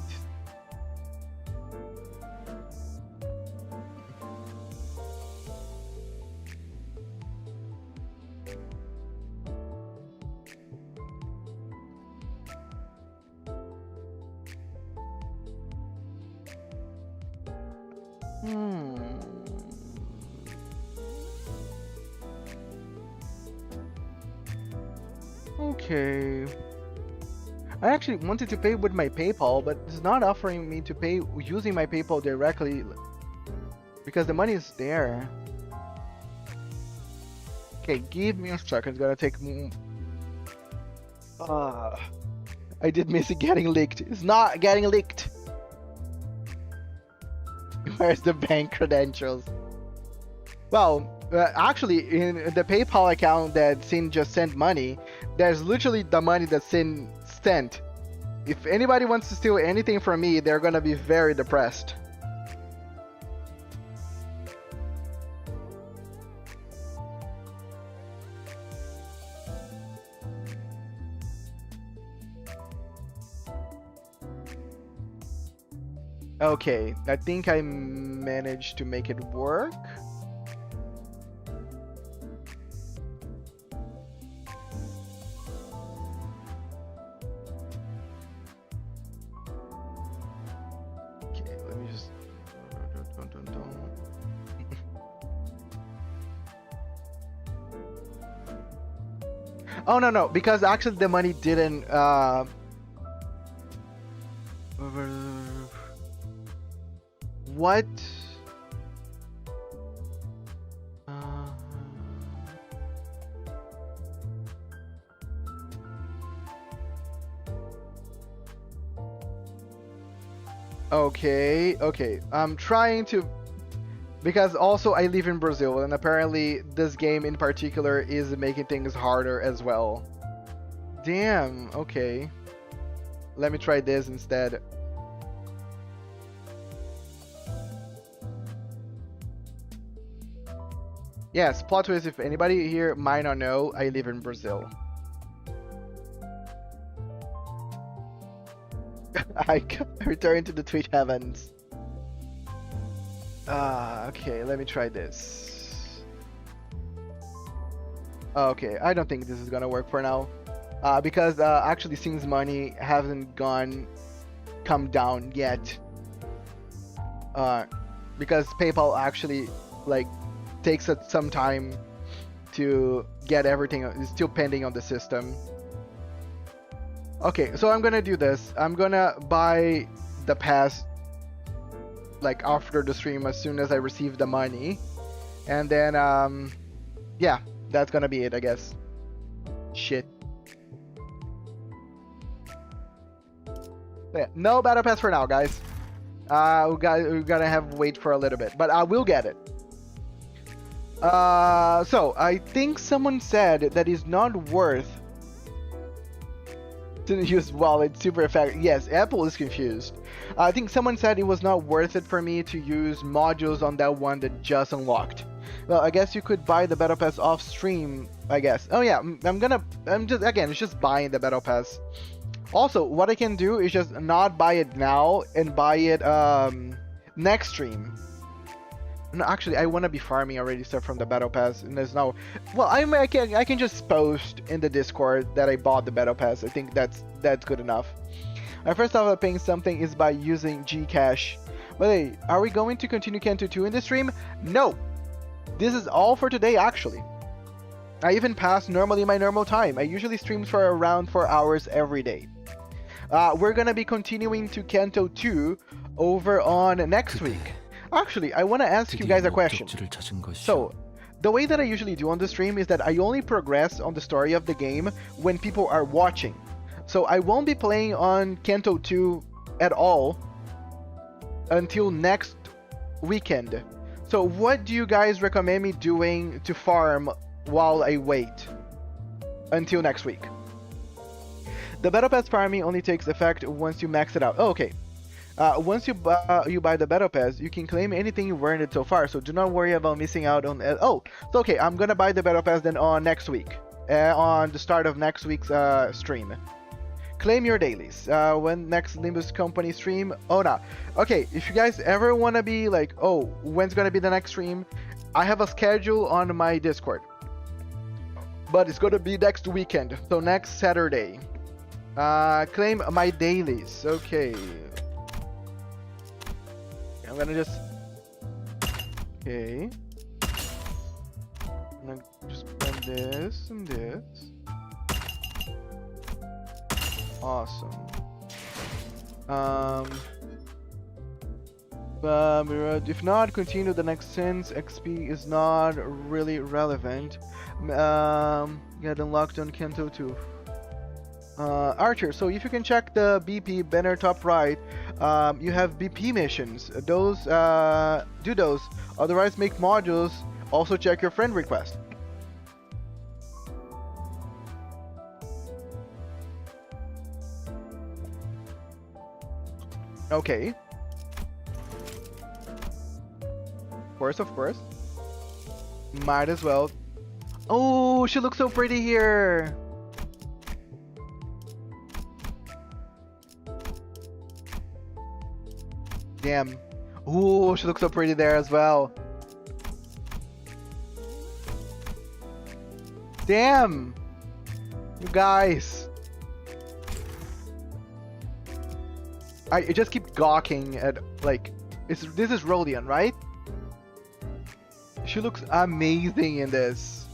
Okay. I actually wanted to pay with my PayPal, but it's not offering me to pay using my PayPal directly because the money is there. Okay, give me a second. It's gonna take me. I did miss it getting leaked. It's not getting leaked. Where's the bank credentials? Well, actually, in the PayPal account that Sin just sent money, there's literally the money that Sin sent. If anybody wants to steal anything from me, they're gonna be very depressed. Okay, I think I managed to make it work. Okay, let me just... Oh, no, because actually the money didn't... What? Okay. I'm trying to... Because also I live in Brazil, and apparently this game in particular is making things harder as well. Damn, okay. Let me try this instead. Yes, plot twist, if anybody here might not know, I live in Brazil. I return to the Twitch heavens. Okay, let me try this. Okay, I don't think this is gonna work for now. Because actually Sing's money hasn't come down yet. Because PayPal actually, like, takes some time to get everything. It's still pending on the system. Okay, so I'm gonna do this. I'm gonna buy the pass like after the stream as soon as I receive the money, and then yeah, that's gonna be it, I guess. Shit. But yeah, no battle pass for now, guys. We're gonna have to wait for a little bit, but I will get it. So I think someone said that it's not worth to use wallet super effective. Yes, Apple is confused. I think someone said it was not worth it for me to use modules on that one that just unlocked. Well, I guess you could buy the battle pass off stream, I guess. Oh yeah, it's just buying the battle pass. Also, what I can do is just not buy it now and buy it next stream. No, actually, I want to be farming already stuff from the battle pass, and there's no... Well, I can just post in the Discord that I bought the battle pass. I think that's good enough. My first thought of paying something is by using Gcash. But hey, are we going to continue Kanto 2 in the stream? No! This is all for today, actually. I even passed normally my normal time. I usually stream for around 4 hours every day. We're gonna be continuing to Kanto 2 over on next week. Actually, I want to ask you guys a question. So, the way that I usually do on the stream is that I only progress on the story of the game when people are watching. So I won't be playing on Kanto 2 at all until next weekend. So what do you guys recommend me doing to farm while I wait until next week? The Battle Pass farming only takes effect once you max it out. Oh, okay. Once you buy the Battle Pass, you can claim anything you've earned so far, so do not worry about missing out on... so okay, I'm gonna buy the Battle Pass then on next week. On the start of next week's stream. claim your dailies. When next Limbus Company stream? Oh, no. Okay, if you guys ever want to be like, oh, when's going to be the next stream? I have a schedule on my Discord. But it's going to be next weekend. So next Saturday. Claim my dailies. Okay. I'm going to just... Okay. I'm going to just grab this and this. Awesome. If not, continue the next since XP is not really relevant. Get unlocked on Kanto 2. Archer, so if you can check the BP banner top right, you have BP missions. Those, do those. Otherwise, make modules. Also check your friend request. Okay. Of course. Might as well. Oh, she looks so pretty here. Damn. Ooh, she looks so pretty there as well. Damn. You guys. I just keep gawking at, like, this is Rodion, right? She looks amazing in this.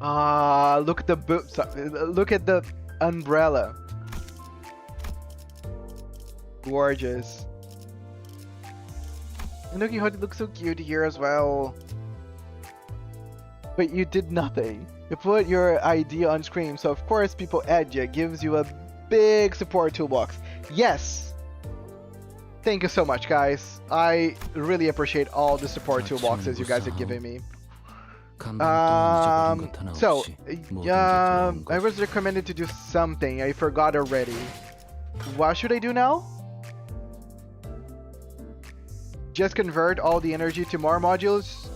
Look at the boots. Look at the umbrella. Gorgeous. And look, you looks so cute here as well. But you did nothing. You put your ID on screen, so of course people add you. Gives you a big support toolbox. Yes! Thank you so much, guys. I really appreciate all the support toolboxes you guys are giving me. I was recommended to do something. I forgot already. What should I do now? Just convert all the energy to more modules?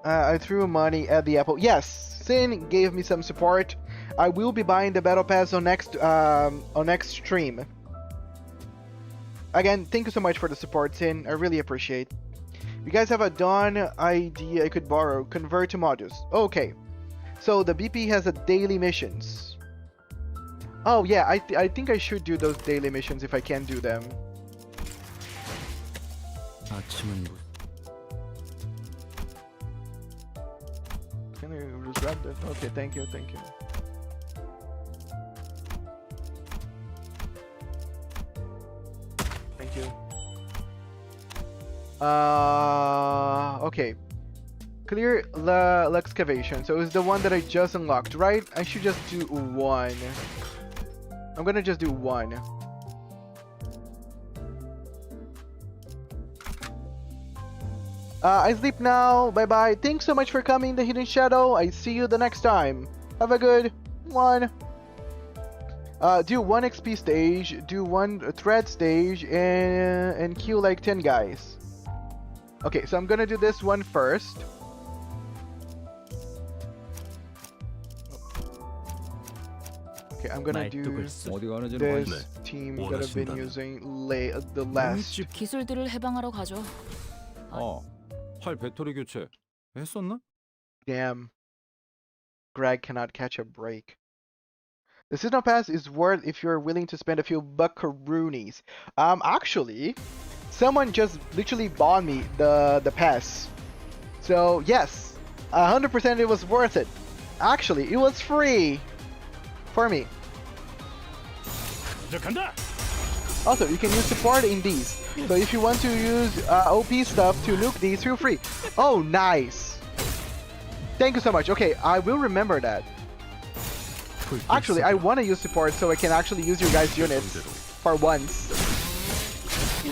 I threw money at the apple. Yes, Sin gave me some support. I will be buying the battle pass on next stream. Again, thank you so much for the support, Sin. I really appreciate. You guys have a Dawn ID I could borrow. Convert to modules. Okay. So the BP has a daily missions. Oh yeah, I think I should do those daily missions if I can do them. Can I just grab that? Okay, thank you. Thank you. Okay. Clear excavation. So it's the one that I just unlocked, right? I should just do one. I'm gonna just do one. I sleep now. Bye bye. Thanks so much for coming, The Hidden Shadow. I see you the next time. Have a good one. Do one XP stage, do one thread stage, and kill like 10 guys. Okay, so I'm gonna do this one first. Okay, I'm gonna do this team that I've been using the last. 기술들을 해방하러 가죠. 활 배터리 교체 했었나? Damn. Greg cannot catch a break. The seasonal pass is worth if you're willing to spend a few buckaroonies. Actually, someone just literally bought me the pass. So yes, 100% it was worth it. Actually, it was free for me. Also, you can use support in these. So if you want to use OP stuff to nuke these, feel free. Oh, nice. Thank you so much. Okay, I will remember that. Actually, I want to use support so I can actually use your guys' units for once.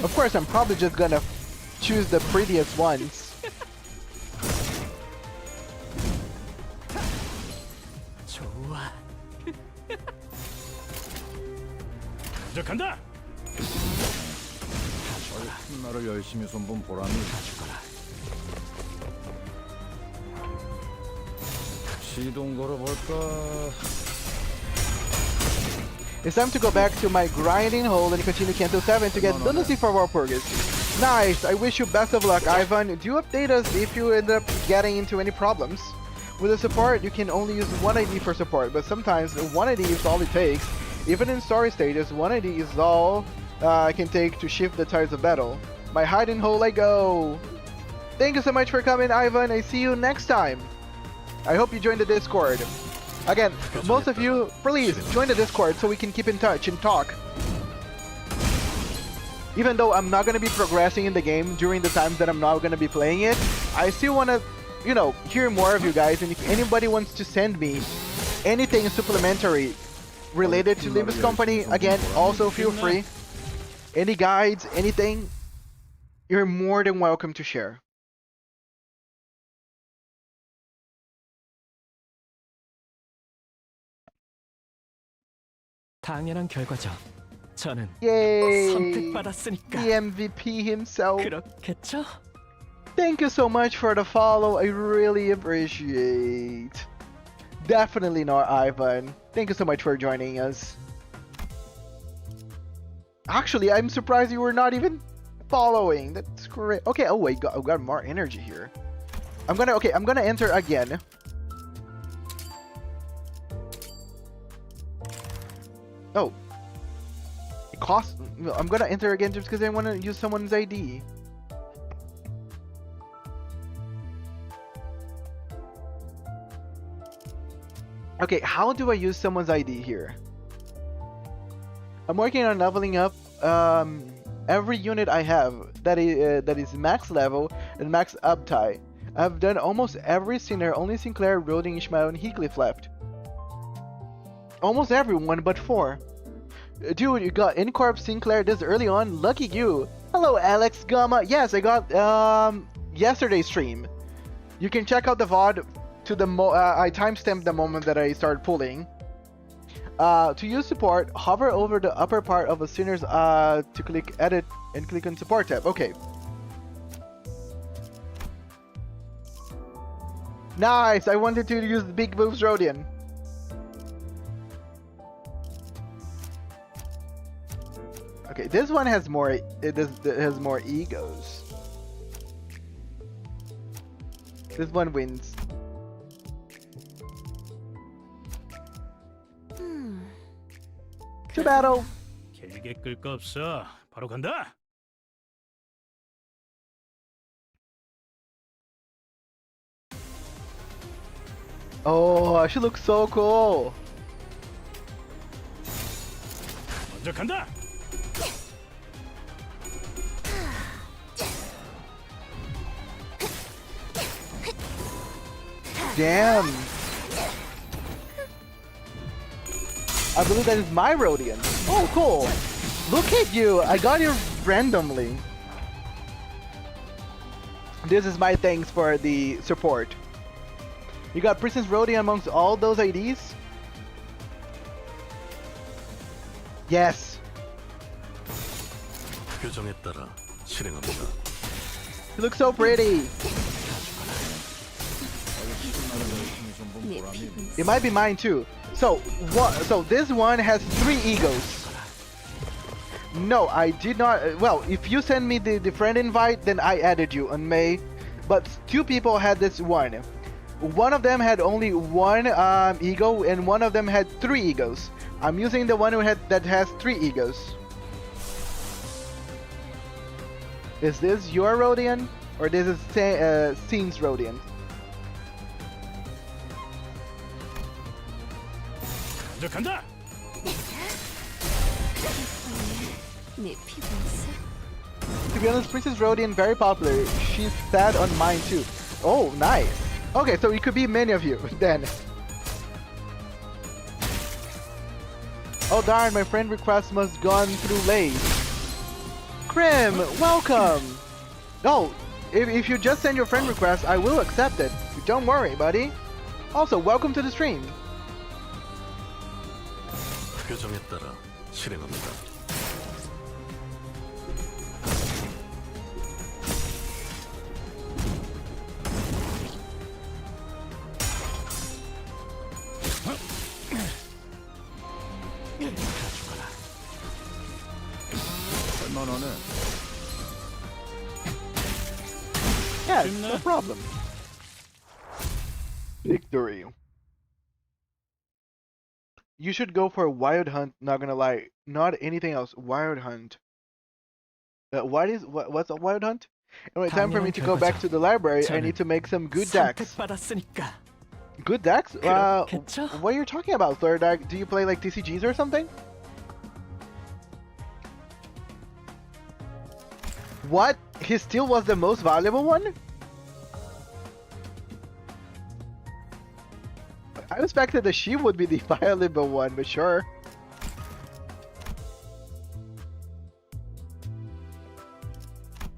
Of course, I'm probably just gonna choose the prettiest ones. 먼저 간다. 나를 열심히 손본 보람이 시동 걸어볼까? It's time to go back to my grinding hole and continue Canto 7 to get Lunacy for War Purgus. Nice! I wish you best of luck, Ivan. Do update us if you end up getting into any problems. With the support, you can only use 1 ID for support, but sometimes 1 ID is all it takes. Even in story stages, 1 ID is all I can take to shift the tides of battle. My hiding hole I go! Thank you so much for coming, Ivan. I see you next time. I hope you join the Discord. Again, most of you, please join the Discord so we can keep in touch and talk. Even though I'm not going to be progressing in the game during the times that I'm not going to be playing it, I still want to, you know, hear more of you guys. And if anybody wants to send me anything supplementary related to Limbus Company, again, also feel free. Any guides, anything, you're more than welcome to share. 당연한 결과죠. 저는 Yay! 선택받았으니까. The MVP himself. 그렇겠죠? Thank you so much for the follow. I really appreciate. Definitely not Ivan. Thank you so much for joining us. Actually, I'm surprised you were not even following. That's great. Okay, oh wait, I got more energy here. I'm gonna enter again. Oh. It costs... I'm gonna enter again just because I want to use someone's ID. Okay, how do I use someone's ID here? I'm working on leveling up every unit I have that is max level and max uptime. I've done almost every Sinner, only Sinclair, Roding, Ishmael, and Hitcliff left. Almost everyone but 4. Dude, you got Incorp Sinclair this early on? Lucky you. Hello, Alex Gamma. Yes, I got yesterday's stream. You can check out the VOD to the I timestamped the moment that I started pulling. To use support, hover over the upper part of a Sinner's to click edit and click on support tab. Okay. Nice! I wanted to use the Big Boobs Rodian. Okay, this one has more. It has more egos. This one wins. To battle. 길게 끌 거 없어. 바로 간다. Oh, she looks so cool. 먼저 간다. Damn. I believe that is my Rodian. Oh, cool. Look at you. I got you randomly. This is my thanks for the support. You got Princess Rodian amongst all those IDs? Yes. 규정에 따라 실행합니다. You look so pretty. It might be mine too. So this one has 3 egos. No, I did not. Well, if you send me the friend invite, then I added you on May. But 2 people had this one. One of them had only 1 ego, and one of them had 3 egos. I'm using the one that has 3 egos. Is this your Rodian, or this is Scene's Rodian? 먼저 간다. To be honest, Princess Rodian very popular. She's sad on mine too. Oh, nice. Okay, so it could be many of you then. Oh darn, my friend request must gone through late. Krim, welcome. Oh, if you just send your friend request, I will accept it. Don't worry, buddy. Also, welcome to the stream. 규정에 따라 실행합니다. 그만해. Yeah, no problem. Victory. You should go for a wild hunt, not gonna lie. Not anything else. Wild hunt. What's a wild hunt? Anyway, time for me to go back to the library. I need to make some good decks. 선택받았으니까. Good decks? 그렇겠죠? What are you talking about, third deck? Do you play like TCGs or something? What? He still was the most valuable one? I expected that she would be the valuable one, but sure.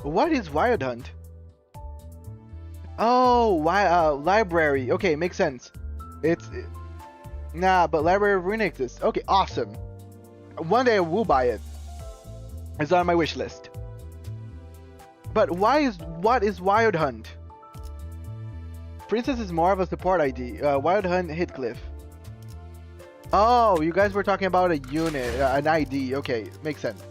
What is Wild Hunt? Oh, library. Okay, makes sense. Nah, but library of ruin exists. Okay, awesome. One day I will buy it. It's on my wish list. But what is Wild Hunt? Princess is more of a support ID. Wild Hunt Hitcliff. Oh, you guys were talking about a unit, an ID. Okay, makes sense.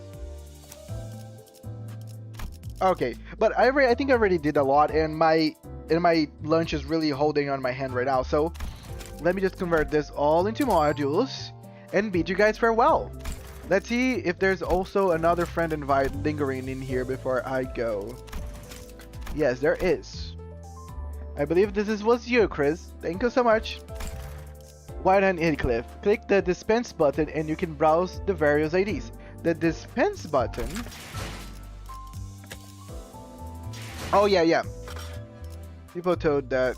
Okay, but I think I already did a lot, and my lunch is really holding on my hand right now. So let me just convert this all into modules and bid you guys farewell. Let's see if there's also another friend invite lingering in here before I go. Yes, there is. I believe this was you, Chris. Thank you so much. Wild Hunt Hitcliff. Click the dispense button and you can browse the various IDs. The dispense button. Oh yeah. People told that.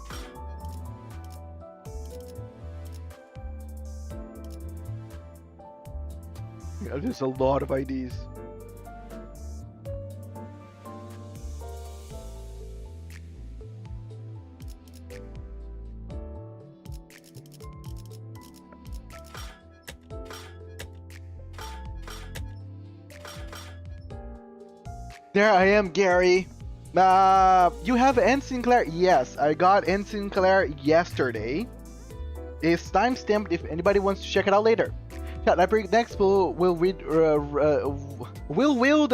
Yeah, there's a lot of IDs. There I am, Gary. You have N. Sinclair? Yes, I got N. Sinclair yesterday. It's timestamped if anybody wants to check it out later. Yeah, library next will wield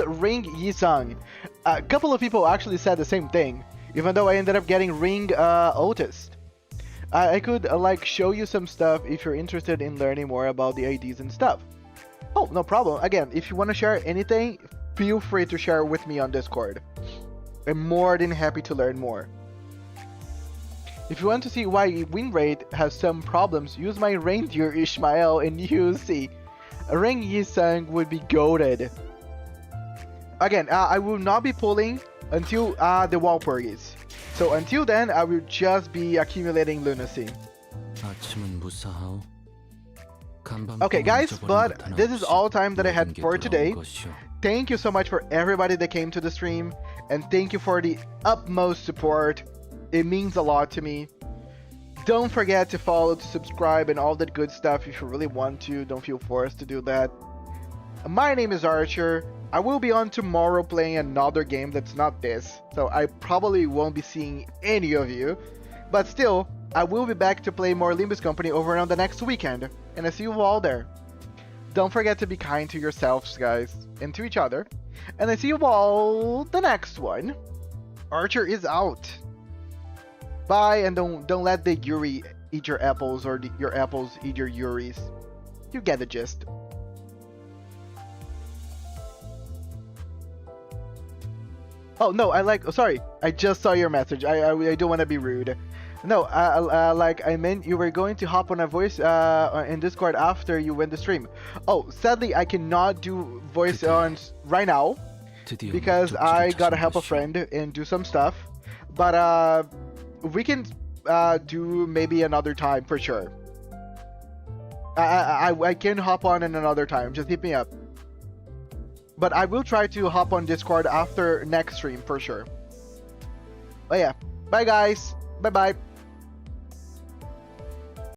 Ring Yisang. A couple of people actually said the same thing, even though I ended up getting Ring Otis. I could like show you some stuff if you're interested in learning more about the IDs and stuff. Oh, no problem. Again, if you want to share anything, feel free to share with me on Discord. I'm more than happy to learn more. If you want to see why win rate has some problems, use my reindeer Ishmael and you see. Ring Yisang would be goated. Again, I will not be pulling until the Walpurgis. So until then, I will just be accumulating lunacy. Okay guys, but this is all time that I had for today. Thank you so much for everybody that came to the stream, and thank you for the utmost support. It means a lot to me. Don't forget to follow, to subscribe, and all that good stuff if you really want to. Don't feel forced to do that. My name is Archer. I will be on tomorrow playing another game that's not this, so I probably won't be seeing any of you. But still, I will be back to play more Limbus Company over on the next weekend, and I see you all there. Don't forget to be kind to yourselves, guys, and to each other. And I see you all the next one. Archer is out. Bye, and don't let the Yuri eat your apples or your apples eat your Yuris. You get the gist. Oh no, sorry, I just saw your message. I don't want to be rude. No, like I meant you were going to hop on a voice in Discord after you went the stream. Oh, sadly I cannot do voice on right now because I gotta help a friend and do some stuff. But we can do maybe another time for sure. I can hop on in another time. Just hit me up. But I will try to hop on Discord after next stream for sure. But yeah, bye guys. Bye bye.